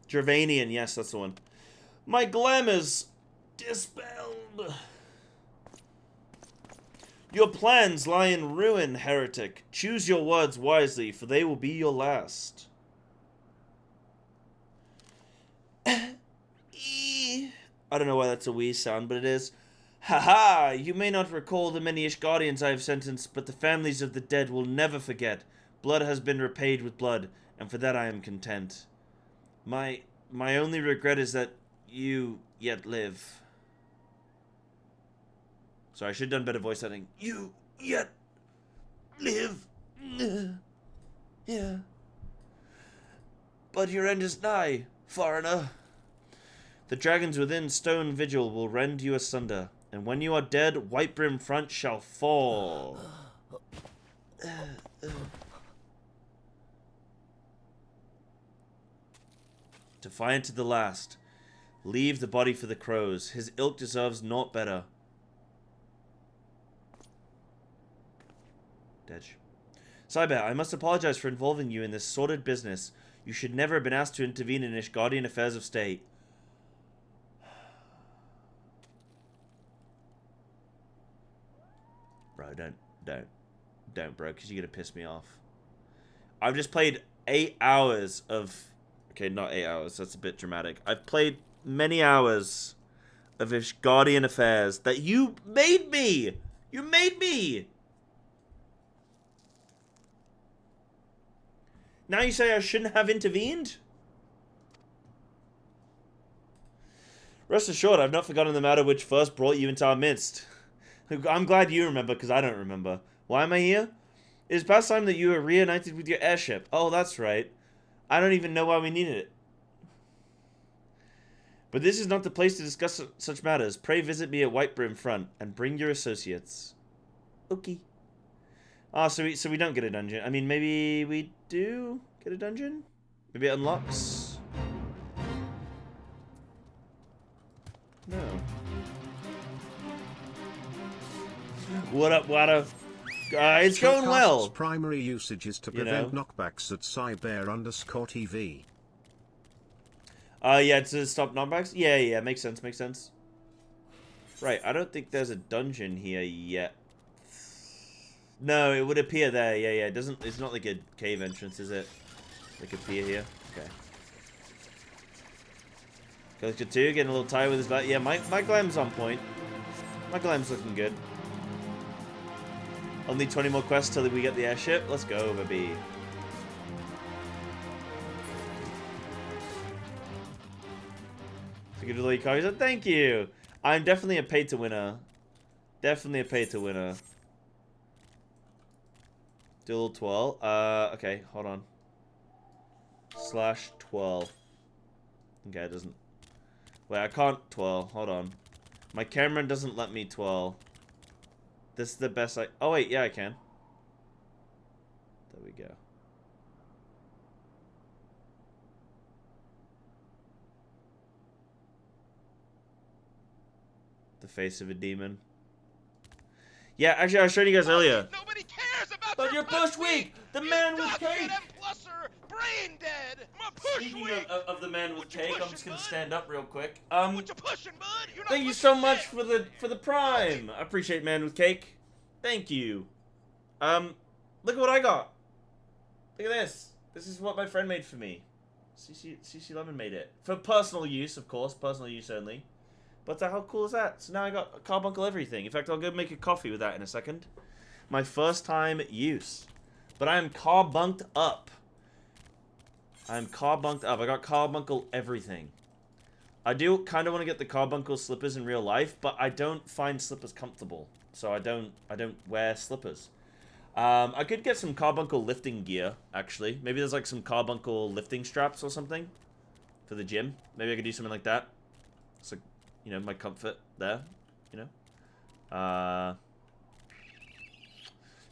S1: Dravanian, yes, that's the one. My glamour's dispelled. Your plans lie in ruin, heretic. Choose your words wisely, for they will be your last. I don't know why that's a wee sound, but it is. Haha! You may not recall the many Ishgardians I have sentenced, but the families of the dead will never forget. Blood has been repaid with blood, and for that I am content. My only regret is that you yet live. Sorry, I should have done better voice editing. You yet live. Yeah. But your end is nigh, foreigner. The dragons within Stone Vigil will rend you asunder, and when you are dead, Whitebrim Front shall fall. Defiant to the last, leave the body for the crows. His ilk deserves naught better. Dedge. Cyber, I must apologize for involving you in this sordid business. You should never have been asked to intervene in Ishgardian affairs of state. Bro, don't, bro, because you're going to piss me off. I've just played 8 hours of... Okay, not 8 hours, that's a bit dramatic. I've played many hours of Ishgardian affairs that you made me! You made me! Now you say I shouldn't have intervened? Rest assured, I've not forgotten the matter which first brought you into our midst. I'm glad you remember, because I don't remember. Why am I here? It is past time that you were reunited with your airship. Oh, that's right. I don't even know why we needed it. But this is not the place to discuss such matters. Pray visit me at Whitebrim Front, and bring your associates. Okay. Ah, so we don't get a dungeon. I mean, maybe we do get a dungeon? Maybe it unlocks? No. What up, Wada? It's going well.
S11: Primary usage is to prevent knockbacks at Cyber_TV.
S1: Yeah, to stop knockbacks? Yeah, makes sense. Right, I don't think there's a dungeon here yet. No, it would appear there, yeah, it's not like a cave entrance, is it? Like appear here? Okay. Collector 2, getting a little tired with his back. Yeah, my glam's on point. My glam's looking good. Only 20 more quests till we get the airship. Let's go, baby. Thank you. I'm definitely a pay-to-winner. Definitely a pay-to-winner. Do a little twirl. Okay, hold on. /12. Okay, it doesn't. Wait, I can't twirl. Hold on. My camera doesn't let me twirl. This is the best I... Oh, wait. Yeah, I can. There we go. The face of a demon. Yeah, actually, I was showing you guys earlier.
S3: Nobody cares
S1: But your push week! The man with cake!
S3: M-pluser, brain dead. My push
S1: Speaking
S3: week.
S1: of the man with cake, I'm just gonna stand up real quick.
S3: What you pushing, bud? You're not
S1: Thank you
S3: pushing
S1: so much
S3: shit.
S1: for the prime. I appreciate man with cake. Thank you. Look at what I got. Look at this. This is what my friend made for me. CC Lemon made it for personal use, of course, personal use only. But how cool is that? So now I got carbuncle everything. In fact, I'll go make a coffee with that in a second. My first time use. But I am carbunked up. I'm carbunked up. I got carbuncle everything. I do kind of want to get the carbuncle slippers in real life, but I don't find slippers comfortable. So I don't wear slippers. I could get some carbuncle lifting gear, actually. Maybe there's like some carbuncle lifting straps or something for the gym. Maybe I could do something like that. So, you know, my comfort there, you know.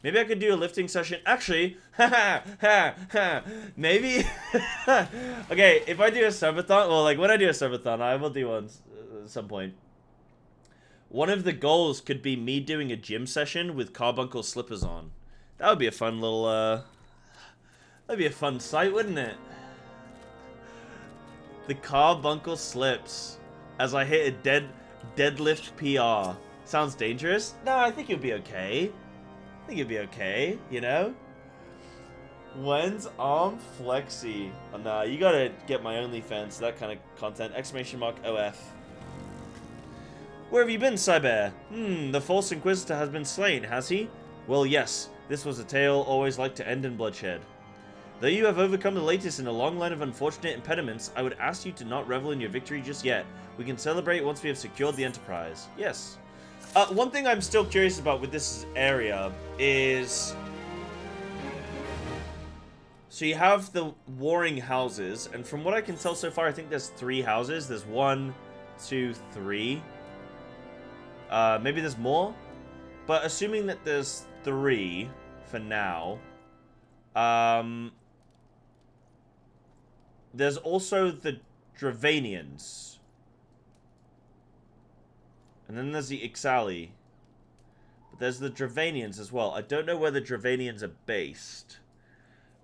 S1: Maybe I could do a lifting session. Actually, maybe. Okay, if I do a subathon, well, like when I do a subathon, I will do one at some point. One of the goals could be me doing a gym session with carbuncle slippers on. That would be a fun little, that'd be a fun sight, wouldn't it? The carbuncle slips as I hit a deadlift PR. Sounds dangerous? No, I think you'll be okay. I think you'll be okay, you know? When's arm flexi? Oh, nah, you gotta get my OnlyFans, that kind of content. Exclamation mark OF. Where have you been, Cyber? The false Inquisitor has been slain, has he? Well, yes. This was a tale always like to end in bloodshed. Though you have overcome the latest in a long line of unfortunate impediments, I would ask you to not revel in your victory just yet. We can celebrate once we have secured the Enterprise. Yes. One thing I'm still curious about with this area is... So you have the warring houses, and from what I can tell so far, I think there's 3 houses. There's 1, 2, 3. Maybe there's more? But assuming that there's 3 for now, there's also the Dravanians. And then there's the Ixali. But there's the Dravanians as well. I don't know where the Dravanians are based.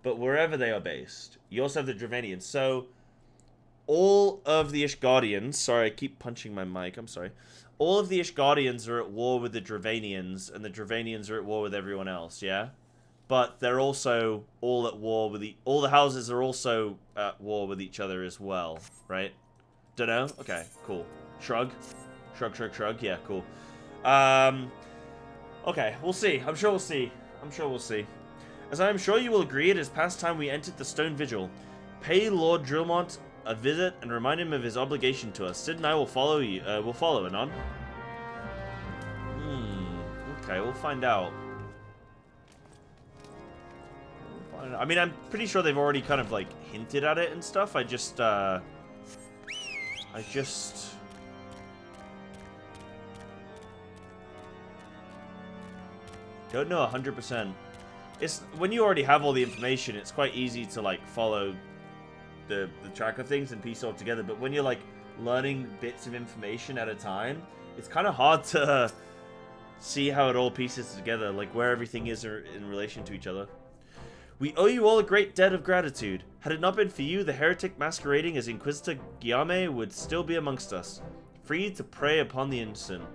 S1: But wherever they are based, you also have the Dravanians. So, all of the Ishgardians... Sorry, I keep punching my mic. I'm sorry. All of the Ishgardians are at war with the Dravanians, and the Dravanians are at war with everyone else, yeah? But they're also all at war with all the houses are also at war with each other as well, right? Dunno? Okay, cool. Shrug. Shrug, shrug, shrug. Yeah, cool. Okay, we'll see. I'm sure we'll see. I'm sure we'll see. As I am sure you will agree, it is past time we entered the Stone Vigil. Pay Lord Drillmont a visit and remind him of his obligation to us. Sid and I will follow you. We'll follow Anon. Okay, we'll find out. I mean, I'm pretty sure they've already kind of like hinted at it and stuff. I just don't know 100%. It's when you already have all the information, it's quite easy to like follow the track of things and piece it all together. But when you're like learning bits of information at a time, it's kind of hard to see how it all pieces together, like where everything is in relation to each other. We owe you all a great debt of gratitude. Had it not been for you, the heretic masquerading as Inquisitor Gyame would still be amongst us, free to prey upon the innocent.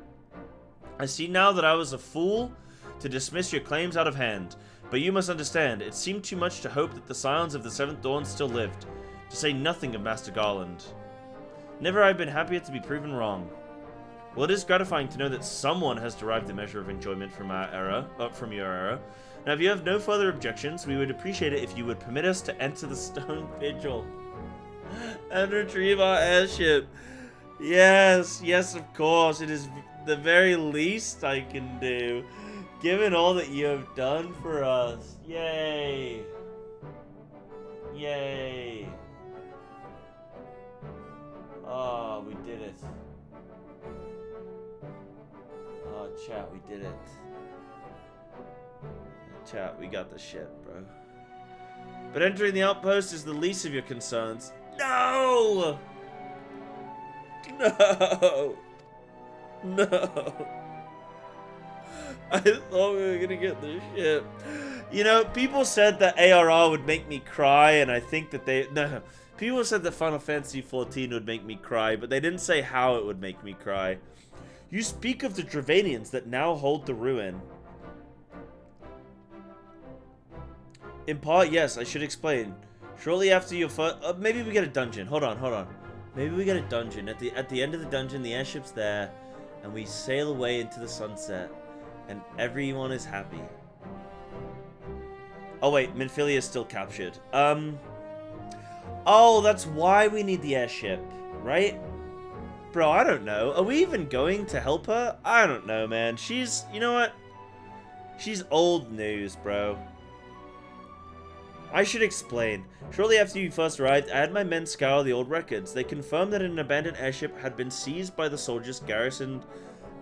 S1: I see now that I was a fool to dismiss your claims out of hand, but you must understand, it seemed too much to hope that the Scions of the Seventh Dawn still lived, to say nothing of Master Garland. Never have I been happier to be proven wrong. Well, it is gratifying to know that someone has derived a measure of enjoyment from our era, from your era. Now, if you have no further objections, we would appreciate it if you would permit us to enter the Stone Vigil and retrieve our airship. Yes, yes, of course. It is the very least I can do, given all that you have done for us. Yay. Yay. Oh, we did it. Oh, chat, we did it. Chat, we got the shit, bro. But entering the outpost is the least of your concerns. No! No! No! I thought we were gonna get the ship. You know, people said that ARR would make me cry, and I think that no. People said that Final Fantasy XIV would make me cry, but they didn't say how it would make me cry. You speak of the Dravanians that now hold the ruin. In part, yes, I should explain. Shortly after your first... maybe we get a dungeon. Hold on. Maybe we get a dungeon. At the end of the dungeon, the airship's there, and we sail away into the sunset, and everyone is happy. Oh, wait, Minfilia is still captured. Oh, that's why we need the airship, right? Bro, I don't know. Are we even going to help her? I don't know, man. She's... You know what? She's old news, bro. I should explain. Shortly after you first arrived, I had my men scour the old records. They confirmed that an abandoned airship had been seized by the soldiers garrisoned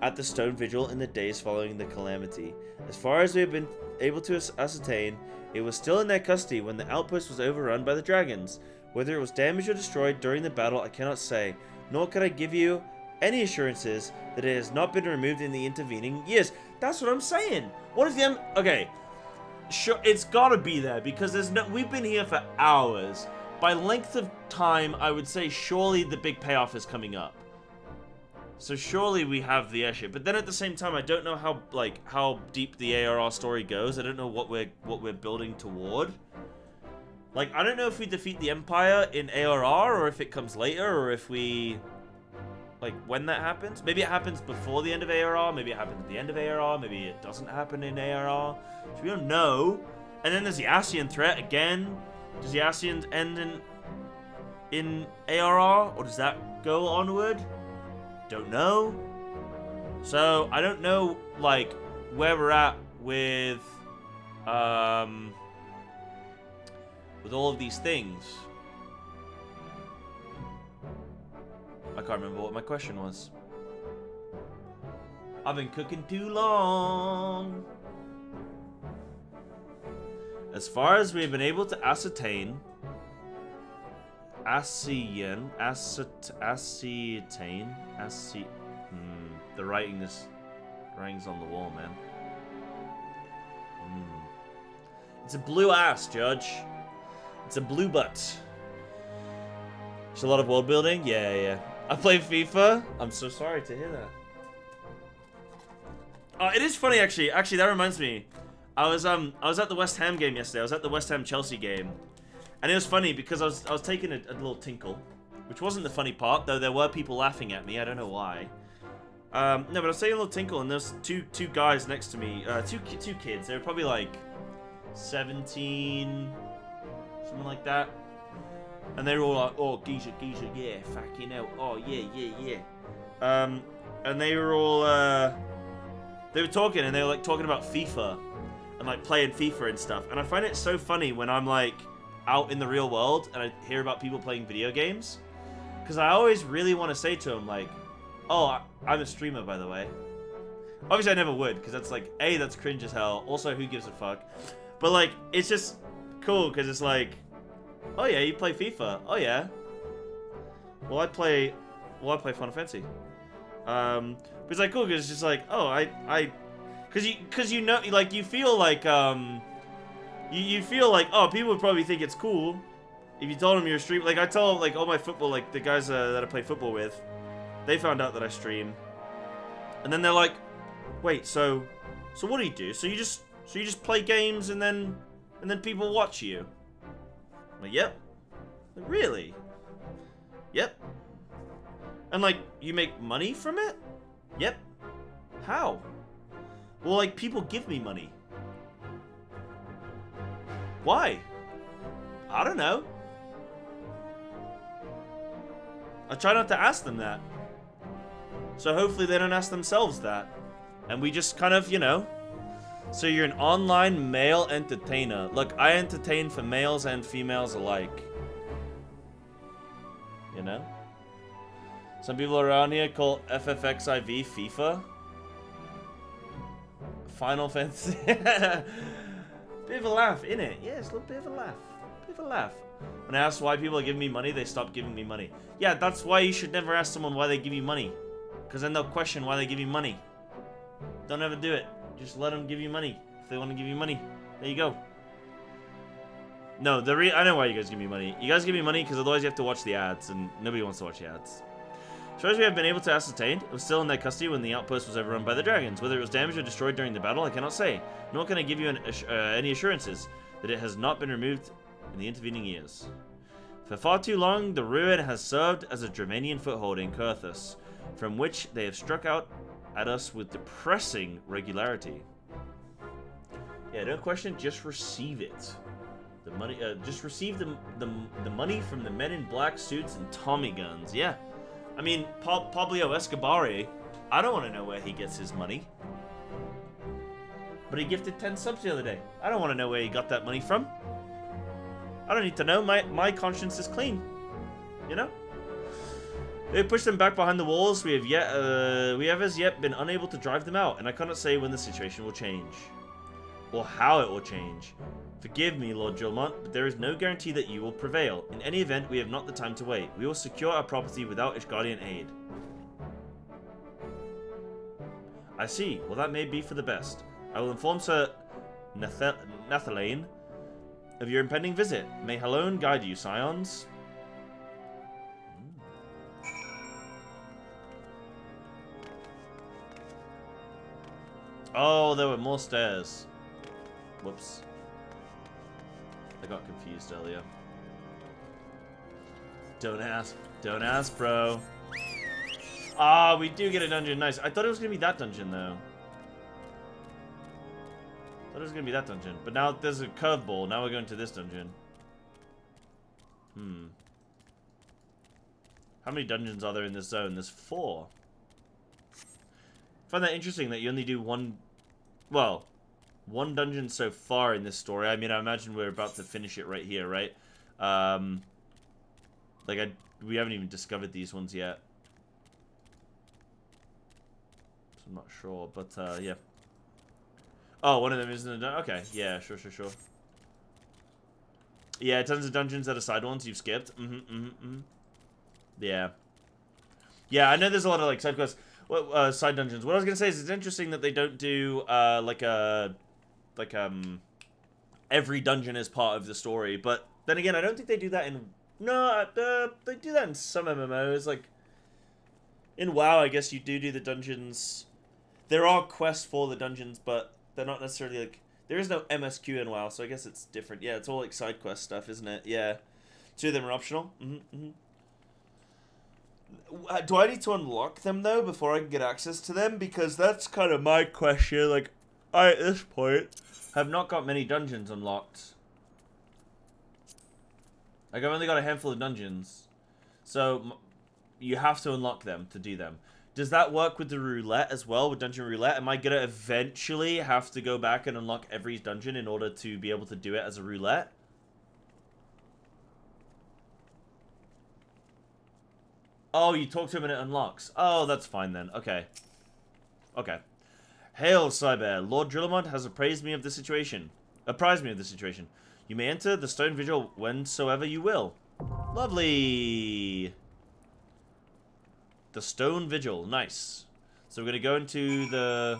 S1: at the Stone Vigil in the days following the calamity. As far as we have been able to ascertain, it was still in their custody when the outpost was overrun by the dragons. Whether it was damaged or destroyed during the battle, I cannot say, nor can I give you any assurances that it has not been removed in the intervening years. That's what I'm saying. What is the okay? Sure, it's gotta be there because there's no. We've been here for hours. By length of time, I would say surely the big payoff is coming up. So surely we have the airship. But then at the same time, I don't know how deep the ARR story goes. I don't know what we're building toward. Like, I don't know if we defeat the Empire in ARR or if it comes later or if we... Like, when that happens. Maybe it happens before the end of ARR. Maybe it happens at the end of ARR. Maybe it doesn't happen in ARR. So we don't know. And then there's the Ascian threat again. Does the Ascian end in ARR? Or does that go onward? Don't know. So, I don't know, like, where we're at with all of these things. I can't remember what my question was. I've been cooking too long. As far as we've been able to ascertain, the writing's on the wall, man. It's a blue ass, Judge. It's a blue butt. There's a lot of world building? Yeah. I play FIFA? I'm so sorry to hear that. Oh, it is funny, actually. Actually, that reminds me. I was at the West Ham game yesterday. I was at the West Ham Chelsea game. And it was funny because I was taking a little tinkle. Which wasn't the funny part, though there were people laughing at me. I don't know why. No, but I was taking a little tinkle and there's two guys next to me. Two kids. They were probably like 17... something like that. And they were all like, oh, geezer, yeah, fucking hell. Oh, yeah. And they were all, they were talking, and they were, like, talking about FIFA. And, like, playing FIFA and stuff. And I find it so funny when I'm, like, out in the real world, and I hear about people playing video games. Because I always really want to say to them, like, oh, I'm a streamer, by the way. Obviously, I never would, because that's, like, A, that's cringe as hell. Also, who gives a fuck? But, like, it's just... cool, because it's like, oh yeah, you play FIFA. Oh yeah. Well, I play Final Fantasy. But it's like cool because it's just like, oh, because you know, like you feel like you feel like, oh, people would probably think it's cool if you told them you're a streamer. Like I tell like all my football, like the guys that I play football with, they found out that I stream, and then they're like, wait, so what do you do? So you just play games and then people watch you? I'm like, yep. Like, really? Yep. And like, you make money from it? Yep. How? Well, like, people give me money. Why? I don't know. I try not to ask them that. So hopefully they don't ask themselves that. And we just kind of, you know. So you're an online male entertainer. Look, I entertain for males and females alike. You know? Some people around here call FFXIV FIFA. Final Fantasy. Bit of a laugh, innit? Yeah, it's a little bit of a laugh. Bit of a laugh. When I ask why people are giving me money, they stop giving me money. Yeah, that's why you should never ask someone why they give you money. Because then they'll question why they give you money. Don't ever do it. Just let them give you money. If they want to give you money, there you go. No, I know why you guys give me money. You guys give me money because otherwise you have to watch the ads, and nobody wants to watch the ads. As far as we have been able to ascertain, it was still in their custody when the outpost was overrun by the dragons. Whether it was damaged or destroyed during the battle, I cannot say. Nor can I give you any assurances that it has not been removed in the intervening years. For far too long, the ruin has served as a Dramanian foothold in Kurthus, from which they have struck out at us with depressing regularity. Yeah, don't question, just receive it. The money, just receive the money from the men in black suits and Tommy guns. Yeah, I mean Pablo Escobar. I don't want to know where he gets his money, but he gifted 10 subs the other day. I don't want to know where he got that money from. I don't need to know. My conscience is clean. You know. They pushed them back behind the walls. We have as yet been unable to drive them out, and I cannot say when the situation will change or how it will change. Forgive me, Lord Julmont, but there is no guarantee that you will prevail. In any event, we have not the time to wait. We will secure our property without Ishgardian aid. I see. Well, that may be for the best. I will inform Sir Nathalane of your impending visit. May Halone guide you, scions. Oh, there were more stairs. Whoops. I got confused earlier. Don't ask, bro. Ah, we do get a dungeon. Nice. I thought it was gonna be that dungeon though. Thought it was gonna be that dungeon, but now there's a curveball. Now we're going to this dungeon. How many dungeons are there in this zone? There's 4. I find that interesting that you only do one. Well, one dungeon so far in this story. I mean, I imagine we're about to finish it right here, right? We haven't even discovered these ones yet. So I'm not sure, but yeah. Oh, one of them isn't a dungeon. Okay, yeah, sure. Yeah, tons of dungeons that are side ones you've skipped. Yeah. Yeah, I know there's a lot of like side quests. Side dungeons. What I was gonna say is it's interesting that they don't do every dungeon is part of the story, but then again, I don't think they do that in they do that in some MMOs. Like in WoW, I guess you do the dungeons. There are quests for the dungeons, but they're not necessarily like there is no MSQ in WoW, so I guess it's different. Yeah, it's all like side quest stuff, isn't it? Yeah, 2 of them are optional. Do I need to unlock them though before I can get access to them? Because that's kind of my question. Like, I at this point have not got many dungeons unlocked. Like, I've only got a handful of dungeons, so you have to unlock them to do them. Does that work with the roulette as well, with dungeon roulette? Am I gonna eventually have to go back and unlock every dungeon in order to be able to do it as a roulette? Oh, you talk to him and it unlocks. Oh, that's fine then. Okay. Okay. Hail, Cyber. Lord Drillamont has apprised me of the situation. You may enter the Stone Vigil whensoever you will. Lovely. The Stone Vigil. Nice. So we're gonna go into the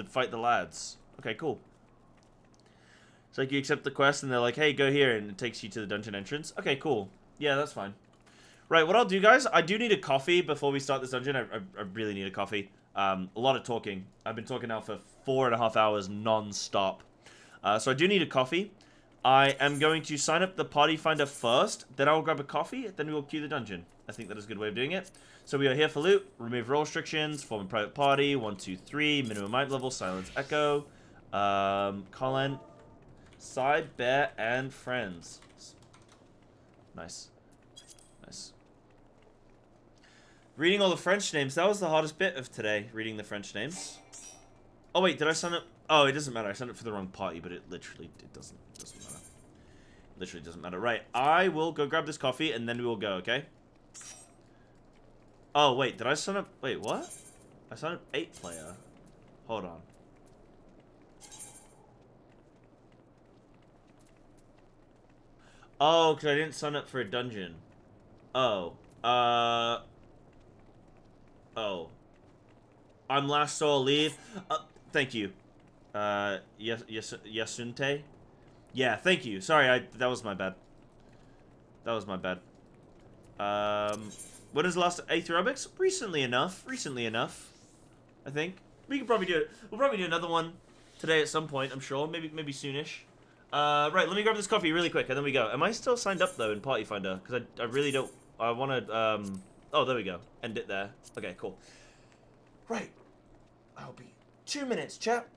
S1: fight the lads. Okay, cool. It's like you accept the quest and they're like, hey, go here, and it takes you to the dungeon entrance. Okay, cool. Yeah, that's fine. Right, what I'll do, guys, I do need a coffee before we start this dungeon. I really need a coffee. A lot of talking. I've been talking now for 4.5 hours non-stop. So I do need a coffee. I am going to sign up the party finder first. Then I'll grab a coffee. Then we will queue the dungeon. I think that is a good way of doing it. So we are here for loot. Remove role restrictions. Form a private party. 1, 2, 3. Minimum might level. Silence echo. Colin. Side, Bear, and friends. Nice. Nice. Reading all the French names. That was the hardest bit of today, reading the French names. Oh, wait, did I sign up? Oh, it doesn't matter. I signed up for the wrong party, but it doesn't matter. Literally doesn't matter. Right, I will go grab this coffee, and then we will go, okay? Oh, wait, did I sign up? Wait, what? I signed up 8 player. Hold on. Oh, because I didn't sign up for a dungeon. Oh. Oh. I'm last, so I'll leave. Thank you. Yasunte? Yeah, thank you. Sorry, that was my bad. That was my bad. When was the last Aerobics? Recently enough. Recently enough. I think. We could probably do it. We'll probably do another one today at some point, I'm sure. Maybe soonish. Right, let me grab this coffee really quick, and then we go. Am I still signed up, though, in Party Finder? Because I really don't... I want to, Oh, there we go. End it there. Okay, cool. Right. I'll be 2 minutes, chap.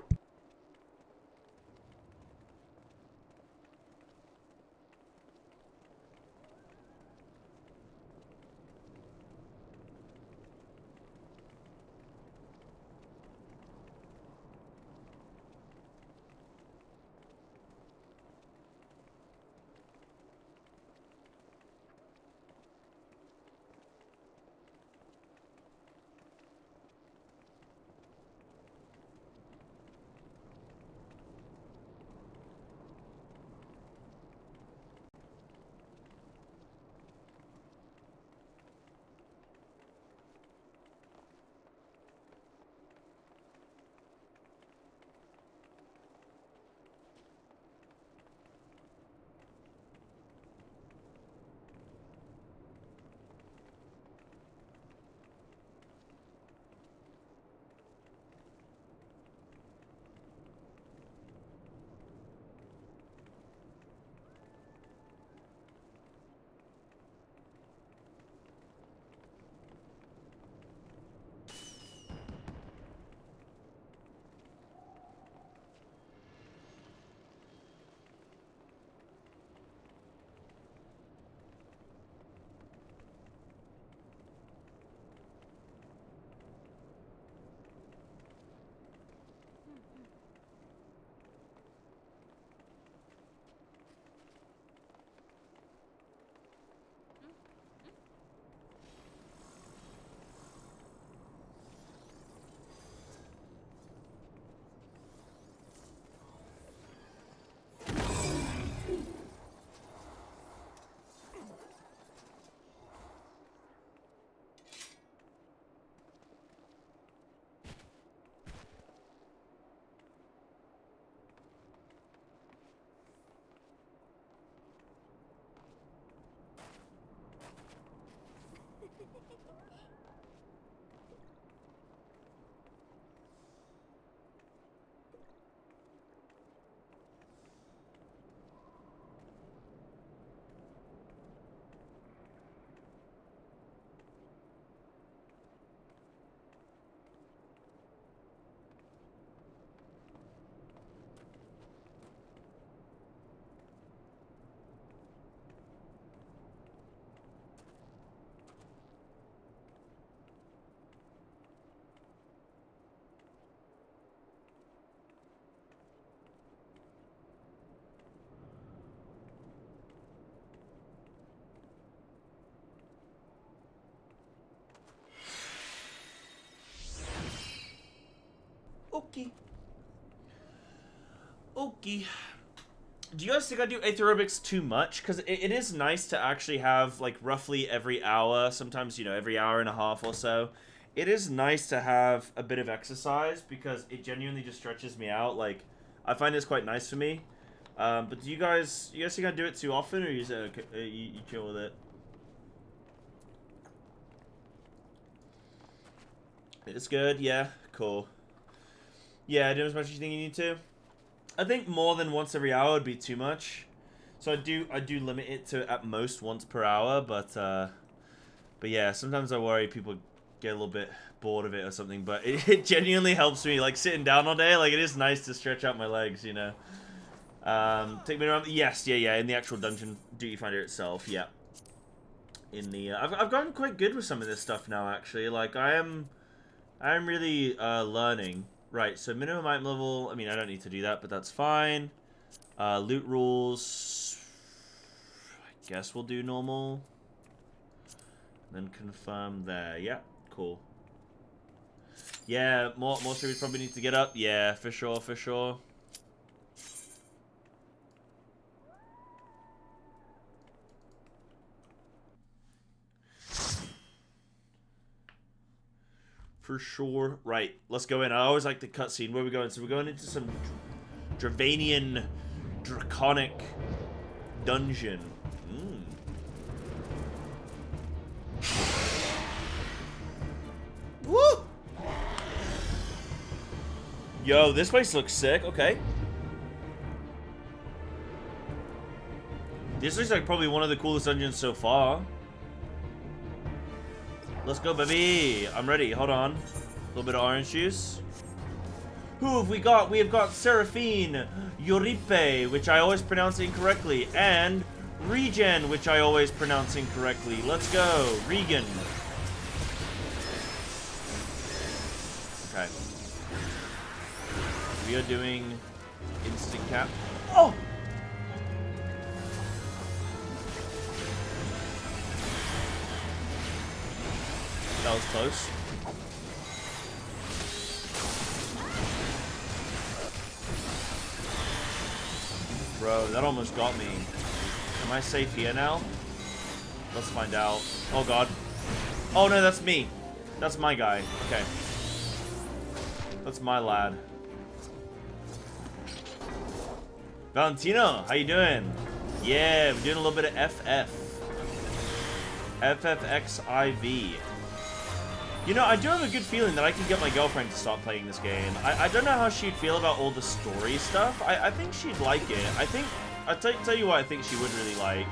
S1: Okay. Okay. Do you guys think I do aerobics too much? Because it is nice to actually have, like, roughly every hour, sometimes, you know, every hour and a half or so. It is nice to have a bit of exercise because it genuinely just stretches me out. Like, I find it's quite nice for me. But do you guys think I do it too often, or you chill with it? It's good, yeah, cool. Yeah, do as much as you think you need to. I think more than once every hour would be too much. So I do limit it to at most once per hour, but yeah, sometimes I worry people get a little bit bored of it or something, but it genuinely helps me, like sitting down all day, like it is nice to stretch out my legs, you know. Take me around. Yes, yeah, in the actual dungeon duty finder itself, yeah. In the I've gotten quite good with some of this stuff now, actually. Like I am really learning. Right, so minimum item level, I mean, I don't need to do that, but that's fine. Loot rules, I guess we'll do normal. Then confirm there, yeah, cool. Yeah, more streamers probably need to get up, yeah, for sure, for sure. For sure. Right, let's go in. I always like the cutscene. Where are we going? So we're going into some Dravanian draconic dungeon. Woo! Yo, this place looks sick. Okay. This looks like probably one of the coolest dungeons so far. Let's go, baby. I'm ready. Hold on. A little bit of orange juice. Who have we got? We have got Seraphine, Yoripe, which I always pronounce incorrectly, and Regen, which I always pronounce incorrectly. Let's go. Regan. Okay. We are doing instant cap. Oh! That was close. Bro, that almost got me. Am I safe here now? Let's find out. Oh god. Oh no, that's me. That's my guy. Okay. That's my lad. Valentino, how you doing? Yeah, we're doing a little bit of FF. FFXIV. You know, I do have a good feeling that I can get my girlfriend to start playing this game. I don't know how she'd feel about all the story stuff. I think she'd like it. I think, I'll tell you what I think she would really like.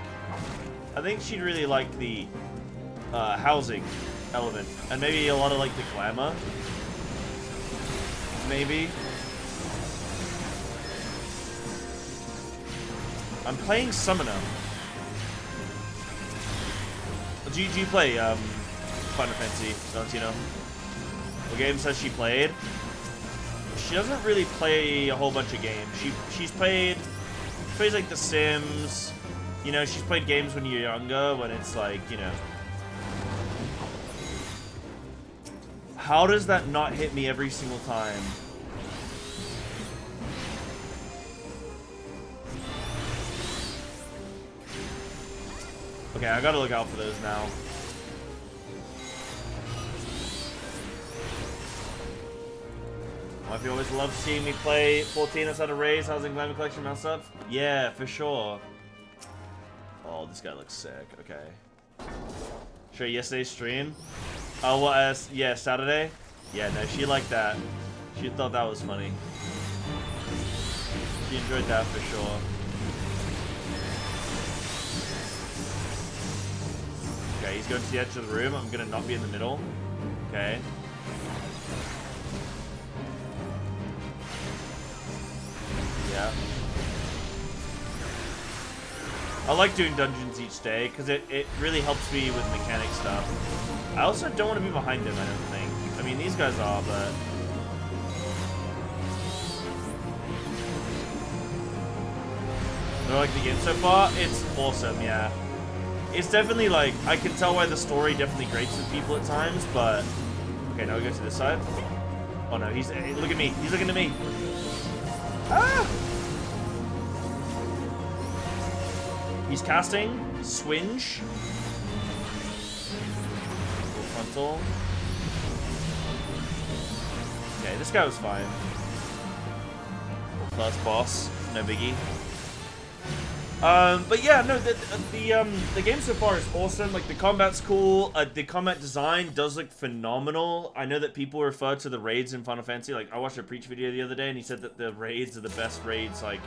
S1: I think she'd really like the housing element. And maybe a lot of, like, the glamour. Maybe. I'm playing Summoner. Do you play, Final Fantasy, Valentino? What games has she played? She doesn't really play a whole bunch of games. She plays like The Sims. You know, she's played games when you're younger, when it's like, you know. How does that not hit me every single time? Okay, I gotta look out for those now. Wifey always loves seeing me play 14 outside of Ray's Housing Glamour Collection mouse up. Yeah, for sure. Oh, this guy looks sick. Okay. Sure, yesterday's stream? Oh, what? Yeah, Saturday? Yeah, no, she liked that. She thought that was funny. She enjoyed that for sure. Okay, he's going to the edge of the room. I'm gonna not be in the middle. Okay. Yeah. I like doing dungeons each day because it really helps me with mechanic stuff. I also don't want to be behind him, I don't think. I mean, these guys are, but... Do I like the game so far? It's awesome, yeah. It's definitely like, I can tell why the story definitely grates with people at times, but... Okay, now we go to this side. Oh no, he's... Hey, look at me. He's looking at me. Ah! He's casting Swinge. Full frontal. Okay, this guy was fine. First boss, no biggie. But yeah, no, the game so far is awesome. Like, the combat's cool. The combat design does look phenomenal. I know that people refer to the raids in Final Fantasy. Like, I watched a Preach video the other day, and he said that the raids are the best raids, like,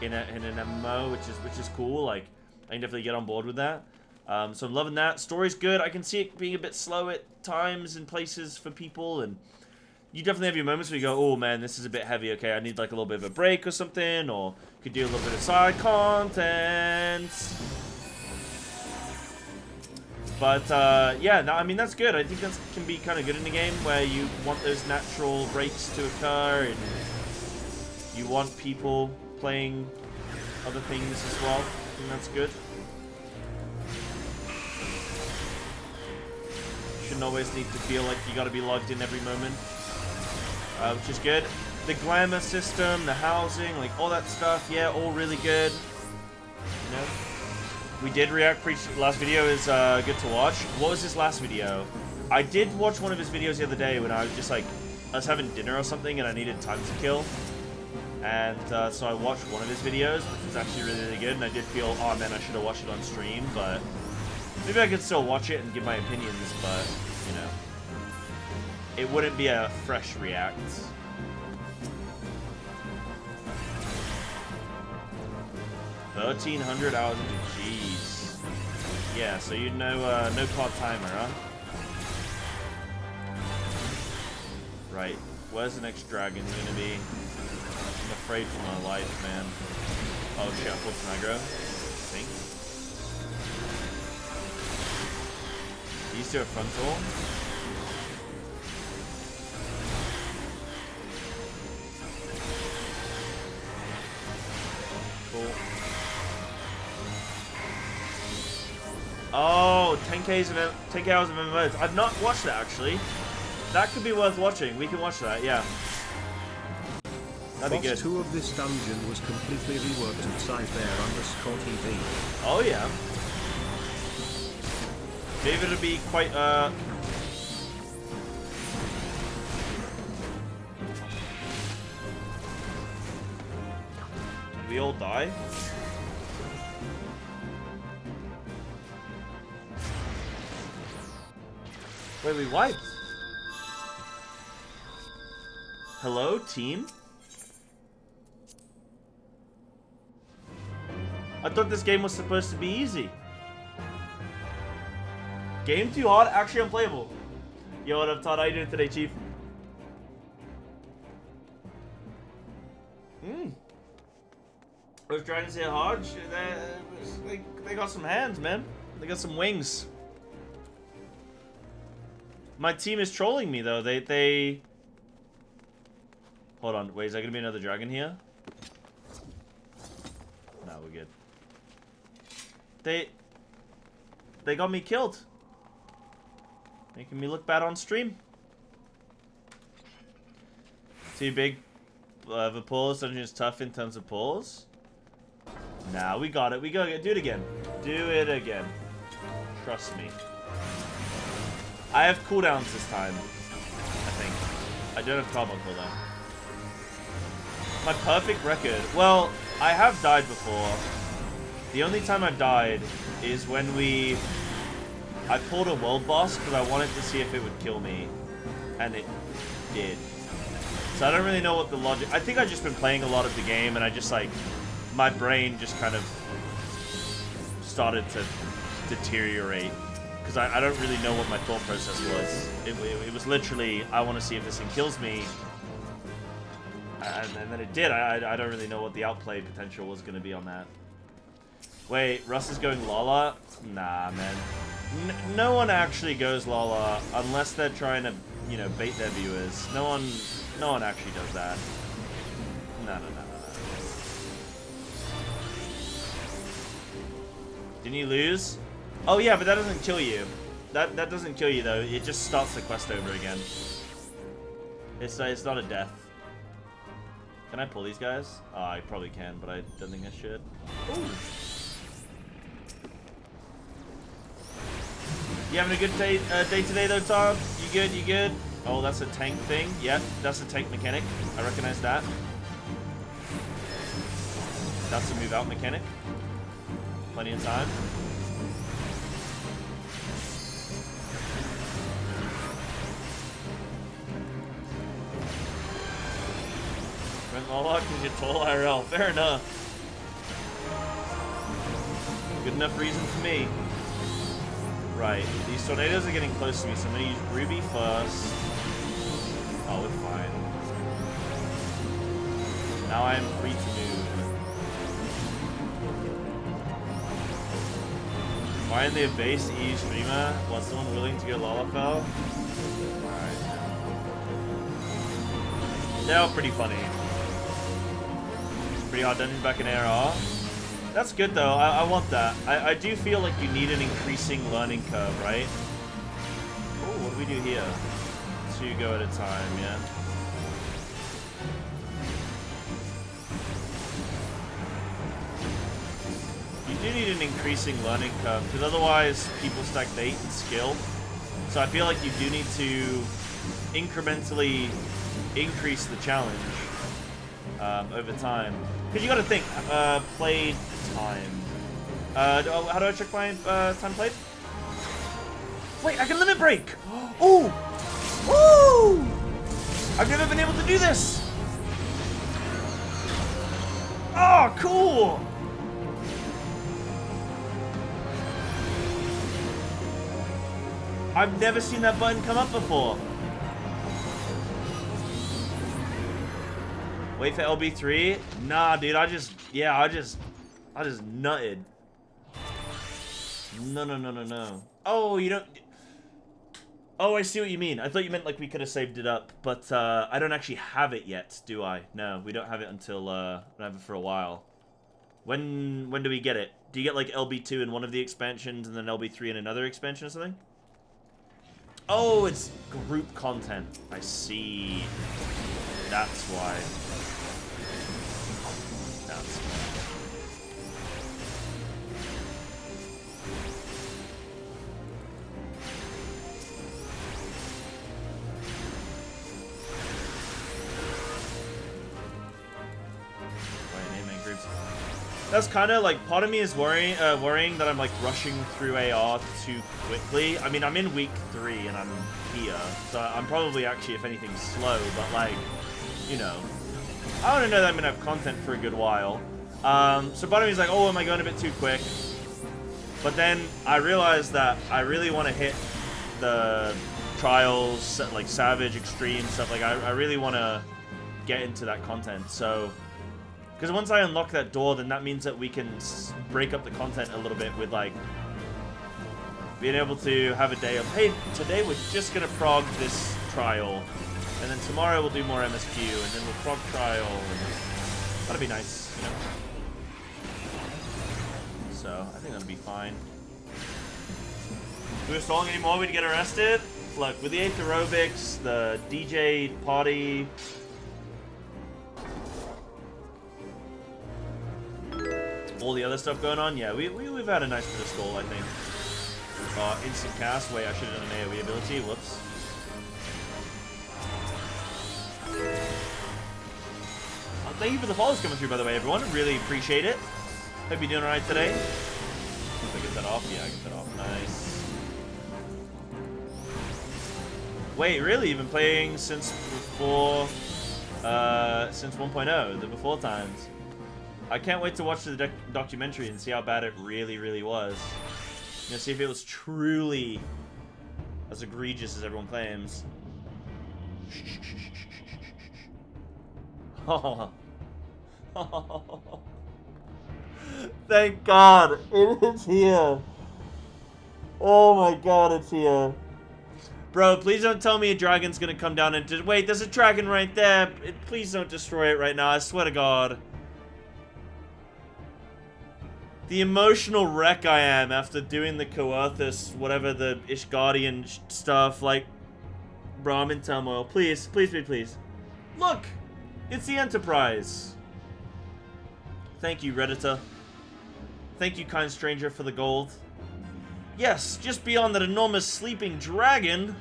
S1: in an MMO, which is cool. Like, I can definitely get on board with that. So I'm loving that. Story's good. I can see it being a bit slow at times and places for people, and you definitely have your moments where you go, oh man, this is a bit heavy. Okay, I need like a little bit of a break or something, or could do a little bit of side content. But yeah, no, I mean, that's good. I think that can be kind of good in the game where you want those natural breaks to occur and you want people playing other things as well. I think that's good. You shouldn't always need to feel like you got to be logged in every moment. Which is good. The glamour system, the housing, like all that stuff, yeah, all really good. You know, we did react. Last video is good to watch. What was his last video? I did watch one of his videos the other day when I was just like, I was having dinner or something and I needed time to kill. And so I watched one of his videos, which was actually really, really good. And I did feel, oh man, I should have watched it on stream, but maybe I could still watch it and give my opinions, but, you know, it wouldn't be a fresh react. $1,300 hours into G's. Yeah, so you know, no card timer, huh? Right. Where's the next dragon gonna be? I'm afraid for my life, man. Oh shit, I pulled some aggro. I think. These two are frontal. Cool. Oh, 10K hours of MMOs. I've not watched that actually. That could be worth watching. We can watch that, yeah. That'd be good.
S11: Boss 2 of this dungeon was completely reworked at Psybear_TV.
S1: Oh yeah. Maybe it'll be quite Did we all die? Wait, we wiped. Hello, team? I thought this game was supposed to be easy. Game too hard? Actually unplayable. Yo, what up, Todd? How you doing today, Chief? I was trying to say hard. They got some hands, man. They got some wings. My team is trolling me, though. They... Hold on. Wait, is there going to be another dragon here? No, we're good. They got me killed. Making me look bad on stream. Too big of a pause. Dungeon is tough in terms of pause. Nah, we got it. We go do it again. Do it again. Trust me. I have cooldowns this time. I think. I don't have carbon cooldown. My perfect record. Well, I have died before. The only time I've died is when I pulled a world boss because I wanted to see if it would kill me. And it did. So I don't really know what the logic... I think I've just been playing a lot of the game and I just like... My brain just kind of started to deteriorate. Because I don't really know what my thought process was. It was literally, I want to see if this thing kills me. And then it did. I don't really know what the outplay potential was going to be on that. Wait, Russ is going Lala? Nah, man. No one actually goes Lala unless they're trying to, you know, bait their viewers. No one actually does that. No. Didn't you lose? Oh yeah, but that doesn't kill you. That doesn't kill you though. It just starts the quest over again. It's not a death. Can I pull these guys? Oh, I probably can, but I don't think I should. Ooh. You having a good day today though, Tom? You good? You good? Oh, that's a tank thing. Yep, that's a tank mechanic. I recognize that. That's a move out mechanic. Plenty of time. Went Lala because you're tall IRL. Fair enough. Good enough reason for me. Right, these tornadoes are getting close to me, so I'm gonna use Ruby first. Oh, we're fine. Now I am free to move. Find the base EU streamer. Was someone willing to go Lalafell? Alright. They're all pretty funny. Pretty hard dungeon back in ARR. That's good though, I want that. I do feel like you need an increasing learning curve, right? Oh, what do we do here? 2 go at a time, yeah. You do need an increasing learning curve, because otherwise people stack bait and skill. So I feel like you do need to incrementally increase the challenge over time. Because you got to think, played time. How do I check my time played? Wait, I can limit break! Ooh! Woo! I've never been able to do this! Oh, cool! I've never seen that button come up before. Wait for LB3? Nah, dude, I just nutted. No. Oh, you don't... Oh, I see what you mean. I thought you meant like we could have saved it up, but I don't actually have it yet, do I? No, we don't have it until, I don't have it for a while. When do we get it? Do you get like LB2 in one of the expansions and then LB3 in another expansion or something? Oh, it's group content. I see. That's why. That's why. That's kind of like, part of me is worrying that I'm like rushing through AR too quickly. I mean, I'm in week 3 and I'm here, so I'm probably actually, if anything, slow, but like, you know, I want to know that I'm going to have content for a good while. So part of me is like, oh, am I going a bit too quick? But then I realized that I really want to hit the trials, like Savage, Extreme, stuff like I really want to get into that content, so... Because once I unlock that door, then that means that we can break up the content a little bit with, like, being able to have a day of, hey, today we're just going to prog this trial, and then tomorrow we'll do more MSQ, and then we'll prog trial, and that'd be nice, you know? So, I think that'll be fine. If we were stalling anymore, we'd get arrested. Look, with the 8th aerobics, the DJ party... all the other stuff going on, yeah, we've had a nice bit of stall, I think. Instant cast, wait, I should have done an AoE ability, whoops. Thank you for the follows coming through, by the way, everyone, really appreciate it. Hope you're doing alright today. If I get that off, yeah, I get that off, nice. Wait, really, you've been playing since before, since 1.0, the before times. I can't wait to watch the documentary and see how bad it really was. You know, see if it was truly as egregious as everyone claims. Oh. Thank God, it's here. Oh my God, it's here. Bro, please don't tell me a dragon's gonna come down and just... Wait, there's a dragon right there. Please don't destroy it right now, I swear to God. The emotional wreck I am after doing the Coerthus, whatever, the Ishgardian stuff, like, bro, I'm in turmoil. Please. Look! It's the Enterprise! Thank you, Redditor. Thank you, kind stranger, for the gold. Yes, just beyond that enormous sleeping dragon...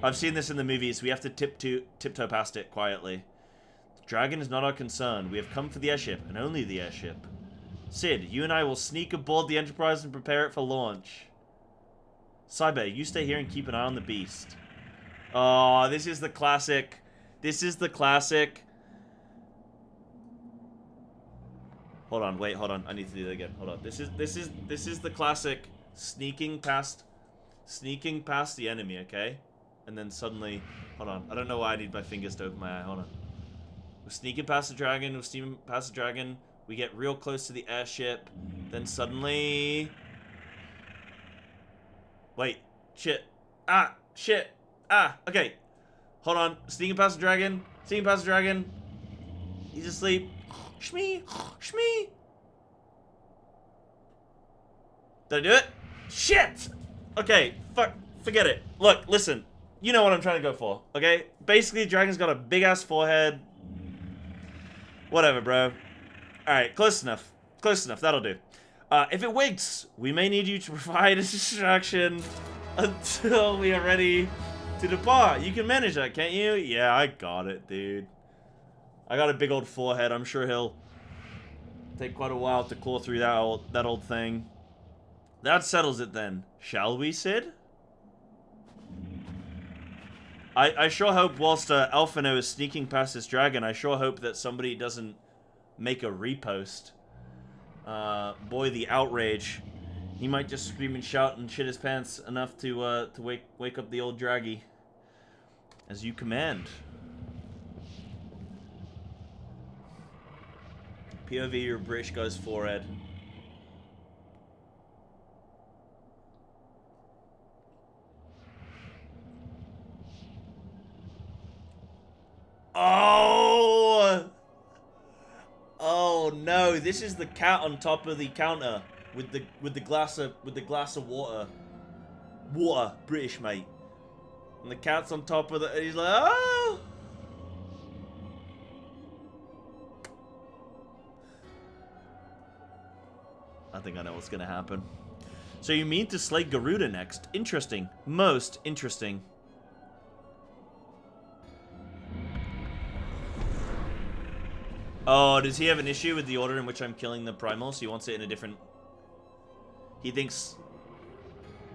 S1: I've seen this in the movies. We have to tiptoe past it quietly. The dragon is not our concern. We have come for the airship, and only the airship. Sid, you and I will sneak aboard the Enterprise and prepare it for launch. Psybear, you stay here and keep an eye on the beast. Oh, this is the classic. This is the classic. Hold on, wait, hold on. I need to do that again. Hold on. This is the classic sneaking past the enemy, okay? And then suddenly, hold on. I don't know why I need my fingers to open my eye. Hold on. We're sneaking past the dragon. We're sneaking past the dragon. We get real close to the airship. Then suddenly... Wait. Shit. Ah. Shit. Ah. Okay. Hold on. Sneaking past the dragon. Sneaking past the dragon. He's asleep. Shmee. Shmee. Did I do it? Shit! Okay. Fuck. Forget it. Look. Listen. You know what I'm trying to go for, okay? Basically, dragon's got a big-ass forehead. Whatever, bro. Alright, close enough. Close enough, that'll do. If it winks, we may need you to provide a distraction until we are ready to depart. You can manage that, can't you? Yeah, I got it, dude. I got a big old forehead. I'm sure he'll take quite a while to claw through that old thing. That settles it then. Shall we, Sid? I sure hope whilst Alphino is sneaking past this dragon, I sure hope that somebody doesn't make a repost. Boy, the outrage. He might just scream and shout and shit his pants enough to wake up the old draggy. As you command. POV your British guy's forehead. Oh! Oh no! This is the cat on top of the counter with the glass of water. Water, British mate. And the cat's on top of it, and he's like, oh! I think I know what's gonna happen. So you mean to slay Garuda next? Interesting. Most interesting. Oh, does he have an issue with the order in which I'm killing the primal? So he wants it in a different... He thinks...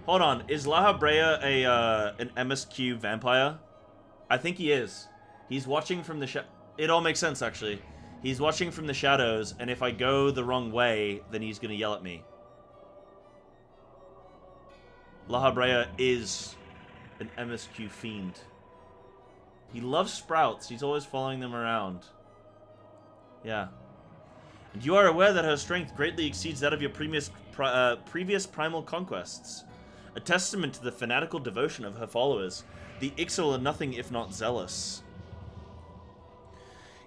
S1: Hold on, is La Habrea an MSQ vampire? I think he is. He's watching from the It all makes sense, actually. He's watching from the shadows, and if I go the wrong way, then he's gonna yell at me. La Habrea is an MSQ fiend. He loves sprouts. He's always following them around. Yeah. And you are aware that her strength greatly exceeds that of your previous primal conquests. A testament to the fanatical devotion of her followers. The Ixal are nothing if not zealous.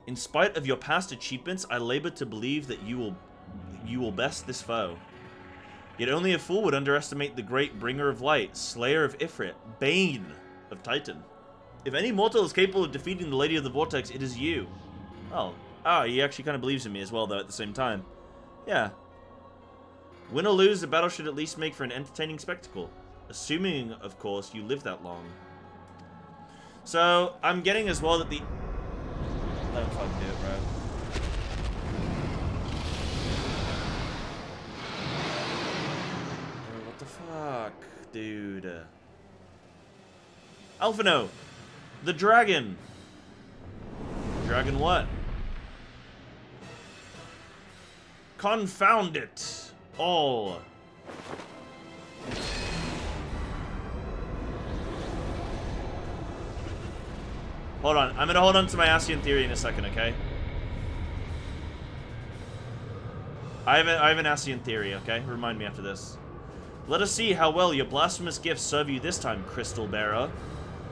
S1: In spite of your past achievements, I labor to believe that you will best this foe. Yet only a fool would underestimate the great bringer of light, slayer of Ifrit, bane of Titan. If any mortal is capable of defeating the Lady of the Vortex, it is you. Oh. Ah, he actually kind of believes in me as well, though, at the same time. Yeah. Win or lose, the battle should at least make for an entertaining spectacle. Assuming, of course, you live that long. So, I'm getting as well that the... Don't fucking do it, bro. Oh, what the fuck, dude? Alphino! The dragon! Dragon what? Confound it all. Hold on. I'm gonna hold on to my Ascian theory in a second, okay? I have an Ascian theory, okay? Remind me after this. Let us see how well your blasphemous gifts serve you this time, Crystal Bearer.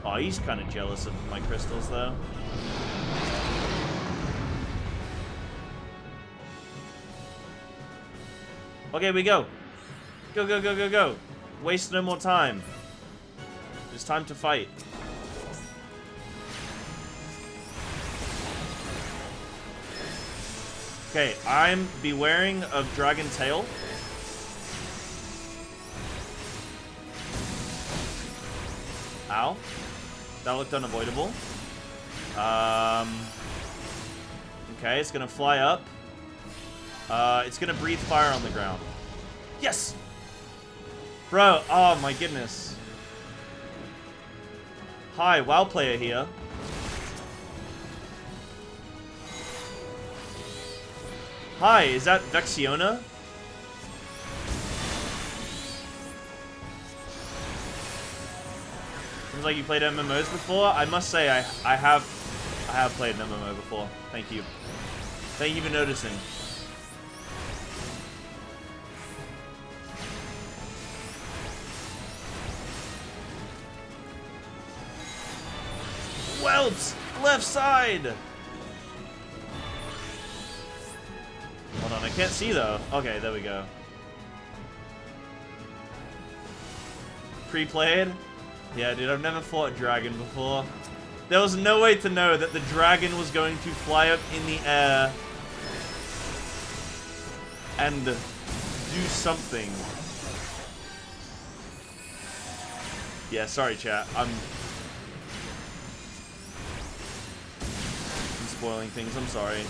S1: Oh, he's kind of jealous of my crystals, though. Okay, we go. Go, go, go, go, go. Waste no more time. It's time to fight. Okay, I'm bewaring of Dragon Tail. Ow. That looked unavoidable. Okay, it's gonna fly up. It's gonna breathe fire on the ground. Yes! Bro, oh my goodness. Hi, WoW player here. Hi, is that Vexiona? Seems like you played MMOs before. I must say, I have played an MMO before. Thank you. Thank you for noticing. Welts! Left side! Hold on, I can't see though. Okay, there we go. Pre-played? Yeah, dude, I've never fought a dragon before. There was no way to know that the dragon was going to fly up in the air and do something. Yeah, sorry, chat. I'm spoiling things. I'm sorry.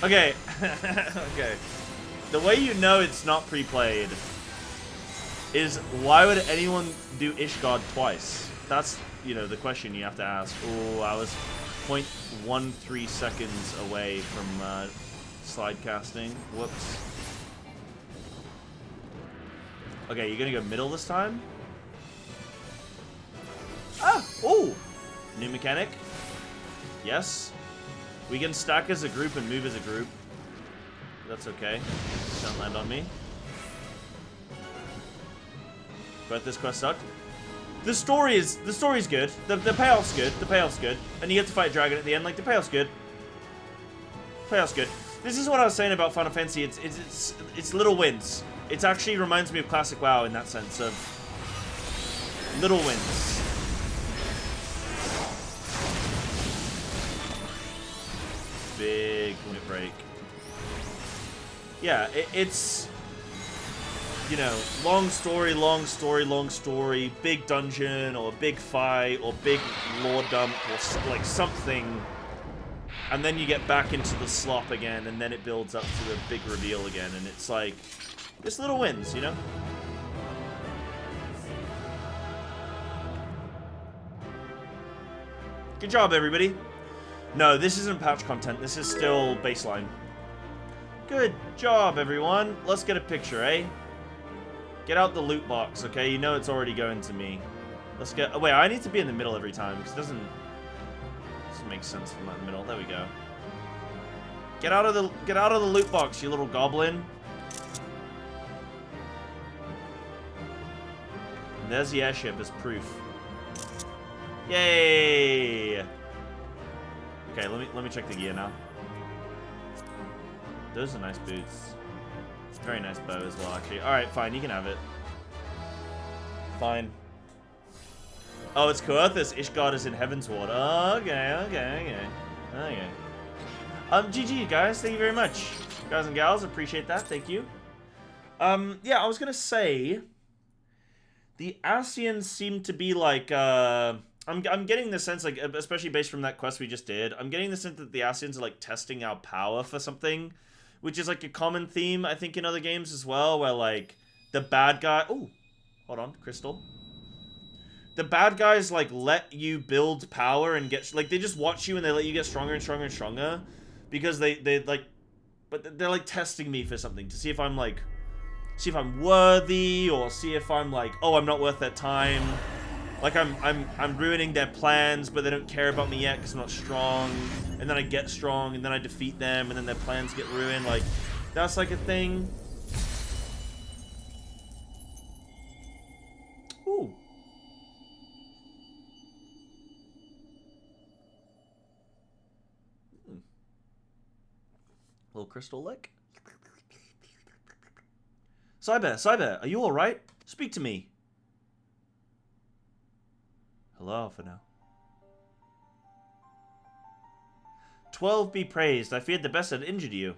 S1: Okay. Okay. The way you know it's not pre-played is why would anyone do Ishgard twice? That's, you know, the question you have to ask. Oh, I was 0.13 seconds away from slide casting. Whoops. Okay, you're gonna go middle this time? Ah! Oh! New mechanic. Yes. We can stack as a group and move as a group. That's okay. Don't land on me. But this quest sucked. The story's good. The payoff's good. The payoff's good. And you get to fight a dragon at the end. Like, the payoff's good. Payoff's good. This is what I was saying about Final Fantasy. It's little wins. It actually reminds me of classic WoW in that sense of little wins. Big limit break. Yeah, it's, you know, long story, big dungeon, or a big fight, or big lore dump, or like something, and then you get back into the slop again, and then it builds up to the big reveal again, and it's like, just little wins, you know? Good job, everybody. No, this isn't patch content. This is still baseline. Good job, everyone. Let's get a picture, eh? Get out the loot box, okay? You know it's already going to me. Let's get... Oh, wait, I need to be in the middle every time, because it doesn't make sense from that middle. There we go. Get out of the loot box, you little goblin. And there's the airship as proof. Yay! Okay, let me check the gear now. Those are nice boots. Very nice bow as well, actually. Alright, fine, you can have it. Fine. Oh, it's Coerthus. Ishgard is in Heaven's Ward. Oh, okay. GG, guys. Thank you very much. Guys and gals, appreciate that. Thank you. Yeah, I was gonna say... The Ascians seem to be like, I'm getting the sense, like, especially based from that quest we just did, I'm getting the sense that the Ascians are, like, testing our power for something, which is, like, a common theme, I think, in other games as well, where, like, the bad guy... Oh, hold on, crystal. The bad guys, like, let you build power and get... Like, they just watch you and they let you get stronger and stronger and stronger, because they like... But they're, like, testing me for something, to see if I'm, like... See if I'm worthy, or see if I'm, like, oh, I'm not worth their time. Like, I'm ruining their plans, but they don't care about me yet because I'm not strong. And then I get strong, and then I defeat them, and then their plans get ruined. Like, that's like a thing. Ooh. Little crystal lick. Cyber, are you alright? Speak to me. Hello, for now. 12 be praised. I feared the beast had injured you.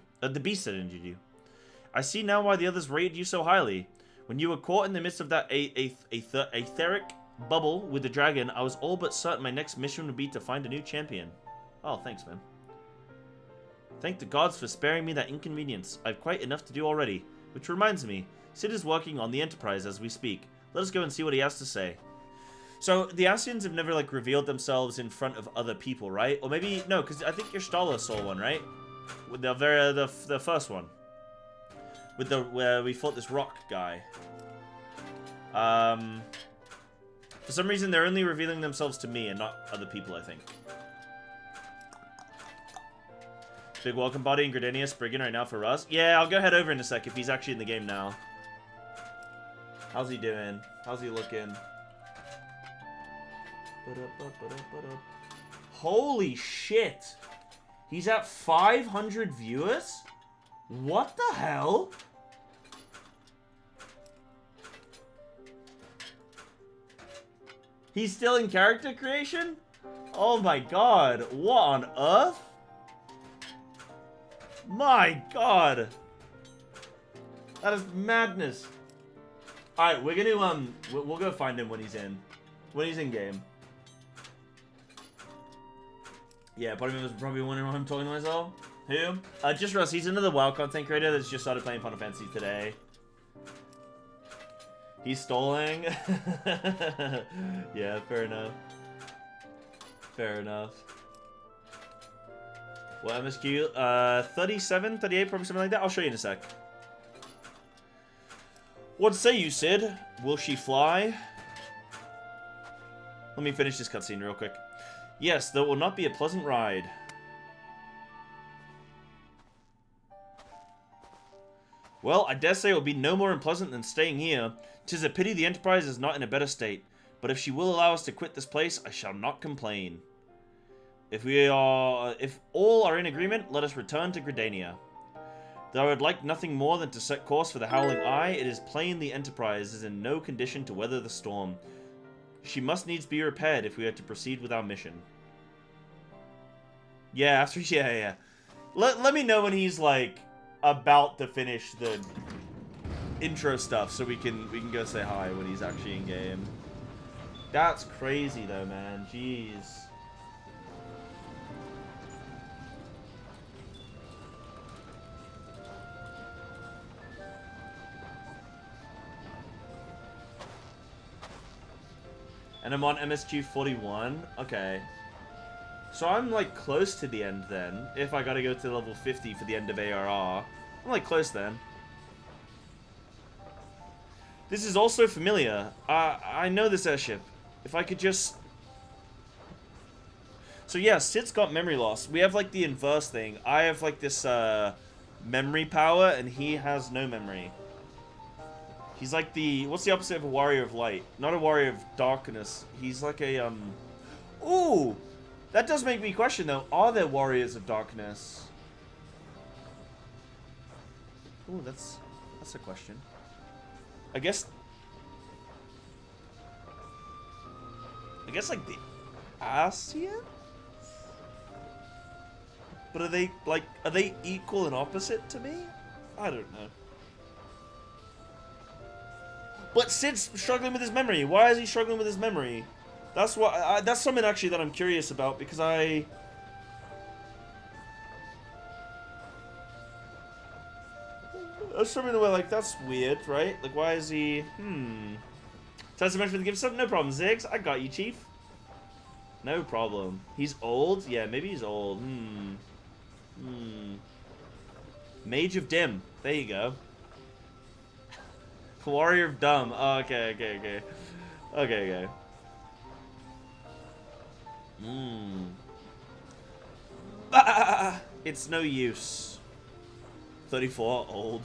S1: I see now why the others rated you so highly. When you were caught in the midst of that etheric bubble with the dragon, I was all but certain my next mission would be to find a new champion. Oh, thanks, man. Thank the gods for sparing me that inconvenience. I've quite enough to do already. Which reminds me, Sid is working on the Enterprise as we speak. Let us go and see what he has to say. So, the Ascians have never, like, revealed themselves in front of other people, right? Or maybe, no, because I think Y'Shtala saw one, right? With the first one. With where we fought this rock guy. For some reason, they're only revealing themselves to me and not other people, I think. Big welcome body and Gradenia Spriggan right now for Russ. Yeah, I'll go head over in a sec if he's actually in the game now. How's he doing? How's he looking? Holy shit! He's at 500 viewers? What the hell? He's still in character creation? Oh my god, what on earth? My God. That is madness. All right, we're gonna we'll go find him when he's in game. Yeah, part of me was probably wondering why I'm talking to myself. Who? Just Russ. He's another WoW content creator that's just started playing Final Fantasy today. He's stalling. Yeah, fair enough. Fair enough. What MSQ? 37, 38, probably something like that. I'll show you in a sec. What say you, Sid? Will she fly? Let me finish this cutscene real quick. Yes, that will not be a pleasant ride. Well, I dare say it will be no more unpleasant than staying here. 'Tis a pity the Enterprise is not in a better state. But if she will allow us to quit this place, I shall not complain. If all are in agreement, let us return to Gridania. Though I would like nothing more than to set course for the Howling Eye, it is plain the Enterprise is in no condition to weather the storm. She must needs be repaired if we are to proceed with our mission. Yeah, after yeah. Let me know when he's like about to finish the intro stuff so we can go say hi when he's actually in game. That's crazy though, man. Jeez. And I'm on MSQ 41. Okay. So I'm like close to the end then. If I gotta go to level 50 for the end of ARR. I'm like close then. This is also familiar. I know this airship. If I could just... So yeah, Sid's got memory loss. We have like the inverse thing. I have like this memory power and he has no memory. He's like the... What's the opposite of a warrior of light? Not a warrior of darkness. He's like a, Ooh! That does make me question, though. Are there warriors of darkness? Ooh, that's a question. I guess, like, the Asians? But are they equal and opposite to me? I don't know. But Sid's struggling with his memory. Why is he struggling with his memory? That's what. That's something actually that I'm curious about because that's something where like that's weird, right? Like why is he? Time to mention the gift stuff. No problem, Ziggs. I got you, Chief. No problem. He's old. Yeah, maybe he's old. Mage of Dim. There you go. Warrior of Dumb. Oh, okay. It's no use. 34, old.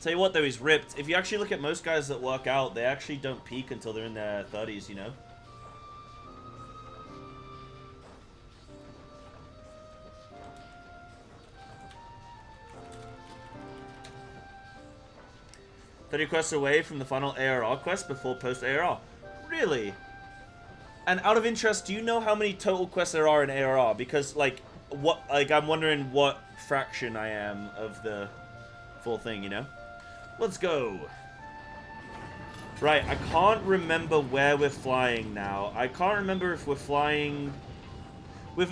S1: Tell you what though, he's ripped. If you actually look at most guys that work out, they actually don't peak until they're in their 30s, you know? "30 quests away from the final ARR quest before post-ARR." Really? And out of interest, do you know how many total quests there are in ARR? Because, like, I'm wondering what fraction I am of the full thing, you know? Let's go. Right, I can't remember where we're flying now. I can't remember if we're flying... we're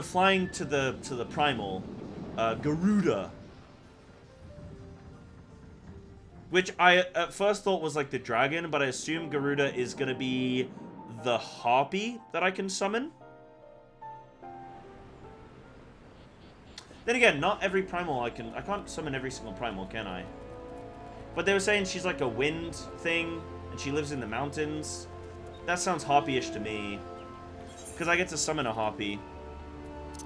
S1: flying to the Primal. Garuda. Which I at first thought was like the dragon, but I assume Garuda is going to be the harpy that I can summon. Then again, not every primal I can't summon every single primal, can I? But they were saying she's like a wind thing, and she lives in the mountains. That sounds harpy-ish to me. Because I get to summon a harpy.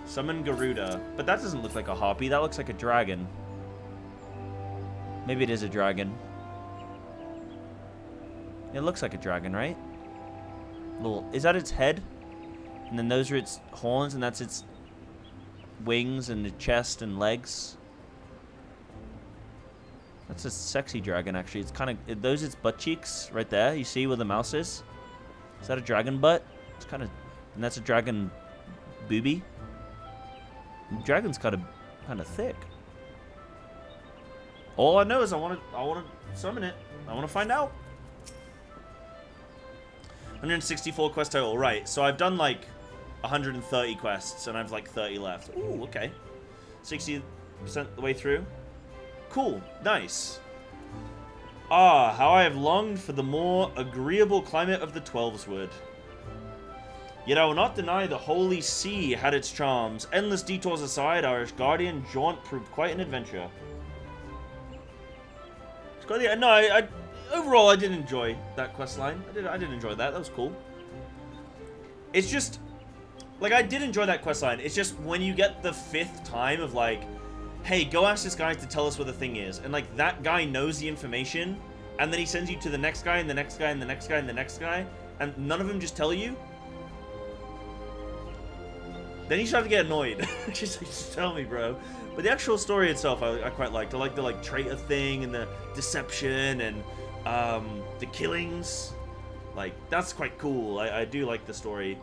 S1: Summon Garuda. But that doesn't look like a harpy, that looks like a dragon. Maybe it is a dragon. It looks like a dragon, right? Is that its head? And then those are its horns, and that's its wings and the chest and legs. That's a sexy dragon, actually. It's kind of... Those its butt cheeks right there. You see where the mouse is? Is that a dragon butt? It's kind of... And that's a dragon booby. Dragon's kind of thick. All I know is I want to summon it. I want to find out. 164 quest total, right? So I've done like 130 quests, and I've like 30 left. Ooh, okay. 60% the way through. Cool, nice. Ah, how I have longed for the more agreeable climate of the Twelveswood. Yet I will not deny the holy sea had its charms. Endless detours aside, our Guardian jaunt proved quite an adventure. No, I overall I did enjoy that quest line. I did enjoy that. That was cool. It's just like I did enjoy that quest line. It's just when you get the 5th time of like, hey, go ask this guy to tell us what the thing is, and like that guy knows the information, and then he sends you to the next guy and the next guy and the next guy and the next guy, and none of them just tell you. Then you start to get annoyed. just tell me, bro. But the actual story itself, I quite liked. I like the like traitor thing and the deception and the killings. Like that's quite cool. I do like the story.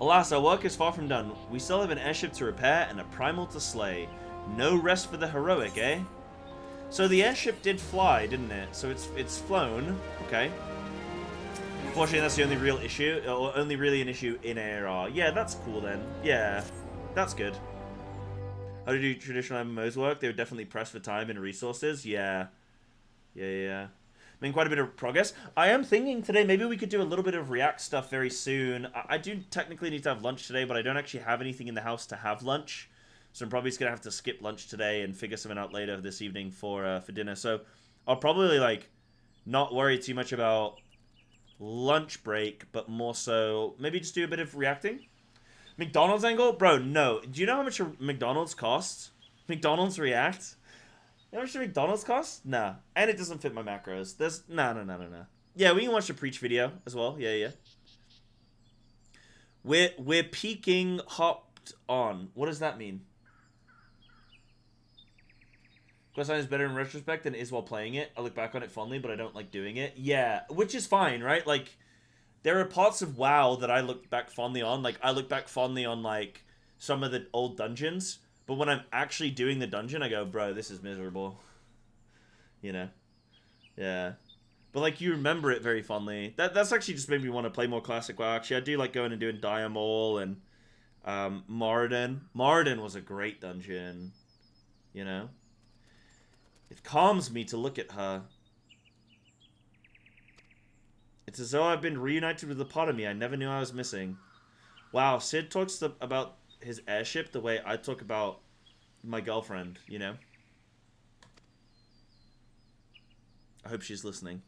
S1: Alas, our work is far from done. We still have an airship to repair and a primal to slay. No rest for the heroic, eh? So the airship did fly, didn't it? So it's flown. Okay. Unfortunately, that's the only real issue, or only really an issue in ARR. Yeah, that's cool then. Yeah, that's good. How do traditional MMOs work? They would definitely press for time and resources. Yeah. Making quite a bit of progress. I am thinking today maybe we could do a little bit of React stuff very soon. I do technically need to have lunch today, but I don't actually have anything in the house to have lunch. So I'm probably just going to have to skip lunch today and figure something out later this evening for dinner. So I'll probably like not worry too much about lunch break, but more so maybe just do a bit of reacting. McDonald's angle? Bro, no. Do you know how much McDonald's costs? McDonald's React? You know how much McDonald's costs? Nah. And it doesn't fit my macros. There's... No. Yeah, we can watch the Preach video as well. Yeah. We're peaking hopped on. What does that mean? Questline is better in retrospect than it is while playing it. I look back on it fondly, but I don't like doing it. Yeah, which is fine, right? Like, there are parts of WoW that I look back fondly on. Like, I look back fondly on, like, some of the old dungeons. But when I'm actually doing the dungeon, I go, bro, this is miserable. You know? Yeah. But, like, you remember it very fondly. That's actually just made me want to play more Classic WoW. Actually, I do like going and doing Diamol and Moradin. Moradin was a great dungeon. You know? It calms me to look at her. It's as though I've been reunited with a part of me I never knew I was missing. Wow, Sid talks about his airship the way I talk about my girlfriend, you know? I hope she's listening.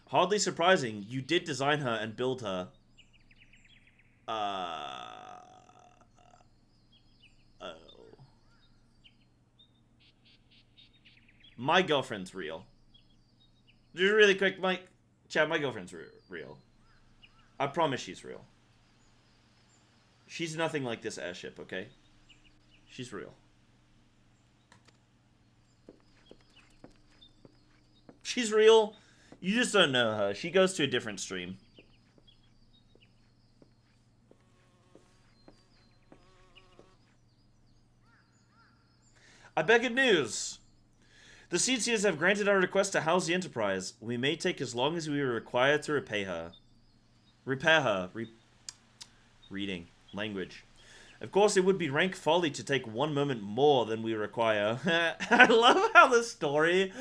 S1: Hardly surprising, you did design her and build her. My girlfriend's real. Just really quick, Chad, my girlfriend's real. I promise she's real. She's nothing like this airship, okay? She's real. She's real. You just don't know her. She goes to a different stream. I beg good news. The Seedseers have granted our request to house the Enterprise. We may take as long as we are required to repay her. Repair her. Reading. Language. Of course, it would be rank folly to take one moment more than we require. I love how the story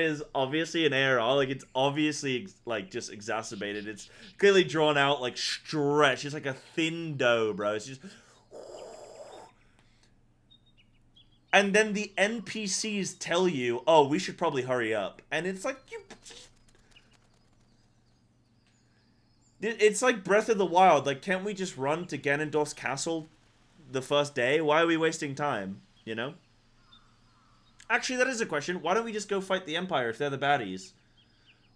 S1: is obviously an ARR. Like, it's obviously, like, just exacerbated. It's clearly drawn out, like, stretch. It's like a thin dough, bro. It's just... And then the NPCs tell you, oh, we should probably hurry up. And it's like, it's like Breath of the Wild. Like, can't we just run to Ganondorf's castle the first day? Why are we wasting time, you know? Actually, that is a question. Why don't we just go fight the Empire if they're the baddies?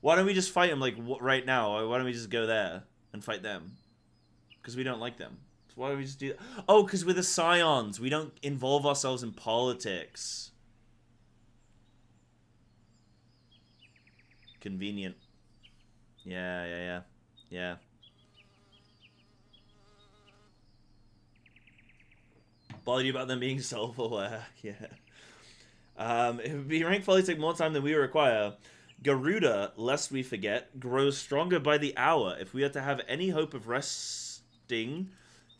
S1: Why don't we just fight them, like, right now? Why don't we just go there and fight them? Because we don't like them. Why don't we just do that? Oh, because we're the Scions. We don't involve ourselves in politics. Convenient. Yeah. Bother you about them being self-aware. Yeah. It would be rank folly take more time than we require. Garuda, lest we forget, grows stronger by the hour. If we are to have any hope of wresting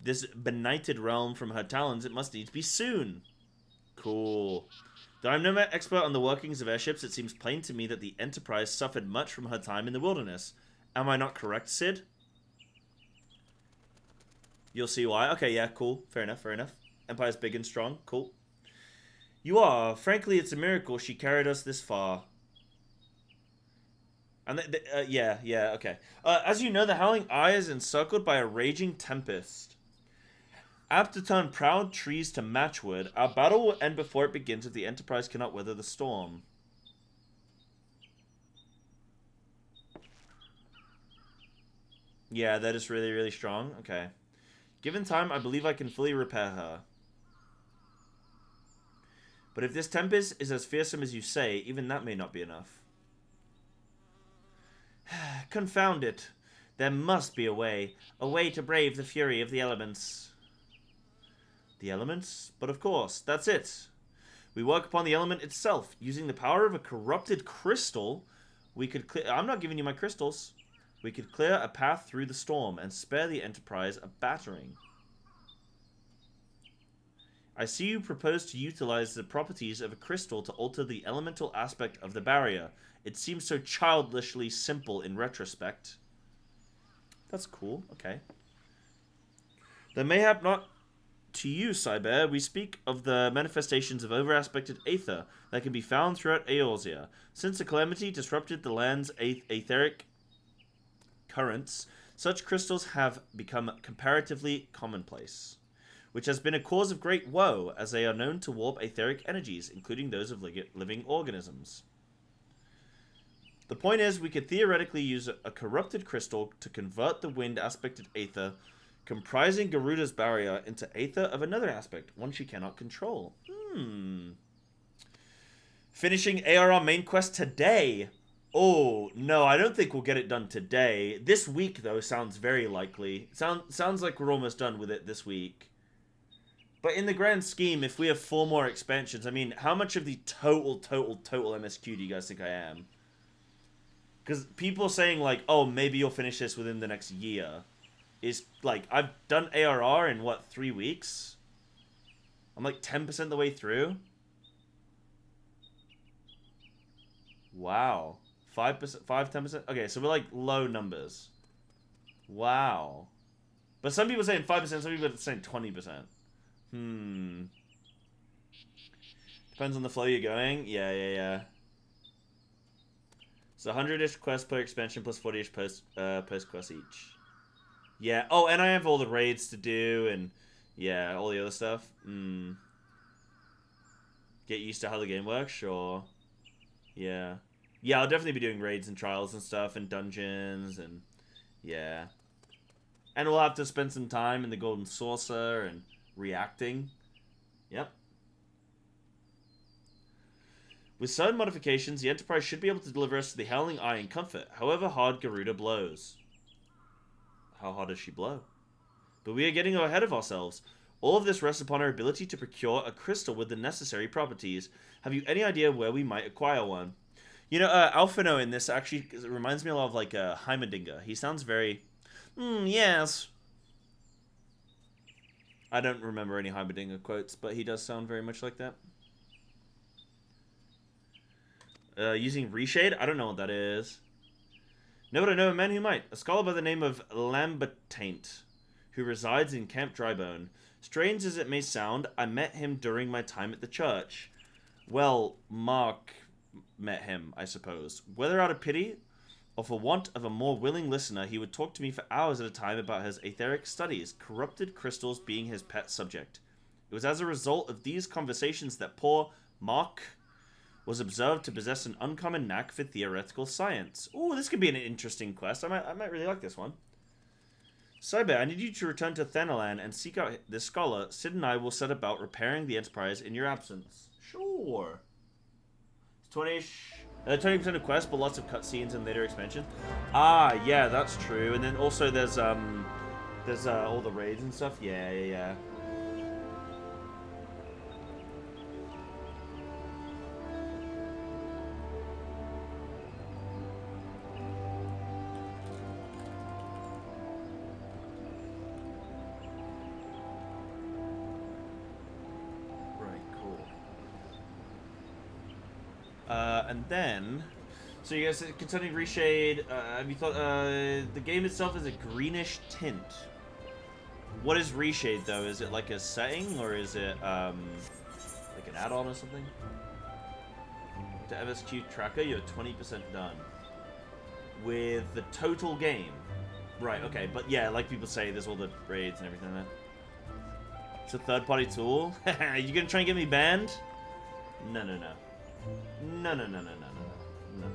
S1: this benighted realm from her talons, it must needs be soon. Cool. Though I'm no expert on the workings of airships, it seems plain to me that the Enterprise suffered much from her time in the wilderness. Am I not correct, Sid? You'll see why. Okay, yeah, cool. Fair enough, fair enough. Empire's big and strong. Cool. You are. Frankly, it's a miracle she carried us this far. And yeah, okay. As you know, the Howling Eye is encircled by a raging tempest. Apt to turn proud trees to matchwood, our battle will end before it begins if the Enterprise cannot weather the storm. Yeah, that is really, really strong. Okay. Given time, I believe I can fully repair her. But if this tempest is as fearsome as you say, even that may not be enough. Confound it. There must be a way to brave the fury of the elements. The elements? But of course, that's it. We work upon the element itself. Using the power of a corrupted crystal, we could clear... I'm not giving you my crystals. We could clear a path through the storm and spare the Enterprise a battering. I see you propose to utilize the properties of a crystal to alter the elemental aspect of the barrier. It seems so childishly simple in retrospect. That's cool. Okay. Though mayhap not to you, Cyber, we speak of the manifestations of over-aspected aether that can be found throughout Eorzea. Since the calamity disrupted the land's etheric currents, such crystals have become comparatively commonplace, which has been a cause of great woe, as they are known to warp etheric energies, including those of living organisms. The point is, we could theoretically use a corrupted crystal to convert the wind-aspected aether comprising Garuda's barrier into aether of another aspect, one she cannot control. Finishing ARR main quest today. Oh, no, I don't think we'll get it done today. This week, though, sounds very likely. Sounds like we're almost done with it this week. But in the grand scheme, if we have 4 more expansions, I mean, how much of the total MSQ do you guys think I am? Because people saying, like, oh, maybe you'll finish this within the next year is, like, I've done ARR in, what, 3 weeks? I'm, like, 10% the way through? Wow. 5%, 10%? Okay, so we're, like, low numbers. Wow. But some people are saying 5%, some people are saying 20%. Depends on the flow you're going. Yeah. So 100-ish quests per expansion plus 40-ish post-quests each. Yeah. Oh, and I have all the raids to do and, yeah, all the other stuff. Get used to how the game works? Sure. Yeah. Yeah, I'll definitely be doing raids and trials and stuff and dungeons and, yeah. And we'll have to spend some time in the Golden Saucer and reacting. Yep. With certain modifications, the Enterprise should be able to deliver us to the Howling Eye in comfort, however hard Garuda blows. How hard does she blow? But we are getting ahead of ourselves. All of this rests upon our ability to procure a crystal with the necessary properties. Have you any idea where we might acquire one? You know, Alphino in this actually reminds me a lot of, like, Heimerdinger. He sounds very... yes. I don't remember any Heimerdinger quotes, but he does sound very much like that. Using Reshade? I don't know what that is. No, but I know a man who might. A scholar by the name of Lambertaint, who resides in Camp Drybone. Strange as it may sound, I met him during my time at the church. Well, Mark met him, I suppose. Whether out of pity, or for want of a more willing listener, he would talk to me for hours at a time about his etheric studies, corrupted crystals being his pet subject. It was as a result of these conversations that poor Mark was observed to possess an uncommon knack for theoretical science. Ooh, this could be an interesting quest. I might really like this one. Cyber, I need you to return to Thanalan and seek out this scholar. Sid and I will set about repairing the Enterprise in your absence. Sure. 20% of quest, but lots of cutscenes and later expansion. Ah, yeah, that's true. And then also there's all the raids and stuff. Yeah. And then, so you guys concerning reshade, have you thought, the game itself is a greenish tint. What is reshade though? Is it like a setting or is it, like an add-on or something? To MSQ tracker, you're 20% done. With the total game. Right, okay, but yeah, like people say, there's all the raids and everything there. It's a third-party tool? You gonna try and get me banned? No, no, no. No, no, no, no, no, no, no.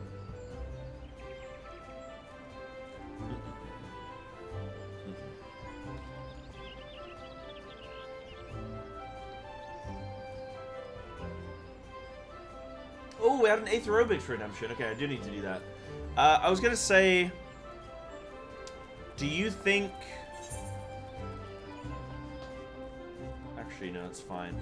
S1: Oh, we had an 8th aerobics redemption. Okay, I do need to do that. I was gonna say, do you think... Actually, no, it's fine.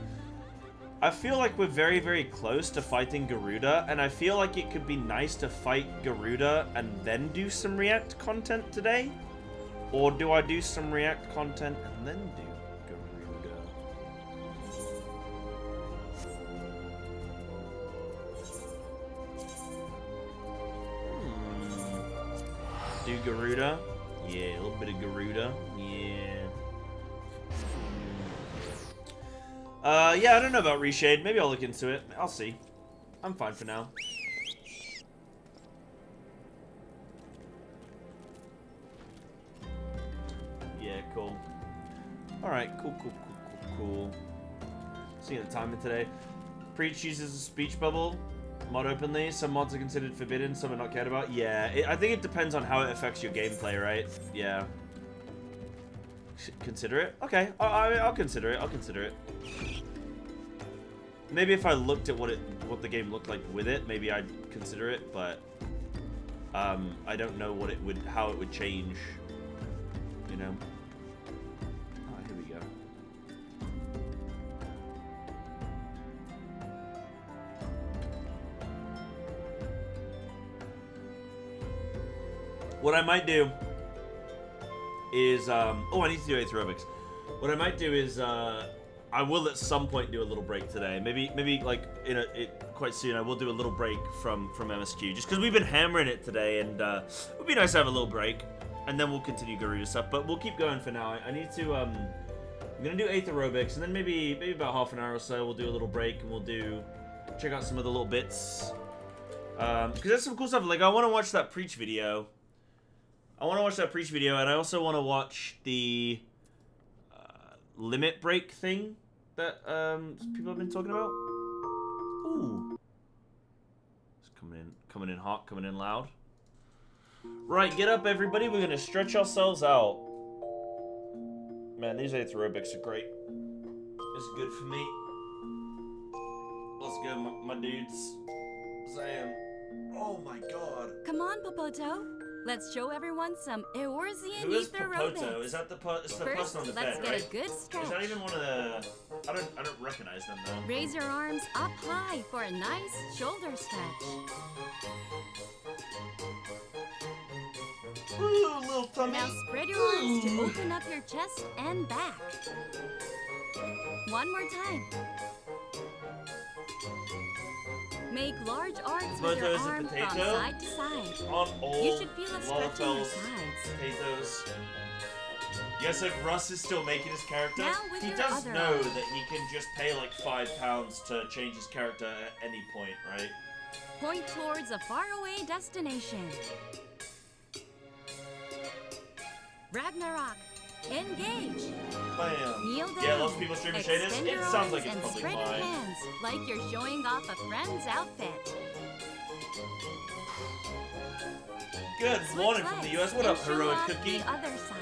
S1: I feel like we're very, very close to fighting Garuda, and I feel like it could be nice to fight Garuda and then do some React content today? Or do I do some React content and then do Garuda? Do Garuda? Yeah, a little bit of Garuda. Yeah. Yeah, I don't know about reshade. Maybe I'll look into it. I'll see. I'm fine for now. Yeah, cool. Alright, cool, cool, cool, cool, cool. Seeing the timing today. Preach uses a speech bubble. Mod openly. Some mods are considered forbidden, some are not cared about. Yeah, I think it depends on how it affects your gameplay, right? Yeah. Consider it? Okay, I'll consider it. I'll consider it. Maybe if I looked at what the game looked like with it, maybe I'd consider it, but I don't know how it would change, you know. Oh, here we go. What I might do is, oh, I need to do 8th aerobics. What I might do is, I will at some point do a little break today. Maybe like quite soon I will do a little break from MSQ, just because we've been hammering it today, and it would be nice to have a little break, and then we'll continue Garuda stuff. But we'll keep going for now. I need to, I'm gonna do 8th aerobics, and then maybe about half an hour or so we'll do a little break, and we'll check out some of the little bits, because there's some cool stuff. Like I want to watch that preach video. And I also want to watch the limit break thing that people have been talking about. Ooh, it's coming in hot, coming in loud. Right, get up, everybody. We're gonna stretch ourselves out. Man, these 8th aerobics are great. It's good for me. Let's go, my dudes. Sam. Oh my God.
S2: Come on, Popoto. Let's show everyone some Eorzean
S1: Who is
S2: ether
S1: Popoto?
S2: aerobics.
S1: Is that the person on the
S2: let's
S1: bed,
S2: get
S1: right?
S2: a good stretch.
S1: Is that even one of the... I don't recognize them, though.
S2: Raise your arms up high for a nice shoulder stretch.
S1: Ooh, little tummy.
S2: Now spread your arms to open up your chest and back. One more time. Make large arcs with your arm from side to side. You should feel a stretch in your sides.
S1: Potatoes. You guys said Russ is still making his character?
S2: Now with
S1: He
S2: your
S1: does
S2: other
S1: know
S2: arm.
S1: that he can just pay like £5 to change his character at any point, right?
S2: Point towards a faraway destination. Ragnarok, engage.
S1: Bam.
S2: Kneel down.
S1: Yeah, lots of people streaming shaders.
S2: Extend
S1: It
S2: your
S1: sounds
S2: arms
S1: like it's
S2: and
S1: probably
S2: spread your
S1: fine.
S2: hands like you're showing off a friend's outfit.
S1: Good
S2: Switch
S1: morning from the
S2: legs
S1: US. What up,
S2: and show
S1: heroic
S2: off
S1: cookie?
S2: The other side.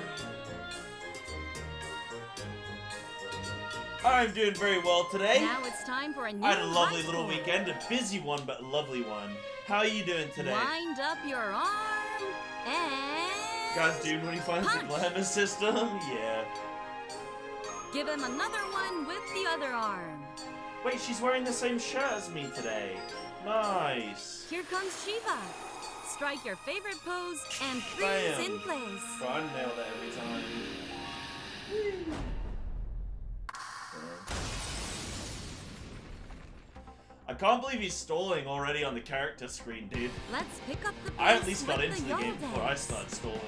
S1: I'm doing very well today.
S2: Now it's time for a new
S1: I had a lovely
S2: high
S1: little
S2: score.
S1: weekend, a busy one, but a lovely one. How are you doing today?
S2: Wind up your arm and
S1: Guys, dude, when he finds the
S2: punch.
S1: glamour system, yeah.
S2: Give him another one with the other arm.
S1: Wait, she's wearing the same shirt as me today. Nice.
S2: Here comes Shiva. Strike your favorite pose and freeze
S1: Bam.
S2: in place.
S1: Bro, I nail that every time. I can't believe he's stalling already on the character screen, dude.
S2: Let's pick up the
S1: I at
S2: pace
S1: least got
S2: with
S1: into the
S2: yodel
S1: game before I
S2: dance.
S1: started stalling.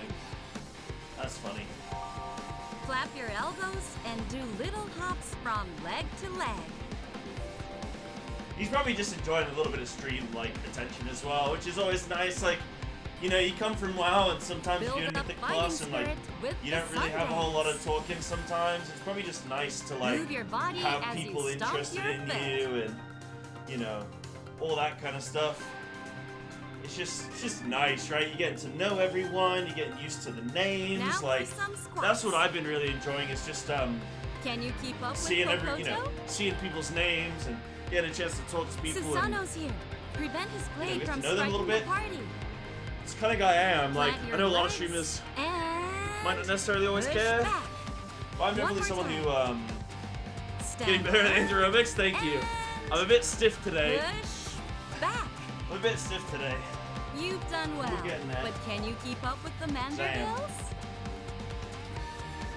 S1: That's funny.
S2: Flap your elbows and do little hops from leg to leg.
S1: He's probably just enjoying a little bit of stream like attention as well, which is always nice. Like, you know, you come from WoW and sometimes
S2: Build
S1: you're in
S2: up
S1: Mythic
S2: fighting
S1: Plus and like
S2: spirit with
S1: you
S2: the
S1: don't really
S2: sun
S1: have a whole lot
S2: dance.
S1: of talking sometimes. It's probably just nice to like
S2: Move your body
S1: have
S2: as you
S1: people
S2: stomp
S1: interested
S2: your
S1: in
S2: foot.
S1: you and you know all that kind of stuff. It's just nice, right? You're getting to know everyone. You're getting used to the names.
S2: Now for
S1: like
S2: some squats.
S1: that's what I've been really enjoying. Is just
S2: Can you keep up
S1: seeing
S2: with
S1: seeing people's names and getting a chance to talk to people. And
S2: Susano's here. Prevent his blade
S1: get
S2: from
S1: to know them a little
S2: striking the
S1: bit.
S2: party.
S1: it's the kind of guy I am. Like
S2: Plant
S1: I
S2: your
S1: know a lot of
S2: legs
S1: streamers
S2: and
S1: might not necessarily always
S2: push
S1: care.
S2: back.
S1: But I'm
S2: One
S1: definitely
S2: more
S1: someone
S2: time.
S1: who
S2: Stand
S1: getting better at
S2: up
S1: aerobics. Thank you.
S2: and
S1: I'm a bit stiff today.
S2: Push back.
S1: I'm a bit stiff today.
S2: You've done well,
S1: getting there.
S2: but can you keep up with the
S1: Damn.
S2: Mandervilles?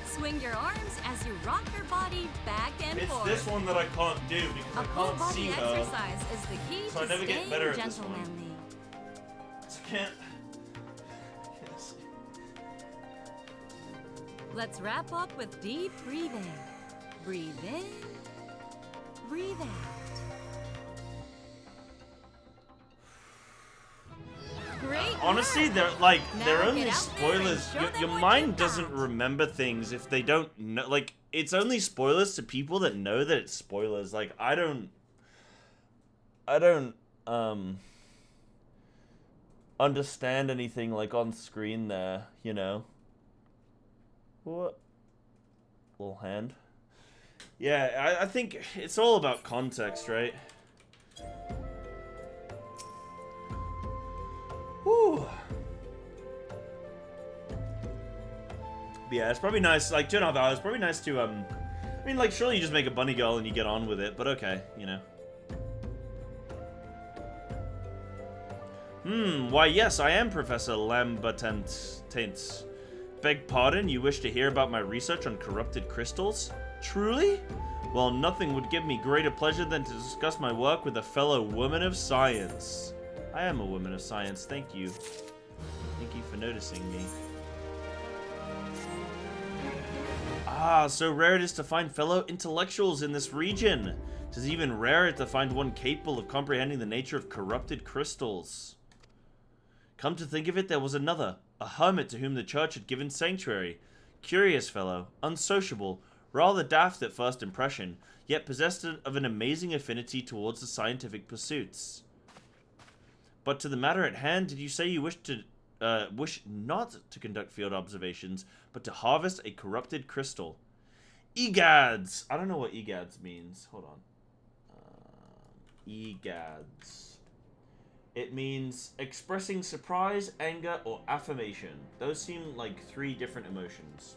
S2: Swing your arms as you rock your body back and
S1: It's
S2: forth.
S1: this one that I can't do because
S2: A
S1: I
S2: full
S1: can't see
S2: body
S1: her.
S2: exercise is the key
S1: So I
S2: to
S1: never get
S2: staying
S1: better at this one.
S2: gentlemanly.
S1: So I can't see.
S2: Let's wrap up with deep breathing. Breathe in, breathe out. Great
S1: Honestly,
S2: work.
S1: they're like
S2: Now
S1: they're
S2: get
S1: only
S2: out there and
S1: spoilers.
S2: show
S1: Your
S2: them what
S1: mind
S2: you've
S1: doesn't
S2: got.
S1: remember things if they don't know. Like it's only spoilers to people that know that it's spoilers. Like I don't understand anything like on screen there. You know. What? Little hand. Yeah, I think it's all about context, right? Whew. But yeah, it's probably nice. Like, 2.5 hours, probably nice to, I mean, like, surely you just make a bunny girl and you get on with it, but okay, you know. Why, yes, I am Professor Lambertant. Beg pardon, you wish to hear about my research on corrupted crystals? Truly? Well, nothing would give me greater pleasure than to discuss my work with a fellow woman of science. I am a woman of science, thank you. Thank you for noticing me. Ah, so rare it is to find fellow intellectuals in this region. It is even rarer to find one capable of comprehending the nature of corrupted crystals. Come to think of it, there was another, a hermit to whom the church had given sanctuary. Curious fellow, unsociable, rather daft at first impression, yet possessed of an amazing affinity towards the scientific pursuits. But to the matter at hand, did you say you wish not to conduct field observations, but to harvest a corrupted crystal? Egads! I don't know what egads means. Hold on. Egads. It means expressing surprise, anger, or affirmation. Those seem like 3 different emotions.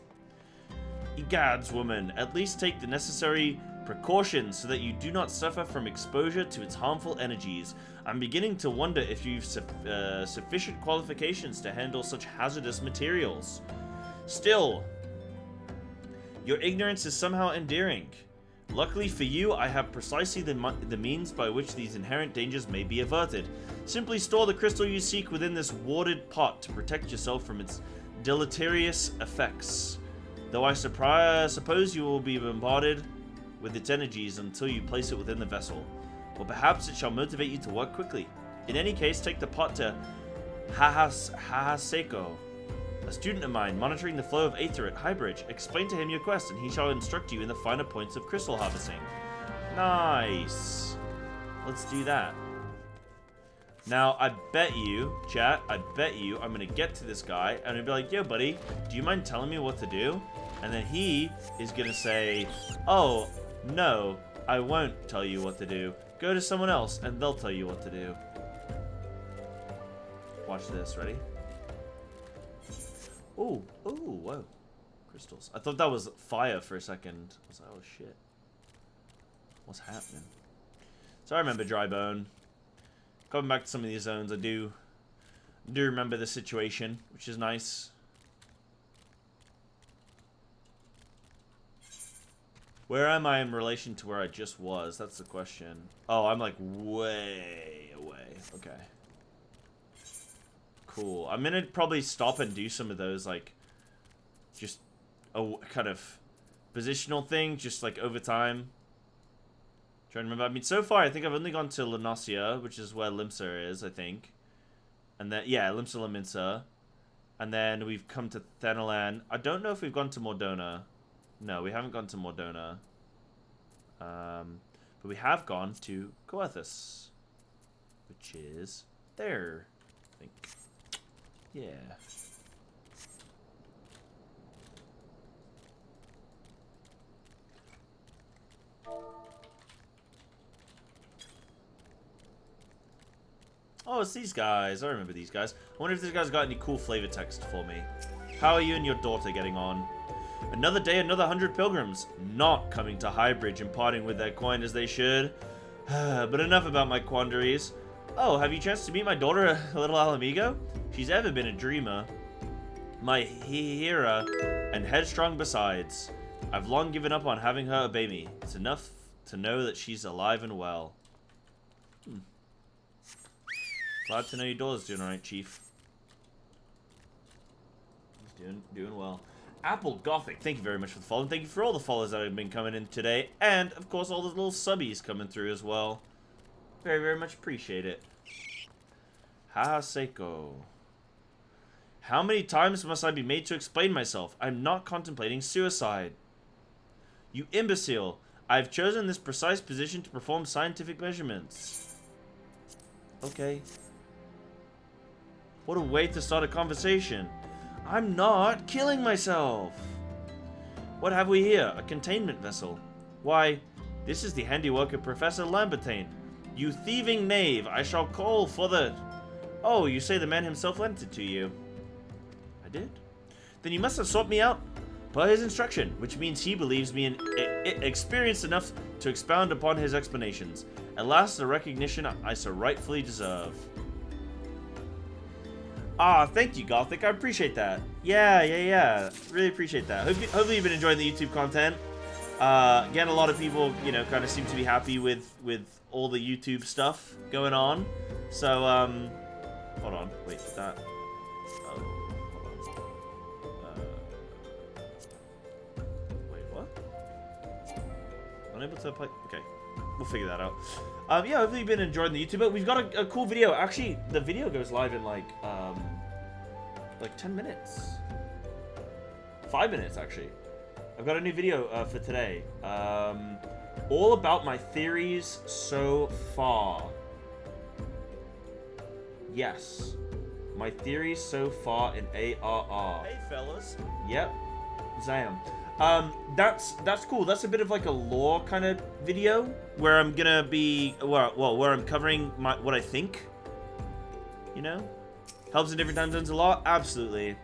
S1: Egads, woman, at least take the necessary precautions so that you do not suffer from exposure to its harmful energies. I'm beginning to wonder if you've sufficient qualifications to handle such hazardous materials. Still, your ignorance is somehow endearing. Luckily for you, I have precisely the means by which these inherent dangers may be averted. Simply store the crystal you seek within this warded pot to protect yourself from its deleterious effects. Though I suppose you will be bombarded with its energies until you place it within the vessel. Or perhaps it shall motivate you to work quickly. In any case, take the pot to Hahaseko, a student of mine monitoring the flow of aether at Highbridge. Explain to him your quest, and he shall instruct you in the finer points of crystal harvesting. Nice. Let's do that. Now, I bet you, chat, I'm gonna get to this guy, and I'm gonna be like, yo, buddy, do you mind telling me what to do? And then he is gonna say, oh, no, I won't tell you what to do. Go to someone else, and they'll tell you what to do. Watch this, ready? Ooh, whoa. Crystals. I thought that was fire for a second. I was like, oh shit. What's happening? So I remember Drybone. Coming back to some of these zones, I do remember the situation, which is nice. Where am I in relation to where I just was? That's the question. Oh, I'm like way away. Okay. Cool. I'm gonna probably stop and do some of those, like, just a kind of positional thing, just like over time. Trying to remember. I mean, so far, I think I've only gone to Lanosia, which is where Limsa is, I think. And then, yeah, Limsa Laminsa. And then we've come to Thanalan. I don't know if we've gone to Mordona. No, we haven't gone to Mordona. But we have gone to Coethus, which is there, I think. Yeah. Oh, it's these guys. I remember these guys. I wonder if these guys got any cool flavor text for me. How are you and your daughter getting on? Another day, another 100 pilgrims. Not coming to Highbridge and parting with their coin as they should. But enough about my quandaries. Oh, have you chanced to meet my daughter, little Alamigo? She's ever been a dreamer. My hera, and headstrong besides. I've long given up on having her obey me. It's enough to know that she's alive and well. Glad to know your daughter's doing alright, Chief. He's doing well. Apple Gothic, thank you very much for the follow. And thank you for all the follows that have been coming in today. And, of course, all the little subbies coming through as well. Very, very much appreciate it. Seiko. How many times must I be made to explain myself? I'm not contemplating suicide. You imbecile. I've chosen this precise position to perform scientific measurements. Okay. What a way to start a conversation. I'm not killing myself. What have we here? A containment vessel. Why, this is the handiwork of Professor Lambertain. You thieving knave, I shall call for the... Oh, you say the man himself lent it to you. I did? Then you must have sought me out per his instruction, which means he believes me experienced enough to expound upon his explanations. At last, the recognition I so rightfully deserve. Ah, thank you, Gothic. I appreciate that. Yeah. Really appreciate that. Hopefully you've been enjoying the YouTube content. Again, a lot of people, you know, kind of seem to be happy with all the YouTube stuff going on. So, hold on. Wait, that... Oh, hold on. Wait, what? Unable to play... Okay. We'll figure that out. Yeah, hopefully you've been enjoying the YouTube. But we've got a cool video. Actually, the video goes live in like 10 minutes. 5 minutes, actually. I've got a new video for today. All about my theories so far. Yes. My theories so far in ARR. Hey, fellas. Yep. Zam. That's cool. That's a bit of like a lore kind of video where I'm gonna be where I'm covering what I think. You know, helps in different time zones a lot. Absolutely,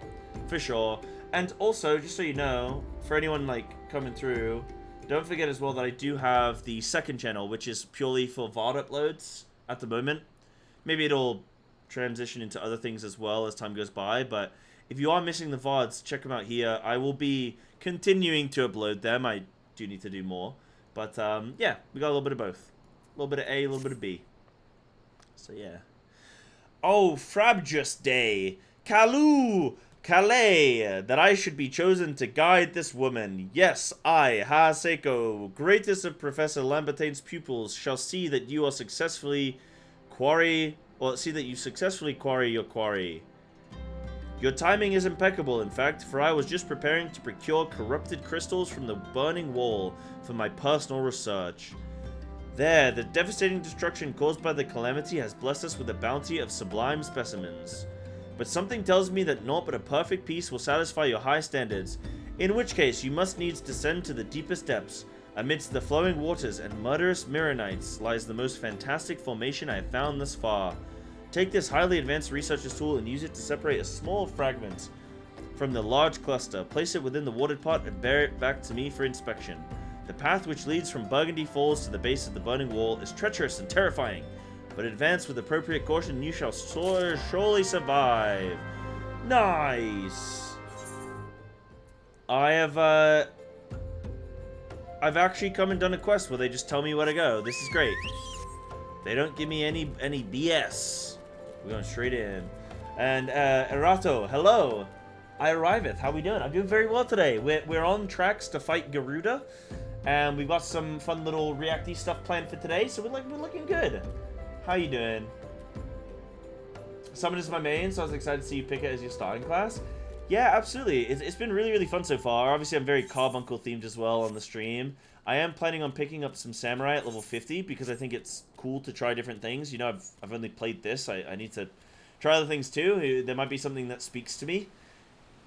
S1: for sure. And also, just so you know, for anyone like coming through, don't forget as well that I do have the second channel, which is purely for VOD uploads at the moment. Maybe it'll transition into other things as well as time goes by, but if you are missing the VODs, check them out here. I will be continuing to upload them. I do need to do more. But, yeah, we got a little bit of both. A little bit of A, a little bit of B. So, yeah. Oh, Frabjous Day. Calais, that I should be chosen to guide this woman. Yes, I, Seiko, greatest of Professor Lambertain's pupils, shall see that you successfully quarry your quarry. Your timing is impeccable, in fact, for I was just preparing to procure corrupted crystals from the burning wall for my personal research. There, the devastating destruction caused by the calamity has blessed us with a bounty of sublime specimens. But something tells me that naught but a perfect peace will satisfy your high standards, in which case you must needs descend to the deepest depths. Amidst the flowing waters and murderous Mirrorites lies the most fantastic formation I have found thus far. Take this highly advanced researcher's tool and use it to separate a small fragment from the large cluster. Place it within the watered pot and bear it back to me for inspection. The path which leads from Burgundy Falls to the base of the burning wall is treacherous and terrifying, but advance with appropriate caution and you shall surely survive. Nice! I've I've actually come and done a quest where they just tell me where to go. This is great. They don't give me any BS. We're going straight in. And Erato, hello. I arriveth. How we doing? I'm doing very well today. We're on tracks to fight Garuda, and we've got some fun little reacty stuff planned for today. So we're looking good. How you doing? Summon is my main, so I was excited to see you pick it as your starting class. Yeah, absolutely. It's been really, really fun so far. Obviously, I'm very Carbuncle themed as well on the stream. I am planning on picking up some Samurai at level 50 because I think it's cool to try different things. You know, I've only played this. I need to try other things too. There might be something that speaks to me.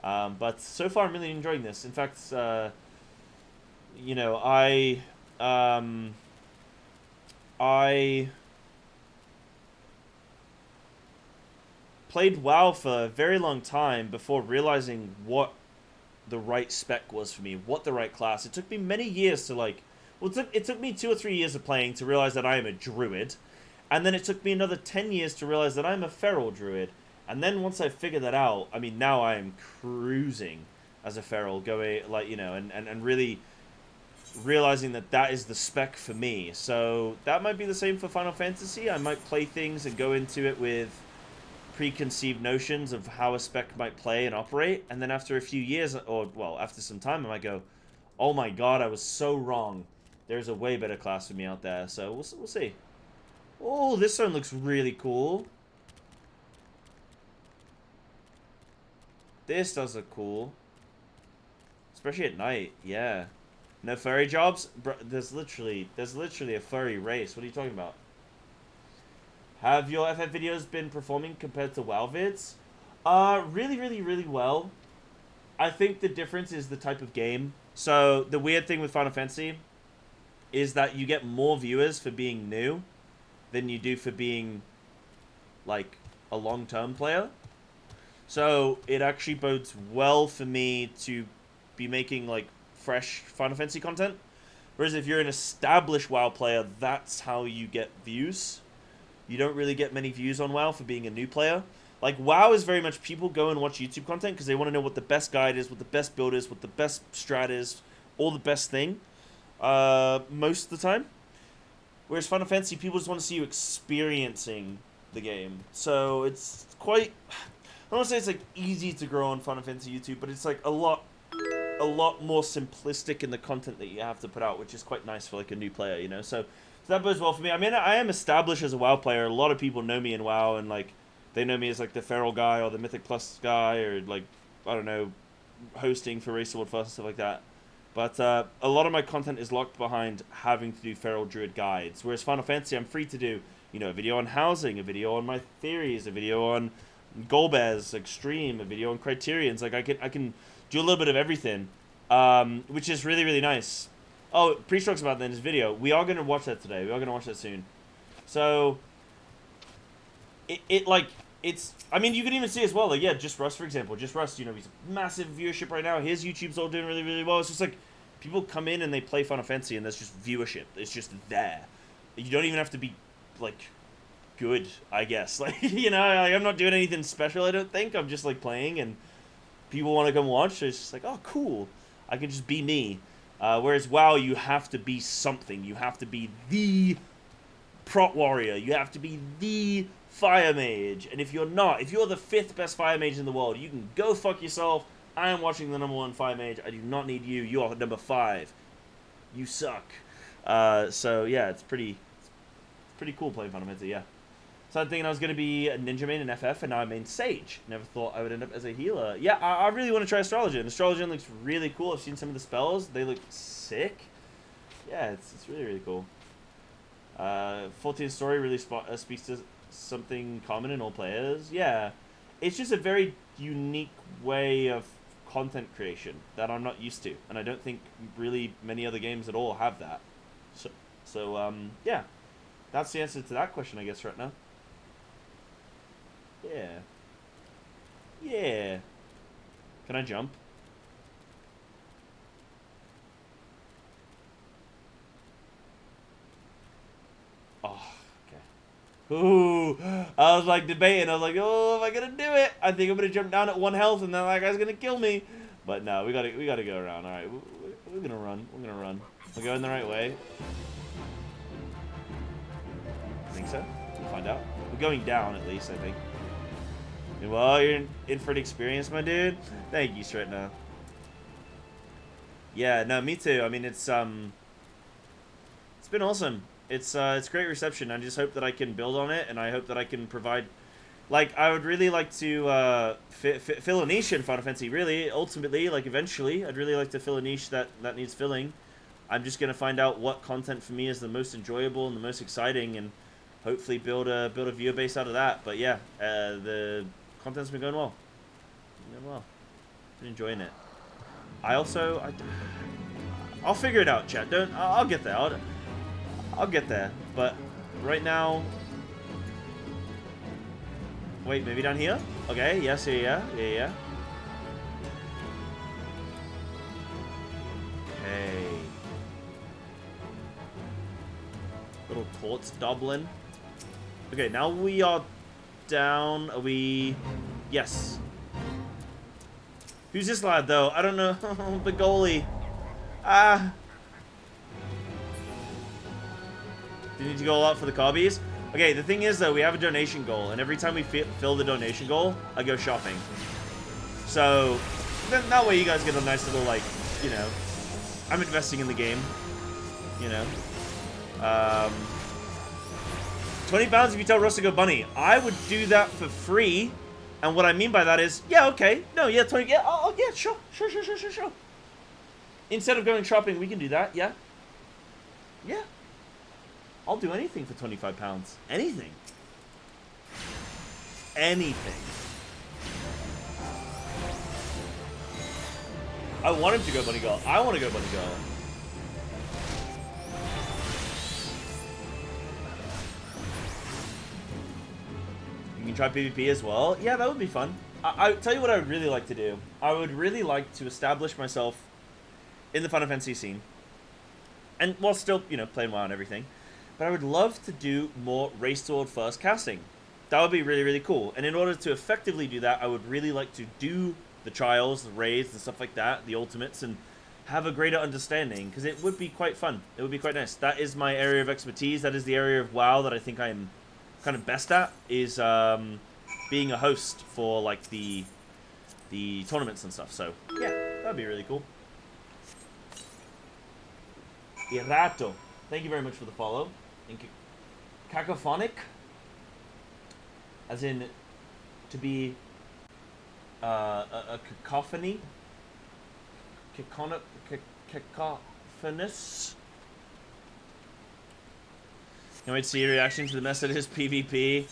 S1: But so far, I'm really enjoying this. In fact, you know, I played WoW for a very long time before realizing what the right spec was for me, what the right class. It took me many years to like, well, it took me 2 or 3 years of playing to realize that I am a druid, and then it took me another 10 years to realize that I'm a feral druid. And then once I figured that out, I mean, now I am cruising as a feral, going, like, you know, and really realizing that that is the spec for me. So that might be the same for Final Fantasy. I might play things and go into it with preconceived notions of how a spec might play and operate. And then after a few years, or, well, after some time, I might go, oh my god, I was so wrong. There's a way better class for me out there. So we'll see. Oh, this one looks really cool. This does look cool. Especially at night, yeah. No furry jobs? Bro, there's literally a furry race. What are you talking about? Have your FF videos been performing compared to WoW vids? Really, really, really well. I think the difference is the type of game. So, the weird thing with Final Fantasy is that you get more viewers for being new than you do for being, like, a long-term player. So it actually bodes well for me to be making like fresh Final Fantasy content. Whereas if you're an established WoW player, that's how you get views. You don't really get many views on WoW for being a new player. Like WoW is very much people go and watch YouTube content because they want to know what the best guide is, what the best build is, what the best strat is, all the best thing. Most of the time. Whereas Final Fantasy, people just want to see you experiencing the game. So it's quite... I don't want to say it's like easy to grow on Final Fantasy YouTube, but it's like a lot more simplistic in the content that you have to put out, which is quite nice for like a new player, you know. So that bodes well for me. I mean, I am established as a WoW player. A lot of people know me in WoW, and like they know me as like the feral guy or the Mythic Plus guy, or like I don't know, hosting for Race Sword First and stuff like that. But a lot of my content is locked behind having to do feral druid guides. Whereas Final Fantasy, I'm free to do, you know, a video on housing, a video on my theories, a video on Golbez Extreme, a video on Criterions. Like I can do a little bit of everything, which is really, really nice. Oh, Pre-Stroke's about that in his video. We are going to watch that today. We are going to watch that soon. So it's I mean, you can even see as well, like, yeah, Just Rust, for example. Just Rust, you know, he's massive viewership right now. His YouTube's all doing really, really well. It's just like people come in and they play Final Fantasy and there's just viewership. It's just there. You don't even have to be like good, I guess. Like, you know, I'm not doing anything special, I don't think. I'm just like playing and people want to come watch. So it's just like, oh, cool. I can just be me. Whereas WoW, you have to be something. You have to be the prot warrior. You have to be the fire mage. And if you're not, if you're the 5th best fire mage in the world, you can go fuck yourself. I am watching the #1 fire mage. I do not need you. You are number 5. You suck. So yeah, it's pretty cool playing Final Fantasy, yeah. So I'm thinking I was going to be a ninja main in FF, and now I main Sage. Never thought I would end up as a healer. Yeah, I really want to try Astrologian. Astrologian looks really cool. I've seen some of the spells. They look sick. Yeah, it's really, really cool. 14th story really speaks to something common in all players. Yeah, it's just a very unique way of content creation that I'm not used to. And I don't think really many other games at all have that. So yeah, that's the answer to that question, I guess, right now. Yeah. Yeah. Can I jump? Oh, okay. Ooh. I was like debating. I was like, oh, am I gonna do it? I think I'm gonna jump down at 1 health and then that guy's gonna kill me. But no, we gotta go around. Alright. We're gonna run. We're gonna run. We're going the right way. I think so. We'll find out. We're going down, at least, I think. Well, you're in for an experience, my dude. Thank you, Stretna. Yeah, no, me too. I mean, it's been awesome. It's great reception. I just hope that I can build on it, and I hope that I can provide. Like, I would really like to fill a niche in Final Fantasy. Really, ultimately, like eventually, I'd really like to fill a niche that needs filling. I'm just gonna find out what content for me is the most enjoyable and the most exciting, and hopefully build a viewer base out of that. But yeah, the content's been going well. Been enjoying it. I'll figure it out, chat. I'll get there. I'll get there. But right now, wait, maybe down here? Okay. Yes. Yeah. Okay. Little torts Dublin. Okay, now we are down. Are we? Yes. Who's this lad, though? I don't know. The goalie. Ah. Do you need to go all out for the cobbies? Okay, the thing is, though, we have a donation goal, and every time we fill the donation goal, I go shopping. So, then that way you guys get a nice little, like, you know, I'm investing in the game, you know. 20 pounds if you tell Russ to go bunny. I would do that for free. And what I mean by that is, yeah, okay. No, yeah, 20, yeah, oh, yeah, sure. Instead of going shopping, we can do that, yeah. Yeah. I'll do anything for 25 pounds. Anything. Anything. I want him to go bunny girl. I want to go bunny girl. You can try PvP as well. Yeah, that would be fun. I tell you what I would really like to do. I would really like to establish myself in the Final Fantasy scene. And while still, you know, playing WoW and everything. But I would love to do more race toward first casting. That would be really, really cool. And in order to effectively do that, I would really like to do the trials, the raids, and stuff like that, the ultimates, and have a greater understanding, because it would be quite fun. It would be quite nice. That is my area of expertise. That is the area of WoW that I think I'm kind of best at, is being a host for, like, the tournaments and stuff. So, yeah, that would be really cool. Irato. Thank you very much for the follow. And cacophonic, as in to be a cacophony, cacophonous. Can't wait to see your reaction to the mess that is PvP.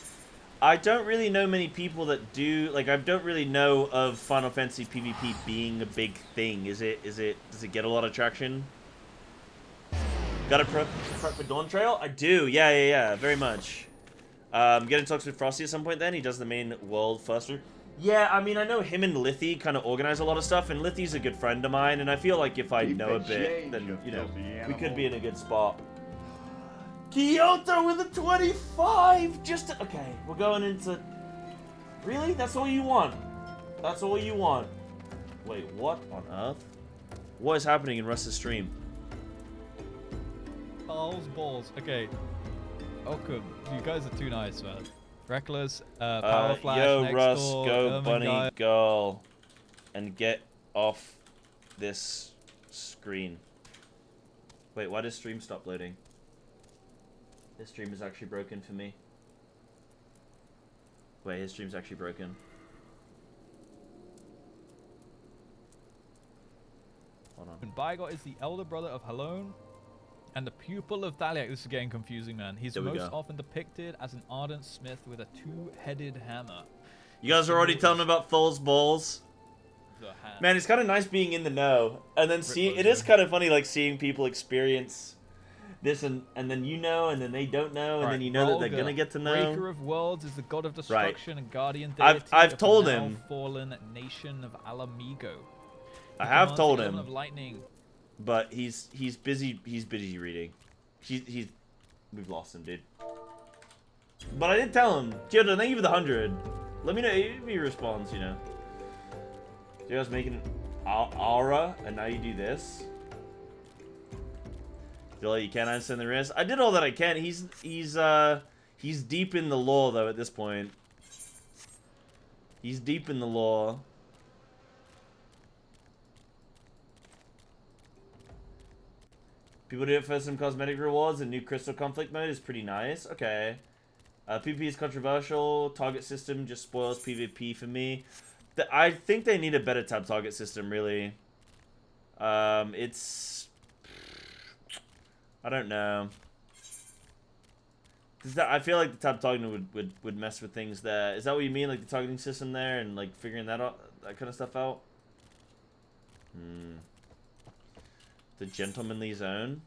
S1: I don't really know many people that do. Like, I don't really know of Final Fantasy PvP being a big thing. Does it get a lot of traction? Got to prep for Dawn Trail? I do. Yeah, very much. Get in talks with Frosty at some point then. He does the main world first. Yeah, I mean, I know him and Lithy kind of organize a lot of stuff, and Lithy's a good friend of mine, and I feel like if I know a bit, then, you know, we could be in a good spot. Kyoto with a 25! Okay, we're going into... Really? That's all you want? That's all you want? Wait, what on earth? What is happening in Russ's stream?
S12: Balls. Okay. Welcome. You guys are too nice, man. Reckless, Power Flash,
S1: yo,
S12: next
S1: Russ,
S12: door,
S1: go bunny girl. And get off this screen. Wait, why does stream stop loading? This stream is actually broken for me. Wait, his stream's actually broken. Hold on.
S12: Baigot is the elder brother of Halone and the pupil of Thaliak. This is getting confusing, man. He's most often depicted as an ardent smith with a two-headed hammer.
S1: You guys are already telling me about Fool's Balls? Man, it's kind of nice being in the know. And then it is kind of funny, like, seeing people experience this and then you know, and then they don't know, and then you know that they're gonna get to know.
S12: Breaker of worlds is the god of destruction and guardian deity
S1: I've told
S12: of the
S1: him.
S12: now fallen nation of Alamigo.
S1: I have told him.
S12: Of lightning.
S1: But he's busy reading. We've lost him, dude. But I did tell him. Kyoto, thank you for the 100. Let me know if he responds, you know. So you guys making aura, and now you do this. Did all you can understand the risk. I did all that I can. He's deep in the lore though at this point. He's deep in the lore. People do it for some cosmetic rewards, and new crystal conflict mode is pretty nice. Okay. PvP is controversial. Target system just spoils PvP for me. I think they need a better tab target system, really. It's... I don't know. I feel like the tab targeting would mess with things there. Is that what you mean? Like the targeting system there and like figuring that out, that kind of stuff out? The gentlemanly zone.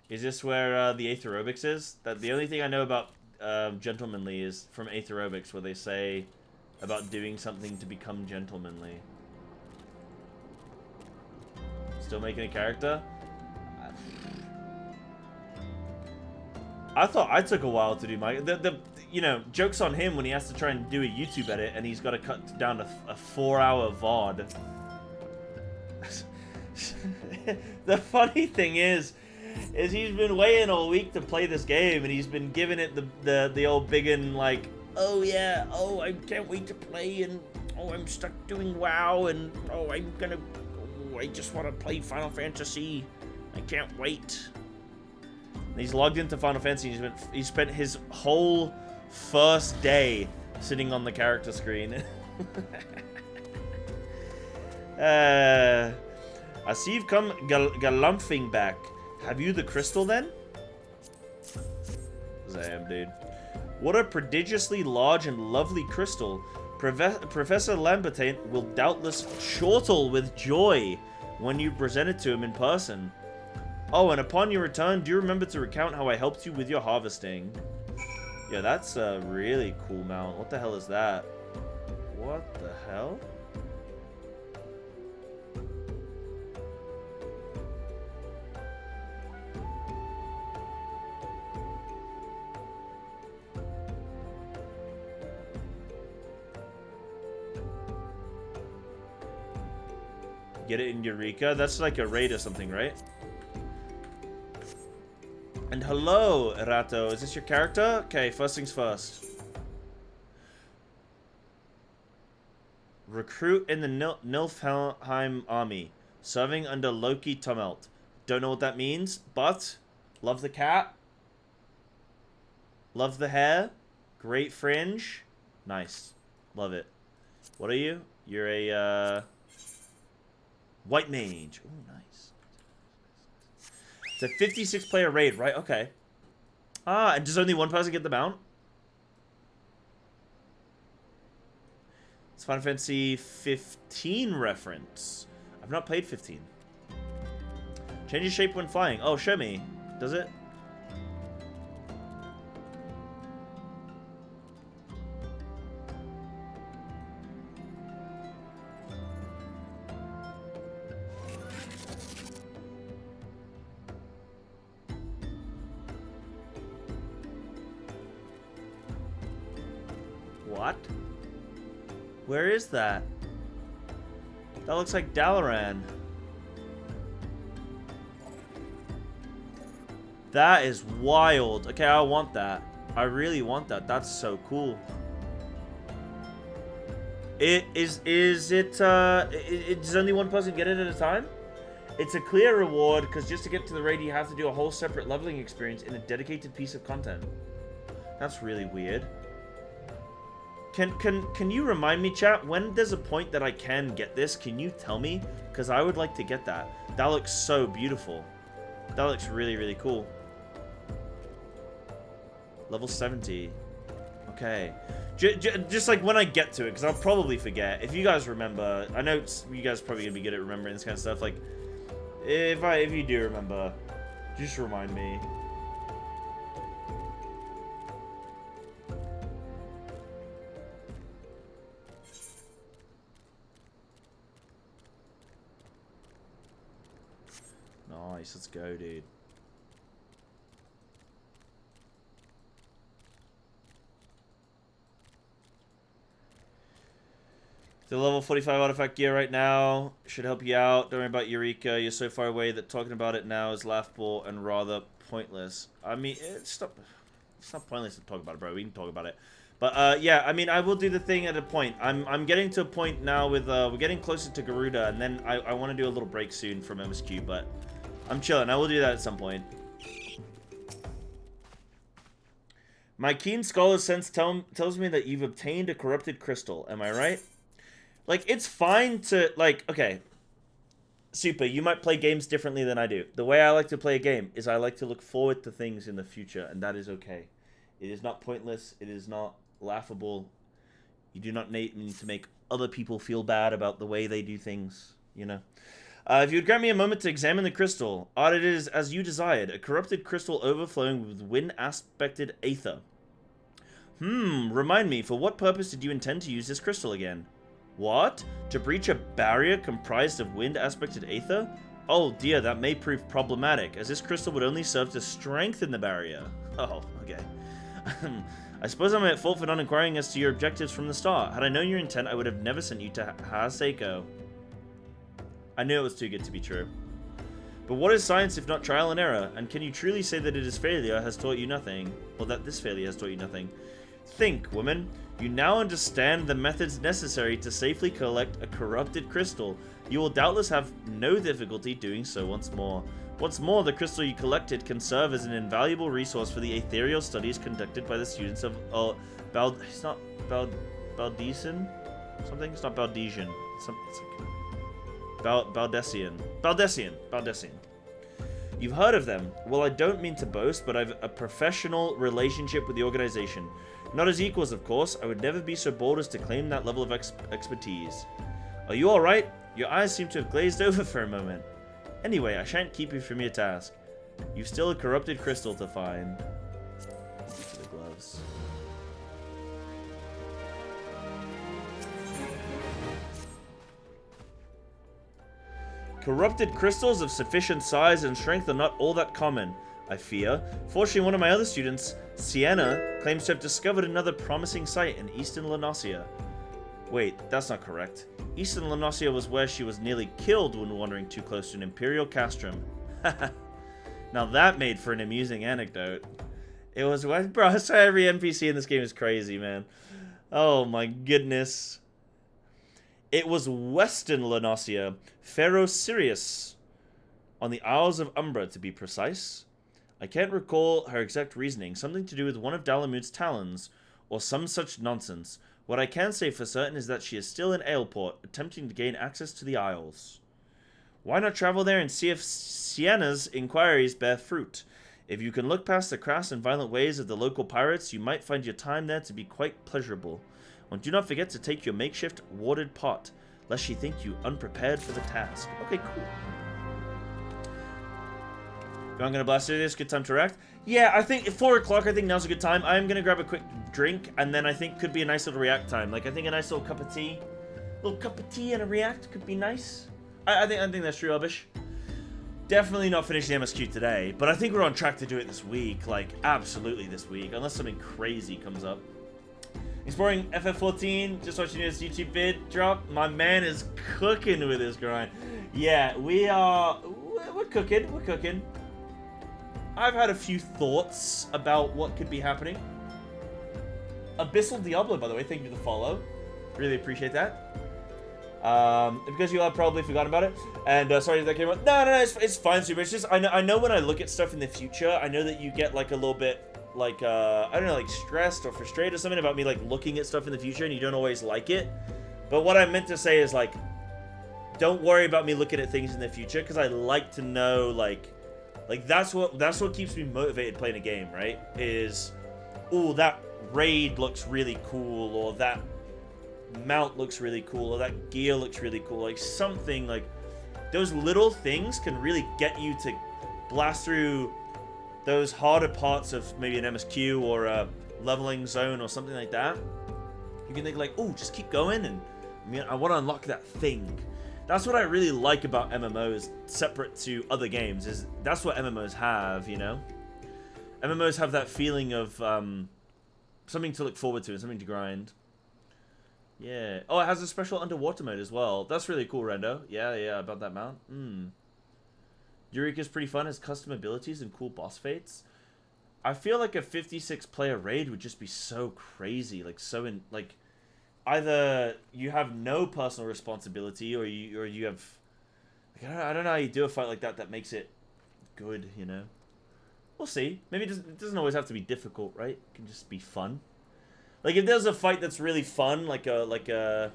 S1: Is this where the aerobics is? That the only thing I know about gentlemanly is from aerobics, where they say about doing something to become gentlemanly. Still making a character? I thought I took a while to do my you know, joke's on him when he has to try and do a YouTube edit and he's got to cut down to a 4-hour VOD. The funny thing is he's been waiting all week to play this game, and he's been giving it the old biggin like, oh yeah, oh I can't wait to play, and oh I'm stuck doing WoW, and oh I just want to play Final Fantasy. I can't wait. And he's logged into Final Fantasy. And he spent his whole first day sitting on the character screen. I see you've come galumphing back. Have you the crystal then? Damn, dude. What a prodigiously large and lovely crystal. Professor Lambertain will doubtless chortle with joy when you present it to him in person. Oh, and upon your return, do you remember to recount how I helped you with your harvesting? Yeah, that's a really cool mount. What the hell is that? What the hell? Get it in Eureka? That's like a raid or something, right? And hello, Erato. Is this your character? Okay, first things first. Recruit in the Nilfheim army. Serving under Loki Tumult. Don't know what that means, but love the cat. Love the hair. Great fringe. Nice. Love it. What are you? You're a, White Mage. Oh, nice. It's a 56-player raid, right? Okay. Ah, and does only one person get the mount? It's Final Fantasy 15 reference. I've not played 15. Changes shape when flying. Oh, show me. Does it? What? Where is that? That looks like Dalaran. That is wild. Okay, I want that. I really want that. That's so cool. Does only one person get it at a time? It's a clear reward, because just to get to the raid you have to do a whole separate leveling experience in a dedicated piece of content. That's really weird. Can you remind me, chat, when there's a point that I can get this? Can you tell me? Because I would like to get that. That looks so beautiful. That looks really, really cool. Level 70. Okay. Just like when I get to it, because I'll probably forget. If you guys remember, I know you guys are probably going to be good at remembering this kind of stuff. Like, if you do remember, just remind me. Nice, let's go, dude. The level 45 artifact gear right now should help you out. Don't worry about Eureka. You're so far away that talking about it now is laughable and rather pointless. I mean, it's not pointless to talk about it, bro. We can talk about it. But yeah, I mean, I will do the thing at a point. I'm getting to a point now with we're getting closer to Garuda, and then I want to do a little break soon from MSQ, but I'm chilling. I will do that at some point. My keen scholar sense tells me that you've obtained a corrupted crystal. Am I right? Like, it's fine to, like, okay. Super, you might play games differently than I do. The way I like to play a game is I like to look forward to things in the future, and that is okay. It is not pointless. It is not laughable. You do not need to make other people feel bad about the way they do things, you know. If you would grant me a moment to examine the crystal, it is as you desired, a corrupted crystal overflowing with wind-aspected aether. Remind me, for what purpose did you intend to use this crystal again? What? To breach a barrier comprised of wind-aspected aether? Oh dear, that may prove problematic, as this crystal would only serve to strengthen the barrier. Oh, okay. I suppose I'm at fault for not inquiring as to your objectives from the start. Had I known your intent, I would have never sent you to Haseko. I knew it was too good to be true. But what is science if not trial and error? And can you truly say that this failure has taught you nothing? Or that this failure has taught you nothing? Think, woman. You now understand the methods necessary to safely collect a corrupted crystal. You will doubtless have no difficulty doing so once more. What's more, the crystal you collected can serve as an invaluable resource for the ethereal studies conducted by the students of it's not Baldesian? Something? It's not Baldesian. It's like Baldesian. You've heard of them. Well, I don't mean to boast, but I've a professional relationship with the organization. Not as equals, of course. I would never be so bold as to claim that level of expertise. Are you alright? Your eyes seem to have glazed over for a moment. Anyway, I shan't keep you from your task. You've still a corrupted crystal to find. These are the gloves. Corrupted crystals of sufficient size and strength are not all that common, I fear. Fortunately, one of my other students, Sienna, claims to have discovered another promising site in Eastern Lenosia. Wait, that's not correct. Eastern Lenosia was where she was nearly killed when wandering too close to an Imperial castrum. Now that made for an amusing anecdote. It was what, bro, every NPC in this game is crazy, man. Oh my goodness. It was Western Lenosia, Pharaoh Sirius, on the Isles of Umbra to be precise. I can't recall her exact reasoning, something to do with one of Dalamud's talons, or some such nonsense. What I can say for certain is that she is still in Aleport, attempting to gain access to the Isles. Why not travel there and see if Sienna's inquiries bear fruit? If you can look past the crass and violent ways of the local pirates, you might find your time there to be quite pleasurable. And do not forget to take your makeshift warded pot, lest she think you unprepared for the task. Okay, cool. I'm gonna blast through this. Good time to react. Yeah, I think 4 o'clock. I think now's a good time. I'm gonna grab a quick drink, and then I think could be a nice little react time. Like I think a nice little cup of tea, and a react could be nice. I think that's true, Abish. Definitely not finishing MSQ today, but I think we're on track to do it this week. Like absolutely this week, unless something crazy comes up. Exploring FF14, just watching this YouTube vid drop. My man is cooking with this grind. Yeah, we're cooking. I've had a few thoughts about what could be happening. Abyssal Diablo, by the way, thank you for the follow. Really appreciate that. Because you have probably forgotten about it. And sorry that came out. No, it's fine, Super. It's just, I know when I look at stuff in the future, I know that you get like a little bit like, I don't know, like stressed or frustrated or something about me like looking at stuff in the future and you don't always like it. But what I meant to say is like, don't worry about me looking at things in the future because I like to know like that's what keeps me motivated playing a game, right? Is, oh, that raid looks really cool, or that mount looks really cool, or that gear looks really cool. Like something like those little things can really get you to blast through those harder parts of maybe an MSQ or a leveling zone or something like that. You can think like, oh, just keep going, and I want to unlock that thing. That's what I really like about MMOs, separate to other games, is that's what MMOs have, you know? MMOs have that feeling of something to look forward to and something to grind. Yeah. Oh, it has a special underwater mode as well. That's really cool, Rendo. Yeah, yeah, about that mount. Eureka's pretty fun, has custom abilities and cool boss fates. I feel like a 56 player raid would just be so crazy, like either you have no personal responsibility or you have like, I don't know how you do a fight like that makes it good, you know. We'll see. Maybe it doesn't always have to be difficult, right? It can just be fun. Like if there's a fight that's really fun, like a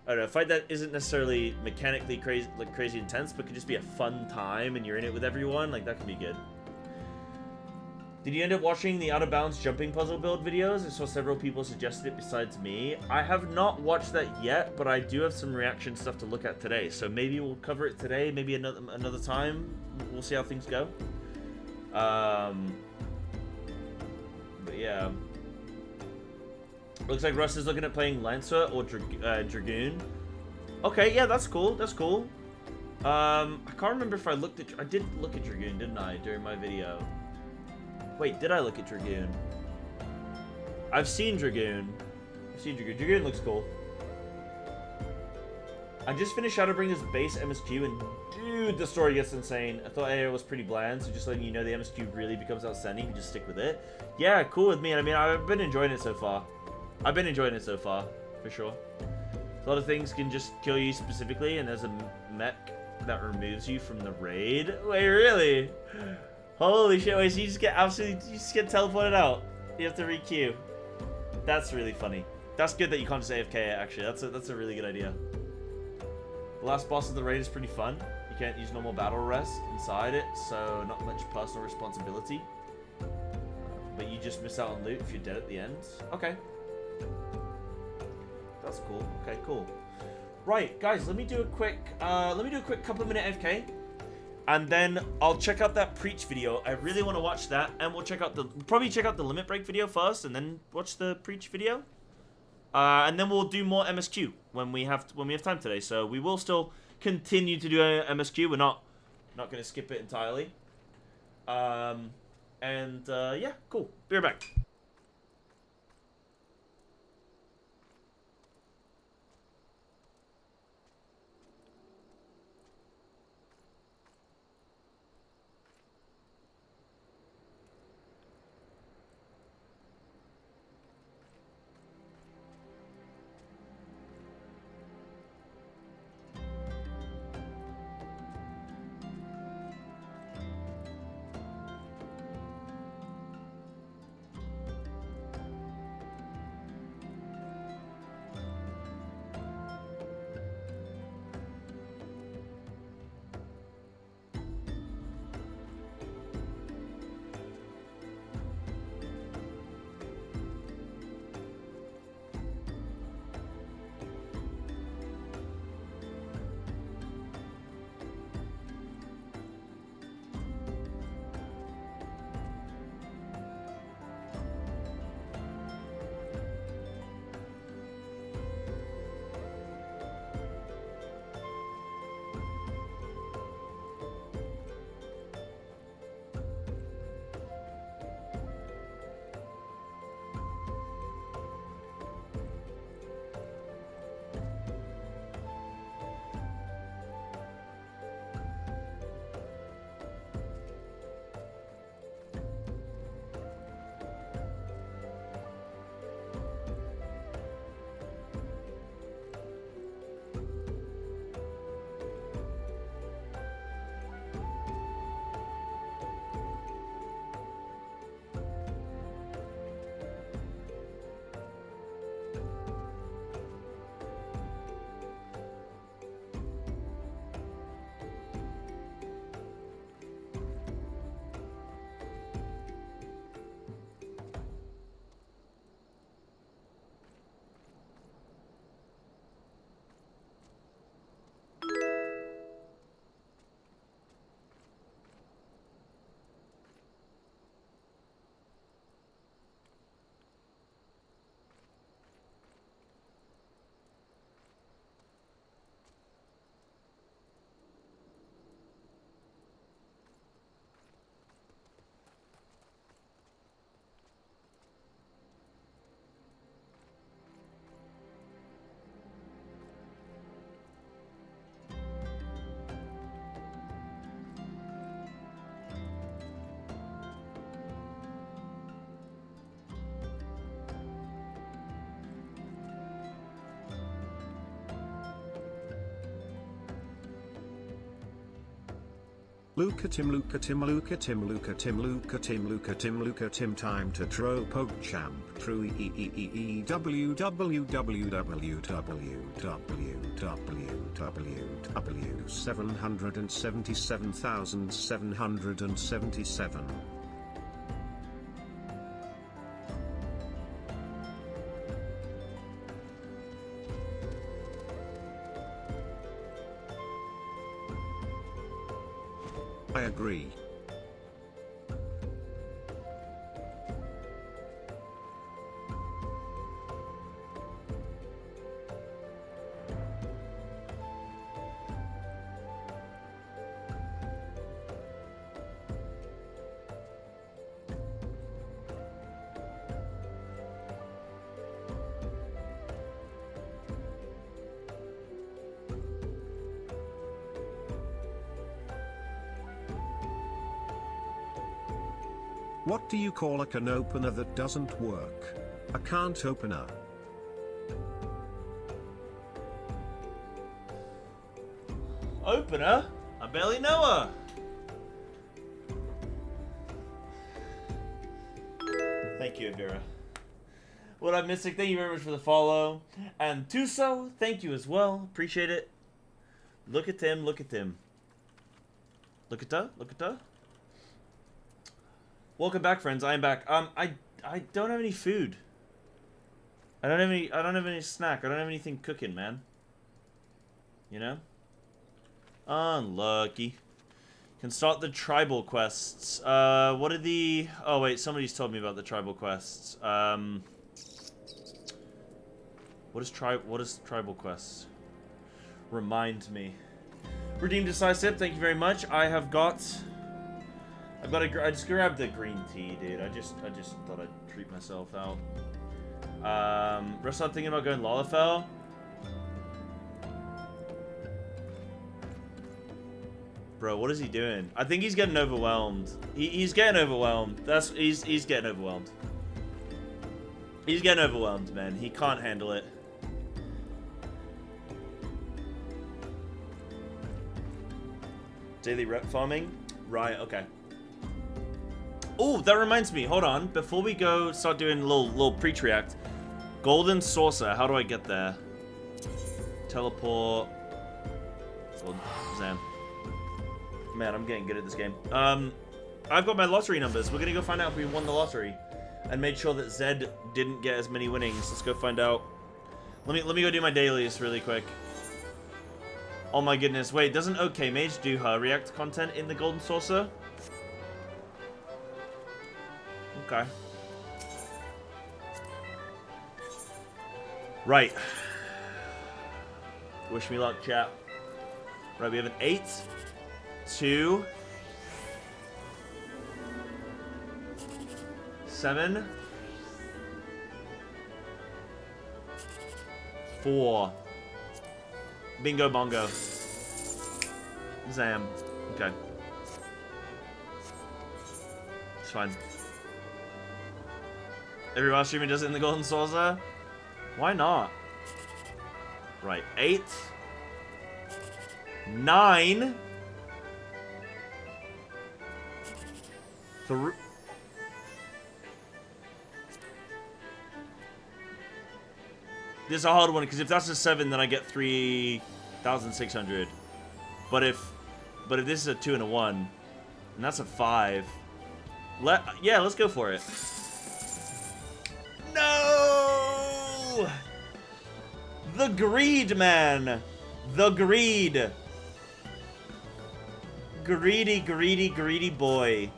S1: I don't know, a fight that isn't necessarily mechanically crazy intense, but could just be a fun time and you're in it with everyone, like that could be good. Did you end up watching the Out of Bounds jumping puzzle build videos? I saw several people suggested it besides me. I have not watched that yet, but I do have some reaction stuff to look at today. So maybe we'll cover it today, maybe another time. We'll see how things go. But yeah. Looks like Russ is looking at playing Lancer or Dragoon. Okay, yeah, that's cool. That's cool. I can't remember if I did look at Dragoon, didn't I, during my video? Wait, did I look at Dragoon? I've seen Dragoon. Dragoon looks cool. I just finished Shadowbringers base MSQ and dude, the story gets insane. I thought ARR was pretty bland, so just letting you know the MSQ really becomes outstanding. You just stick with it. Yeah, cool with me. I mean, I've been enjoying it so far. For sure. A lot of things can just kill you specifically, and there's a mech that removes you from the raid. Wait, really? Holy shit, wait, so you just get teleported out. You have to re-queue. That's really funny. That's good that you can't just AFK it, actually. That's a really good idea. The last boss of the raid is pretty fun. You can't use normal battle rest inside it, so not much personal responsibility. But you just miss out on loot if you're dead at the end. Okay. That's cool. Okay, cool. Right, guys, let me do a quick couple of minute AFK. And then I'll check out that Preach video. I really want to watch that, and we'll probably check out the Limit Break video first, and then watch the Preach video. And then we'll do more MSQ when we have time today. So we will still continue to do MSQ. We're not going to skip it entirely. Yeah, cool. Be right back.
S11: Look at him, look at him, look at him, look at him, look at him, look at him, look at him, time to throw poke champ. True www 777,777. I agree. What do you call a can opener that doesn't work? A can't opener.
S1: Opener? I barely know her. Thank you, Adira. What up, Mystic? Thank you very much for the follow. And Tuso, thank you as well. Appreciate it. Look at him, look at him. Look at her, look at her. Welcome back, friends. I am back. I don't have any food. I don't have any snack. I don't have anything cooking, man. You know? Unlucky. Can start the tribal quests. What are the... Oh, wait. Somebody's told me about the tribal quests. What is tribal quests? Remind me. Redeem Decisive. Thank you very much. I just grabbed the green tea, dude. I just thought I'd treat myself out. Russ, I'm thinking about going Lalafell. Bro, what is he doing? I think he's getting overwhelmed. He's getting overwhelmed. He's getting overwhelmed. He's getting overwhelmed, man. He can't handle it. Daily rep farming? Right, okay. Oh, that reminds me. Hold on. Before we go start doing a little pre-react. Golden Saucer. How do I get there? Teleport. Oh, Zam. Man, I'm getting good at this game. I've got my lottery numbers. We're gonna go find out if we won the lottery. And made sure that Zed didn't get as many winnings. Let's go find out. Let me go do my dailies really quick. Oh my goodness. Wait, doesn't OK Mage do her react content in the Golden Saucer? Okay. Right. Wish me luck, chat. Right, we have an 8, 2, 7, 4. Bingo bongo. Zam. Okay. It's fine. Every while streamer does it in the Golden Saucer? Why not? Right, 8, 9, 3. This is a hard one because if that's a 7, then I get 3,600. But if this is a 2 and a 1, and that's a 5, yeah, let's go for it. No! The greed, man. The greed. Greedy, greedy, greedy boy.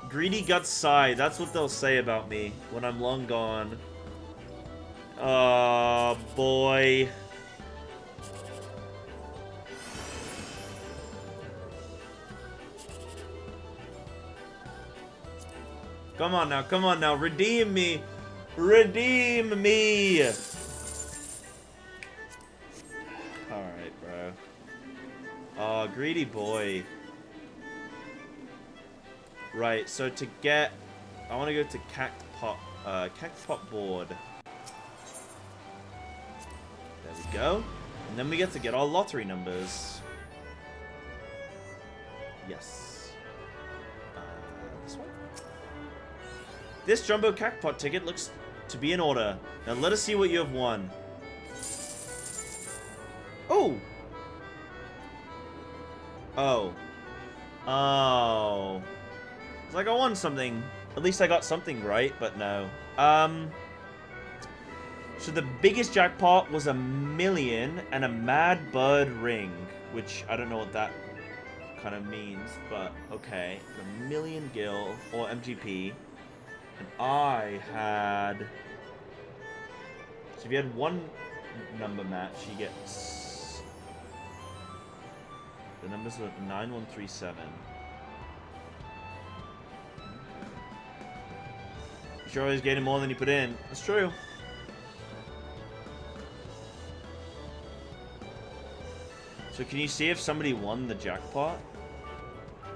S1: Greedy guts sigh. That's what they'll say about me when I'm long gone. Oh, boy. Come on now, redeem me. Redeem me. Alright, bro. Oh, greedy boy. Right, so to get... I want to go to Cactpot board. There we go. And then we get to get our lottery numbers. Yes. This jumbo jackpot ticket looks to be in order. Now let us see what you have won. Oh! Oh. Oh. It's like I won something. At least I got something right, but no. So the biggest jackpot was $1 million and a Mad Bird ring, which I don't know what that kind of means, but okay. $1 million gil or MGP. And I had... So if you had one number match, you get... The numbers were 9137. You're always getting more than you put in. That's true. So can you see if somebody won the jackpot?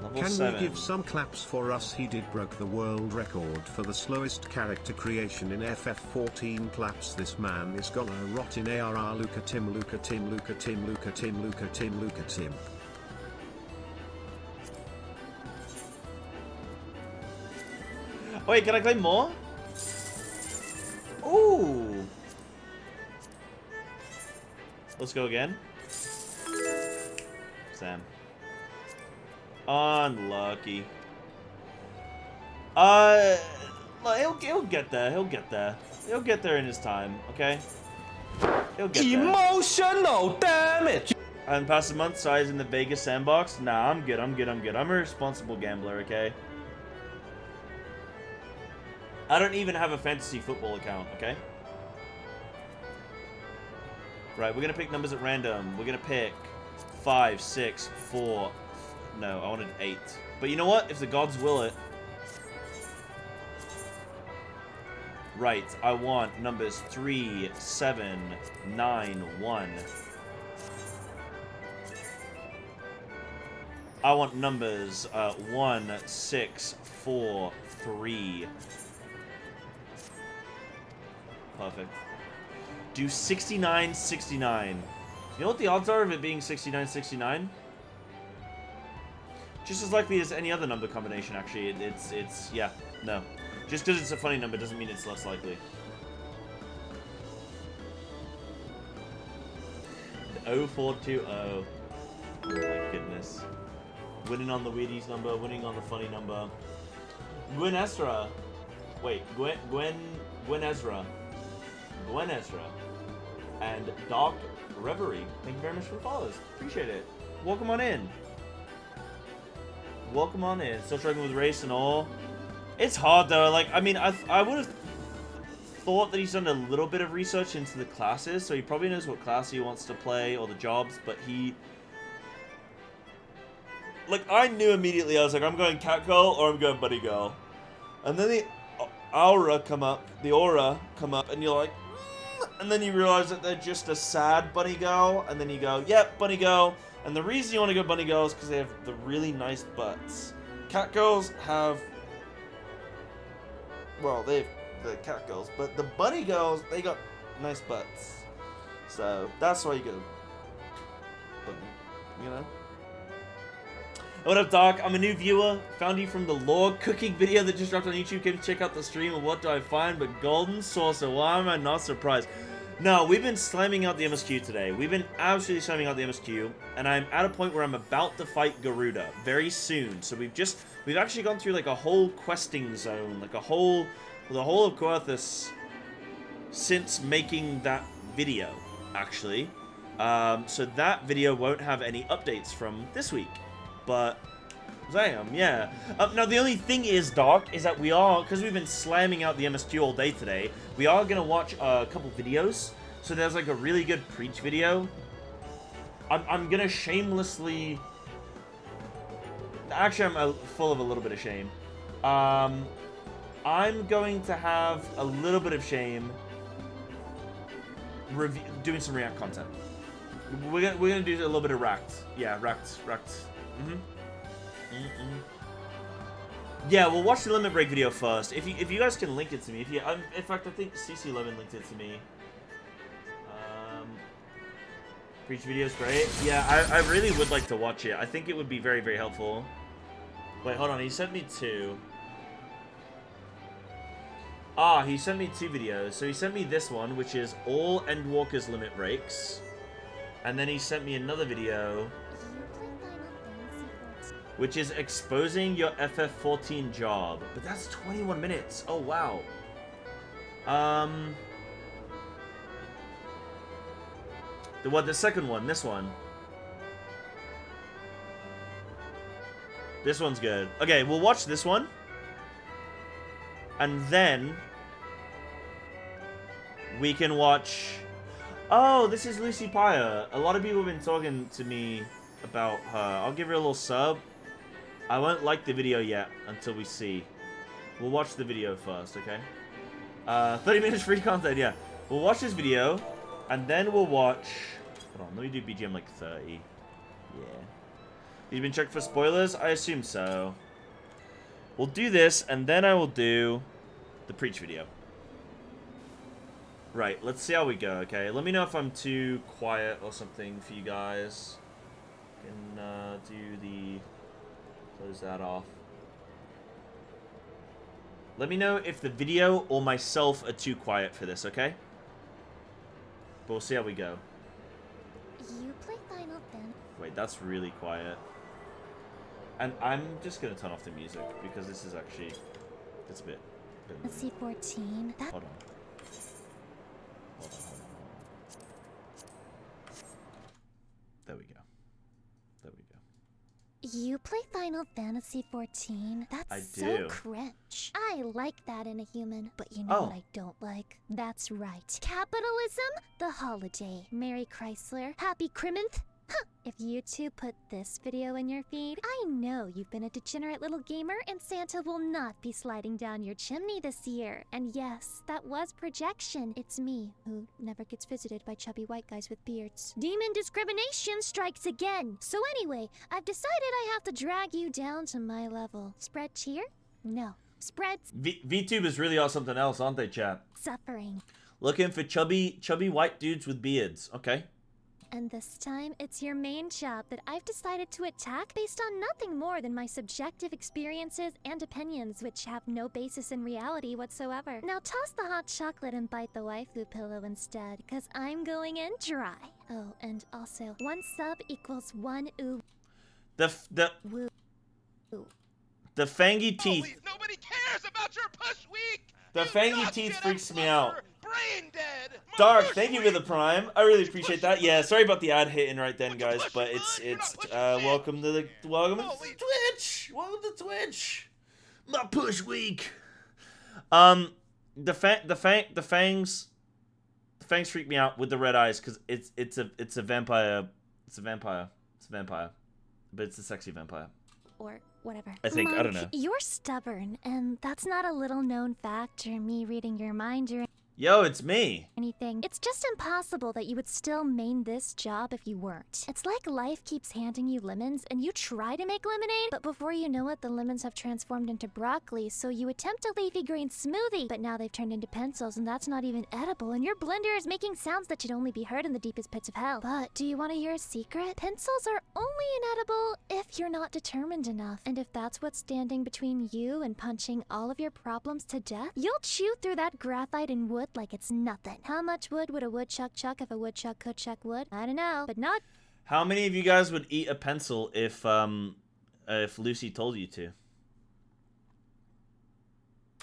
S1: Level
S11: Can
S1: 7.
S11: we give some claps for us? He did broke the world record for the slowest character creation in FF14 claps. This man is gonna rot in ARR. Luca Tim, Luca Tim, Luca Tim, Luca Tim, Luca Tim, Luca Tim.
S1: Wait, can I claim more? Ooh. Let's go again. Sam. Unlucky. He'll get there. He'll get there. He'll get there in his time. Okay. He'll get there.
S13: Emotional damage.
S1: I haven't passed a month size in the Vegas sandbox. Nah, I'm good. I'm good. I'm good. I'm a responsible gambler. Okay. I don't even have a fantasy football account. Okay. Right. We're gonna pick numbers at random. We're gonna pick 5, 6, 4. No, I wanted 8. But you know what? If the gods will it. Right, I want numbers 3, 7, 9, 1. I want numbers 1, 6, 4, 3. Perfect. Do 69, 69. You know what the odds are of it being 69, 69? Just as likely as any other number combination, actually. It's yeah, no. Just because it's a funny number doesn't mean it's less likely. The 0420. Oh my goodness. Winning on the Wheaties number, winning on the funny number. Gwen Ezra. Wait, Gwen Ezra. Gwen Ezra. And Doc Reverie. Thank you very much for the follows. Appreciate it. Welcome on in. Welcome on in. Still struggling with race and all. It's hard though. Like, I mean, I would have thought that he's done a little bit of research into the classes, so he probably knows what class he wants to play or the jobs, but he... Like, I knew immediately, I was like, I'm going cat girl or I'm going buddy girl. And then the aura come up, and you're like, and then you realize that they're just a sad bunny girl, and then you go, yep, bunny girl. And the reason you want to go bunny girls is because they have the really nice butts. Cat girls have, well, they have the cat girls, but the bunny girls, they got nice butts. So that's why you go bunny, you know? What up, Doc? I'm a new viewer. Found you from the log cooking video that just dropped on YouTube. Came to check out the stream of what do I find but golden saucer. Why am I not surprised? No, we've been slamming out the MSQ today. We've been absolutely slamming out the MSQ, and I'm at a point where I'm about to fight Garuda very soon. So we've actually gone through like a whole questing zone, like the whole of Coerthus since making that video, actually. So that video won't have any updates from this week. But, damn, yeah. Now, the only thing is, Doc, is that we are, because we've been slamming out the MSQ all day today, we are going to watch a couple videos. So there's, like, a really good preach video. I'm going to shamelessly... Actually, I'm full of a little bit of shame. I'm going to have a little bit of shame doing some React content. We're gonna do a little bit of Racked. Yeah, Racked. Yeah, we'll watch the Limit Break video first. If you guys can link it to me. In fact, I think CC11 linked it to me. Preach video's great. Yeah, I really would like to watch it. I think it would be very, very helpful. Wait, hold on. He sent me 2. Ah, he sent me 2 videos. So he sent me this one, which is all Endwalker's limit breaks. And then he sent me another video, which is exposing your FF14 job. But that's 21 minutes. Oh, wow. The second one, this one. This one's good. Okay, we'll watch this one. And then we can watch... Oh, this is Lucy Pyre. A lot of people have been talking to me about her. I'll give her a little sub. I won't like the video yet until we see. We'll watch the video first, okay? 30 minutes free content, yeah. We'll watch this video, and then we'll watch... Hold on, let me do BGM like 30. Yeah. You've been checked for spoilers? I assume so. We'll do this, and then I will do the Preach video. Right, let's see how we go, okay? Let me know if I'm too quiet or something for you guys. Can do the... Close that off. Let me know if the video or myself are too quiet for this, okay? But we'll see how we go.
S14: You play Final Fantasy.
S1: Wait, that's really quiet. And I'm just gonna turn off the music because this is actually... It's a bit...
S14: Fantasy 14.
S1: Hold on. There we go. There we go.
S14: You play Final Fantasy 14? That's
S1: I
S14: so
S1: do.
S14: cringe. I like that in a human, but you know what I don't like? That's right. Capitalism? The holiday. Merry Chrysler. Happy Criminth? Huh. If you two put this video in your feed, I know you've been a degenerate little gamer and Santa will not be sliding down your chimney this year. And yes, that was projection. It's me, who never gets visited by chubby white guys with beards. Demon discrimination strikes again. So anyway, I've decided I have to drag you down to my level. Spread cheer? No. Spread...
S1: VTube is really on something else, aren't they, chat?
S14: Suffering.
S1: Looking for chubby white dudes with beards. Okay.
S14: And this time, it's your main job that I've decided to attack based on nothing more than my subjective experiences and opinions, which have no basis in reality whatsoever. Now toss the hot chocolate and bite the waifu pillow instead, because I'm going in dry. Oh, and also, 1 sub equals 1 ooh.
S1: The fangy teeth.
S3: Holy, nobody cares about your push week.
S1: The fangy teeth freaks me out.
S3: Brain dead.
S1: Dark, thank you for the prime. I really appreciate that. Yeah, sorry about the ad hitting right then, guys, but it's welcome to Twitch. Welcome to Twitch. My push week. The fangs freak me out with the red eyes because it's a vampire. It's a vampire. But it's a sexy vampire.
S14: Or whatever.
S1: I think,
S14: Monk,
S1: I don't know.
S14: You're stubborn, and that's not a little known fact or me reading your mind or
S1: Yo, it's me.
S14: anything. It's just impossible that you would still main this job if you weren't. It's like life keeps handing you lemons, and you try to make lemonade, but before you know it, the lemons have transformed into broccoli, so you attempt a leafy green smoothie, but now they've turned into pencils, and that's not even edible, and your blender is making sounds that should only be heard in the deepest pits of hell. But do you want to hear a secret? Pencils are only inedible if you're not determined enough, and if that's what's standing between you and punching all of your problems to death, you'll chew through that graphite and wood like it's nothing. How much wood would a woodchuck chuck if a woodchuck could chuck wood? I don't know, but not...
S1: How many of you guys would eat a pencil if Lucy told you to?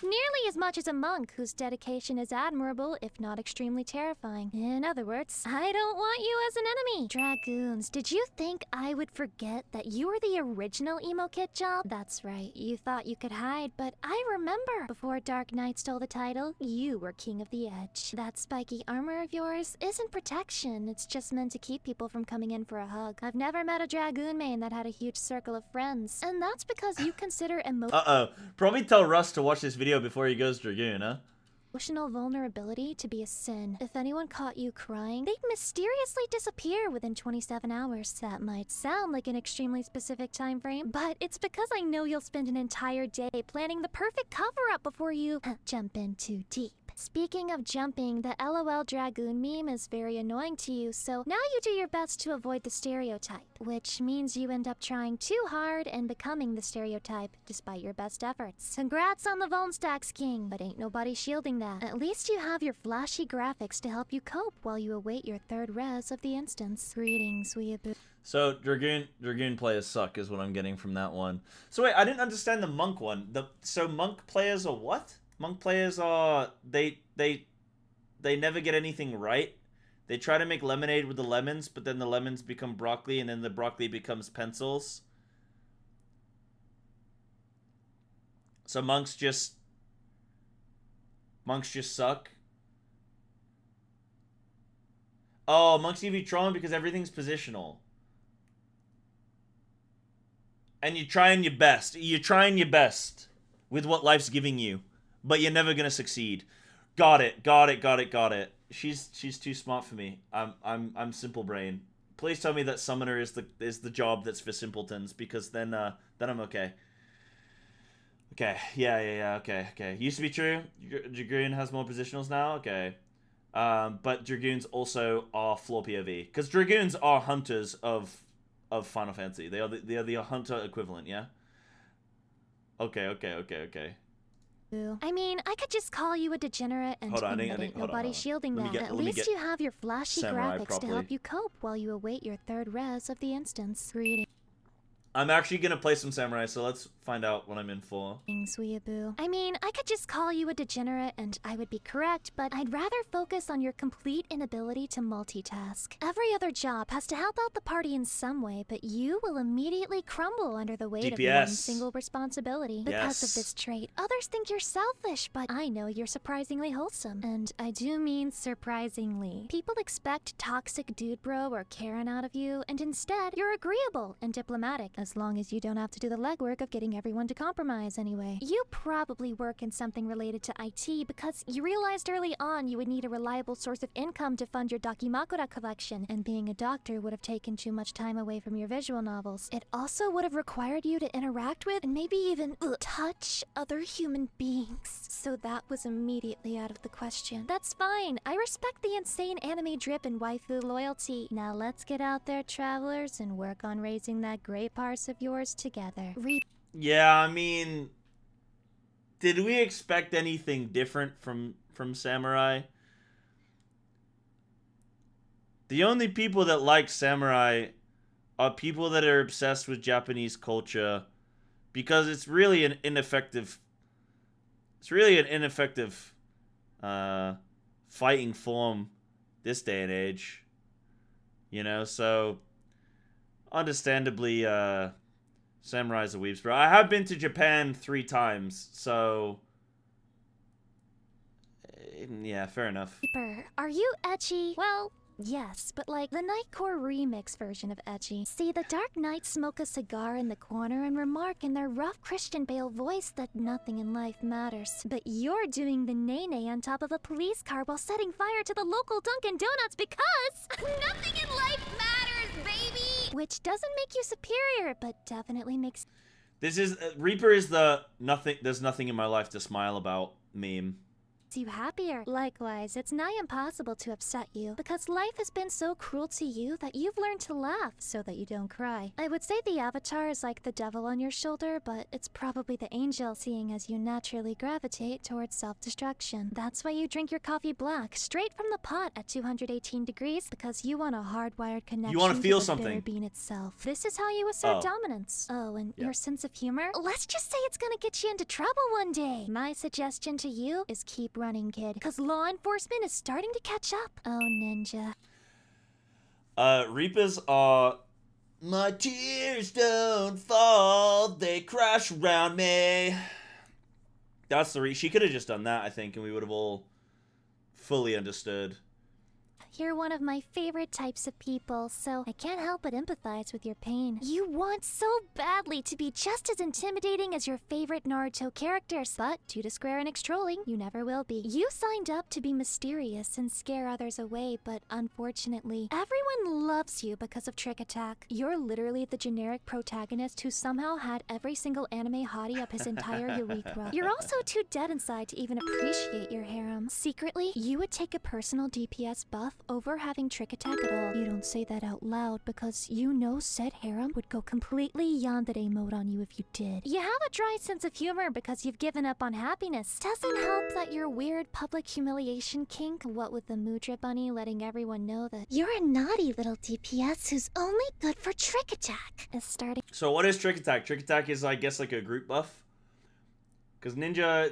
S14: Nearly as much as a monk whose dedication is admirable, if not extremely terrifying. In other words, I don't want you as an enemy. Dragoons, did you think I would forget that you were the original emo kid job? That's right, you thought you could hide, but I remember. Before Dark Knight stole the title, you were king of the edge. That spiky armor of yours isn't protection, it's just meant to keep people from coming in for a hug. I've never met a Dragoon main that had a huge circle of friends, and that's because you consider
S1: Uh-oh. Probably tell Russ to watch this video before he goes Dragoon, huh?
S14: emotional vulnerability to be a sin. If anyone caught you crying, they'd mysteriously disappear within 27 hours. That might sound like an extremely specific time frame, but it's because I know you'll spend an entire day planning the perfect cover-up before you jump in too deep. Speaking of jumping, the LOL Dragoon meme is very annoying to you, so now you do your best to avoid the stereotype, which means you end up trying too hard and becoming the stereotype despite your best efforts. Congrats on the Volnstacks, King, but ain't nobody shielding that. At least you have your flashy graphics to help you cope while you await your third res of the instance. Greetings, weeaboo.
S1: So Dragoon players suck is what I'm getting from that one. So wait, I didn't understand the monk one. So monk players are what? Monk players are they never get anything right. They try to make lemonade with the lemons, but then the lemons become broccoli, and then the broccoli becomes pencils. So monks just suck. Oh, monks give you trolling because everything's positional. And you're trying your best. You're trying your best with what life's giving you, but you're never gonna succeed. Got it. She's too smart for me. I'm simple brain. Please tell me that summoner is the job that's for simpletons, because then I'm okay. Okay, yeah, okay. Used to be true. Dragoon has more positionals now. Okay, but Dragoons also are floor POV, because Dragoons are hunters of Final Fantasy. They are the hunter equivalent. Yeah. Okay.
S14: I mean, I could just call you a degenerate and nobody shielding that. At least you have your flashy graphics to help you cope while you await your third res of the instance. Greetings.
S1: I'm actually gonna play some Samurai, so let's find out what I'm in for.
S14: Weeaboo. I mean, I could just call you a degenerate and I would be correct, but I'd rather focus on your complete inability to multitask. Every other job has to help out the party in some way, but you will immediately crumble under the weight of one single responsibility. Because of this trait, others think you're selfish, but I know you're surprisingly wholesome. And I do mean surprisingly. People expect toxic dude bro or Karen out of you, and instead, you're agreeable and diplomatic, as long as you don't have to do the legwork of getting everyone to compromise anyway. You probably work in something related to IT because you realized early on you would need a reliable source of income to fund your Dakimakura collection, and being a doctor would have taken too much time away from your visual novels. It also would have required you to interact with and maybe even touch other human beings. So that was immediately out of the question. That's fine. I respect the insane anime drip and waifu loyalty. Now let's get out there, travelers, and work on raising that gray parse of yours together.
S1: Yeah, I mean, did we expect anything different from Samurai? The only people that like Samurai are people that are obsessed with Japanese culture, because it's really an ineffective fighting form this day and age. You know, so understandably, Samurai's a weebs, bro. I have been to Japan 3 times, so yeah, fair enough.
S14: Are you ecchi? Well, yes, but like the Nightcore remix version of ecchi. See, the Dark Knights smoke a cigar in the corner and remark in their rough Christian Bale voice that nothing in life matters. But you're doing the nay-nay on top of a police car while setting fire to the local Dunkin' Donuts because nothing in life matters, baby! Which doesn't make you superior, but definitely makes...
S1: This is... Reaper is the there's nothing in my life to smile about meme.
S14: You happier. Likewise, it's nigh impossible to upset you, because life has been so cruel to you that you've learned to laugh so that you don't cry. I would say the avatar is like the devil on your shoulder, but it's probably the angel, seeing as you naturally gravitate towards self-destruction. That's why you drink your coffee black, straight from the pot at 218 degrees, because you want a hardwired connection
S1: you want to feel
S14: the
S1: something.
S14: bitter bean itself. This is how you assert dominance. Oh, and your sense of humor? Let's just say it's gonna get you into trouble one day. My suggestion to you is keep running, kid, because law enforcement is starting to catch up. Oh, ninja.
S1: Reapers are... My tears don't fall, they crash around me. That's the she could have just done that, I think, and we would have all fully understood.
S14: You're one of my favorite types of people, so I can't help but empathize with your pain. You want so badly to be just as intimidating as your favorite Naruto characters, but due to Square Enix trolling, you never will be. You signed up to be mysterious and scare others away, but unfortunately, everyone loves you because of Trick Attack. You're literally the generic protagonist who somehow had every single anime hottie up his entire urethra. You're also too dead inside to even appreciate your harem. Secretly, you would take a personal DPS buff over having Trick Attack at all. You don't say that out loud because you know said harem would go completely yandere mode on you if you did. You have a dry sense of humor because you've given up on happiness. Doesn't help that your weird public humiliation kink, what with the Mudra Bunny letting everyone know that you're a naughty little DPS who's only good for Trick Attack, is starting.
S1: So what is Trick Attack? Trick Attack is, I guess, like a group buff? Because Ninja,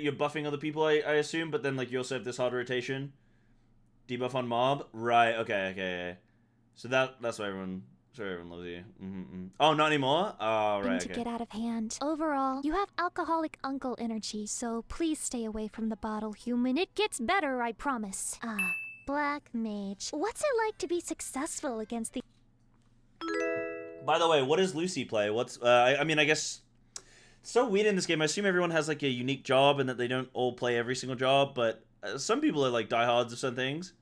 S1: you're buffing other people, I assume, but then like you also have this hard rotation. Debuff on mob? Right, okay. So that's why everyone loves you. Oh, not anymore? Oh, right,
S14: To get out of hand. Overall, you have alcoholic uncle energy, so please stay away from the bottle, human. It gets better, I promise. Black Mage. What's it like to be successful against the...
S1: By the way, what does Lucy play? What's, I mean, I guess... It's so weird in this game. I assume everyone has like a unique job and that they don't all play every single job, but some people are like diehards of some things.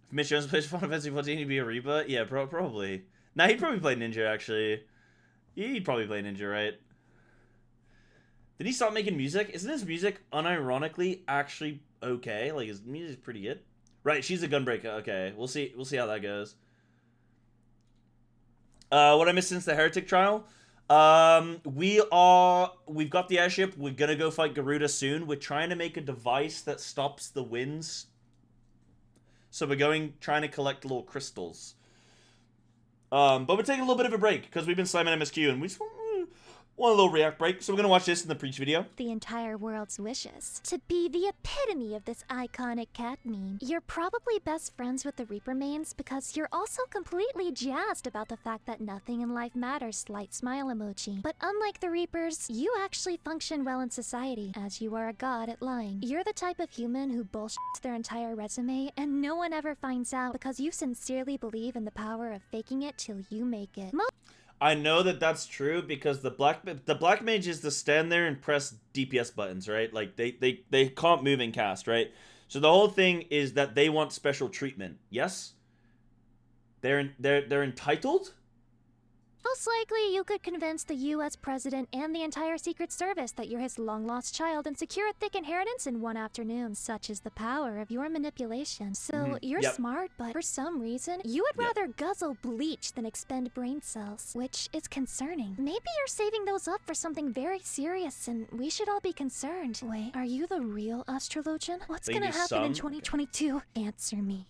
S1: If Mitch Jones plays Final Fantasy 14, he'd be a Reaper? Yeah, probably. Nah, he'd probably play Ninja, actually. He'd probably play Ninja, right? Did he stop making music? Isn't his music unironically actually okay? Like, his music's pretty good. Right, she's a gunbreaker. Okay, we'll see how that goes. What I missed since the Heretic trial? We've got the airship. We're gonna go fight Garuda soon. We're trying to make a device that stops the winds. So we're trying to collect little crystals. But we're taking a little bit of a break because we've been slamming MSQ and we just want a little react break. So we're gonna watch this in the preach video.
S14: The entire world's wishes. To be the epitome of this iconic cat meme. You're probably best friends with the Reaper mains because you're also completely jazzed about the fact that nothing in life matters, slight smile emoji. But unlike the Reapers, you actually function well in society, as you are a god at lying. You're the type of human who bullshits their entire resume and no one ever finds out because you sincerely believe in the power of faking it till you make it.
S1: I know that that's true because the black mage is to stand there and press DPS buttons, right? Like they can't move and cast, right? So the whole thing is that they want special treatment. Yes? They're entitled?
S14: Most likely, you could convince the US president and the entire Secret Service that you're his long-lost child and secure a thick inheritance in one afternoon. Such is the power of your manipulation. So, you're smart, but for some reason, you would rather guzzle bleach than expend brain cells, which is concerning. Maybe you're saving those up for something very serious, and we should all be concerned. Wait, are you the real astrologian? What's gonna happen in 2022? Answer me.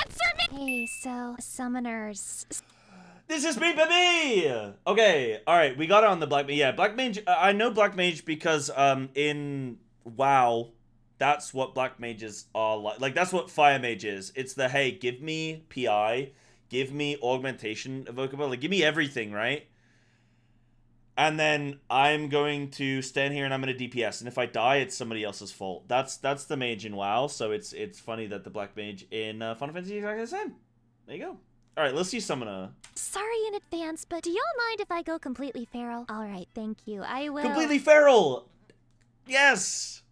S14: Answer me! Hey, so, summoners...
S1: This is me, baby! Okay, alright, we got it on the Black Mage. Yeah, Black Mage, I know Black Mage because, in WoW, that's what Black Mages are like. Like, that's what Fire Mage is. It's the, hey, give me PI, give me Augmentation Evocable, like, give me everything, right? And then I'm going to stand here and I'm going to DPS, and if I die, it's somebody else's fault. That's the Mage in WoW, so it's funny that the Black Mage in Final Fantasy is exactly the same. There you go. Alright, let's see Summoner.
S14: Sorry in advance, but do y'all mind if I go completely feral? Alright, thank you. I will...
S1: Completely feral! Yes!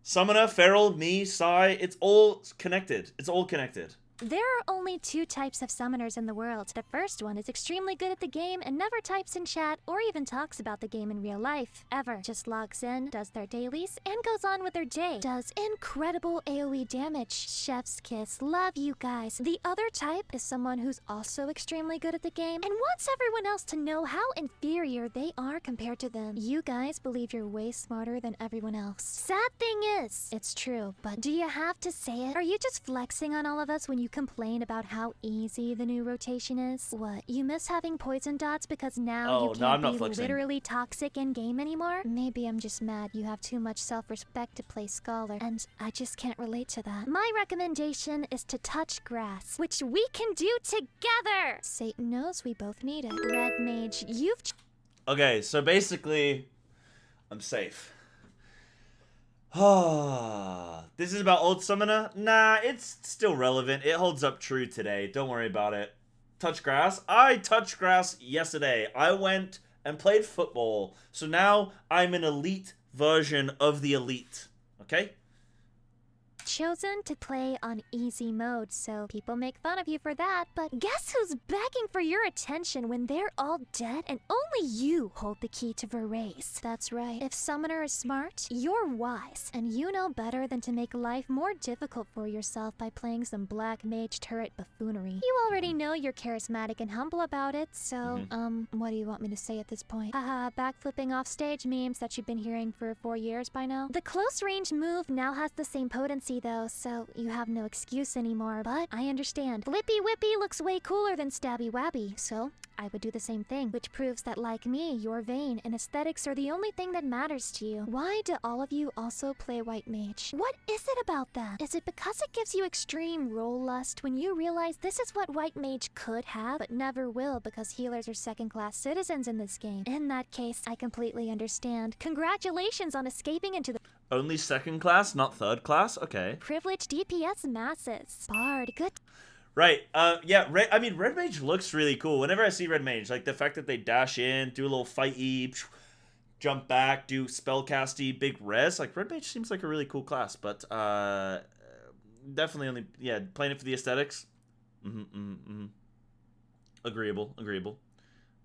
S1: Summoner, feral, me, Psy, it's all connected. It's all connected.
S14: There are only two types of summoners in the world. The first one is extremely good at the game and never types in chat or even talks about the game in real life, ever. Just logs in, does their dailies, and goes on with their day. Does incredible AoE damage. Chef's kiss. Love you guys. The other type is someone who's also extremely good at the game and wants everyone else to know how inferior they are compared to them. You guys believe you're way smarter than everyone else. Sad thing is, it's true, but do you have to say it? Are you just flexing on all of us when you complain about how easy the new rotation is? What, you miss having poison dots because now you can't be literally toxic in-game anymore? Maybe I'm just mad you have too much self-respect to play Scholar, and I just can't relate to that. My recommendation is to touch grass, which we can do together! Satan knows we both need it. Red Mage, you've...
S1: Okay, so basically, I'm safe. Ah, This is about Old Summoner? Nah, it's still relevant. It holds up true today. Don't worry about it. Touch grass? I touched grass yesterday. I went and played football. So now I'm an elite version of the elite. Okay?
S14: Chosen to play on easy mode, so people make fun of you for that, but guess who's begging for your attention when they're all dead and only you hold the key to Verrace? That's right. If Summoner is smart, you're wise, and you know better than to make life more difficult for yourself by playing some black mage turret buffoonery. You already know you're charismatic and humble about it, so, what do you want me to say at this point? Haha, backflipping off stage memes that you've been hearing for 4 years by now. The close range move now has the same potency though, so you have no excuse anymore, but I understand. Flippy Whippy looks way cooler than Stabby Wabby, so I would do the same thing, which proves that like me, your vein and aesthetics are the only thing that matters to you. Why do all of you also play White Mage? What is it about that? Is it because it gives you extreme role lust when you realize this is what White Mage could have, but never will because healers are second-class citizens in this game? In that case, I completely understand. Congratulations on escaping into the
S1: Only second class, not third class? Okay.
S14: privileged DPS masses. Bard, good.
S1: Right. Yeah. Red Mage looks really cool. Whenever I see Red Mage, like the fact that they dash in, do a little fighty, jump back, do spellcasty, big res. Like Red Mage seems like a really cool class, but definitely only playing it for the aesthetics. Agreeable.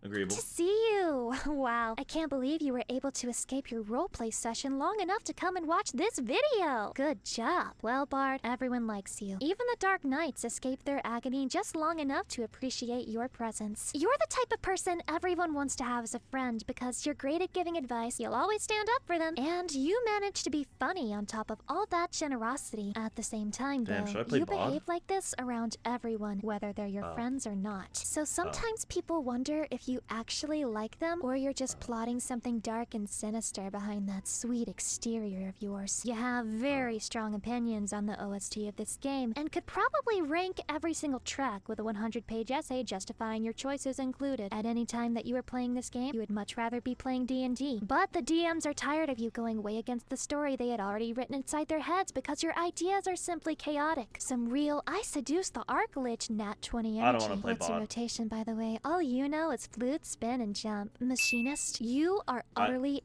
S14: To see you! Wow, I can't believe you were able to escape your roleplay session long enough to come and watch this video! Good job! Well, Bard, everyone likes you. Even the Dark Knights escape their agony just long enough to appreciate your presence. You're the type of person everyone wants to have as a friend because you're great at giving advice, you'll always stand up for them, and you manage to be funny on top of all that generosity. At the same time, though, you behave like this around everyone, whether they're your friends or not. So sometimes people wonder if you actually like them, or you're just plotting something dark and sinister behind that sweet exterior of yours. You have very strong opinions on the OST of this game, and could probably rank every single track with a 100-page essay justifying your choices included. At any time that you are playing this game, you would much rather be playing D&D. But the DMs are tired of you going way against the story they had already written inside their heads because your ideas are simply chaotic. Some real I seduce the Arc-Lich Nat 20 energy.
S1: I don't want to play
S14: What's your rotation, by the way? All you know is flute, spin, and jump. Machinist, you are utterly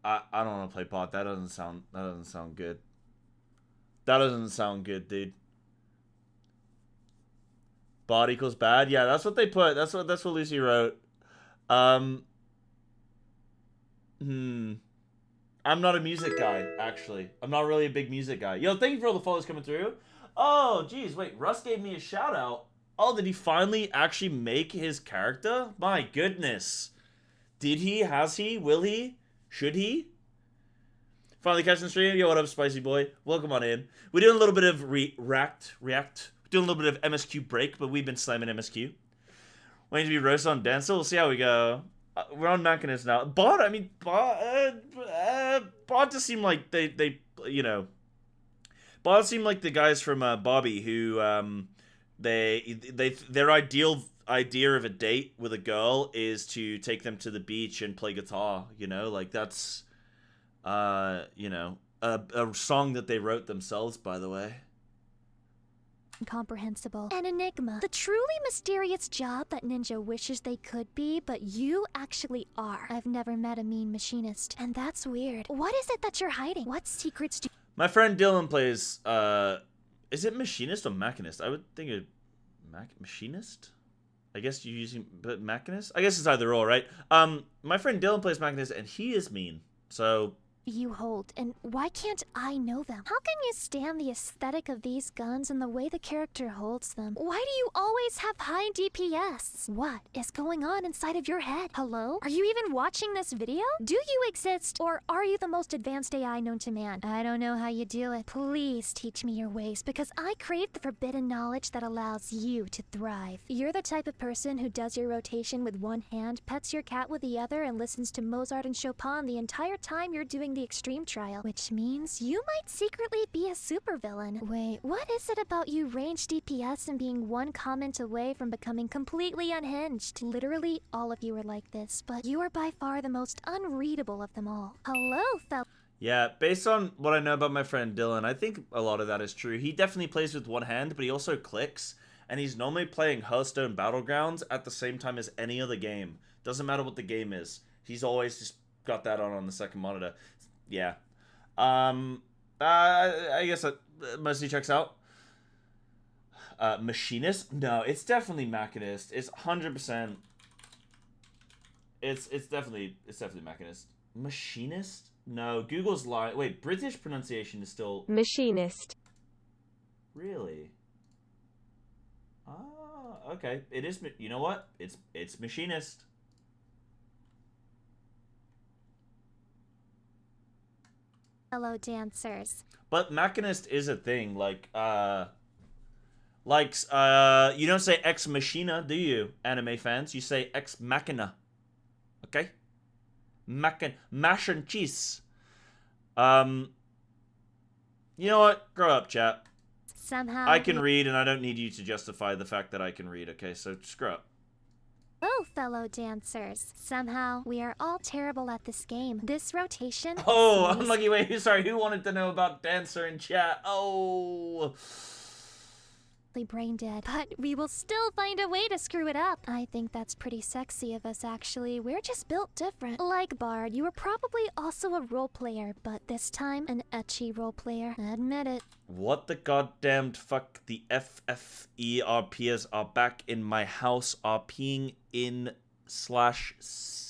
S1: I don't want to play bot. That doesn't sound good. That doesn't sound good, dude. Bot equals bad? Yeah, that's what they put. That's what Lucy wrote. I'm not a music guy, actually. I'm not really a big music guy. Yo, thank you for all the follows coming through. Oh, geez, wait. Russ gave me a shout out. Oh, did he finally actually make his character? My goodness. Did he? Has he? Will he? Should he? Finally catching the stream. Yo, what up, Spicy Boy? Welcome on in. We're doing a little bit of React. We're doing a little bit of MSQ break, but we've been slamming MSQ. Waiting to be roasted on Dancer. We'll see how we go. We're on Machinist now. Bot just seem like they you know. Bot seem like the guys from Bobby who their ideal idea of a date with a girl is to take them to the beach and play guitar, you know, like that's you know, a song that they wrote themselves, by the way.
S14: Incomprehensible. An enigma. The truly mysterious job that Ninja wishes they could be, but you actually are. I've never met a mean machinist, and that's weird. What is it that you're hiding? What secrets do
S1: My friend Dylan plays is it machinist or machinist? I would think a machinist? I guess you're using machinist? I guess it's either or, right? My friend Dylan plays machinist and he is mean. So
S14: you hold, and why can't I know them? How can you stand the aesthetic of these guns and the way the character holds them? Why do you always have high DPS? What is going on inside of your head? Hello? Are you even watching this video? Do you exist, or are you the most advanced AI known to man? I don't know how you do it. Please teach me your ways, because I crave the forbidden knowledge that allows you to thrive. You're the type of person who does your rotation with one hand, pets your cat with the other, and listens to Mozart and Chopin the entire time you're doing the extreme trial, which means you might secretly be a supervillain. Wait, what is it about you range DPS and being one comment away from becoming completely unhinged? Literally, all of you are like this, but you are by far the most unreadable of them all. Hello,
S1: Yeah, based on what I know about my friend Dylan, I think a lot of that is true. He definitely plays with one hand, but he also clicks, and he's normally playing Hearthstone Battlegrounds at the same time as any other game. Doesn't matter what the game is. He's always just got that on the second monitor. Yeah. I guess that mostly checks out. Machinist? No, it's definitely Machinist. It's 100%. It's definitely Machinist. Machinist? No, Google's lying. Wait, British pronunciation is still
S15: Machinist.
S1: Really? Ah, okay. It is. You know what? It's Machinist.
S14: Fellow dancers.
S1: But Machinist is a thing. Like you don't say Ex Machina, do you, anime fans? You say Ex Machina. Okay? Mash and cheese. You know what? Grow up, chat.
S14: Somehow
S1: I can read, and I don't need you to justify the fact that I can read, okay? So just grow up.
S14: Oh, fellow dancers. Somehow, we are all terrible at this game. This rotation...
S1: Oh, unlucky. Wait, sorry. Who wanted to know about Dancer in chat? Oh...
S14: brain dead, but we will still find a way to screw it up. I think that's pretty sexy of us, actually. We're just built different. Like Bard, you were probably also a role player, but this time an ecchi role player. Admit it.
S1: What the goddamned fuck? The FFERPers are back in my house RPing in /CM.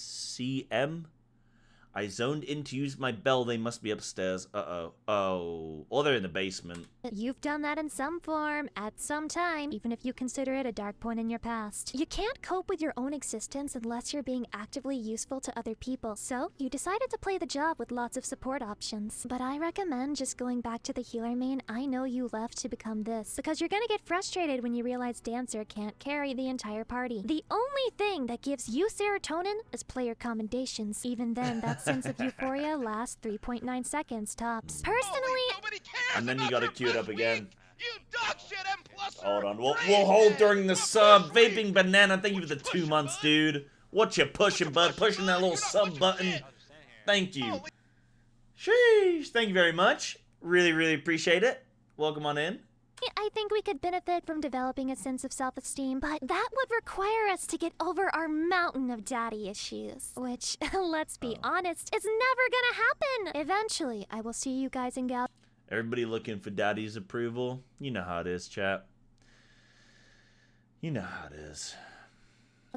S1: I zoned in to use my bell. They must be upstairs. Uh-oh. Oh. Or they're in the basement.
S14: You've done that in some form, at some time, even if you consider it a dark point in your past. You can't cope with your own existence unless you're being actively useful to other people. So, you decided to play the job with lots of support options. But I recommend just going back to the healer main I know you left to become this, because you're gonna get frustrated when you realize Dancer can't carry the entire party. The only thing that gives you serotonin is player commendations. Even then, that's sense of euphoria lasts 3.9 seconds tops. Personally,
S1: and then you gotta queue it up again.
S3: You dog shit M plus.
S1: Hold on, we'll hold during the sub. Vaping Banana, thank you for the 2 months, dude. What you pushing, bud? Pushing that little sub button. Thank you. Sheesh, thank you very much. Really, really appreciate it. Welcome on in.
S14: I think we could benefit from developing a sense of self-esteem, but that would require us to get over our mountain of daddy issues. Which, let's be honest, is never gonna happen! Eventually, I will see you guys in Gal-
S1: Everybody looking for daddy's approval? You know how it is, chat. You know how it is.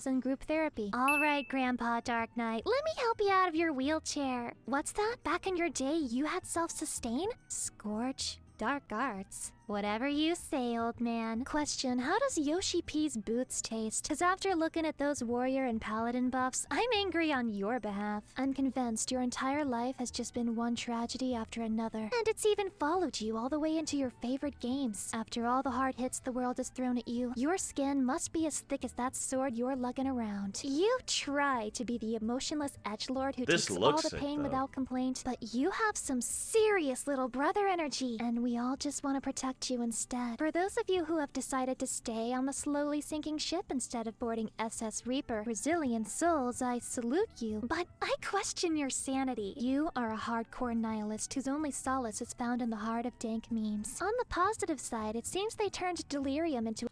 S14: In group therapy. Alright, Grandpa Dark Knight, let me help you out of your wheelchair. What's that? Back in your day, you had self-sustain? Scorch? Dark arts? Whatever you say, old man. Question, how does Yoshi P's boots taste? Cause after looking at those warrior and paladin buffs, I'm angry on your behalf. I'm convinced your entire life has just been one tragedy after another. And it's even followed you all the way into your favorite games. After all the hard hits the world has thrown at you, your skin must be as thick as that sword you're lugging around. You try to be the emotionless edgelord who takes all the pain without complaint, but you have some serious little brother energy, and we all just want to protect you instead. For those of you who have decided to stay on the slowly sinking ship instead of boarding SS Reaper, resilient souls, I salute you. But I question your sanity. You are a hardcore nihilist whose only solace is found in the heart of dank memes. On the positive side, it seems they turned delirium into...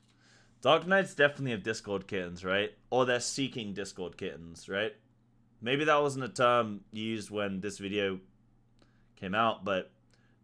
S1: Dark Knights definitely have Discord kittens, right? Or they're seeking Discord kittens, right? Maybe that wasn't a term used when this video came out, but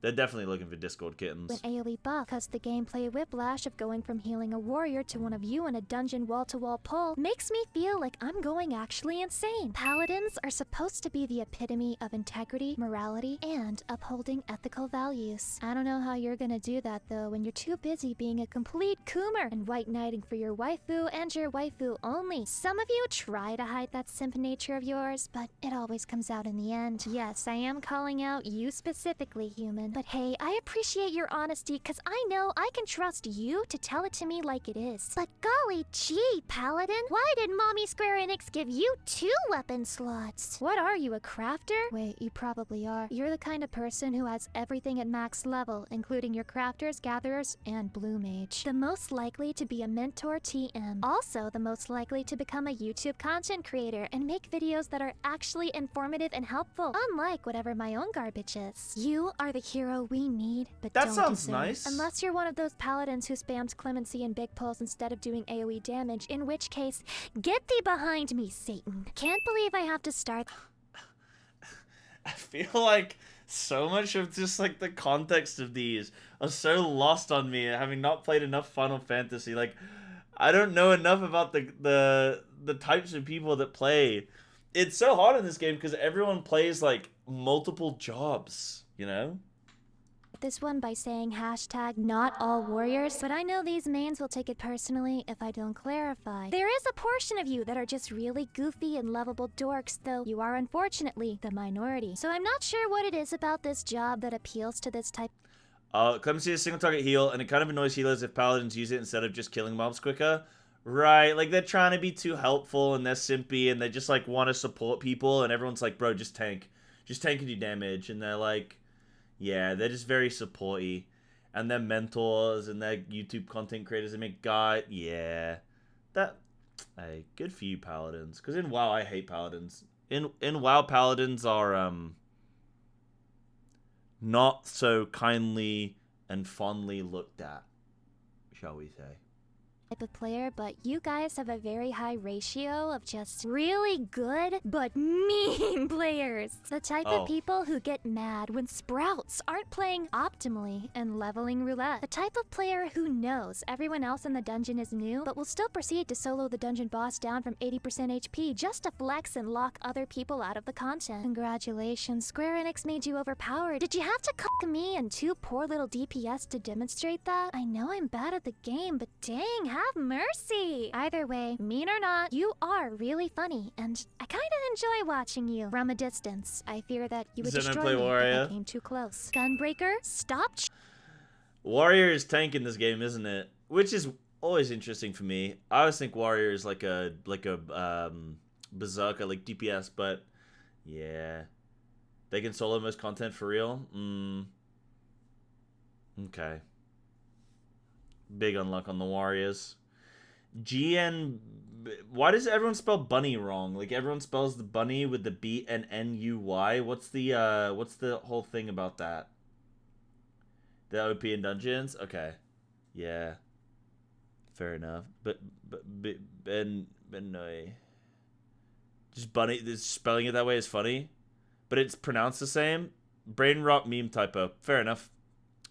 S1: they're definitely looking for Discord kittens.
S14: An AoE buff, cause the gameplay whiplash of going from healing a warrior to one of you in a dungeon wall-to-wall pull makes me feel like I'm going actually insane. Paladins are supposed to be the epitome of integrity, morality, and upholding ethical values. I don't know how you're gonna do that though when you're too busy being a complete coomer and white knighting for your waifu and your waifu only. Some of you try to hide that simp nature of yours, but it always comes out in the end. Yes, I am calling out you specifically, human. Paladin. But hey, I appreciate your honesty because I know I can trust you to tell it to me like it is. But golly gee, Paladin, why did Mommy Square Enix give you 2 weapon slots? What are you, a crafter? Wait, you probably are. You're the kind of person who has everything at max level, including your crafters, gatherers, and blue mage. The most likely to be a mentor TM. Also the most likely to become a YouTube content creator and make videos that are actually informative and helpful, unlike whatever my own garbage is. You are the hero we need, but
S1: That
S14: don't
S1: sounds
S14: deserve.
S1: nice.
S14: Unless you're one of those paladins who spams clemency and big pulls instead of doing AoE damage, in which case, get thee behind me, Satan. Can't believe I have to start.
S1: I feel like so much of just like the context of these are so lost on me, having not played enough Final Fantasy. Like, I don't know enough about the types of people that play. It's so hard in this game because everyone plays like multiple jobs, you know?
S14: This one by saying hashtag not all warriors, but I know these mains will take it personally if I don't clarify. There is a portion of you that are just really goofy and lovable dorks, though you are unfortunately the minority. So I'm not sure what it is about this job that appeals to this type.
S1: Clemency is a single target heal, and it kind of annoys healers if paladins use it instead of just killing mobs quicker. Right, like they're trying to be too helpful and they're simpy and they just like want to support people, and everyone's like, bro, just tank and do damage, and they're like, yeah, they're just very supporty, and they're mentors and they're YouTube content creators. They make guide, yeah, that, hey, good for you, paladins. Because in WoW, I hate paladins. In WoW, paladins are not so kindly and fondly looked at, shall we say.
S14: Type of player, but you guys have a very high ratio of just really good but mean players. The type of people who get mad when sprouts aren't playing optimally and leveling roulette. The type of player who knows everyone else in the dungeon is new but will still proceed to solo the dungeon boss down from 80% HP just to flex and lock other people out of the content. Congratulations, Square Enix made you overpowered. Did you have to cuck me and 2 poor little DPS to demonstrate that? I know I'm bad at the game, but dang, have mercy! Either way, mean or not, you are really funny, and I kinda enjoy watching you from a distance. I fear that you would destroy me if I came too close. Gunbreaker, stop.
S1: Warrior is tank in this game, isn't it? Which is always interesting for me. I always think Warrior is like a berserker, like DPS, but yeah, they can solo most content for real. Okay. Big unluck on the Warriors. GN. Why does everyone spell bunny wrong? Like everyone spells the bunny with the B and N-U-Y. What's the whole thing about that? The OP in dungeons? Okay. Yeah. Fair enough. But no. Just bunny, spelling it that way is funny. But it's pronounced the same. Brain rot meme typo. Fair enough.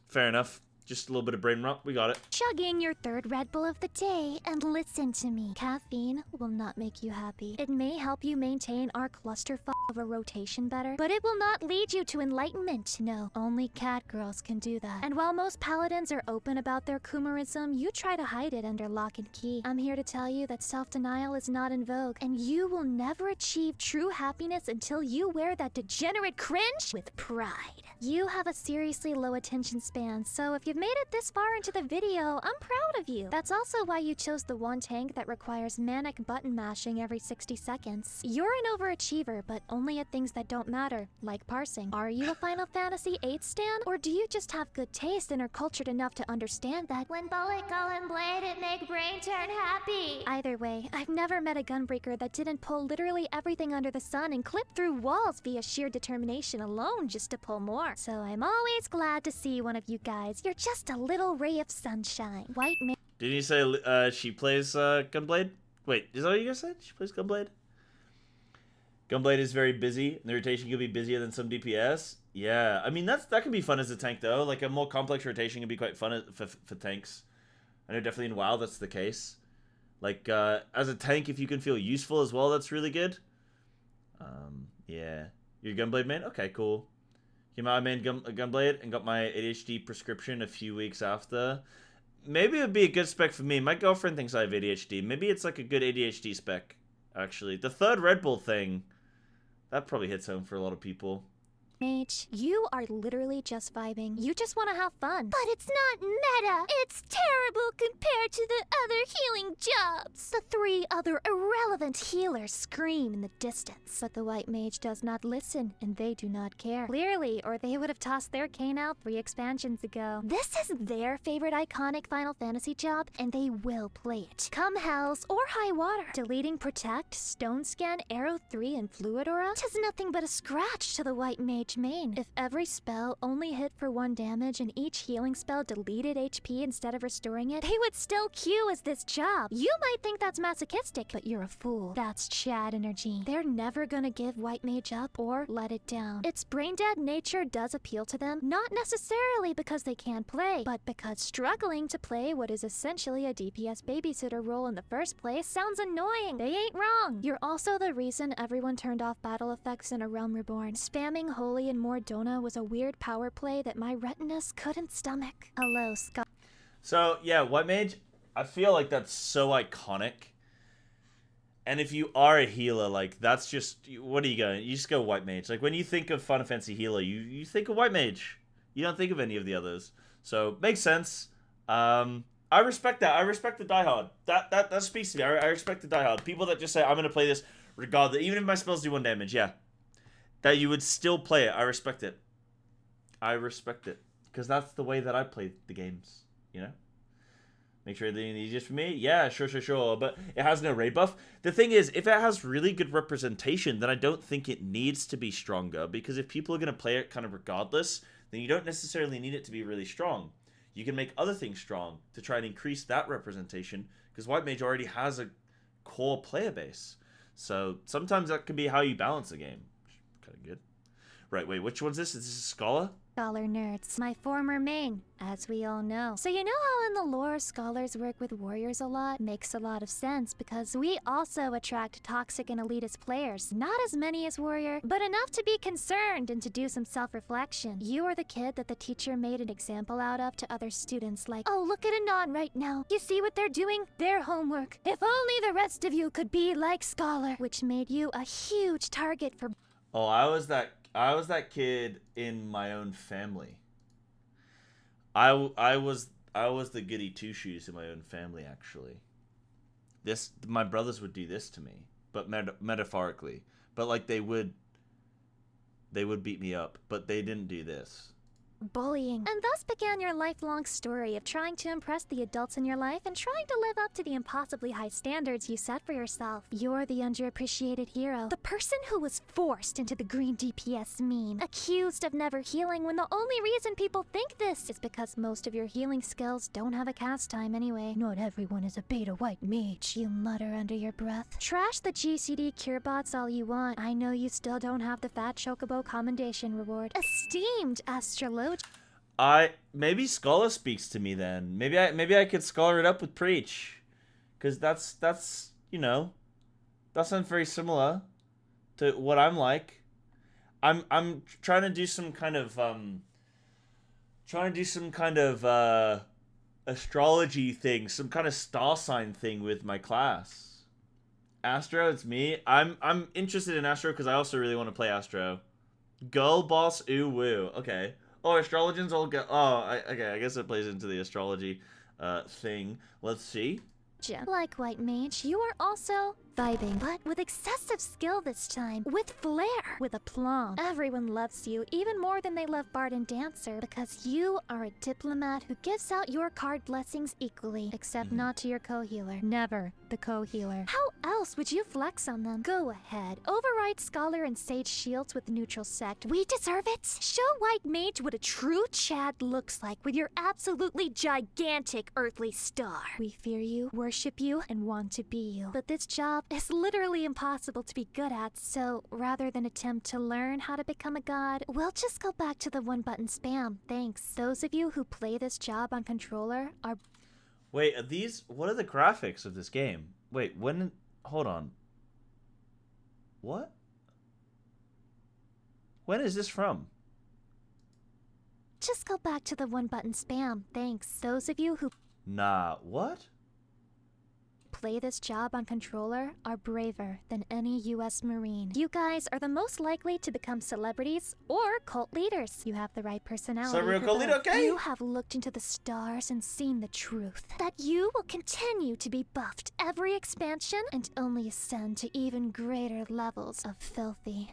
S1: Fair enough. Just a little bit of brain rot. We got it.
S14: Chugging your 3rd Red Bull of the day, and listen to me. Caffeine will not make you happy. It may help you maintain our clusterfuck of a rotation better, but it will not lead you to enlightenment. No, only cat girls can do that. And while most paladins are open about their Kumarism, you try to hide it under lock and key. I'm here to tell you that self-denial is not in vogue, and you will never achieve true happiness until you wear that degenerate cringe with pride. You have a seriously low attention span, so if you've made it this far into the video, I'm proud of you. That's also why you chose the one tank that requires manic button mashing every 60 seconds. You're an overachiever, but only at things that don't matter, like parsing. Are you a Final Fantasy VIII stan, or do you just have good taste and are cultured enough to understand that when bullet go and blade, it make brain turn happy? Either way, I've never met a gunbreaker that didn't pull literally everything under the sun and clip through walls via sheer determination alone just to pull more. So I'm always glad to see one of you guys. You're just a little ray of sunshine. White man.
S1: Didn't you say she plays Gunblade? Wait, is that what you guys said? She plays Gunblade? Gunblade is very busy, and the rotation can be busier than some DPS. Yeah, I mean, that can be fun as a tank, though. Like, a more complex rotation can be quite fun for tanks. I know definitely in WoW that's the case. Like, as a tank, if you can feel useful as well, that's really good. Yeah. You're Gunblade main? Okay, cool. Came out, I made Gunblade and got my ADHD prescription a few weeks after. Maybe it would be a good spec for me. My girlfriend thinks I have ADHD. Maybe it's like a good ADHD spec, actually. The 3rd Red Bull thing, that probably hits home for a lot of people.
S14: Mage, you are literally just vibing. You just want to have fun. But it's not meta. It's terrible compared to the other healing jobs. The 3 other irrelevant healers scream in the distance. But the White Mage does not listen, and they do not care. Clearly, or they would have tossed their cane out 3 expansions ago. This is their favorite iconic Final Fantasy job, and they will play it. Come hells or high water. Deleting Protect, Stone Scan, Arrow 3, and Fluid Aura? 'Tis nothing but a scratch to the White Mage main. If every spell only hit for 1 damage and each healing spell deleted HP instead of restoring it, they would still queue as this job. You might think that's masochistic, but you're a fool. That's Chad energy. They're never gonna give White Mage up or let it down. Its brain-dead nature does appeal to them, not necessarily because they can't play, but because struggling to play what is essentially a DPS babysitter role in the first place sounds annoying. They ain't wrong. You're also the reason everyone turned off battle effects in A Realm Reborn. Spamming Holy and Mordona was a weird power play that my retinas couldn't stomach. Hello, Scott.
S1: So, yeah, White Mage, I feel like that's so iconic. And if you are a healer, like, that's just, what are you going? You just go White Mage. Like, when you think of Final Fantasy healer, you think of White Mage. You don't think of any of the others. So, makes sense. I respect that. I respect the diehard. That speaks to me. I respect the diehard. People that just say, I'm going to play this regardless, even if my spells do 1 damage, yeah. That you would still play it. I respect it. I respect it. Because that's the way that I play the games, you know? Make sure they're the easiest for me? Yeah, sure. But it has no raid buff. The thing is, if it has really good representation, then I don't think it needs to be stronger. Because if people are going to play it kind of regardless, then you don't necessarily need it to be really strong. You can make other things strong to try and increase that representation. Because White Mage already has a core player base. So sometimes that can be how you balance the game. Kind of good. Right, wait, which one's this? Is this a Scholar?
S14: Scholar nerds, my former main, as we all know. So you know how in the lore scholars work with warriors a lot? Makes a lot of sense because we also attract toxic and elitist players. Not as many as warrior, but enough to be concerned and to do some self-reflection. You are the kid that the teacher made an example out of to other students like, oh, look at Anon right now. You see what they're doing? Their homework. If only the rest of you could be like Scholar, which made you a huge target for...
S1: Oh, I was that kid in my own family. I was the goody two shoes in my own family, actually. My brothers would do this to me, but metaphorically. But like they would beat me up, but they didn't do this.
S14: Bullying. And thus began your lifelong story of trying to impress the adults in your life and trying to live up to the impossibly high standards you set for yourself. You're the underappreciated hero. The person who was forced into the green DPS meme. Accused of never healing when the only reason people think this is because most of your healing skills don't have a cast time anyway. Not everyone is a beta White Mage, you mutter under your breath. Trash the GCD cure bots all you want. I know you still don't have the Fat Chocobo commendation reward. Esteemed astrologian.
S1: Maybe Scholar speaks to me then. Maybe I could scholar it up with Preach, because that's you know, that sounds very similar to what I'm like. I'm trying to do some kind of astrology thing, some kind of star sign thing with my class. Astro, it's me. I'm interested in Astro because I also really want to play Astro. Girl boss, ooh woo. Okay. Oh, astrologians all get... Oh, okay, I guess it plays into the astrology thing. Let's see.
S14: Like White Mage, you are also vibing, but with excessive skill this time. With flair. With aplomb. Everyone loves you even more than they love Bard and Dancer because you are a diplomat who gives out your card blessings equally. Except not to your co-healer. Never the co-healer. How else would you flex on them? Go ahead. Override Scholar and Sage Shields with Neutral Sect. We deserve it. Show White Mage what a true Chad looks like with your absolutely gigantic earthly star. We fear you, worship you, and want to be you. But this job is literally impossible to be good at, so rather than attempt to learn how to become a god, we'll just go back to the one-button spam. Thanks. Those of you who play this job on controller are...
S1: Wait, are these... What are the graphics of this game? Wait, when... Hold on. What? When is this from?
S14: Just go back to the one-button spam. Thanks. Those of you who...
S1: Nah, what?
S14: play this job on controller are braver than any US Marine. You guys are the most likely to become celebrities or cult leaders. You have the right personality.
S1: So real
S14: for
S1: cult
S14: both.
S1: leader, okay?
S14: You have looked into the stars and seen the truth. That you will continue to be buffed every expansion and only ascend to even greater levels of filthy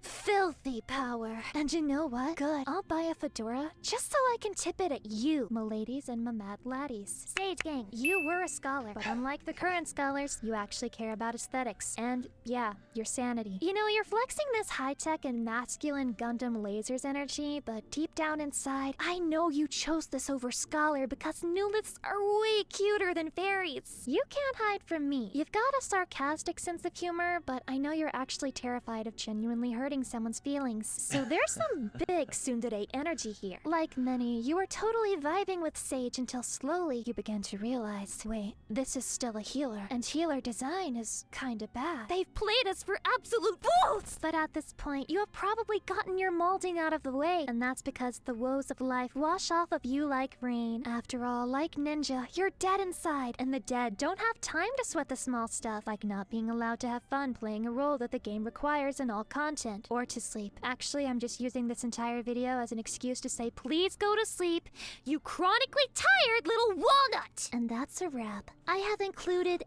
S14: power. And you know what? Good. I'll buy a fedora just so I can tip it at you, m'ladies and mad laddies. Sage Gang, you were a scholar, but unlike the current scholars, you actually care about aesthetics. And yeah, your sanity. You know, you're flexing this high-tech and masculine Gundam lasers energy, but deep down inside, I know you chose this over scholar because newliths are way cuter than fairies. You can't hide from me. You've got a sarcastic sense of humor, but I know you're actually terrified of genuinely hurting someone's feelings. So there's some big tsundere energy here. Like many, you were totally vibing with Sage until slowly you began to realize, wait, this is still a healer, and healer design is kinda bad. They've played us for absolute fools! But at this point, you have probably gotten your molding out of the way, and that's because the woes of life wash off of you like rain. After all, like Ninja, you're dead inside, and the dead don't have time to sweat the small stuff, like not being allowed to have fun playing a role that the game requires in all content, or to sleep. Actually, I'm just using this entire video as an excuse to say please go to sleep, you chronically tired little walnut! And that's a wrap. I have included...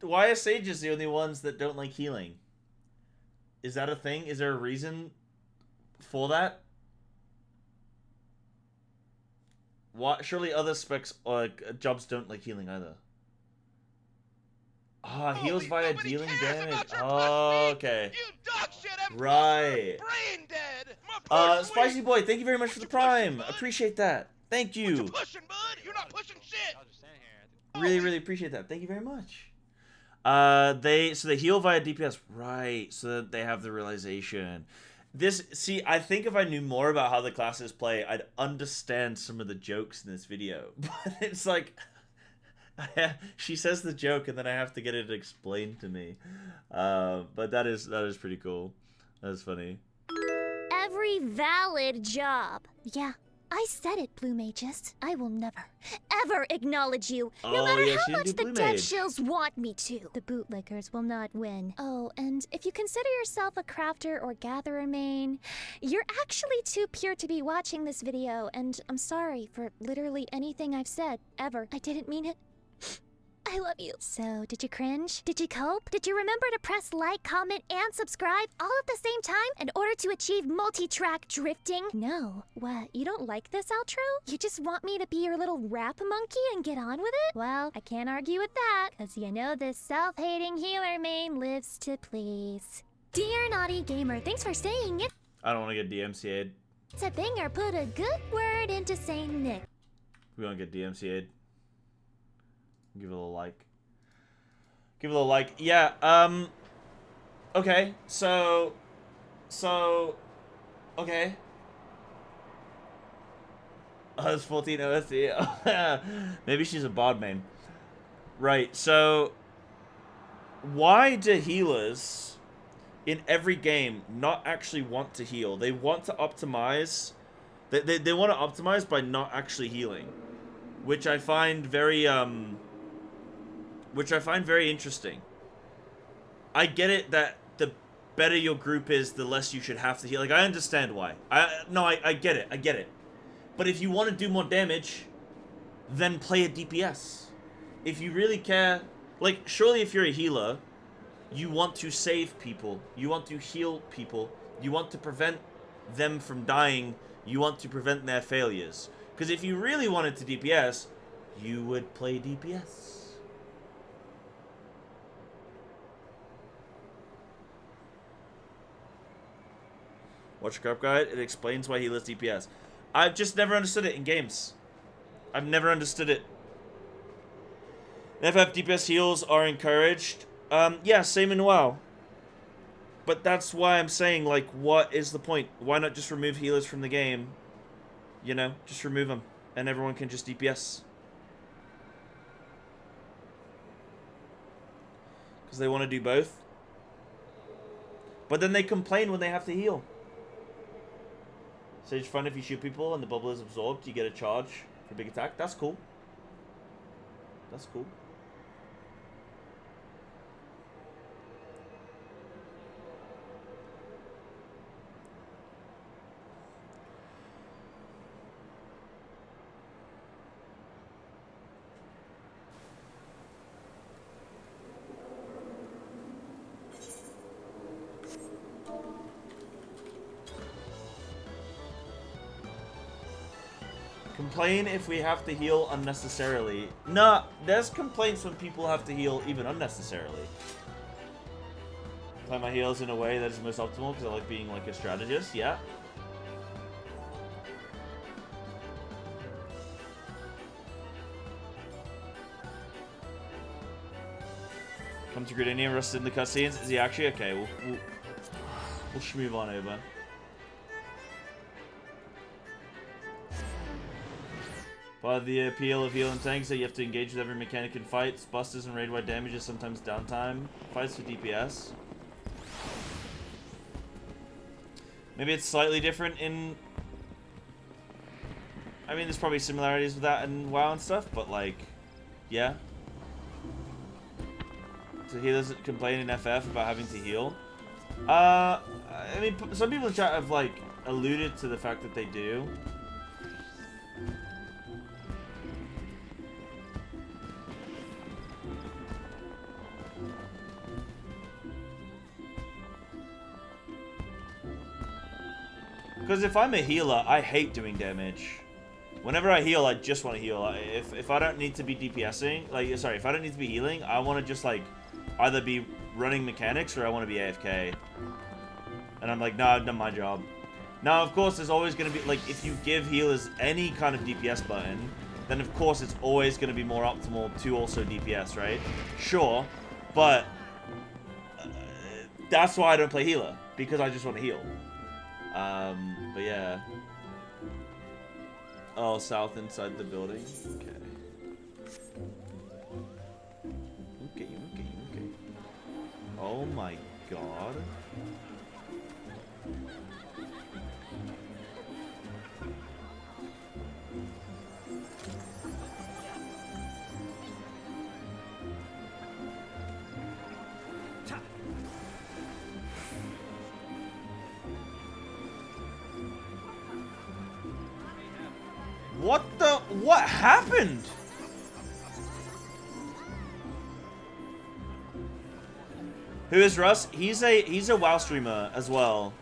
S1: Why are sages the only ones that don't like healing? Is that a thing? Is there a reason for that? What? Surely other specs or jobs don't like healing either. Ah, heals via dealing damage. Oh, okay. Right.
S3: Brain dead.
S1: Spicy Boy, thank you very much for the Prime. Appreciate that. Thank you.
S3: What you pushing, bud? You're not pushing shit.
S1: Really appreciate that. Thank you very much. They heal via DPS, right? So that they have the realization. I think if I knew more about how the classes play, I'd understand some of the jokes in this video. But it's like, she says the joke and then I have to get it explained to me. But that is pretty cool. That is funny.
S14: Every valid job. Yeah. I said it, Blue Mages. I will never, ever acknowledge you, no matter how much the dead shills want me to. The bootlickers will not win. Oh, and if you consider yourself a crafter or gatherer main, you're actually too pure to be watching this video, and I'm sorry for literally anything I've said, ever. I didn't mean it. I love you. So, did you cringe? Did you cope? Did you remember to press like, comment, and subscribe all at the same time in order to achieve multi-track drifting? No. What, you don't like this outro? You just want me to be your little rap monkey and get on with it? Well, I can't argue with that, cause you know this self-hating healer main lives to please. Dear Naughty Gamer, thanks for saying it.
S1: I don't want to get DMCA'd.
S14: It's a thing or put a good word into Saint Nick.
S1: We want to get DMCA'd. Give it a little like. Give it a little like. Yeah, okay, so, okay. Oh, it's 14 OSD. Maybe she's a bod main. Right, so, why do healers in every game not actually want to heal? They want to optimize. They want to optimize by not actually healing. Which I find very, interesting. I get it that the better your group is, the less you should have to heal. Like, I understand why. I get it. I get it. But if you want to do more damage, then play a DPS. If you really care, like, surely if you're a healer, you want to save people. You want to heal people. You want to prevent them from dying. You want to prevent their failures. Because if you really wanted to DPS, you would play DPS. Watch Crap Guide. It explains why he lists DPS. I've just never understood it in games. I've never understood it. FF DPS heals are encouraged. Yeah, same in WoW. But that's why I'm saying, like, what is the point? Why not just remove healers from the game? You know, just remove them. And everyone can just DPS. Because they want to do both. But then they complain when they have to heal. Sage fun if you shoot people and the bubble is absorbed, you get a charge for big attack. That's cool. That's cool. Complain if we have to heal unnecessarily. Nah, there's complaints when people have to heal even unnecessarily. Play my heals in a way that is most optimal because I like being like a strategist, yeah. Come to Gridanium rusted in the cutscenes. Is he actually? Okay, we'll move on over. By the appeal of healing tanks, that you have to engage with every mechanic in fights, busters and raid-wide damages, sometimes downtime. Fights for DPS. Maybe it's slightly different in... I mean, there's probably similarities with that in WoW and stuff, but like, yeah. So he doesn't complain in FF about having to heal. I mean, some people in chat have like alluded to the fact that they do. Because if I'm a healer, I hate doing damage. Whenever I heal, I just want to heal. If I don't need to be DPSing, like, sorry, if I don't need to be healing, I want to just, like, either be running mechanics or I want to be AFK. And I'm like, no, I've done my job. Now, of course, there's always going to be, like, if you give healers any kind of DPS button, then, of course, it's always going to be more optimal to also DPS, right? Sure, but that's why I don't play healer, because I just want to heal. But yeah. Oh, south inside the building? Okay. Okay. Oh my god. What happened? Who is Russ? He's a WoW streamer as well.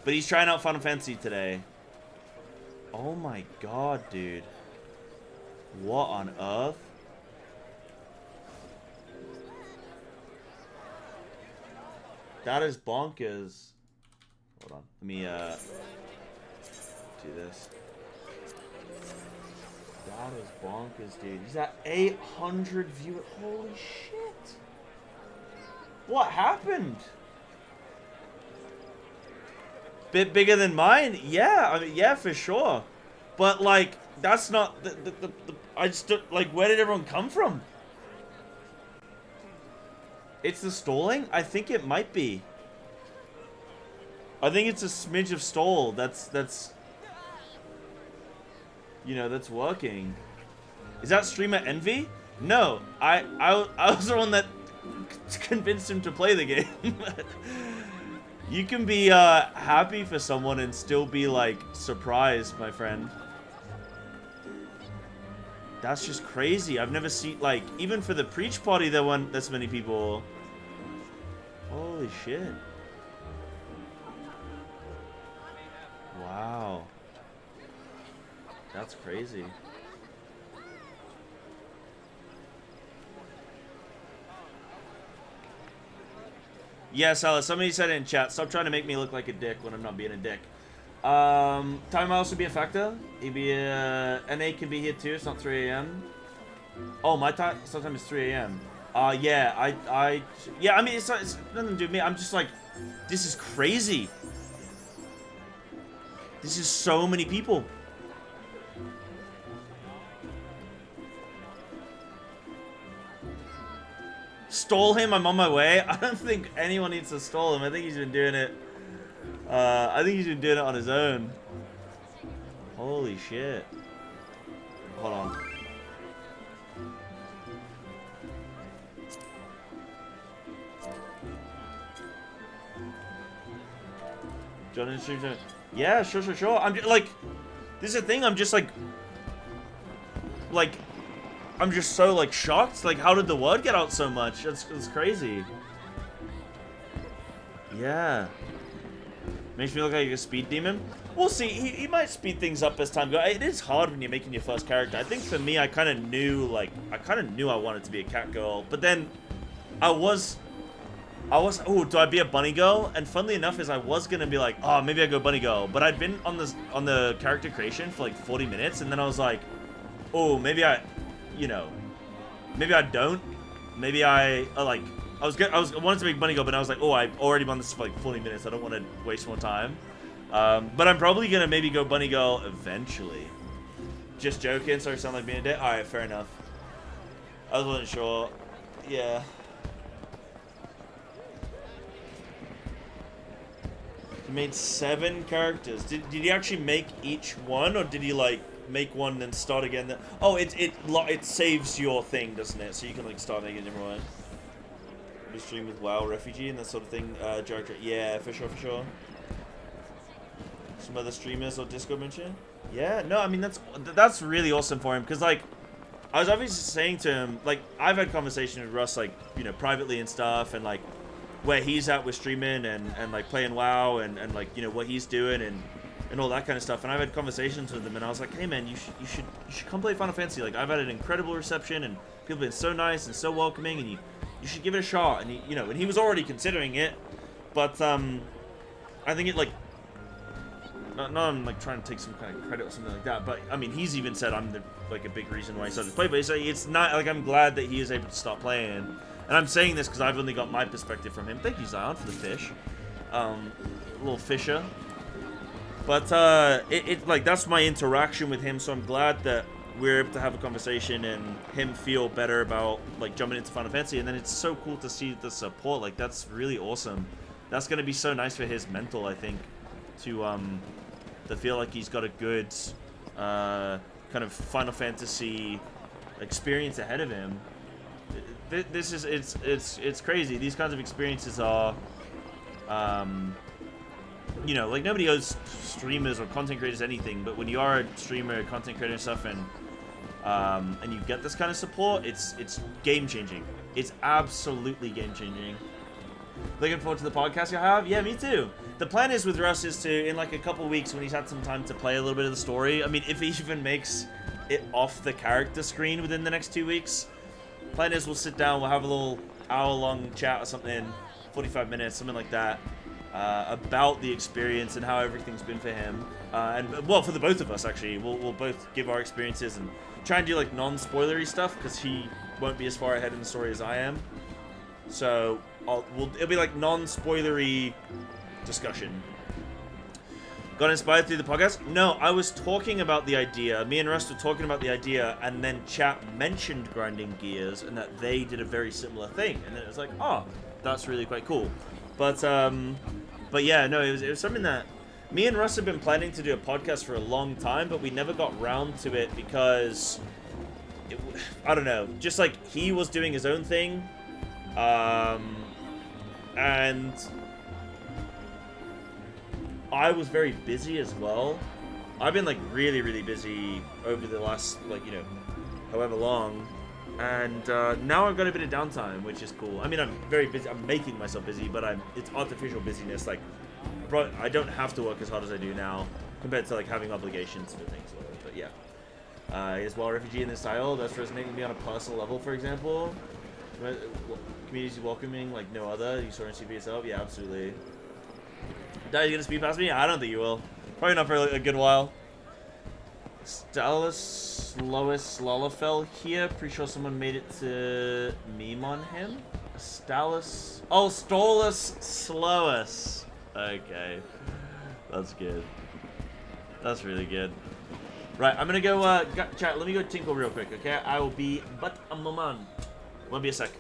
S1: But he's trying out Final Fantasy today. Oh my god, dude. What on earth? That is bonkers. Hold on. Let me do this. That is bonkers, dude. He's at 800 viewers. Holy shit. What happened? Bit bigger than mine? Yeah, I mean, yeah, for sure. But, like, that's not I just, like, where did everyone come from? It's the stalling? I think it might be. I think it's a smidge of stall that's you know, that's working. Is that streamer Envy? No, I was the one that convinced him to play the game. You can be happy for someone and still be like surprised, my friend. That's just crazy. I've never seen, like, even for the preach party there weren't this many people. Holy shit. Wow. That's crazy. Yes, Alice, somebody said it in chat. Stop trying to make me look like a dick when I'm not being a dick. Time might also be a factor. NA can be here too. It's not 3 a.m. Oh, my time sometimes it's 3 a.m. Yeah, yeah, I mean, it's nothing to do with me. I'm just like, this is crazy. This is so many people. Stall him, I'm on my way. I don't think anyone needs to stall him. I think he's been doing it. I think he's been doing it on his own. Holy shit. Hold on. Join in the stream. Yeah, sure. I'm just, like, this is the thing. I'm just like, I'm just so like shocked. Like, how did the word get out so much? It's crazy. Yeah. Makes me look like a speed demon. We'll see. He might speed things up as time goes. It is hard when you're making your first character. I think for me, I kind of knew I wanted to be a cat girl, but then I was, oh, do I be a bunny girl? And funnily enough is I was gonna be like, oh, maybe I go bunny girl, but I'd been on the character creation for like 40 minutes, and then I was like, oh, maybe I, maybe I don't. Maybe I like. I wanted to make bunny girl, but I was like, oh, I've already been on this for like 40 minutes. I don't want to waste more time. But I'm probably gonna maybe go bunny girl eventually. Just joking. Sorry, sound like being a dick. All right, fair enough. I wasn't sure. Yeah. He made 7 characters. Did he actually make each one, or did he like make one and then start again? Oh, it saves your thing, doesn't it? So you can like start making a different one. You stream with WoW Refugee and that sort of thing. Yeah, for sure. Some other streamers or Discord mention? Yeah, no, I mean that's really awesome for him, because like I was obviously saying to him, like, I've had conversations with Russ, like, privately and stuff, and like where he's at with streaming and like playing WoW and like what he's doing and all that kind of stuff. And I've had conversations with him, and I was like, hey man, you should come play Final Fantasy. Like, I've had an incredible reception, and people have been so nice and so welcoming, and you should give it a shot. And he was already considering it, but I think it like. Not I'm like trying to take some kind of credit or something like that, but I mean, he's even said I'm a big reason why he started to play. But it's not like, I'm glad that he is able to stop playing, and I'm saying this because I've only got my perspective from him. Thank you, Zion, for the fish, little fisher. But like, that's my interaction with him, so I'm glad that we're able to have a conversation and him feel better about like jumping into Final Fantasy. And then it's so cool to see the support. Like, that's really awesome. That's gonna be so nice for his mental, I think, to feel like he's got a good kind of Final Fantasy experience ahead of him. This is it's crazy. These kinds of experiences are like, nobody owes streamers or content creators anything, but when you are a streamer, content creator and stuff, and you get this kind of support, it's game changing. It's absolutely game changing. Looking forward to the podcast you have? Yeah, me too. The plan is with Russ is to, in like a couple weeks when he's had some time to play a little bit of the story, I mean, if he even makes it off the character screen within the next 2 weeks, plan is we'll sit down, we'll have a little hour-long chat or something, 45 minutes, something like that, about the experience and how everything's been for him. And, well, for the both of us, actually. We'll both give our experiences and try and do, like, non-spoilery stuff, because he won't be as far ahead in the story as I am. So, it'll be, like, non-spoilery discussion. Got inspired through the podcast? No, I was talking about the idea. Me and Russ were talking about the idea, and then chat mentioned grinding gears, and that they did a very similar thing. And then it was like, oh, that's really quite cool. But yeah, no, it was something that me and Russ have been planning to do a podcast for a long time, but we never got round to it because I don't know, just like he was doing his own thing, and I was very busy as well. I've been like really, really busy over the last, like, however long. And now I've got a bit of downtime, which is cool. I mean, I'm very busy. I'm making myself busy, but it's artificial busyness. Like, I don't have to work as hard as I do now compared to like having obligations for things. But yeah, is WoW Refugee in this style that's resonating with me on a personal level, for example. Community welcoming like no other. You sort of see for yourself. Yeah, absolutely. Are you gonna speed past me? I don't think you will. Probably not for a good while. Stallus Slowus Lullafell here. Pretty sure someone made it to meme on him. Stallus. Oh, Stolus Slowus. Okay. That's good. That's really good. Right, I'm gonna go, chat, let me go tinkle real quick, okay? I will be but a moment. Won't be a sec.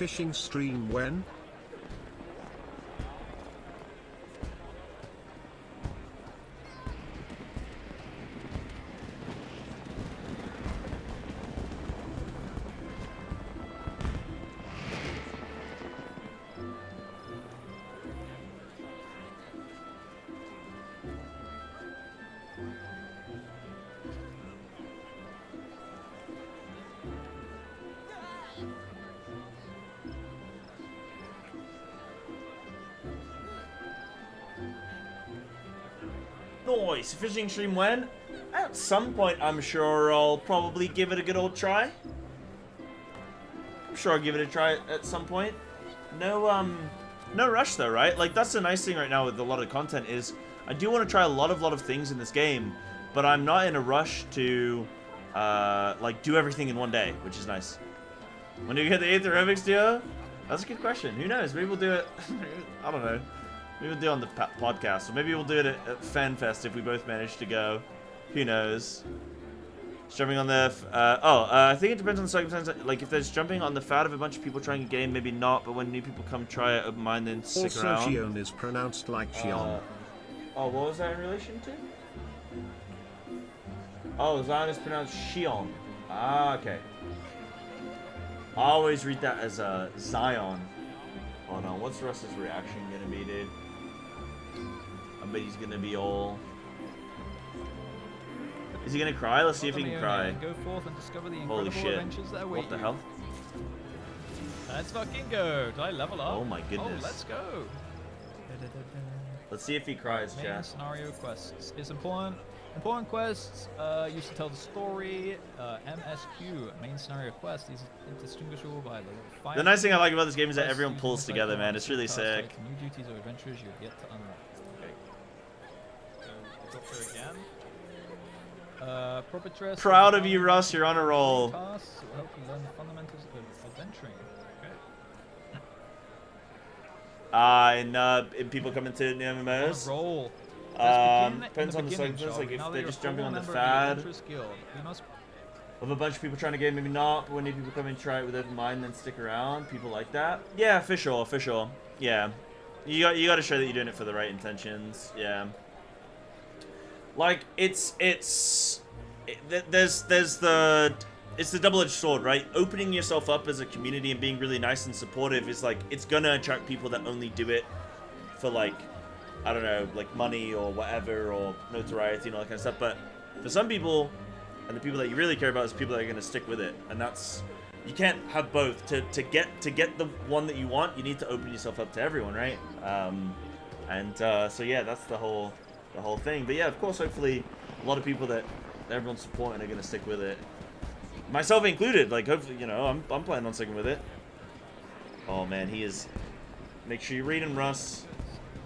S11: fishing stream when?
S1: Nice. Fishing stream when? At some point, I'm sure I'll probably give it a good old try. I'm sure I'll give it a try at some point. No rush though, right? Like, that's the nice thing right now with a lot of content is I do want to try a lot of things in this game, but I'm not in a rush to, like, do everything in one day, which is nice. When do you get the 8th aerobics duo? That's a good question. Who knows? Maybe we'll do it. I don't know. Maybe we'll do it on the podcast, or maybe we'll do it at FanFest if we both manage to go. Who knows? Jumping on the... I think it depends on the circumstance. Like, if there's jumping on the fad of a bunch of people trying a game, maybe not, but when new people come try it, open mind, then stick
S11: also,
S1: around.
S11: Also, Xion is pronounced like Xion.
S1: What was that in relation to? Oh, Zion is pronounced Xion. Ah, okay. I always read that as Zion. Oh no, what's Russ's reaction gonna be, dude? I bet he's gonna be all... Is he gonna cry? Let's see if he can cry.
S12: Go forth and discover the
S1: Holy
S12: incredible
S1: shit.
S12: adventures that await
S1: What the
S12: you.
S1: hell?
S12: Let's fucking go. Did I level up?
S1: Oh my goodness.
S12: Oh, let's go.
S1: Let's see if he cries,
S12: Main
S1: chat.
S12: scenario quests. It's important. Important quests used to tell the story. MSQ, main scenario quest, is indistinguishable by the
S1: The nice thing I like about this game is that everyone pulls together, man. It's really sick.
S12: New duties or adventures you have yet to unlock. Okay. So, doctor again. Proper dress.
S1: Proud of you, Russ. You're on a roll.
S12: Tasks will help you learn the fundamentals of adventuring. Okay.
S1: And people come into new MMOs.
S12: Roll.
S1: Depends on the circumstances. Like if they're just jumping on the fad of a bunch of people trying to game, maybe not. But when new people come in, try it with open mind, then stick around. People like that. Yeah, for sure, for sure. Yeah, you got to show that you're doing it for the right intentions. Yeah. Like it's the double-edged sword, right? Opening yourself up as a community and being really nice and supportive is like, it's gonna attract people that only do it for like, I don't know, like money or whatever, or notoriety and all that kind of stuff. But for some people, and the people that you really care about is people that are gonna stick with it. And that's, you can't have both. To get the one that you want, you need to open yourself up to everyone, right? So yeah, that's the whole thing. But yeah, of course, hopefully a lot of people that everyone's supporting are gonna stick with it. Myself included, like, hopefully, you know, I'm planning on sticking with it. Oh man, he is. Make sure you read him, Russ.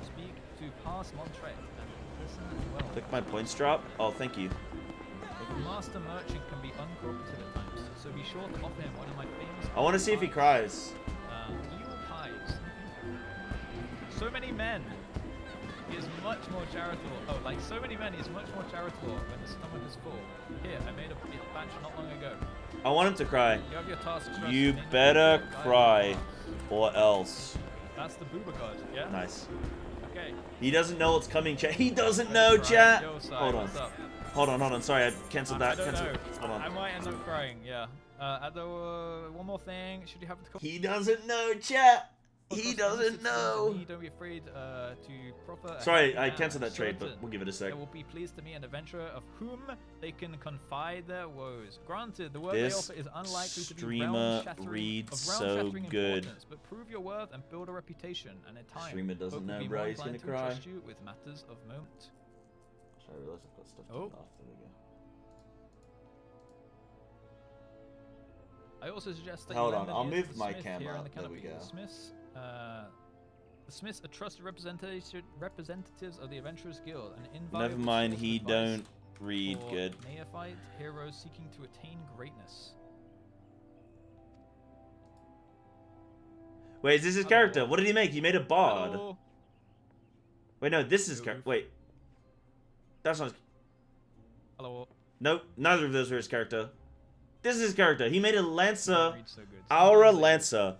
S12: Speak to pass Montre and listen well.
S1: Click my points drop. Oh, thank you.
S12: The master merchant can be uncooperative at times, so be sure to offer him one of my famous.
S1: I want to see if he cries.
S12: Evil pies. So many men. He is much more charitable. Oh, like so many men, he is much more charitable when the stomach is full. Here, I made a batch not long ago.
S1: I want him to cry.
S12: You have your tasks first.
S1: You better cry, or else.
S12: That's the booba god, yeah?
S1: Nice.
S12: Okay.
S1: He doesn't know what's coming, chat. He doesn't know, chat. Hold on. Hold on. Sorry, I cancelled that.
S12: I don't know.
S1: Hold on.
S12: I might end up crying, yeah. One more thing. Should you have to...
S1: He doesn't know, chat. He doesn't know.
S12: Don't be afraid to proffer.
S1: Sorry, I cancelled that trade, but we'll give it a sec.
S12: They will be pleased to meet an adventurer of whom they can confide their woes. Granted, the work they offer is unlikely to be realm-shattering importance, but prove your worth and build a reputation. And in time,
S1: Streamer doesn't know, bro. He's gonna cry.
S12: Trust you with matters of moment.
S1: Sorry, I realize I've got stuff turned off. There we go.
S12: I also suggest that
S1: Hold
S12: you
S1: on, I'll move my camera. There we go.
S12: The Smiths are trusted representatives of the Adventurers Guild, and invaluable.
S1: Never mind, he don't read
S12: for
S1: good.
S12: Neophyte heroes seeking to attain greatness.
S1: Wait, is this his character? What did he make? He made a bard.
S12: Hello.
S1: Wait, no, this is character. Wait, that's not.
S12: Hello.
S1: Nope, neither of those are his character. This is his character. He made a Lancer. Aura Lancer.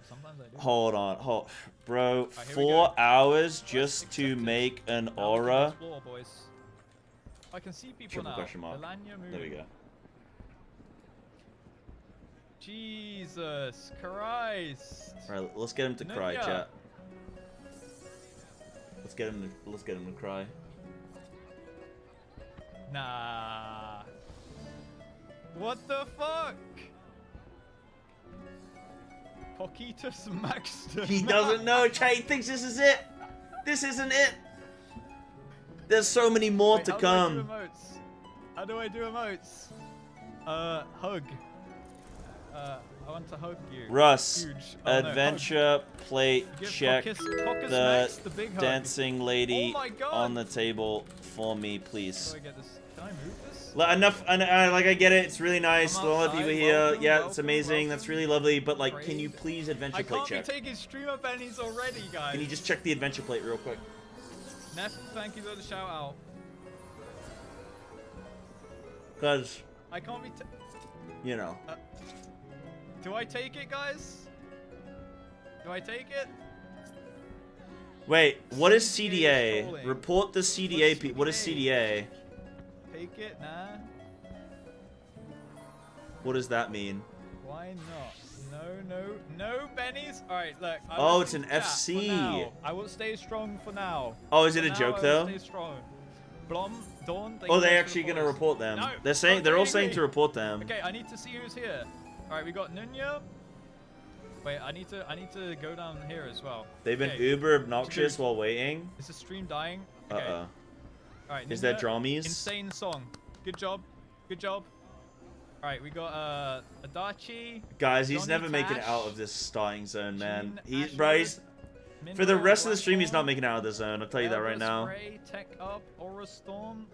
S1: Hold on. Bro, 4 hours just to make an aura.
S12: I can see people
S1: Triple
S12: now.
S1: question mark. There we go.
S12: Jesus Christ.
S1: Alright, let's get him to cry,
S12: yeah.
S1: chat. Let's get him to cry.
S12: Nah. What the fuck? Poquitus Maxter.
S1: He doesn't know, chat. He thinks this is it. This isn't it. There's so many more to come.
S12: How do I do emotes? Hug. I want to hug you.
S1: Russ,
S12: Huge.
S1: adventure plate
S12: Give
S1: check
S12: Pocus
S1: the
S12: Max the big hug.
S1: dancing lady
S12: Oh my God.
S1: on the table for me, please.
S12: How do I get this? Can I move this?
S1: Enough, like I get it, it's really nice, a
S12: I'm
S1: lot of people
S12: outside,
S1: here,
S12: welcome,
S1: yeah, it's
S12: welcome,
S1: amazing,
S12: welcome.
S1: that's really lovely, but like, can you please adventure
S12: I
S1: plate
S12: can't
S1: check?
S12: be taking streamer bennies already, guys.
S1: Can you just check the adventure plate real quick?
S12: Neff, thank you for the shout out.
S1: Because,
S12: I can't be.
S1: you know.
S12: Do I take it, guys? Do I take it?
S1: Wait, what is CDA?
S12: trolling.
S1: Report the CDA. What is CDA?
S12: Take it, nah.
S1: What does that mean?
S12: Why not? No bennies. All right, look. I
S1: Oh,
S12: will
S1: it's an
S12: chat for
S1: FC.
S12: now. I will stay strong for now.
S1: Oh, is it
S12: For
S1: a
S12: now,
S1: joke
S12: I will
S1: though?
S12: Stay strong. Blom, Dawn.
S1: Oh, they're actually gonna report them.
S12: No,
S1: They're saying
S12: don't
S1: they're all
S12: take
S1: saying
S12: me.
S1: to report them.
S12: Okay, I need to see who's here. All right, we got Nunya. Wait, I need to go down here as well.
S1: They've been
S12: Okay.
S1: uber obnoxious
S12: Dude,
S1: while waiting.
S12: Is the stream dying? Okay.
S1: Uh-oh.
S12: All right.
S1: Is there
S12: Nunya,
S1: drummies?
S12: Insane song. Good job. Good job. All right, we got Adachi.
S1: Guys, he's
S12: Johnny
S1: never making it
S12: Cash,
S1: out of this starting zone, man.
S12: Gene
S1: Bro, he's,
S12: Ashwood,
S1: for the
S12: Minwell,
S1: rest of the stream, he's not
S12: Blackmore,
S1: making it out of the zone. I'll tell you that right now.
S12: Spray, Tech Up, Aura Storm.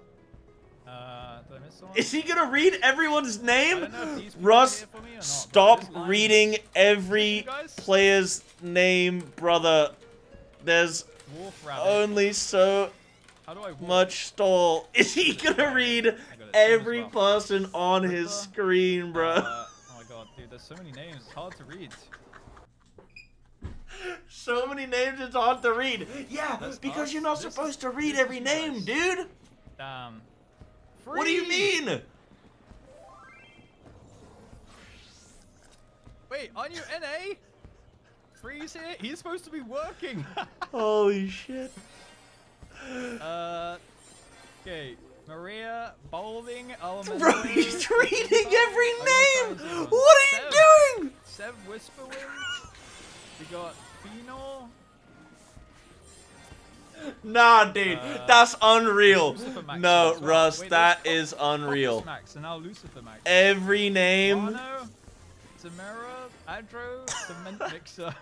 S12: Did I miss someone?
S1: Is he gonna read everyone's
S12: I
S1: name?
S12: don't know if these people
S1: Russ,
S12: are here for me or not,
S1: stop
S12: but this line
S1: reading every
S12: You guys?
S1: player's name, brother. There's
S12: Wolf Rabbit.
S1: only so
S12: How do I walk?
S1: much stall. Is he gonna read every person on his screen, bro?
S12: Oh my god, dude, there's so many names. It's hard to read.
S1: So many names, it's hard to read. Yeah, because you're not supposed to read every name, dude.
S12: Damn.
S1: What do you mean?
S12: Wait, aren't you NA? Freeze here? He's supposed to be working.
S1: Holy shit.
S12: Okay. Maria, Bowling,
S1: Bro, he's reading every name! What are you doing?
S12: Sev Whisperwind. We got Phenol.
S1: Nah, dude, that's unreal.
S12: Lucifer Max
S1: No,
S12: as well.
S1: Russ,
S12: Wait,
S1: that
S12: there's
S1: is unreal.
S12: Focus Max, and now Lucifer Max.
S1: Every name.
S12: Guano, Tamara, Adro, Cement Mixer.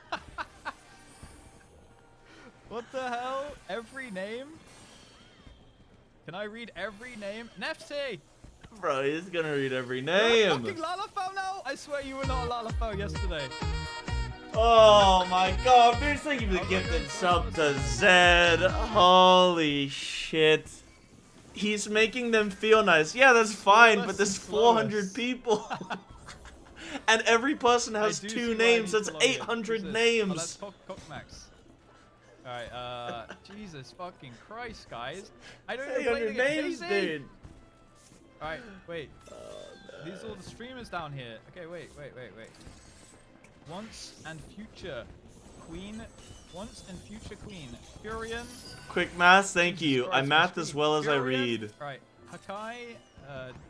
S12: What the hell? Every name? Can I read every name? Nefty!
S1: Bro, he's gonna read every
S12: You're a
S1: name.
S12: fucking Lalafell now? I swear you were not a Lalafell yesterday.
S1: Oh my god, dude, thank you for the gifted sub to Zed. Holy shit. He's making them feel nice. Yeah, that's fine, but there's 400 people. And every person has 2 names. That's 800 names.
S12: Oh, that's Cockmax. Alright, Jesus fucking Christ, guys. I don't even play
S1: 800
S12: the
S1: names,
S12: Daisy.
S1: dude.
S12: Alright, wait. These are all the streamers down here. Okay, wait. Once and future Queen. Once and future Queen. Furion.
S1: Quick math, thank
S12: Jesus
S1: you.
S12: Christ,
S1: I
S12: my
S1: math
S12: screen.
S1: as well as I
S12: Furion.
S1: read.
S12: Alright, Hakai,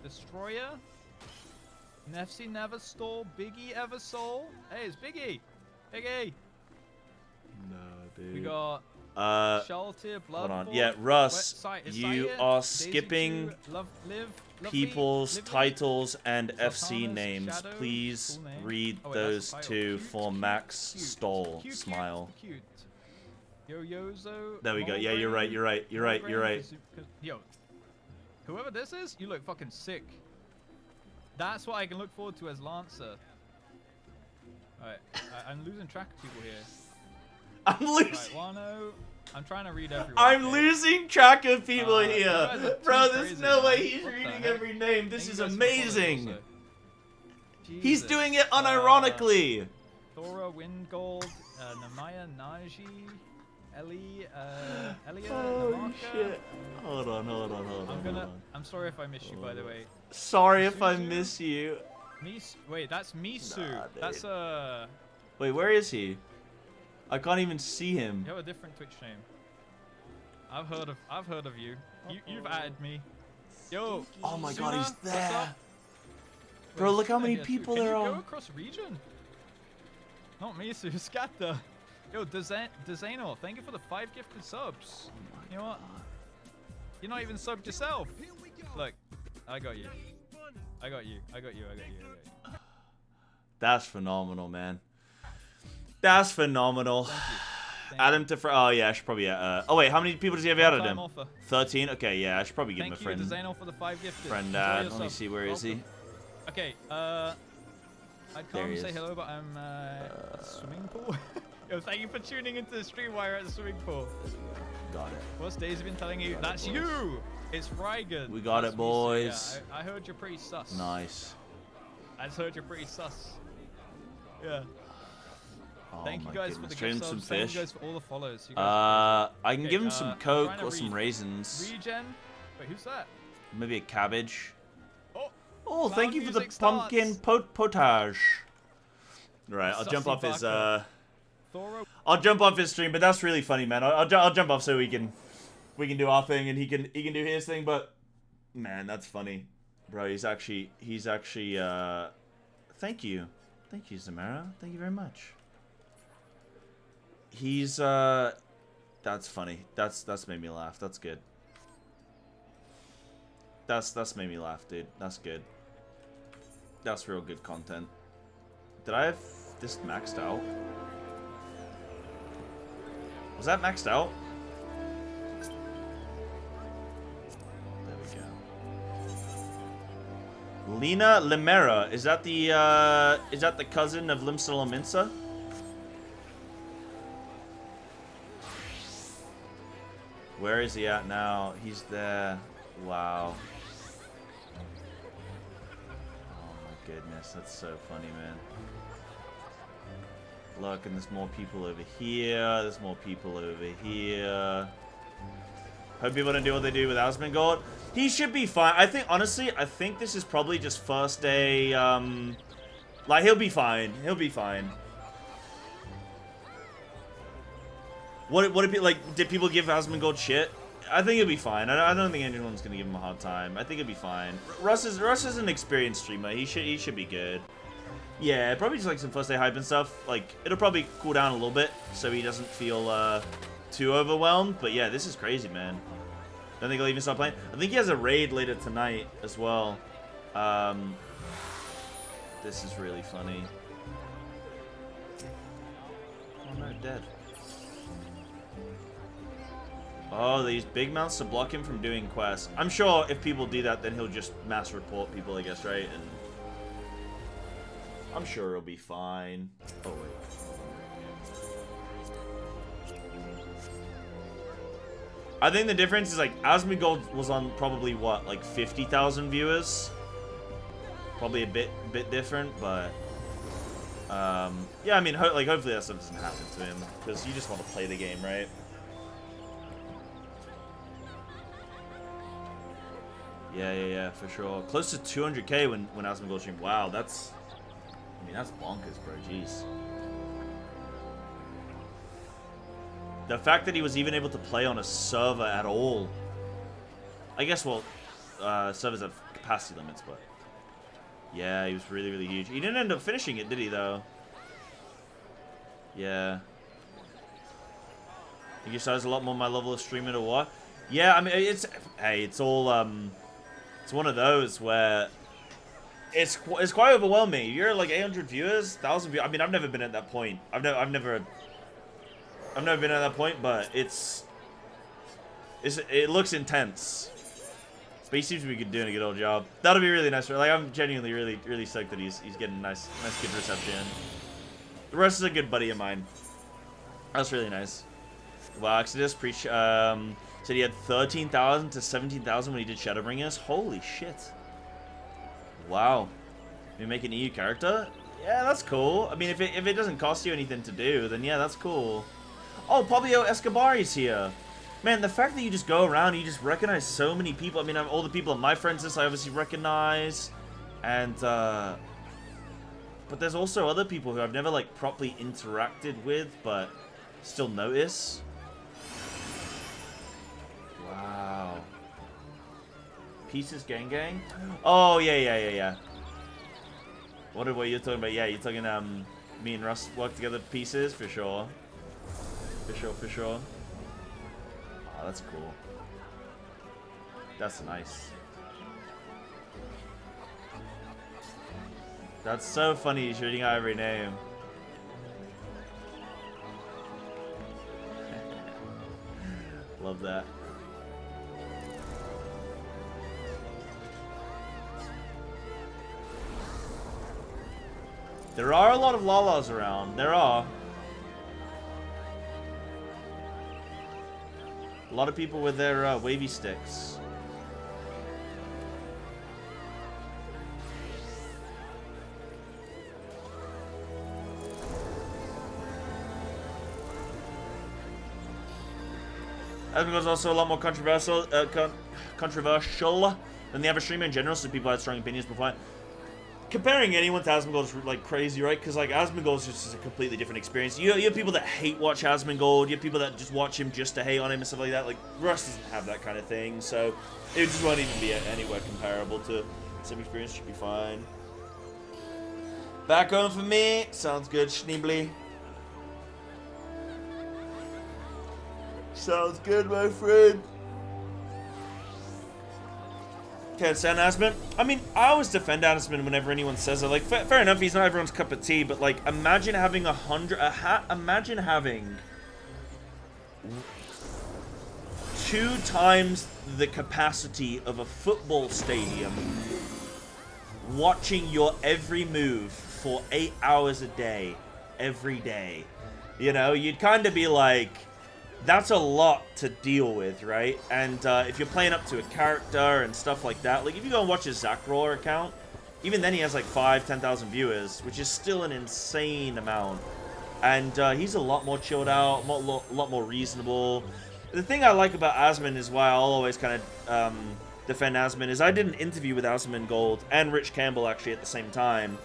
S12: Destroyer. Nefsi Neverstall, Biggie Eversoul. Hey, it's Biggie! Biggie!
S1: No, dude.
S12: We got Shelter,
S1: Hold on.
S12: Bloodborne,
S1: Yeah, Russ,
S12: Wet Side-
S1: you
S12: Side-
S1: are
S12: Daisy
S1: skipping
S12: 2, Lovely,
S1: people's
S12: Lively,
S1: titles and FC
S12: Sultanas,
S1: names.
S12: Shadow,
S1: Please
S12: cool name.
S1: read
S12: Oh, wait, that's
S1: those
S12: the title.
S1: two
S12: Cute,
S1: for Max
S12: cute,
S1: Stoll.
S12: cute,
S1: Smile.
S12: Cute. Yo-Yozo.
S1: There we go. Yeah, you're right. You're right. You're right. You're right.
S12: Yo, whoever this is, you look fucking sick. That's what I can look forward to as Lancer. Alright, I'm losing track of people here.
S1: I'm losing.
S12: Right, Wano. I'm trying to read everyone.
S1: I'm
S12: okay?
S1: losing track of people
S12: You guys
S1: here.
S12: are
S1: Bro,
S12: too
S1: there's
S12: crazy,
S1: no
S12: man.
S1: way he's
S12: What the
S1: reading
S12: heck?
S1: every name. This
S12: Thank
S1: is
S12: you guys for following
S1: amazing.
S12: also.
S1: He's doing it unironically.
S12: Thora Windgold, Namaya Naji, Ellie, Elliot,
S1: Oh
S12: Namaka.
S1: shit. Hold on.
S12: I'm sorry if I miss you, by the way.
S1: Sorry if I miss you.
S12: Wait, that's Misu.
S1: Nah,
S12: That's
S1: Wait, where is he? I can't even see him.
S12: You have a different Twitch name. I've heard of you. You've added me. Yo.
S1: Oh my
S12: Suna,
S1: god, he's
S12: what's
S1: there.
S12: up?
S1: Bro,
S12: Wait,
S1: look how
S12: Suna
S1: many
S12: here too.
S1: people
S12: Can
S1: there
S12: you
S1: are.
S12: go across region? Not Misu, Scatter. Yo, Dezano, thank you for the 5 gifted subs. You know what? You're not even subbed yourself. Look, I got you. I got you.
S1: That's phenomenal, man. That's phenomenal. Add him to oh yeah, I should probably oh wait, how many people does he have added him? 13? Okay, yeah, I should probably give him a friend.
S12: Thank you, Dezano, for the 5 gifted.
S1: Friend let me see, where is he?
S12: Okay, I'd come say hello, but I'm at the swimming pool. Yo, thank you for tuning into the stream while you're at the swimming pool.
S1: Got it.
S12: What's Daisy been telling you? That's you! It's Rygan.
S1: We got it, boys.
S12: Yeah, I heard you're pretty sus.
S1: Nice.
S12: I just heard you're pretty sus. Yeah.
S1: Oh
S12: Thank you guys for the
S1: Trade him
S12: gift
S1: some
S12: subs. Thank
S1: fish.
S12: you guys for all the follows. You guys are
S1: I can
S12: okay,
S1: give him some
S12: I'm
S1: Coke
S12: trying to
S1: or some
S12: read.
S1: raisins.
S12: Regen? Wait, who's that?
S1: Maybe a cabbage.
S12: Oh,
S1: Oh, thank you for the
S12: music
S1: pumpkin potage. Right, I'll jump
S12: Sussy
S1: off his
S12: fucker.
S1: I'll jump off his stream, but that's really funny, man. I'll jump off so we can do our thing and he can do his thing, but man, that's funny. Bro, he's actually thank you. Thank you, Zamara. Thank you very much. He's that's funny. That's made me laugh. That's good. That's made me laugh, dude. That's good. That's real good content. Did I have this maxed out? Was that maxed out? There we go. Lena Limera. Is that the cousin of Limsa Laminsa? Where is he at now? He's there. Wow. Oh my goodness, that's so funny, man. Look, and there's more people over here. There's more people over here. Hope people don't do what they do with Asmongold. He should be fine. I think, honestly, I think this is probably just first day. Like, he'll be fine. He'll be fine. What did people, like, did people give Asmongold shit? I think he'll be fine. I don't think anyone's gonna give him a hard time. I think he'll be fine. Russ is an experienced streamer. He should be good. Yeah, probably just like some first day hype and stuff. Like, it'll probably cool down a little bit so he doesn't feel too overwhelmed. But yeah, this is crazy, man. Don't think he'll even start playing. I think he has a raid later tonight as well. This is really funny. Oh no, dead. Oh, they use big mouths to block him from doing quests. I'm sure if people do that, then he'll just mass report people, I guess, right? And I'm sure he'll be fine. Oh, wait. I think the difference is, like, Asmongold was on probably, what, like 50,000 viewers? Probably a bit different, but... yeah, I mean, hopefully that stuff doesn't happen to him. Because you just want to play the game, right? Yeah, for sure. Close to 200k when Asmongold streamed. Wow, that's... I mean, that's bonkers, bro. Jeez. The fact that he was even able to play on a server at all. I guess, well, servers have capacity limits, but... Yeah, he was really, really huge. He didn't end up finishing it, did he, though? Yeah. I think he starts a lot more my level of streaming or what? Yeah, I mean, it's... Hey, it's all, It's one of those where... It's quite overwhelming. You're like 800 viewers, 1,000 viewers. I mean, I've never been at that point. I've never been at that point, but it looks intense. But he seems to be doing a good old job. That'll be really nice. Like, I'm genuinely really stoked that he's getting nice good reception. The rest is a good buddy of mine. That's really nice. Wow, Exodus said he had 13,000 to 17,000 when he did Shadowbringers. Holy shit. Wow. You make an EU character? Yeah, that's cool. I mean, if it doesn't cost you anything to do, then yeah, that's cool. Oh, Pablo Escobari's here. Man, the fact that you just go around and you just recognize so many people. I mean, all the people on my friends list I obviously recognize. And, but there's also other people who I've never, like, properly interacted with, but still notice. Wow. Pieces Gang Gang? Oh, yeah. What you're talking about? Yeah, you're talking, me and Russ work together Pieces, for sure. For sure. Oh, that's cool. That's nice. That's so funny, he's reading out every name. Love that. There are a lot of Lalas around. There are. A lot of people with their wavy sticks. Asmongold's also a lot more controversial than the average streamer in general, so people had strong opinions before. Comparing anyone to Asmongold is like crazy, right? Because like Asmongold is just a completely different experience. You have people that hate watch Asmongold. You have people that just watch him just to hate on him and stuff like that. Like Russ doesn't have that kind of thing, so it just won't even be anywhere comparable to some experience. Should be fine. Back home for me. Sounds good, Schneebly. Sounds good, my friend. Can't stand Asmon. I mean, I always defend Asmon whenever anyone says it. Like, fair enough, he's not everyone's cup of tea, but like, imagine having imagine having 2 times the capacity of a football stadium, watching your every move for 8 hours a day, every day. You know, you'd kind of be like, that's a lot to deal with, right? And if you're playing up to a character and stuff like that, like if you go and watch his Zackroar account, even then he has like 10,000 viewers, which is still an insane amount. And he's a lot more chilled out, a lot more reasonable. The thing I like about Asmon is why I'll always kind of defend Asmon is I did an interview with Asmongold and Rich Campbell actually at the same time.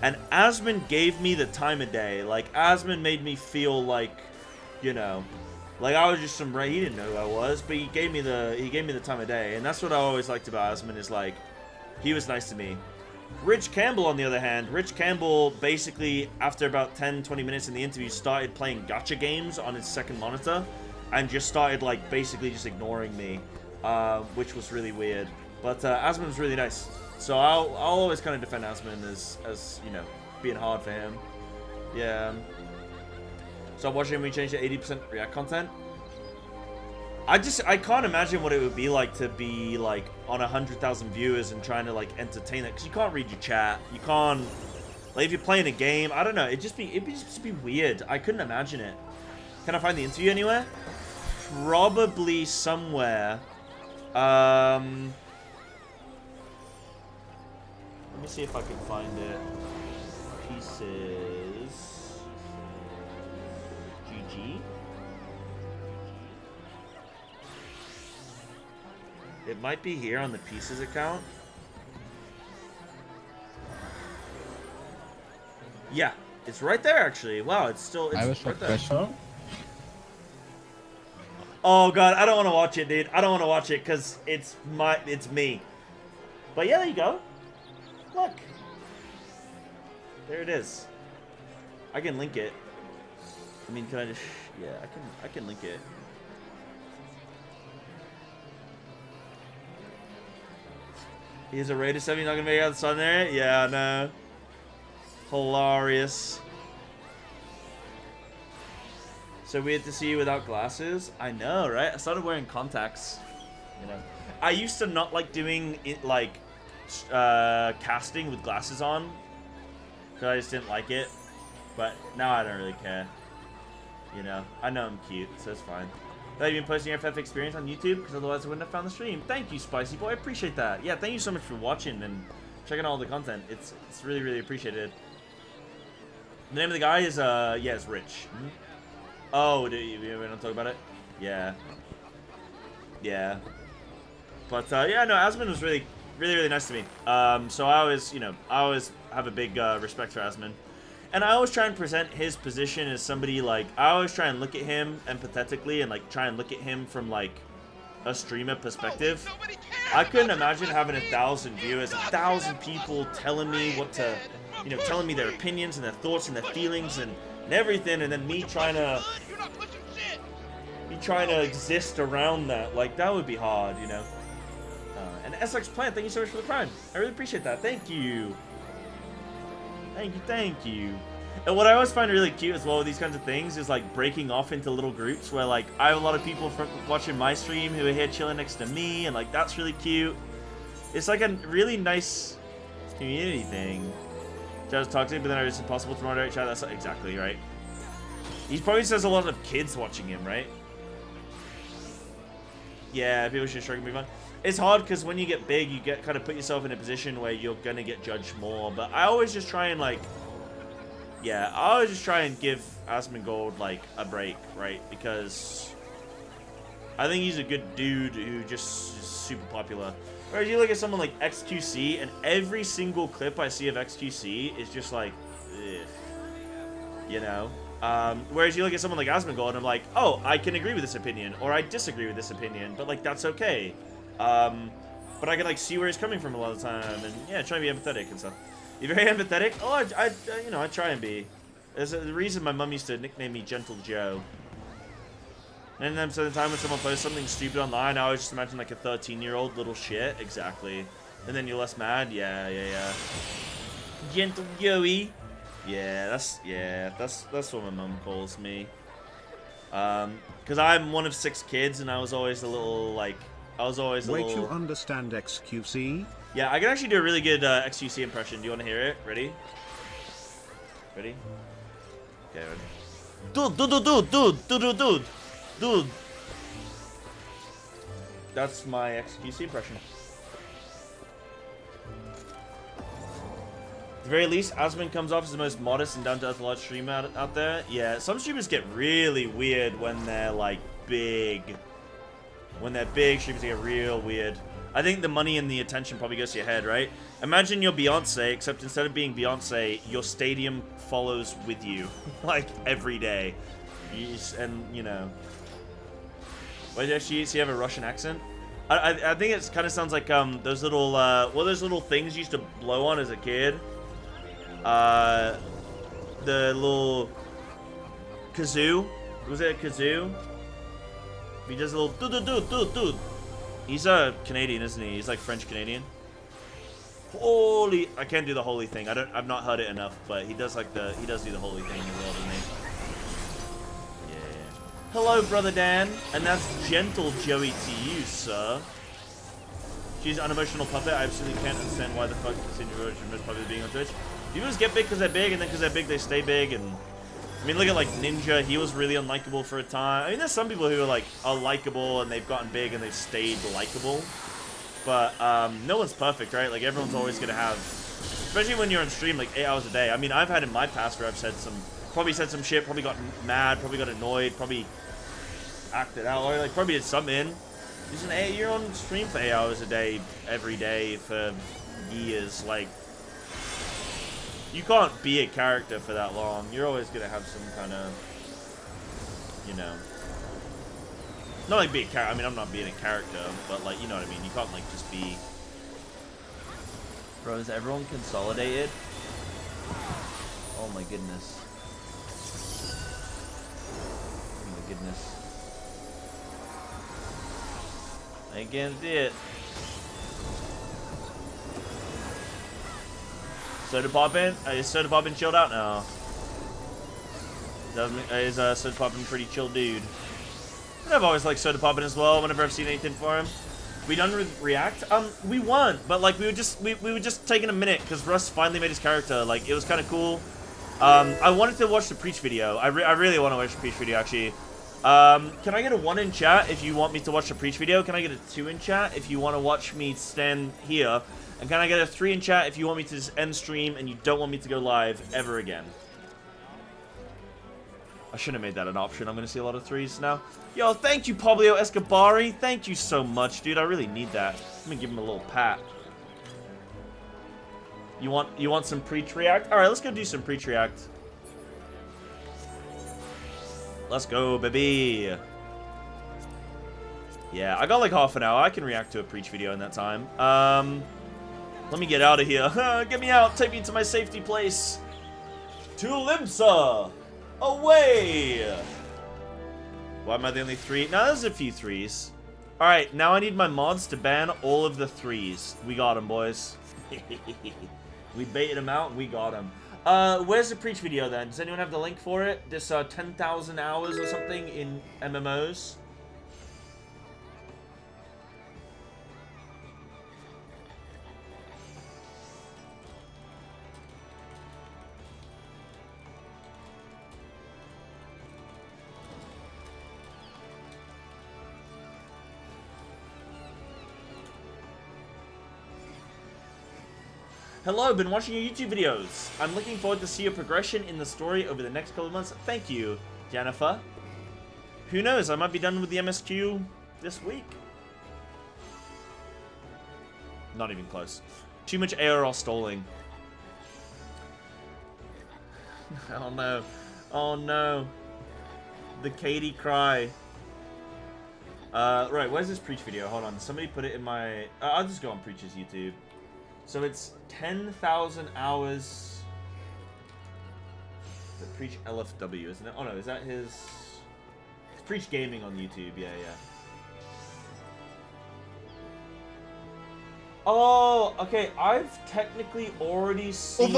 S1: And Asmon gave me the time of day. Like, Asmon made me feel like, you know, like I was just some he didn't know who I was, but he gave me the time of day, and that's what I always liked about Asmon is like he was nice to me. Rich Campbell, on the other hand, Rich Campbell basically after about 10-20 minutes in the interview started playing gacha games on his second monitor, and just started like basically just ignoring me, which was really weird. But Asmon was really nice, so I'll always kind of defend Asmon as you know being hard for him. Yeah. So watching him, we changed to 80% React content. I can't imagine what it would be like to be like on 100,000 viewers and trying to like entertain it, because you can't read your chat. You can't, like if you're playing a game, I don't know. It'd just be weird. I couldn't imagine it. Can I find the interview anywhere? Probably somewhere. Let me see if I can find it. Pieces. GG. It might be here on the Pieces account. Yeah, it's right there actually. Wow, it's right there. Oh god, I don't want to watch it, dude. I don't want to watch it because it's me. But yeah, there you go. Look. There it is. I can link it. I mean, can I just... Yeah, I can link it. He's a Raider 7, you're not gonna make it out the sun there? Yeah, no. Hilarious. So weird to see you without glasses? I know, right? I started wearing contacts. You know. I used to not like doing it, like, casting with glasses on. Because I just didn't like it. But now I don't really care. You know, I know I'm cute, so it's fine. Have you been posting your FF experience on YouTube? Because otherwise I wouldn't have found the stream. Thank you, Spicy Boy. I appreciate that. Yeah, thank you so much for watching and checking out all the content. It's really, really appreciated. The name of the guy is, yeah, it's Rich. Oh, we don't talk about it? Yeah. Yeah. But, yeah, no, Asmund was really, really, really nice to me. So I always, you know, I always have a big respect for Asmund. And I always try and present his position as somebody, like, I always try and look at him empathetically and, like, try and look at him from, like, a streamer perspective. I couldn't imagine having 1,000 viewers, 1,000 people telling me what to, you know, telling me their opinions and their thoughts and their feelings and everything, and then me trying to exist around that. Like, that would be hard, you know. And SX Plant, thank you so much for the prime. I really appreciate that. Thank you. Thank you. And what I always find really cute as well with these kinds of things is like breaking off into little groups where like I have a lot of people from watching my stream who are here chilling next to me, and like that's really cute. It's like a really nice community thing. Just toxic, but then it's impossible to moderate chat. That's exactly right. He probably says a lot of kids watching him, right? Yeah, people should struggle move on. It's hard because when you get big, you get kind of put yourself in a position where you're gonna get judged more. But I always just try and like, yeah, I always just try and give Asmongold like a break, right? Because I think he's a good dude who just is super popular. Whereas you look at someone like XQC, and every single clip I see of XQC is just like, ugh, you know. Whereas you look at someone like Asmongold, and I'm like, oh, I can agree with this opinion, or I disagree with this opinion, but like that's okay. But I can like see where he's coming from a lot of the time, and yeah, try and be empathetic and stuff. You're very empathetic? Oh, I you know, I try and be. There's a reason my mum used to nickname me Gentle Joe. And then so the time when someone posts something stupid online, I always just imagine like a 13-year-old little shit. Exactly. And then you're less mad. Yeah. Gentle Joey. Yeah, that's what my mum calls me. Because I'm one of 6 kids, and I was always a little like. Wait,
S11: you understand XQC?
S1: Yeah, I can actually do a really good XQC impression. Do you want to hear it? Ready? Ready? Okay, ready. Dude. That's my XQC impression. At the very least, Asmund comes off as the most modest and down-to-earth large streamer out there. Yeah, some streamers get really weird when they're like big. When they're big, streamers get real weird. I think the money and the attention probably goes to your head, right? Imagine you're Beyonce, except instead of being Beyonce, your stadium follows with you, like, every day. And, you know... Wait, does she have a Russian accent? I think it kind of sounds like, those little, those little things you used to blow on as a kid? The little... kazoo? Was it a kazoo? He does a little dude. He's Canadian, isn't he? He's like French Canadian. Holy! I can't do the holy thing. I've not heard it enough, but he does like he does do the holy thing as well, doesn't he? Yeah. Hello, brother Dan, and that's Gentle Joey to you, sir. She's an unemotional puppet. I absolutely can't understand why the fuck this individual is most popular being on Twitch. People just get big because they're big, and then because they're big, they stay big, and. I mean, look at, like, Ninja. He was really unlikable for a time. I mean, there's some people who are likable, and they've gotten big, and they've stayed likable. But, no one's perfect, right? Like, everyone's always going to have... Especially when you're on stream, like, 8 hours a day. I mean, I've had in my past where I've probably said some shit, probably got mad, probably got annoyed, probably acted out, or, like, probably did something. You're on stream for 8 hours a day, every day, for years, like... You can't be a character for that long. You're always going to have some kind of, you know... Not like be a character. I mean, I'm not being a character, but, like, you know what I mean? You can't, like, just be... Bro, is everyone consolidated? Oh, my goodness. Oh, my goodness. I can't see it. Soda Poppin'? Is Soda Poppin' chilled out now? Is Soda Poppin' pretty chill dude? And I've always liked Soda Poppin' as well whenever I've seen anything for him. We done with React? We won, but like we were just taking a minute because Russ finally made his character. Like it was kind of cool. I wanted to watch the Preach video. I really want to watch the Preach video actually. Can I get a 1 in chat if you want me to watch the Preach video? Can I get a 2 in chat if you want to watch me stand here And can I get a 3 in chat if you want me to just end stream and you don't want me to go live ever again? I shouldn't have made that an option. I'm going to see a lot of 3s now. Yo, thank you, Pablo Escobari. Thank you so much, dude. I really need that. I'm going to give him a little pat. You want some pre-react? All right, let's go do some pre-react. Let's go, baby. Yeah, I got like half an hour. I can react to a preach video in that time. Let me get out of here. Get me out. Take me to my safety place. To Limsa. Away. Why am I the only 3? No, there's a few 3s. All right, now I need my mods to ban all of the 3s. We got them, boys. We baited them out. We got them. Where's the preach video then? Does anyone have the link for it? This 10,000 hours or something in MMOs? Hello, been watching your YouTube videos. I'm looking forward to see your progression in the story over the next couple of months. Thank you, Jennifer. Who knows, I might be done with the MSQ this week. Not even close. Too much ARR stalling. Oh no. Oh no. The Katie cry. Right, where's this preach video? Hold on, somebody put it in my... I'll just go on Preach's YouTube. So it's 10,000 hours. The Preach LFW, isn't it? Oh no, is that his? It's Preach Gaming on YouTube. Yeah, yeah. Oh, okay. I've technically already seen.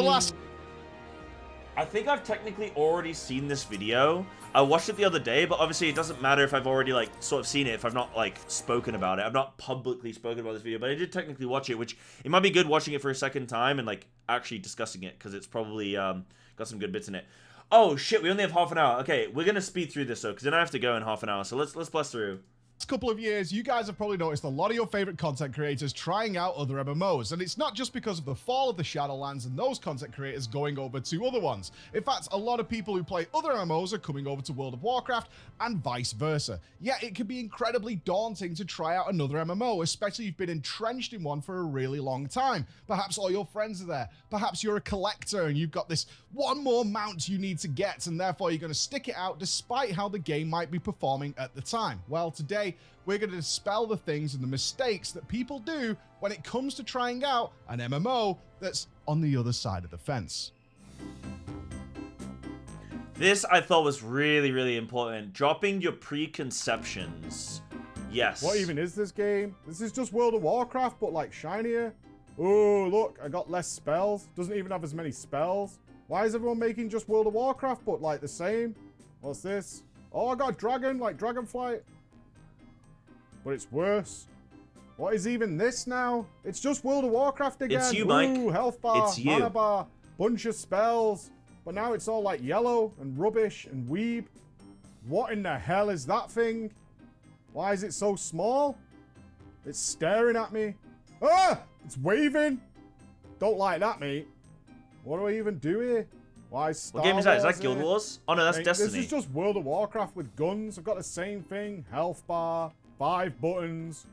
S1: I think I've technically already seen this video. I watched it the other day, but obviously it doesn't matter if I've already, like, sort of seen it, if I've not, like, spoken about it. I've not publicly spoken about this video, but I did technically watch it, which it might be good watching it for a second time and, like, actually discussing it, because it's probably, got some good bits in it. Oh, shit, we only have half an hour. Okay, we're gonna speed through this, though, because then I have to go in half an hour, so let's blast through.
S15: Couple of years, you guys have probably noticed a lot of your favorite content creators trying out other MMOs, and it's not just because of the fall of the Shadowlands and those content creators going over to other ones. In fact, a lot of people who play other MMOs are coming over to World of Warcraft and vice versa. Yeah, it can be incredibly daunting to try out another MMO, especially if you've been entrenched in one for a really long time. Perhaps all your friends are there. Perhaps you're a collector and you've got this one more mount you need to get, and therefore you're going to stick it out despite how the game might be performing at the time. Well, today we're going to dispel the things and the mistakes that people do when it comes to trying out an MMO that's on the other side of the fence.
S1: This I thought was really, really important. Dropping your preconceptions. Yes.
S16: What even is this game? This is just World of Warcraft, but like shinier. Oh, look, I got less spells. Doesn't even have as many spells. Why is everyone making just World of Warcraft, but like the same? What's this? Oh, I got a dragon, like Dragonflight. But it's worse. What is even this now? It's just World of Warcraft again.
S1: It's you, Mike.
S16: Ooh, health bar,
S1: it's you.
S16: mana bar, bunch of spells. But now it's all like yellow and rubbish and weeb. What in the hell is that thing? Why is it so small? It's staring at me. Ah! It's waving. Don't like that, mate. What do I even do here? Why is Star
S1: What game is that? Is
S16: Wars
S1: that Guild
S16: here?
S1: Wars? Oh no, that's
S16: Mate,
S1: Destiny.
S16: This is just World of Warcraft with guns. I've got the same thing. Health bar, 5 buttons.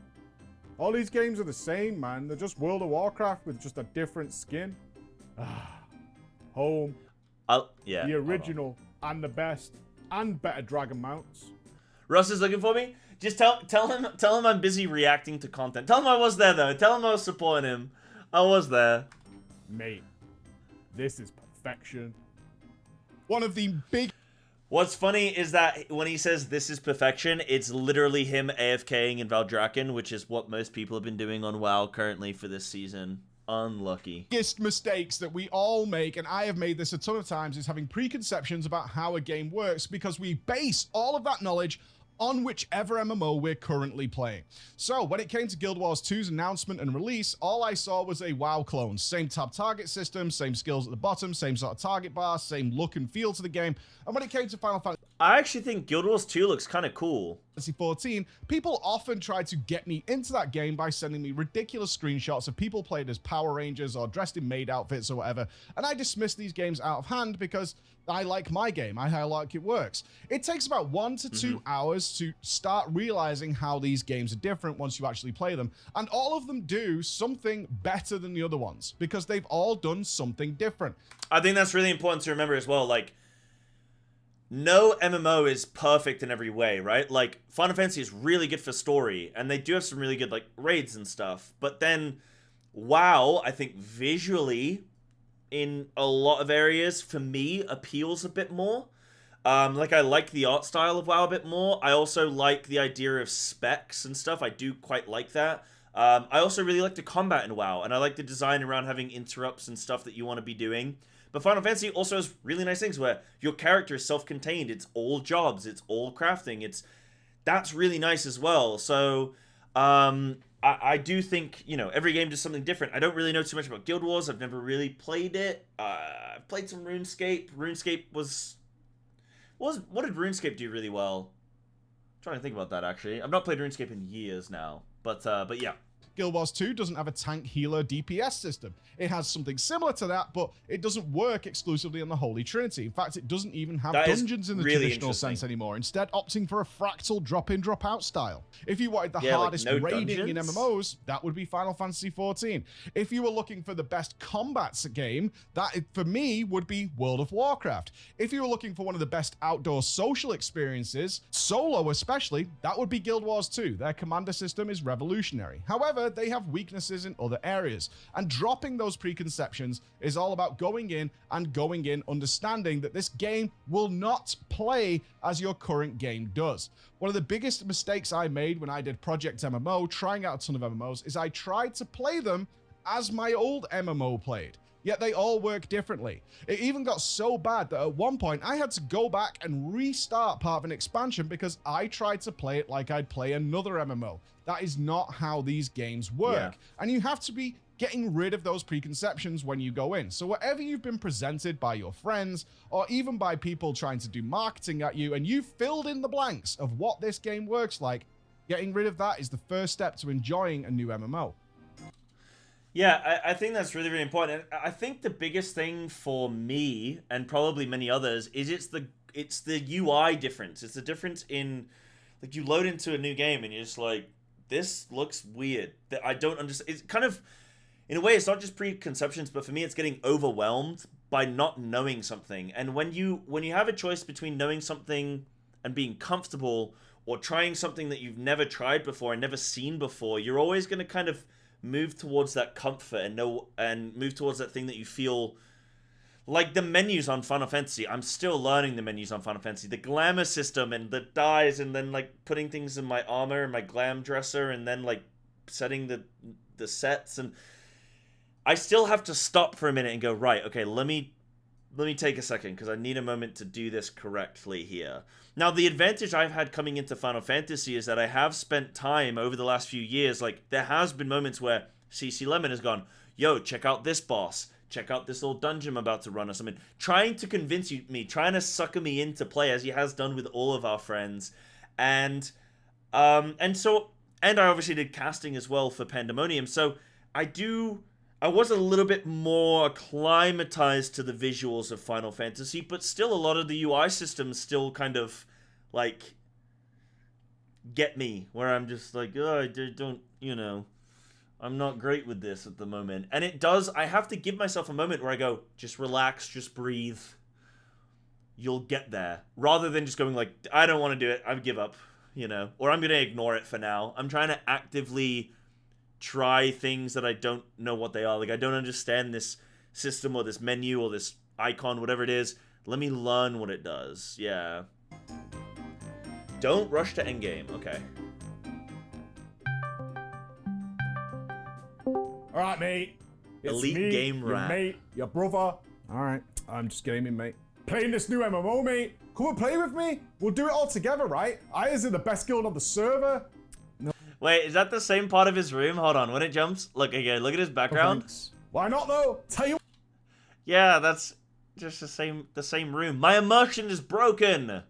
S16: All these games are the same, man. They're just World of Warcraft with just a different skin. Home.
S1: Yeah.
S16: The original and the best and better dragon mounts.
S1: Russ is looking for me. Just tell him I'm busy reacting to content. Tell him I was there though. Tell him I was supporting him. I was there.
S16: Mate, this is perfection. One of the big...
S1: What's funny is that when he says this is perfection, it's literally him AFKing in Valdrakken, which is what most people have been doing on WoW currently for this season. Unlucky.
S15: Biggest mistakes that we all make, and I have made this a ton of times, is having preconceptions about how a game works, because we base all of that knowledge on whichever MMO we're currently playing. So when it came to Guild Wars 2's announcement and release, all I saw was a WoW clone. Same tab target system, same skills at the bottom, same sort of target bar, same look and feel to the game. And when it came to Final Fantasy
S1: I actually think Guild Wars 2 looks kind of cool.
S15: 14, people often try to get me into that game by sending me ridiculous screenshots of people playing as Power Rangers or dressed in maid outfits or whatever, and I dismiss these games out of hand because I like my game. I like it works. It takes about 1 to 2 hours to start realizing how these games are different once you actually play them, and all of them do something better than the other ones because they've all done something different.
S1: I think that's really important to remember as well. Like, no MMO is perfect in every way, right? Like, Final Fantasy is really good for story, and they do have some really good, like, raids and stuff. But then, WoW, I think visually, in a lot of areas, for me, appeals a bit more. Like, I like the art style of WoW a bit more. I also like the idea of specs and stuff. I do quite like that. I also really like the combat in WoW, and I like the design around having interrupts and stuff that you want to be doing. But Final Fantasy also has really nice things where your character is self-contained. It's all jobs. It's all crafting. That's really nice as well. So, I do think, you know, every game does something different. I don't really know too much about Guild Wars. I've never really played it. I've played some RuneScape. RuneScape what did RuneScape do really well? I'm trying to think about that, actually. I've not played RuneScape in years now. But yeah.
S15: Guild Wars 2 doesn't have a tank healer DPS system. It has something similar to that, but it doesn't work exclusively on the Holy Trinity. In fact, it doesn't even have dungeons in the traditional sense anymore, instead opting for a fractal drop-in, drop-out style. If you wanted the hardest raiding in MMOs, that would be Final Fantasy XIV. If you were looking for the best combats game, that, for me, would be World of Warcraft. If you were looking for one of the best outdoor social experiences, solo especially, that would be Guild Wars 2. Their commander system is revolutionary. However, they have weaknesses in other areas, and dropping those preconceptions is all about going in understanding that this game will not play as your current game does. One of the biggest mistakes I made when I did Project MMO, trying out a ton of MMOs, is I tried to play them as my old MMO played. Yet they all work differently. It even got so bad that at one point I had to go back and restart part of an expansion because I tried to play it like I'd play another MMO. That is not how these games work. And you have to be getting rid of those preconceptions when you go in. So whatever you've been presented by your friends or even by people trying to do marketing at you and you've filled in the blanks of what this game works like, getting rid of that is the first step to enjoying a new MMO.
S1: Yeah, I think that's really, really important. And I think the biggest thing for me, and probably many others, is it's the UI difference. It's the difference in, like, you load into a new game and you're just like, this looks weird. That I don't understand. It's kind of, in a way, it's not just preconceptions, but for me, it's getting overwhelmed by not knowing something. And when you have a choice between knowing something and being comfortable, or trying something that you've never tried before and never seen before, you're always going to kind of move towards that comfort and move towards that thing that you feel. Like the menus on Final Fantasy, I'm still learning the menus on Final Fantasy. The glamour system and the dyes, and then like putting things in my armor and my glam dresser, and then like setting the sets, and I still have to stop for a minute and go, right, okay, let me take a second because I need a moment to do this correctly here. Now, the advantage I've had coming into Final Fantasy is that I have spent time over the last few years, like, there has been moments where CC Lemon has gone, yo, check out this boss, check out this little dungeon I'm about to run or something, trying to convince me, trying to sucker me into play, as he has done with all of our friends. And I obviously did casting as well for Pandemonium, so I was a little bit more acclimatized to the visuals of Final Fantasy, but still a lot of the UI systems still kind of, like, get me, where I'm just like, oh, I don't, you know, I'm not great with this at the moment. And it does, I have to give myself a moment where I go, just relax, just breathe. You'll get there. Rather than just going like, I don't want to do it, I give up, you know, or I'm going to ignore it for now. I'm trying to actively try things that I don't know what they are. Like, I don't understand this system or this menu or this icon, whatever it is. Let me learn what it does. Yeah. Don't rush to endgame. Okay.
S16: All right, mate. It's
S1: Elite
S16: me,
S1: Game
S16: your
S1: Rat.
S16: mate, your brother. All right, I'm just gaming, mate. Playing this new MMO, mate, Come and play with me. We'll do it all together, right? Ayers are the best guild on the server. No.
S1: Wait, is that the same part of his room? Hold on, when it jumps, look again. Look at his background.
S16: Why not though? Tell you.
S1: Yeah, that's just the same room. My immersion is broken.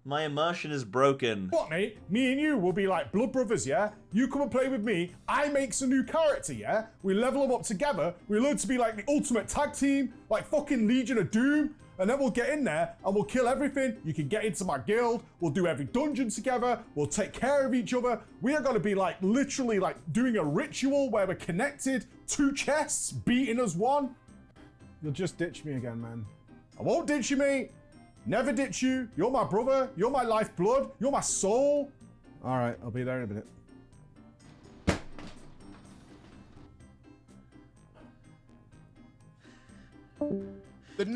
S1: My immersion is broken.
S16: What, mate? Me and you will be like blood brothers, yeah? You come and play with me, I make some new character, yeah? We level them up together, we learn to be like the ultimate tag team, like fucking Legion of Doom, and then we'll get in there and we'll kill everything. You can get into my guild, we'll do every dungeon together, we'll take care of each other. We are gonna be like literally like doing a ritual where we're connected, 2 chests beating as one. You'll just ditch me again, man. I won't ditch you, mate. Never ditch you. You're my brother. You're my lifeblood. You're my soul. All right, I'll be there in a minute.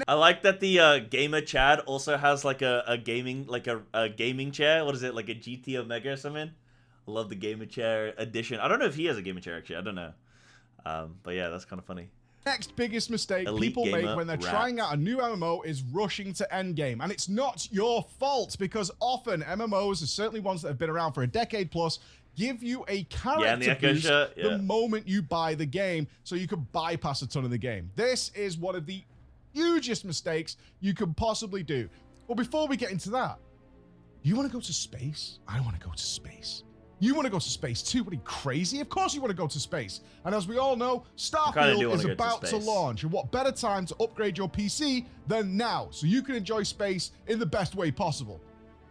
S1: I like that the gamer Chad also has like a gaming chair. What is it, like a GT Omega or something? I love the gamer chair edition. I don't know if he has a gamer chair actually. I don't know. But yeah, that's kind of funny.
S15: Next biggest mistake
S1: Elite
S15: people make
S1: gamer
S15: when they're trying out a new MMO is rushing to endgame. And it's not your fault, because often MMOs, certainly ones that have been around for a decade plus, give you a character boost the moment you buy the game, so you can bypass a ton of the game. This is one of the hugest mistakes you can possibly do. Well, before we get into that, you want to go to space? I want to go to space. You want to go to space too? What are you, crazy? Of course you want to go to space. And as we all know, Starfield is about to launch. And what better time to upgrade your PC than now, so you can enjoy space in the best way possible.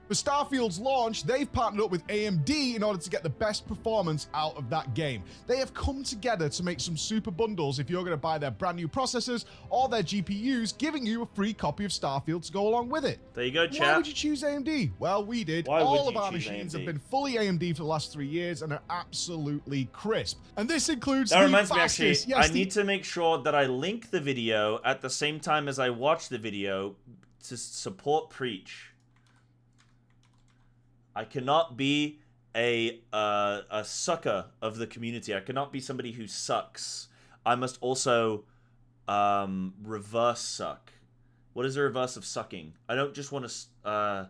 S15: For Starfield's launch, they've partnered up with AMD in order to get the best performance out of that game. They have come together to make some super bundles if you're going to buy their brand new processors or their GPUs, giving you a free copy of Starfield to go along with it.
S1: There you go, chat.
S15: Why would you choose AMD? Well, we did. All of our machines have been fully AMD for the last 3 years and are absolutely crisp. And this includes
S1: that reminds me, actually, I need to make sure that I link the video at the same time as I watch the video to support Preach. I cannot be a sucker of the community. I cannot be somebody who sucks. I must also reverse suck. What is the reverse of sucking? I don't just want to... I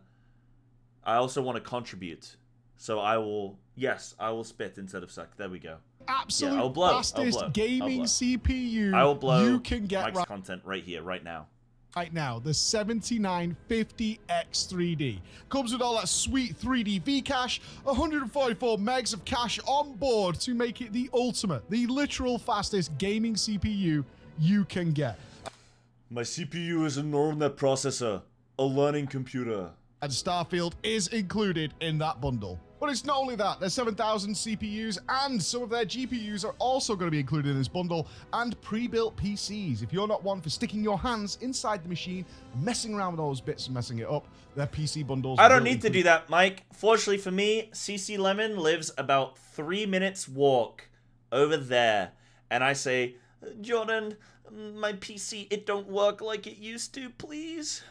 S1: also want to contribute. So I will... Yes, I will spit instead of suck. There we go.
S15: Absolute
S1: I'll blow.
S15: fastest gaming CPU
S1: I will blow
S15: you can get
S1: Mike's content right here, right now.
S15: Right now, the 7950X3D comes with all that sweet 3D V cache, 144 megs of cache on board to make it the ultimate, the literal fastest gaming CPU you can get.
S1: My CPU is a neural net processor, a learning computer.
S15: And Starfield is included in that bundle. But it's not only that, there's 7,000 CPUs and some of their GPUs are also going to be included in this bundle, and pre-built PCs. If you're not one for sticking your hands inside the machine, messing around with all those bits and messing it up, their PC bundles...
S1: I don't need to do that, Mike. Fortunately for me, CC Lemon lives about 3 minutes walk over there. And I say, Jordan, my PC, it don't work like it used to, please.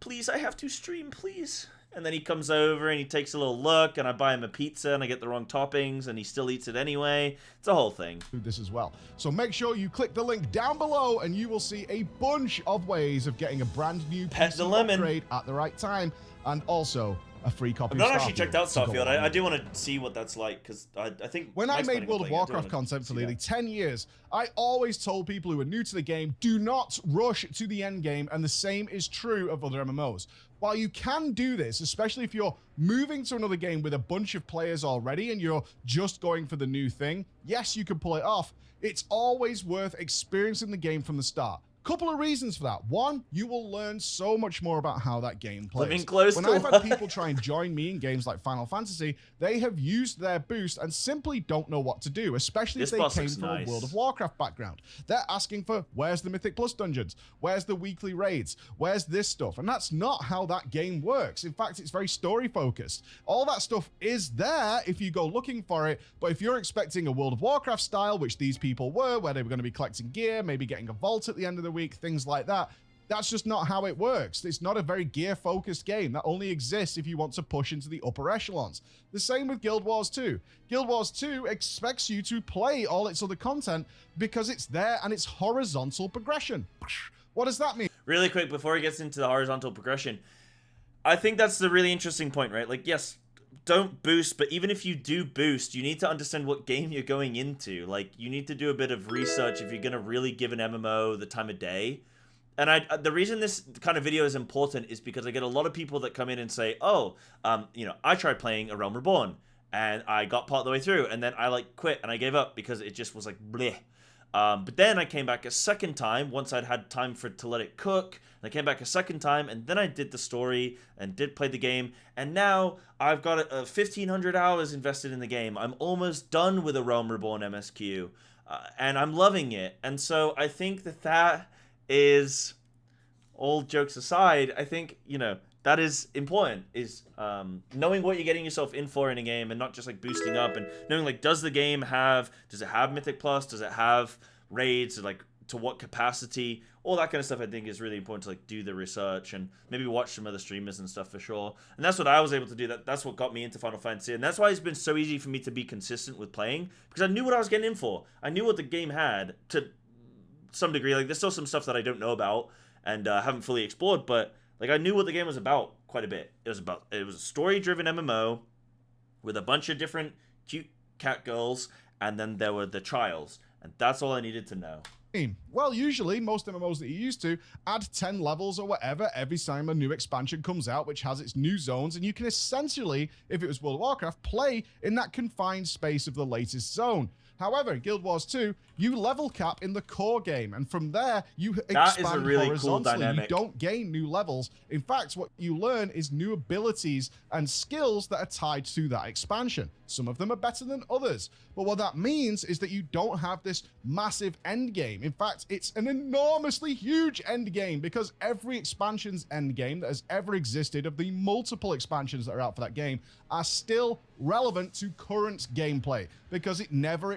S1: Please, I have to stream, please. And then he comes over and he takes a little look, and I buy him a pizza and I get the wrong toppings and he still eats it anyway. It's a whole thing.
S15: Do this as well. So make sure you click the link down below and you will see a bunch of ways of getting a brand new PC upgrade at the right time, and also a free copy
S1: I've
S15: of
S1: not actually
S15: Starfield
S1: checked out Starfield. I do want to see what that's like, because I think...
S15: When I made World of Warcraft content for nearly 10 years, I always told people who are new to the game, do not rush to the end game, and the same is true of other MMOs. While you can do this, especially if you're moving to another game with a bunch of players already and you're just going for the new thing, yes, you can pull it off. It's always worth experiencing the game from the start. Couple of reasons for that. One, you will learn so much more about how that game plays.
S1: Living close
S15: when
S1: to
S15: I've had people try and join me in games like Final Fantasy, they have used their boost and simply don't know what to do, especially if they came from a World of Warcraft background. They're asking for, where's the Mythic Plus dungeons? Where's the weekly raids? Where's this stuff? And that's not how that game works. In fact, it's very story focused. All that stuff is there if you go looking for it, but if you're expecting a World of Warcraft style, which these people were, where they were going to be collecting gear, maybe getting a vault at the end of the week, things like that, that's just not how it works. It's not a very gear-focused game. That only exists if you want to push into the upper echelons. The same with Guild Wars 2. Guild Wars 2 expects you to play all its other content because it's there and it's horizontal progression. What does that mean?
S1: Really quick, before he gets into the horizontal progression, I think that's the really interesting point, right? Like, yes, don't boost, but even if you do boost, you need to understand what game you're going into. Like, you need to do a bit of research if you're going to really give an MMO the time of day. And the reason this kind of video is important is because I get a lot of people that come in and say, oh, you know, I tried playing A Realm Reborn, and I got part of the way through, and then I, like, quit, and I gave up because it just was like, bleh. But then I came back a second time once I'd had time to let it cook. And I came back a second time, and then I did the story and did play the game. And now I've got 1,500 hours invested in the game. I'm almost done with A Realm Reborn MSQ, and I'm loving it. And so I think that is, all jokes aside, I think, you know, that is important, is knowing what you're getting yourself in for in a game, and not just like boosting up, and knowing like, does it have Mythic Plus? Does it have raids? Like, to what capacity? All that kind of stuff I think is really important to like do the research, and maybe watch some other streamers and stuff for sure. And that's what I was able to do. That's what got me into Final Fantasy, and that's why it's been so easy for me to be consistent with playing, because I knew what I was getting in for. I knew what the game had to some degree. Like, there's still some stuff that I don't know about and haven't fully explored, but like, I knew what the game was about quite a bit. It was a story-driven MMO with a bunch of different cute cat girls, and then there were the trials, and that's all I needed to know.
S15: Well, usually, most MMOs that you're used to add 10 levels or whatever every time a new expansion comes out, which has its new zones, and you can essentially, if it was World of Warcraft, play in that confined space of the latest zone. However, in Guild Wars 2, you level cap in the core game, and from there, you expand
S1: really
S15: horizontally.
S1: cool dynamic.
S15: You don't gain new levels. In fact, what you learn is new abilities and skills that are tied to that expansion. Some of them are better than others. But what that means is that you don't have this massive end game. In fact, it's an enormously huge end game, because every expansion's end game that has ever existed, of the multiple expansions that are out for that game, are still relevant to current gameplay, because it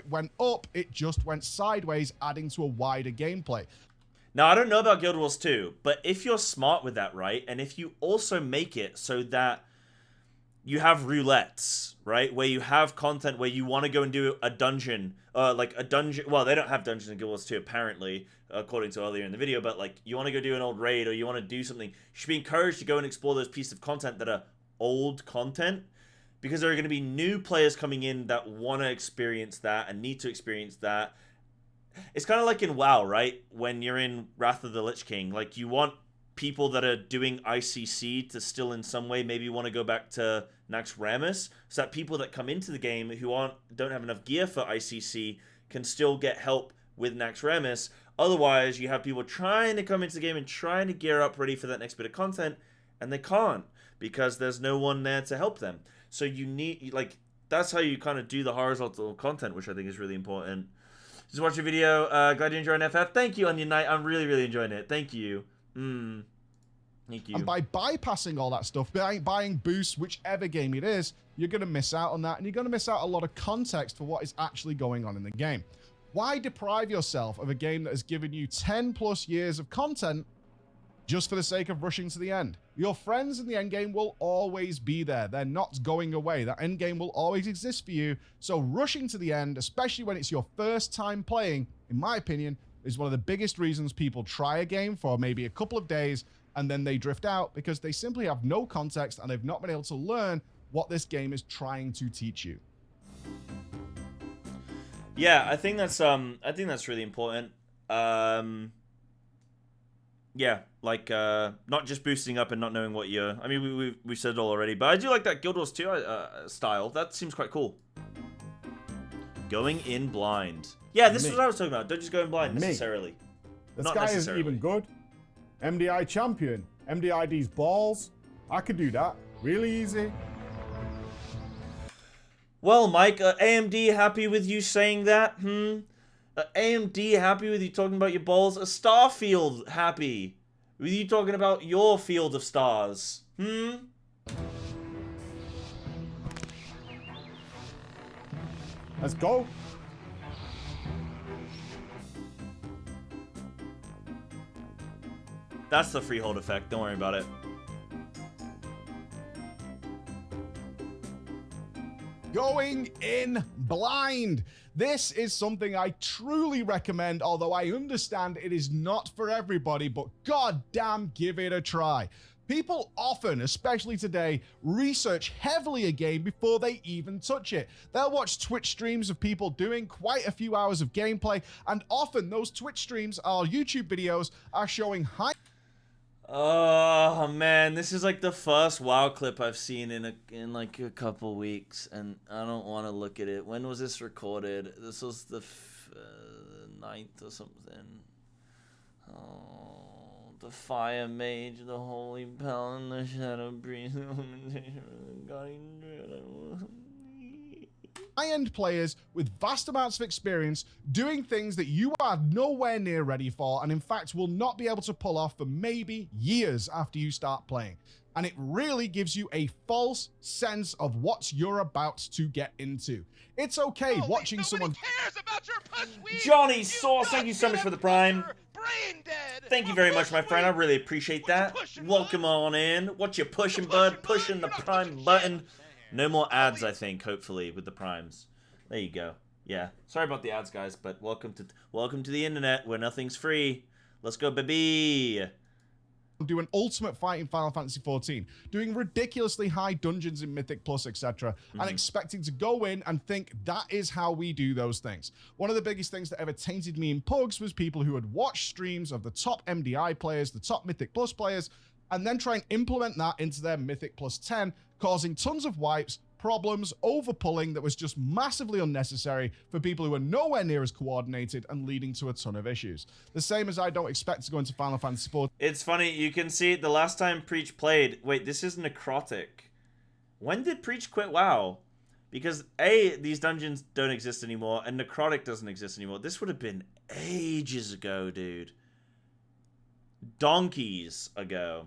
S15: went up, it just went sideways, adding to a wider gameplay.
S1: Now, I don't know about Guild Wars 2, but if you're smart with that, right, and if you also make it so that you have roulettes, right, where you have content where you want to go and do a dungeon, well, they don't have dungeons in Guild Wars 2, apparently, according to earlier in the video, but, like, you want to go do an old raid, or you want to do something, you should be encouraged to go and explore those pieces of content that are old content, because there are going to be new players coming in that want to experience that and need to experience that. It's kind of like in WoW, right? When you're in Wrath of the Lich King, like, you want people that are doing ICC to still in some way maybe want to go back to Nax Ramus, so that people that come into the game who don't have enough gear for ICC can still get help with Nax Ramus. Otherwise, you have people trying to come into the game and trying to gear up ready for that next bit of content, and they can't, because there's no one there to help them. So you need, like, that's how you kind of do the horizontal content, which I think is really important. Just watch your video. Glad you enjoyed FF. Thank you, Onion Knight. I'm really, really enjoying it. Thank you. Thank you.
S15: And by bypassing all that stuff, buying boosts, whichever game it is, you're going to miss out on that, and you're going to miss out a lot of context for what is actually going on in the game. Why deprive yourself of a game that has given you 10 plus years of content just for the sake of rushing to the end? Your friends in the end game will always be there. They're not going away. That end game will always exist for you. So rushing to the end, especially when it's your first time playing, in my opinion, is one of the biggest reasons people try a game for maybe a couple of days and then they drift out, because they simply have no context and they've not been able to learn what this game is trying to teach you.
S1: Yeah, I think that's really important. Yeah, like, not just boosting up and not knowing what you're... I mean, we've said it all already, but I do like that Guild Wars 2 style. That seems quite cool. Going in blind. Yeah, this is what I was talking about. Don't just go in blind necessarily.
S16: This guy isn't even good. MDI champion. MDID's balls. I could do that. Really easy.
S1: Well, Mike, AMD happy with you saying that? AMD happy with you talking about your balls? A Starfield happy with you talking about your field of stars?
S16: Let's go.
S1: That's the freehold effect. Don't worry about it.
S15: going in blind. This is something I truly recommend, although I understand it is not for everybody, but goddamn, give it a try. People often, especially today, research heavily a game before they even touch it. They'll watch Twitch streams of people doing quite a few hours of gameplay, and often those Twitch streams or YouTube videos are showing high...
S1: Oh man, this is like the first WoW clip I've seen in like a couple weeks, and I don't want to look at it. When was this recorded? This was the 9th or something. Oh, the Fire Mage, the Holy Pal, and the Shadow Breeze.
S15: High-end players with vast amounts of experience doing things that you are nowhere near ready for, and in fact will not be able to pull off for maybe years after you start playing. And it really gives you a false sense of what you're about to get into. It's okay watching someone...
S1: Johnny Sauce, thank you so much for the Prime. Thank you very much, my friend. I really appreciate that. Welcome on in. What you pushing, bud? Pushing the Prime button. No more ads, I think, hopefully, with the primes. There you go. Yeah. Sorry about the ads, guys, but welcome to the internet where nothing's free. Let's go, baby.
S15: Do an ultimate fight in Final Fantasy XIV, doing ridiculously high dungeons in Mythic Plus, etc., and expecting to go in and think that is how we do those things. One of the biggest things that ever tainted me in Pugs was people who had watched streams of the top MDI players, the top Mythic Plus players, and then try and implement that into their Mythic Plus 10, causing tons of wipes, problems, overpulling that was just massively unnecessary for people who are nowhere near as coordinated and leading to a ton of issues. The same as I don't expect to go into Final Fantasy XIV.
S1: It's funny, you can see the last time Preach played... Wait, this is Necrotic. When did Preach quit WoW? Because A, these dungeons don't exist anymore, and Necrotic doesn't exist anymore. This would have been ages ago, dude. Donkeys ago.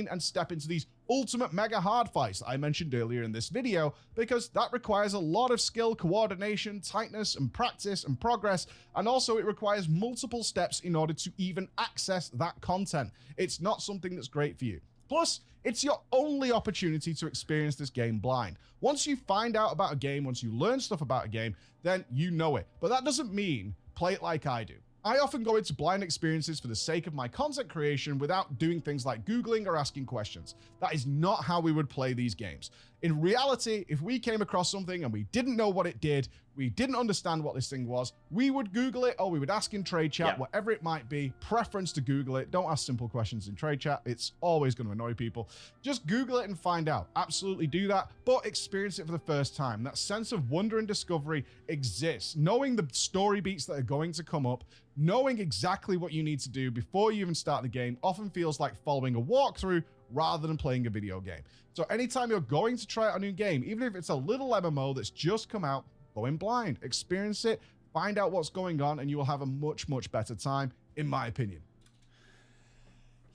S15: And step into these ultimate mega hard fights that I mentioned earlier in this video, because that requires a lot of skill, coordination, tightness, and practice and progress, and also it requires multiple steps in order to even access that content. It's not something that's great for you. Plus, it's your only opportunity to experience this game blind. Once you find out about a game, once you learn stuff about a game, then you know it. But that doesn't mean play it like I do. I often go into blind experiences for the sake of my content creation without doing things like Googling or asking questions. That is not how we would play these games. In reality, if we came across something and we didn't know what it did, we didn't understand what this thing was, we would Google it or we would ask in trade chat, whatever it might be. Preference to Google it. Don't ask simple questions in trade chat. It's always going to annoy people. Just Google it and find out. Absolutely do that, but experience it for the first time. That sense of wonder and discovery exists. Knowing the story beats that are going to come up, knowing exactly what you need to do before you even start the game often feels like following a walkthrough rather than playing a video game. So anytime you're going to try out a new game, even if it's a little MMO that's just come out, go in blind, experience it, find out what's going on, and you will have a much, much better time, in my opinion.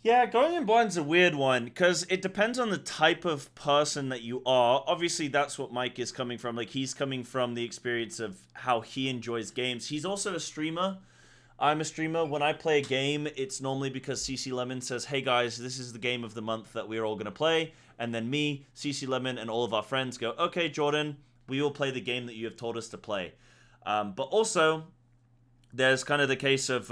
S1: Yeah, going in blind's a weird one, because it depends on the type of person that you are. Obviously, that's what Mike is coming from. Like, he's coming from the experience of how he enjoys games. He's also a streamer. I'm a streamer. When I play a game, it's normally because CC Lemon says, hey guys, this is the game of the month that we're all going to play. And then me, CC Lemon, and all of our friends go, okay, Jordan, we will play the game that you have told us to play. But also, there's kind of the case of,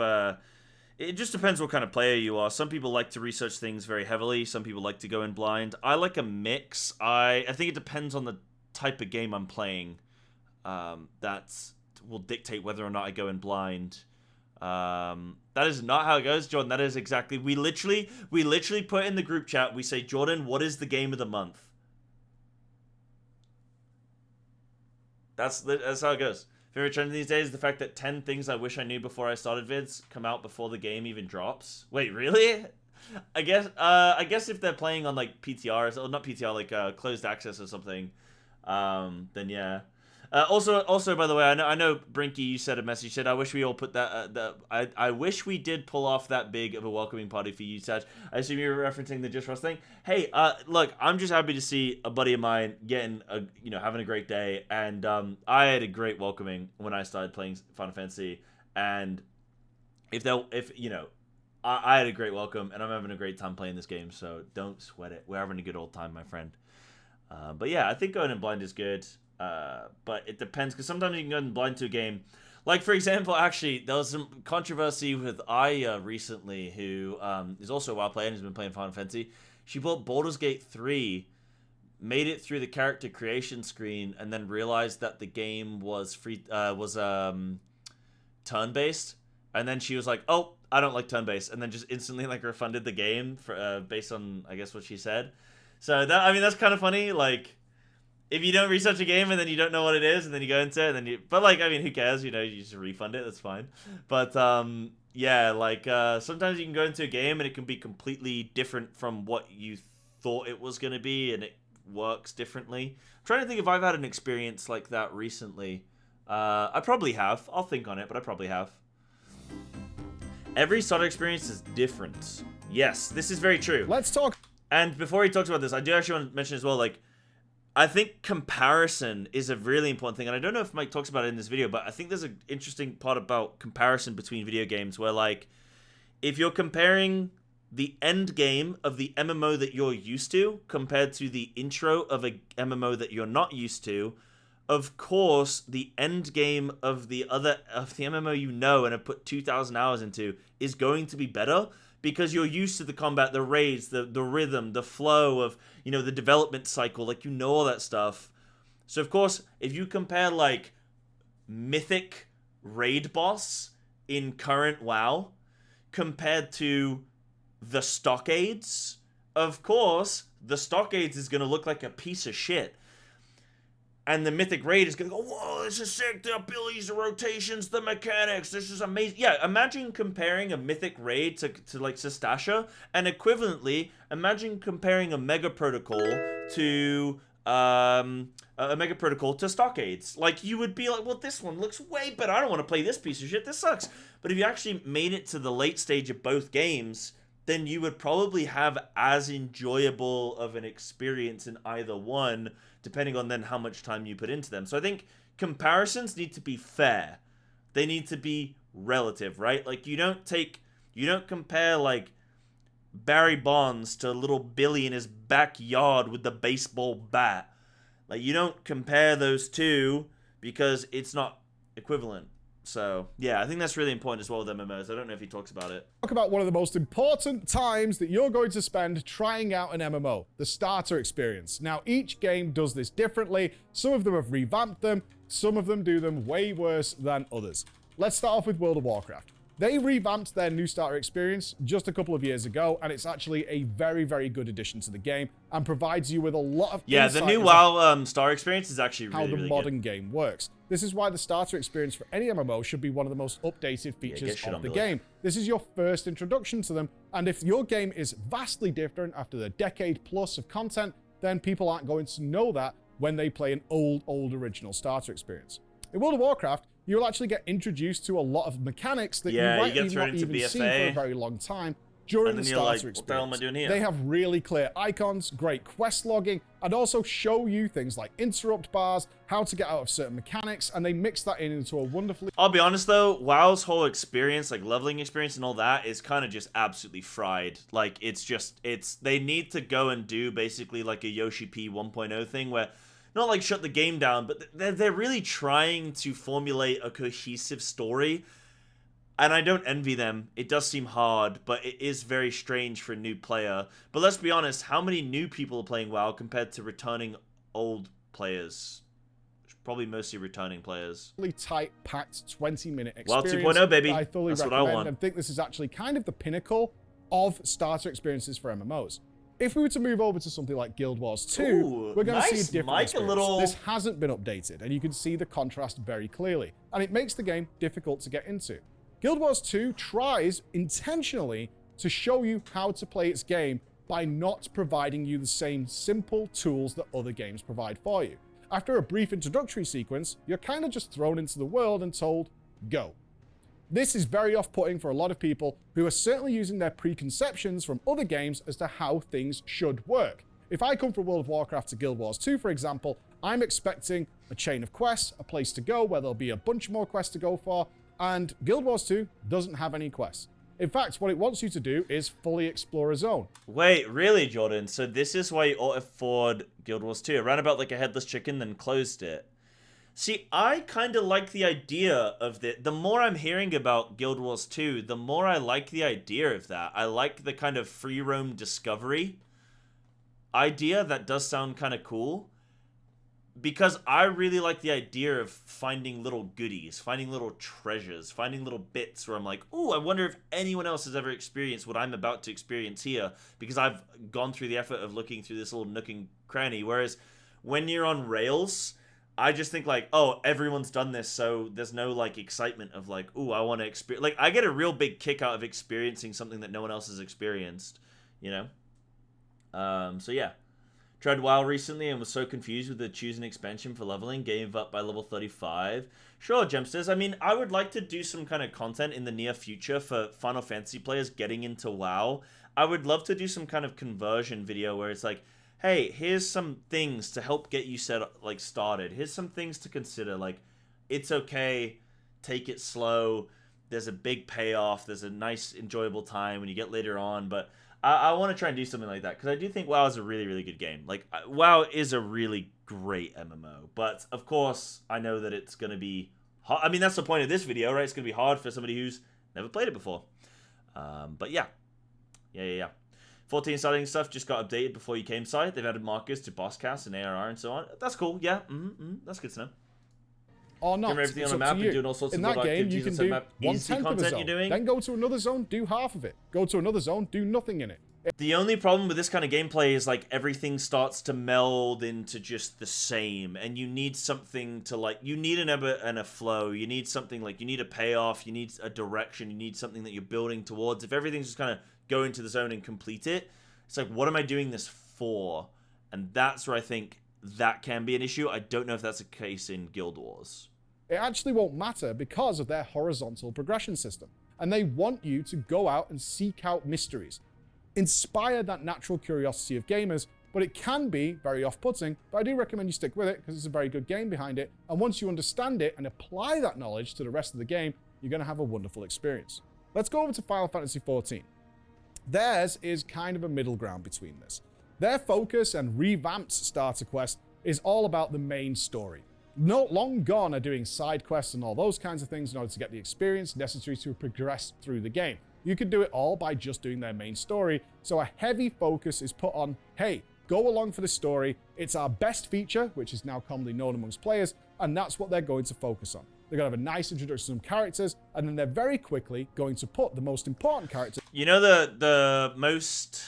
S1: it just depends what kind of player you are. Some people like to research things very heavily. Some people like to go in blind. I like a mix. I think it depends on the type of game I'm playing. That will dictate whether or not I go in blind. That is not how it goes, Jordan. That is exactly, we literally put in the group chat, we say, Jordan, what is the game of the month? That's how it goes. Favorite trend these days is the fact that 10 things I wish I knew before I started vids come out before the game even drops. Wait, really? I guess if they're playing on like PTR, or not PTR, like closed access or something, then yeah. Also, by the way, I know, Brinky, you said a message. You said, I wish we all put that. I wish we did pull off that big of a welcoming party for you, Saj. I assume you were referencing the Just Rush thing. Hey, look, I'm just happy to see a buddy of mine getting having a great day, and I had a great welcoming when I started playing Final Fantasy, and I had a great welcome, and I'm having a great time playing this game. So don't sweat it. We're having a good old time, my friend. But yeah, I think going in blind is good. But it depends, because sometimes you can go in blind to a game. Like, for example, actually, there was some controversy with Aya recently, who is also a WoW player and has been playing Final Fantasy. She bought Baldur's Gate 3, made it through the character creation screen, and then realized that the game was turn-based. And then she was like, oh, I don't like turn-based, and then just instantly like refunded the game for based on, I guess, what she said. So that, I mean, that's kind of funny. Like, if you don't research a game and then you don't know what it is, and then you go into it, and then but like, I mean, who cares? You know, you just refund it. That's fine. But yeah, like sometimes you can go into a game and it can be completely different from what you thought it was going to be, and it works differently. I'm trying to think if I've had an experience like that recently. I probably have. I'll think on it, but I probably have. Every starter experience is different. Yes, this is very true.
S15: Let's talk.
S1: And before he talks about this, I do actually want to mention as well, like, I think comparison is a really important thing. And I don't know if Mike talks about it in this video, but I think there's an interesting part about comparison between video games where, like, if you're comparing the end game of the MMO that you're used to compared to the intro of a MMO that you're not used to, of course, the end game of the MMO you know and have put 2,000 hours into is going to be better because you're used to the combat, the raids, the rhythm, the flow of, you know, the development cycle, like, you know all that stuff. So, of course, if you compare, like, Mythic raid boss in current WoW compared to the Stockades, of course, the Stockades is going to look like a piece of shit. And the Mythic Raid is going to go, whoa, this is sick, the abilities, the rotations, the mechanics, this is amazing. Yeah, imagine comparing a Mythic Raid to like, Sestasha, and equivalently, imagine comparing a Mega Protocol to, Stockades. Like, you would be like, well, this one looks way better. I don't want to play this piece of shit. This sucks. But if you actually made it to the late stage of both games, then you would probably have as enjoyable of an experience in either one, depending on then how much time you put into them. So I think comparisons need to be fair. They need to be relative, right? Like, you don't compare, like, Barry Bonds to little Billy in his backyard with the baseball bat. Like, you don't compare those two because it's not equivalent. So, yeah, I think that's really important as well with MMOs. I don't know if he talks about it.
S15: Talk about one of the most important times that you're going to spend trying out an MMO, the starter experience. Now, each game does this differently. Some of them have revamped them. Some of them do them way worse than others. Let's start off with World of Warcraft. They revamped their new starter experience just a couple of years ago, and it's actually a very, very good addition to the game and provides you with a lot of
S1: insight the new WoW starter experience is actually really,
S15: how the
S1: really
S15: modern
S1: good.
S15: Game works. This is why the starter experience for any MMO should be one of the most updated features of the game. This is your first introduction to them, and if your game is vastly different after the decade plus of content, then people aren't going to know that when they play an old original starter experience. In World of Warcraft, you'll actually get introduced to a lot of mechanics that you might not even see for a very long time during the starter experience. What the hell am I doing here? They have really clear icons, great quest logging, and also show you things like interrupt bars, how to get out of certain mechanics, and they mix that into a wonderfully...
S1: I'll be honest though, WoW's whole experience, like leveling experience and all that, is kind of just absolutely fried. Like, they need to go and do basically like a Yoshi P 1.0 thing where, not like shut the game down, but they're really trying to formulate a cohesive story. And I don't envy them. It does seem hard, but it is very strange for a new player. But let's be honest, how many new people are playing WoW compared to returning old players? Probably mostly returning players.
S15: Really tight, packed 20-minute experience.
S1: WoW 2.0, baby.
S15: I thoroughly
S1: That's
S15: recommend,
S1: what I want.
S15: and think this is actually kind of the pinnacle of starter experiences for MMOs. If we were to move over to something like Guild Wars 2, we're going to see a different experience. This hasn't been updated, and you can see the contrast very clearly, and it makes the game difficult to get into. Guild Wars 2 tries intentionally to show you how to play its game by not providing you the same simple tools that other games provide for you. After a brief introductory sequence, you're kind of just thrown into the world and told, go. This is very off-putting for a lot of people who are certainly using their preconceptions from other games as to how things should work. If I come from World of Warcraft to Guild Wars 2, for example, I'm expecting a chain of quests, a place to go where there'll be a bunch more quests to go for, and Guild Wars 2 doesn't have any quests. In fact, what it wants you to do is fully explore a zone.
S1: Wait, really, Jordan? So this is why you auto-forward Guild Wars 2? It ran about like a headless chicken, then closed it. See, I kind of like the idea of the more I'm hearing about Guild Wars 2, the more I like the idea of that. I like the kind of free roam discovery idea. That does sound kind of cool. Because I really like the idea of finding little goodies, finding little treasures, finding little bits where I'm like, ooh, I wonder if anyone else has ever experienced what I'm about to experience here, because I've gone through the effort of looking through this little nook and cranny. Whereas when you're on rails, I just think like, oh, everyone's done this, so there's no like excitement of like, ooh, I want to experience. Like, I get a real big kick out of experiencing something that no one else has experienced, you know? So yeah. Tried WoW recently and was so confused with the choose an expansion for leveling, gave up by level 35. Sure, Gemsters. I mean, I would like to do some kind of content in the near future for Final Fantasy players getting into WoW. I would love to do some kind of conversion video where it's like, hey, here's some things to help get you started. Here's some things to consider. Like, it's okay, take it slow. There's a big payoff. There's a nice, enjoyable time when you get later on, but I want to try and do something like that, because I do think WoW is a really, really good game. Like, WoW is a really great MMO, but of course, I know that it's going to be hard. I mean, that's the point of this video, right? It's going to be hard for somebody who's never played it before. But yeah. 14 starting stuff just got updated before you came, site. They've added markers to boss cast and ARR and so on. That's cool, yeah. That's good to know.
S16: Or not.
S1: Camera everything on the map and doing all sorts
S16: in
S1: of
S16: that game, you can do 1/10 of a zone.
S1: you're doing.
S16: Then go to another zone, do half of it. Go to another zone, do nothing in it.
S1: The only problem with this kind of gameplay is like everything starts to meld into just the same, and you need something to like. You need an ebb and a flow. You need something like you need a payoff. You need a direction. You need something that you're building towards. If everything's just kind of go into the zone and complete it, it's like, what am I doing this for? And that's where I think that can be an issue. I don't know if that's the case in Guild Wars.
S16: It actually won't matter because of their horizontal progression system. And they want you to go out and seek out mysteries. Inspire that natural curiosity of gamers, but it can be very off-putting, but I do recommend you stick with it because it's a very good game behind it. And once you understand it and apply that knowledge to the rest of the game, you're going to have a wonderful experience. Let's go over to Final Fantasy XIV. Theirs is kind of a middle ground between this. Their focus and revamped starter quest is all about the main story. Not long gone are doing side quests and all those kinds of things in order to get the experience necessary to progress through the game. You can do it all by just doing their main story, so a heavy focus is put on, hey, go along for the story, it's our best feature, which is now commonly known amongst players, and that's what they're going to focus on. They're going to have a nice introduction to some characters, and then they're very quickly going to put the most important characters.
S1: You know the most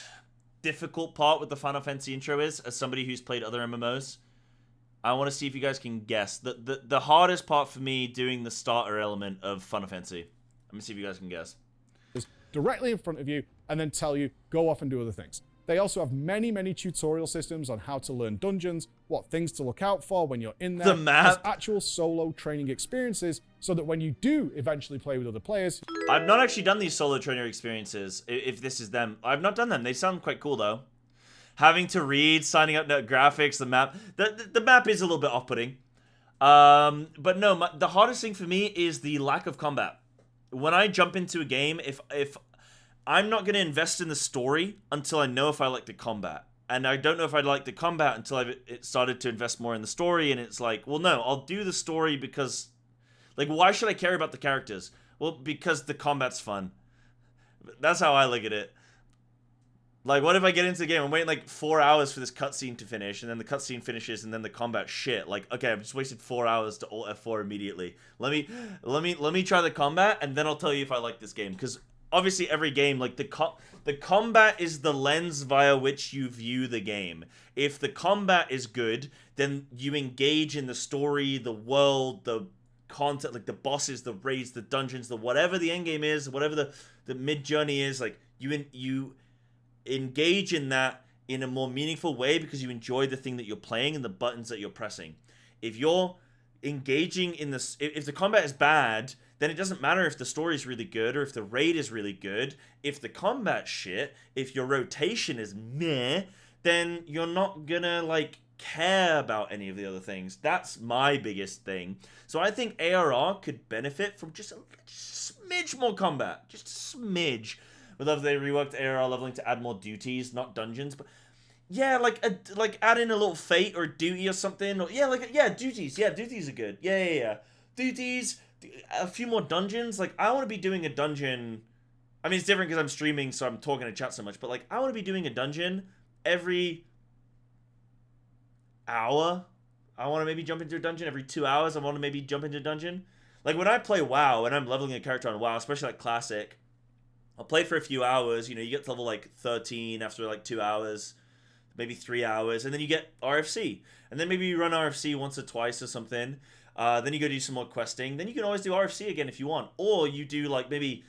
S1: difficult part with the Final Fantasy intro is, as somebody who's played other MMOs? I want to see if you guys can guess. The hardest part for me doing the starter element of Final Fantasy. Let me see if you guys can guess.
S16: Directly in front of you, and then tell you, go off and do other things. They also have many, many tutorial systems on how to learn dungeons, what things to look out for when you're in there.
S1: The map.
S16: There's actual solo training experiences, so that when you do eventually play with other players...
S1: I've not actually done these solo trainer experiences, if this is them. I've not done them. They sound quite cool, though. Having to read, signing up, graphics, the map. The map is a little bit off-putting. But no, the hardest thing for me is the lack of combat. When I jump into a game, if I'm not going to invest in the story until I know if I like the combat. And I don't know if I like the combat until I've started to invest more in the story. And it's like, well, no, I'll do the story because... Like, why should I care about the characters? Well, because the combat's fun. That's how I look at it. Like, what if I get into the game, I'm waiting like 4 hours for this cutscene to finish, and then the cutscene finishes, and then the combat shit. Like, okay, I've just wasted 4 hours to Alt F4 immediately. Let me try the combat, and then I'll tell you if I like this game. Because obviously every game, like the combat is the lens via which you view the game. If the combat is good, then you engage in the story, the world, the content, like the bosses, the raids, the dungeons, the whatever the end game is, whatever the mid journey is. Like you engage in that in a more meaningful way because you enjoy the thing that you're playing and the buttons that you're pressing. If you're engaging in this, if the combat is bad, then it doesn't matter if the story is really good or if the raid is really good. If the combat's shit, if your rotation is meh, then you're not gonna like care about any of the other things. That's my biggest thing. So I think ARR could benefit from just a smidge more combat, just a smidge. Would love if they reworked ARR leveling to add more duties, not dungeons, but Yeah, like add in a little fate or duty or something. Or, yeah, duties. Yeah, duties are good. Yeah. Duties, a few more dungeons. Like, I want to be doing a dungeon. I mean, it's different because I'm streaming, so I'm talking to chat so much. But, like, I want to be doing a dungeon every hour. I want to maybe jump into a dungeon every 2 hours. I want to maybe jump into a dungeon. Like, when I play WoW and I'm leveling a character on WoW, especially, like, Classic, I'll play for a few hours. You know, you get to level, like, 13 after, like, 2 hours. Maybe 3 hours, and then you get RFC. And then maybe you run RFC once or twice or something. Then you go do some more questing. Then you can always do RFC again if you want. Or you do, like, maybe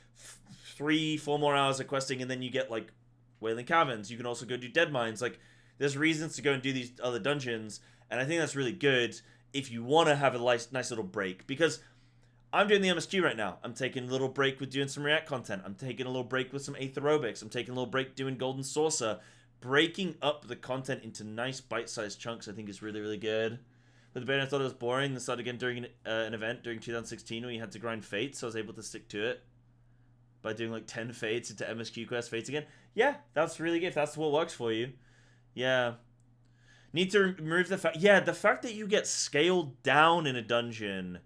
S1: 3-4 more hours of questing, and then you get, like, Wailing Caverns. You can also go do Dead Mines. Like, there's reasons to go and do these other dungeons, and I think that's really good if you want to have a nice little break. Because I'm doing the MSQ right now. I'm taking a little break with doing some React content. I'm taking a little break with some Aerobics. I'm taking a little break doing Golden Saucer. Breaking up the content into nice bite-sized chunks, I think, is really, really good. But the beta, I thought it was boring. Then started again during an event during 2016 when you had to grind fates, so I was able to stick to it by doing like 10 fates into MSQ quest fates again. Yeah, that's really good if that's what works for you. Yeah. Need to remove the fact... Yeah, the fact that you get scaled down in a dungeon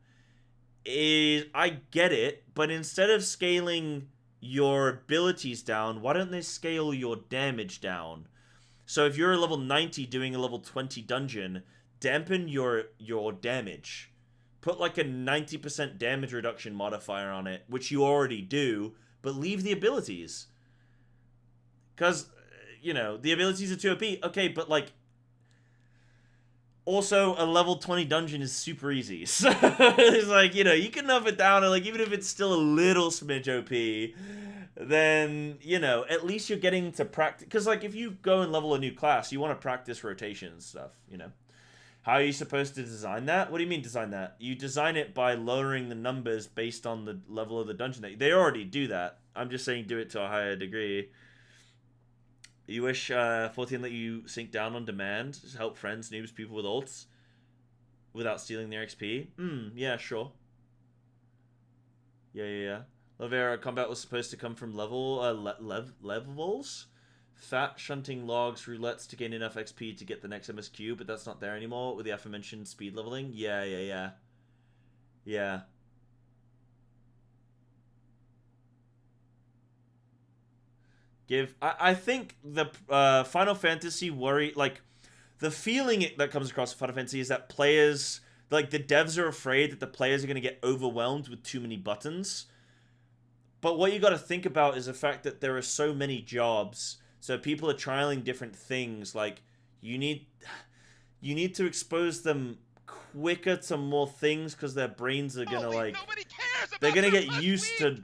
S1: is... I get it, but instead of scaling your abilities down, why don't they scale your damage down? So if you're a level 90 doing a level 20 dungeon, dampen your damage. Put like a 90% damage reduction modifier on it, which you already do, but leave the abilities. Because, you know, the abilities are too OP. Okay, but like, also a level 20 dungeon is super easy. So it's like, you know, you can up it down, and like, even if it's still a little smidge OP, then, you know, at least you're getting to practice. Because, like, if you go and level a new class, you want to practice rotation and stuff, you know. How are you supposed to design that? What do you mean design that? You design it by lowering the numbers based on the level of the dungeon. They already do that. I'm just saying do it to a higher degree. You wish 14 let you sync down on demand, just help friends, noobs, people with ults without stealing their XP? Yeah, sure. Yeah. Lavera combat was supposed to come from levels. Fat shunting logs, roulettes to gain enough XP to get the next MSQ, but that's not there anymore with the aforementioned speed leveling. Yeah. I think the Final Fantasy worry, like, the feeling that comes across Final Fantasy is that players, like, the devs are afraid that the players are going to get overwhelmed with too many buttons. But what you got to think about is the fact that there are so many jobs, so people are trialing different things. Like, you need to expose them quicker to more things because their brains are gonna like, they're gonna get used to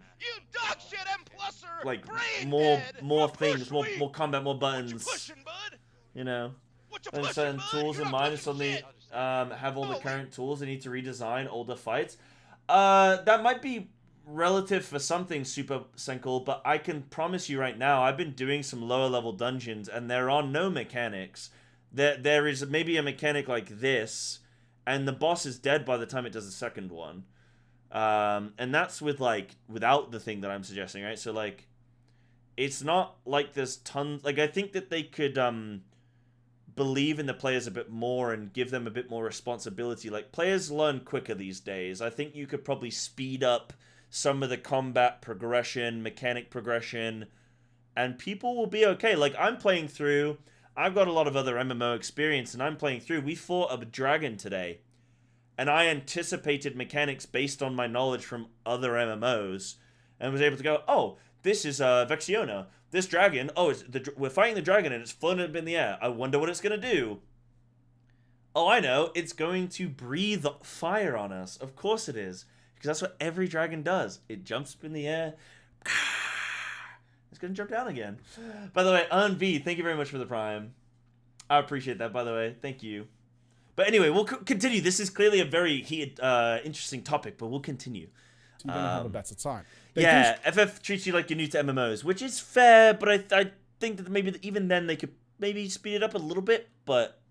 S1: like more things, more combat, more buttons. You know, and certain tools in mind suddenly have all the current tools. They need to redesign older fights. That might be relative for something, Super Senkel, but I can promise you right now, I've been doing some lower level dungeons and there are no mechanics. There is maybe a mechanic like this, and the boss is dead by the time it does the second one. And that's with like without the thing that I'm suggesting, right? So like, it's not like there's tons. Like, I think that they could believe in the players a bit more and give them a bit more responsibility. Like, players learn quicker these days. I think you could probably speed up some of the combat progression, mechanic progression, and people will be okay. Like, I'm playing through, I've got a lot of other MMO experience, and I'm playing through. We fought a dragon today, and I anticipated mechanics based on my knowledge from other MMOs, and was able to go, oh, this is Vexiona. This dragon, we're fighting the dragon, and it's floating up in the air. I wonder what it's going to do. Oh, I know. It's going to breathe fire on us. Of course it is. Because that's what every dragon does. It jumps up in the air. It's going to jump down again. By the way, V, thank you very much for the Prime. I appreciate that, by the way. Thank you. But anyway, we'll continue. This is clearly a very heated, interesting topic, but we'll continue.
S16: You're going to have a better time.
S1: FF treats you like you're new to MMOs, which is fair, but I think that maybe even then they could maybe speed it up a little bit, but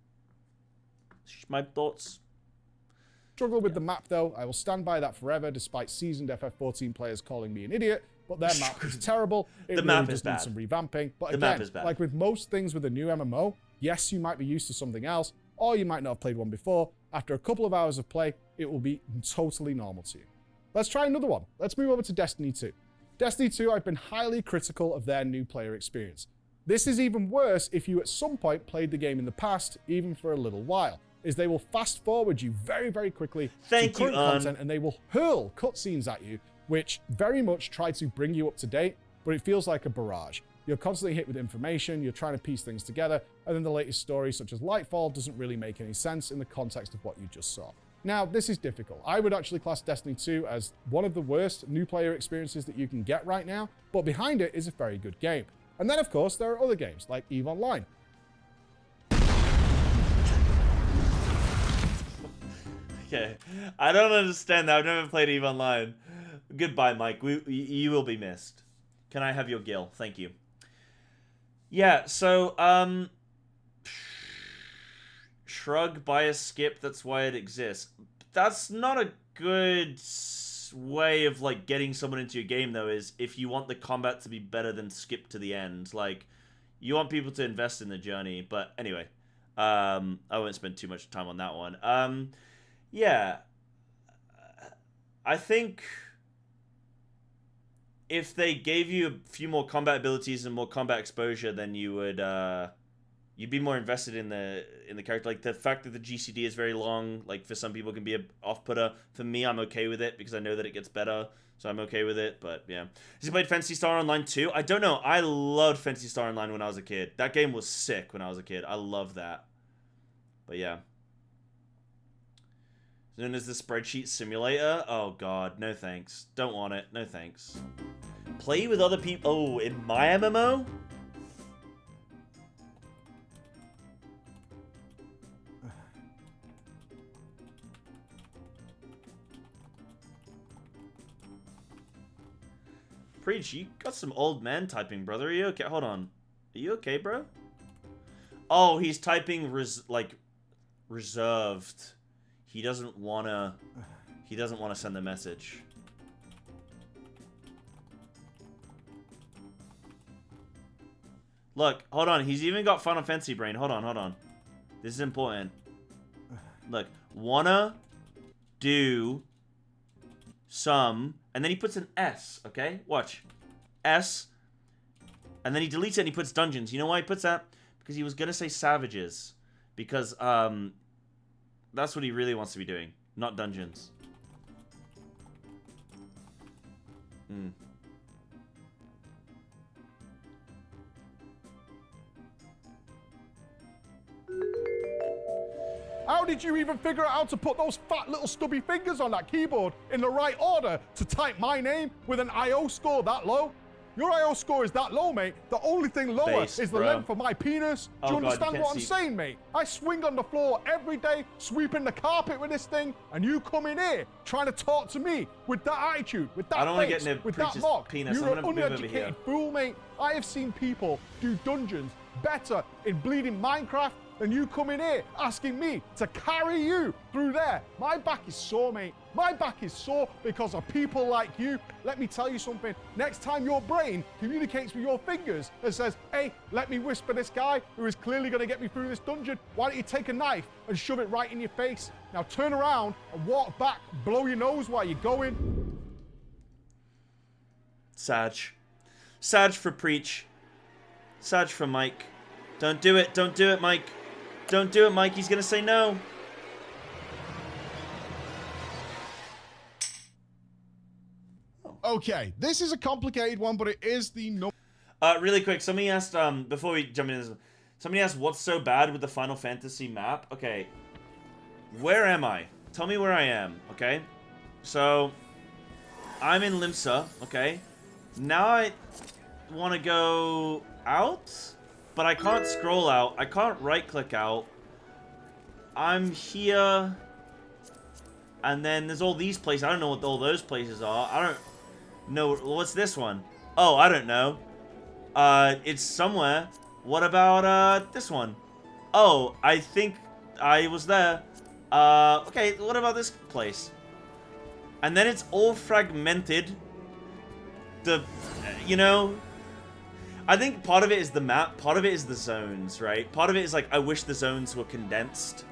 S1: my thoughts.
S16: Struggle with the map, though. I will stand by that forever, despite seasoned FF14 players calling me an idiot. But their map is terrible. It
S1: the
S16: really
S1: map
S16: just
S1: is bad.
S16: needs some revamping. But
S1: the
S16: again,
S1: map is bad.
S16: like with most things with a new MMO, Yes, you might be used to something else, or you might not have played one before. After a couple of hours of play, it will be totally normal to you. Let's try another one. Let's move over to Destiny 2. Destiny 2, I've been highly critical of their new player experience. This is even worse if you at some point played the game in the past, even for a little while, is they will fast forward you very, very quickly to current content, and they will hurl cutscenes at you, which very much try to bring you up to date, but it feels like a barrage. You're constantly hit with information, you're trying to piece things together, and then the latest story, such as Lightfall, doesn't really make any sense in the context of what you just saw. Now, this is difficult. I would actually class Destiny 2 as one of the worst new player experiences that you can get right now, but behind it is a very good game. And then, of course, there are other games, like EVE Online.
S1: Okay, I don't understand that. I've never played EVE Online. Goodbye, Mike. You will be missed. Can I have your gill? Thank you. Yeah, so, shrug, bias, skip, that's why it exists. That's not a good way of, like, getting someone into your game, though, is if you want the combat to be better than skip to the end. Like, you want people to invest in the journey, but anyway. I won't spend too much time on that one. Yeah. I think if they gave you a few more combat abilities and more combat exposure, then you would you'd be more invested in the character. Like, the fact that the GCD is very long, like, for some people can be a off-putter. For me, I'm okay with it because I know that it gets better, so I'm okay with it. But yeah, has he played Phantasy Star Online too? I don't know. I loved Phantasy Star Online when I was a kid. That game was sick when I was a kid. I love that. But yeah. Known as the spreadsheet simulator? Oh god, no thanks. Don't want it. No thanks. Play with other people. Oh, in my MMO? Preach, you got some old man typing, brother. Are you okay? Hold on. Are you okay, bro? Oh, he's typing reserved. He doesn't wanna send the message. Look, hold on. He's even got Final Fantasy brain. Hold on. This is important. Look, wanna do some, and then he puts an S, okay? Watch. S. And then he deletes it and he puts dungeons. You know why he puts that? Because he was gonna say savages. Because, that's what he really wants to be doing, not dungeons.
S16: How did you even figure out how to put those fat little stubby fingers on that keyboard in the right order to type my name with an IO score that low? Your IO score is that low, mate. The only thing lower is the length of my penis. Do you understand what I'm saying, mate? I swing on the floor every day, sweeping the carpet with this thing, and you come in here trying to talk to me with that attitude, with that face, with that mock. You're an uneducated fool, mate. I have seen people do dungeons better in bleeding Minecraft than you come in here asking me to carry you through there. My back is sore, mate. My back is sore because of people like you. Let me tell you something. Next time your brain communicates with your fingers and says, hey, let me whisper this guy who is clearly going to get me through this dungeon, why don't you take a knife and shove it right in your face? Now turn around and walk back, blow your nose while you're going.
S1: Sag. Sag for Preach. Sag for Mike. Don't do it. Don't do it, Mike. Don't do it, Mike. He's going to say no.
S15: Okay, this is a complicated one, but it is the no.
S1: Really quick, somebody asked, before we jump into this, somebody asked what's so bad with the Final Fantasy map. Okay, where am I? Tell me where I am, okay? So, I'm in Limsa, okay? Now I want to go out, but I can't scroll out. I can't right-click out. I'm here, and then there's all these places. I don't know what all those places are. I don't know. What's this one? Oh, I don't know. It's somewhere. What about, this one? Oh, I think I was there. Okay, what about this place? And then it's all fragmented. You know, I think part of it is the map, part of it is the zones, right? Part of it is like, I wish the zones were condensed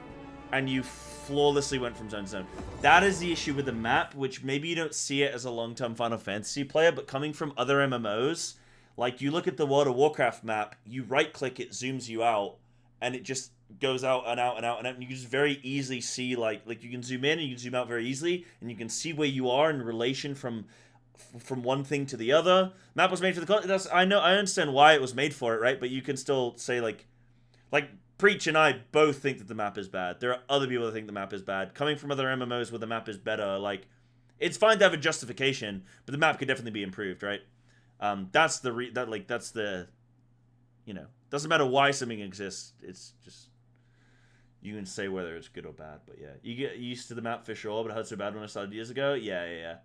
S1: and you flawlessly went from zone to zone. That is the issue with the map, which maybe you don't see it as a long-term Final Fantasy player, but coming from other MMOs, like you look at the World of Warcraft map, you right-click, it zooms you out, and it just goes out and out and out and out, and you can just very easily see, like you can zoom in and you can zoom out very easily, and you can see where you are in relation from one thing to the other. Map was made for the I understand why it was made for it, right? But you can still say like Preach and I both think that the map is bad. There are other people that think the map is bad. Coming from other MMOs where the map is better, like it's fine to have a justification, but the map could definitely be improved, right? That's the you know, doesn't matter why something exists. It's just you can say whether it's good or bad, but yeah, you get used to the map for sure. But it hurt so bad when I started years ago. Yeah.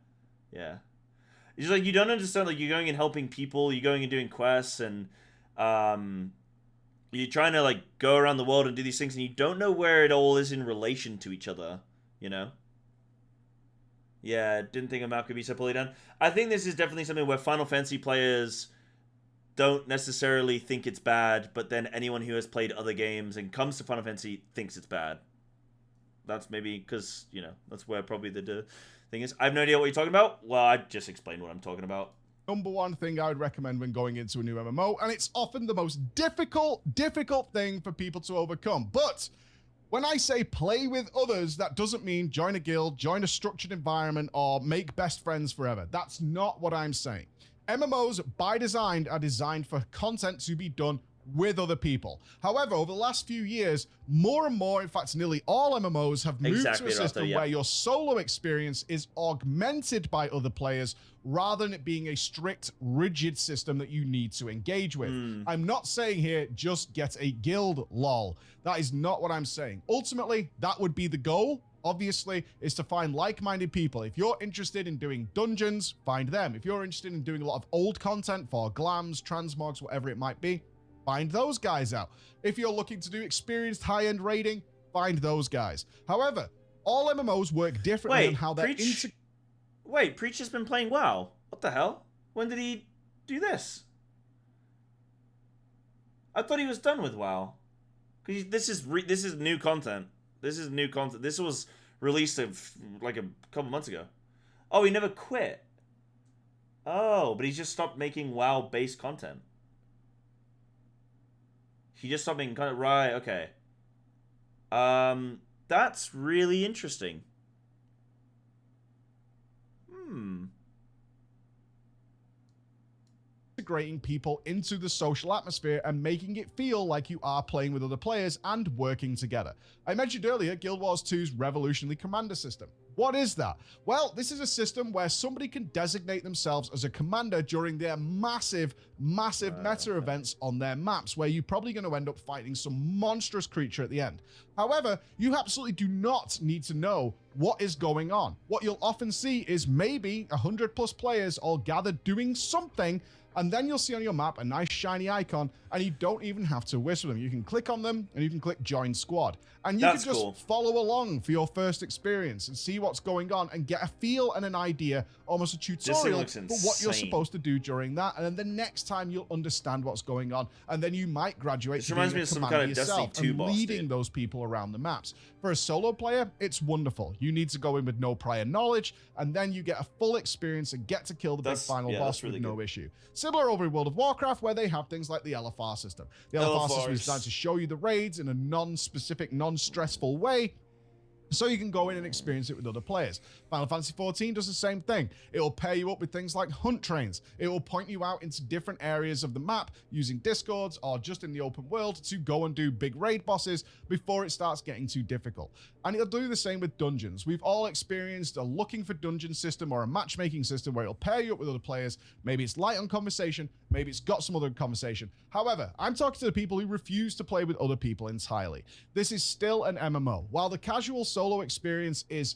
S1: It's just like you don't understand. Like you're going and helping people, you're going and doing quests, and you're trying to like go around the world and do these things, and you don't know where it all is in relation to each other. You know? Yeah, didn't think a map could be so poorly done. I think this is definitely something where Final Fantasy players don't necessarily think it's bad, but then anyone who has played other games and comes to Final Fantasy thinks it's bad. That's maybe because, you know, that's where probably the thing is. I have no idea what you're talking about. Well, I just explained what I'm talking about.
S15: Number one thing I would recommend when going into a new MMO, and it's often the most difficult thing for people to overcome. But when I say play with others, that doesn't mean join a guild, join a structured environment, or make best friends forever. That's not what I'm saying. MMOs, by design, are designed for content to be done with other people. However, over the last few years, more and more, in fact, nearly all MMOs have moved to a system where your solo experience is augmented by other players rather than it being a strict, rigid system that you need to engage with. I'm not saying here, just get a guild, lol. That is not what I'm saying. Ultimately, that would be the goal. Obviously, is to find like-minded people. If you're interested in doing dungeons, find them. If you're interested in doing a lot of old content for glams, transmogs, whatever it might be, find those guys out. If you're looking to do experienced high-end raiding, find those guys. However, all MMOs work differently on how they're
S1: Wait, Preach has been playing WoW. What the hell? When did he do this? I thought he was done with WoW. Because this is new content. This is new content. This was released like a couple months ago. Oh, he never quit. Oh, but he just stopped making WoW-based content. He just stopped making content. Right, okay. That's really interesting.
S15: Integrating people into the social atmosphere and making it feel like you are playing with other players and working together. I mentioned earlier Guild Wars 2's revolutionary commander system. What is that? Well, this is a system where somebody can designate themselves as a commander during their massive meta events on their maps, where you're probably going to end up fighting some monstrous creature at the end. However, you absolutely do not need to know what is going on. What you'll often see is maybe 100+ players all gathered doing something, and then you'll see on your map a nice shiny icon, and you don't even have to whisper them. You can click on them, and you can click Join Squad. And you can just follow along for your first experience and see what's going on and get a feel and an idea, almost a tutorial for what you're supposed to do during that. And then the next time you'll understand what's going on, and then you might graduate to being a commander yourself and leading those people around the maps. For a solo player, it's wonderful. You need to go in with no prior knowledge, and then you get a full experience and get to kill the big final boss with no issue. Similar over in World of Warcraft, where they have things like the LFR system. The LFR system is designed to show you the raids in a non-specific, non-stressful way, so you can go in and experience it with other players. Final Fantasy XIV does the same thing. It will pair you up with things like hunt trains. It will point you out into different areas of the map using discords or just in the open world to go and do big raid bosses before it starts getting too difficult. And it'll do the same with dungeons. We've all experienced a looking for dungeon system or a matchmaking system where it'll pair you up with other players. Maybe it's light on conversation, maybe it's got some other conversation. However, I'm talking to the people who refuse to play with other people entirely. This is still an MMO. While the casual solo experience is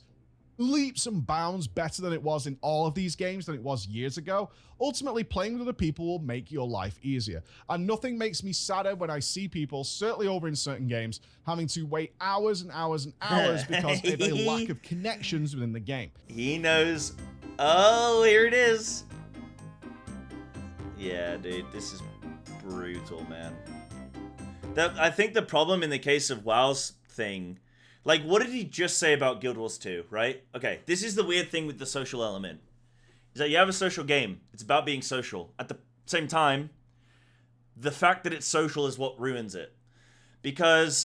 S15: leaps and bounds better than it was in all of these games than it was years ago, ultimately playing with other people will make your life easier. And nothing makes me sadder when I see people, certainly over in certain games, having to wait hours and hours and hours because of a lack of connections within the game.
S1: He knows. Oh, here it is. Yeah, dude, this is brutal, man. I think the problem in the case of WoW's thing, like, what did he just say about Guild Wars 2, right? Okay, this is the weird thing with the social element. Is that you have a social game. It's about being social. At the same time, the fact that it's social is what ruins it. Because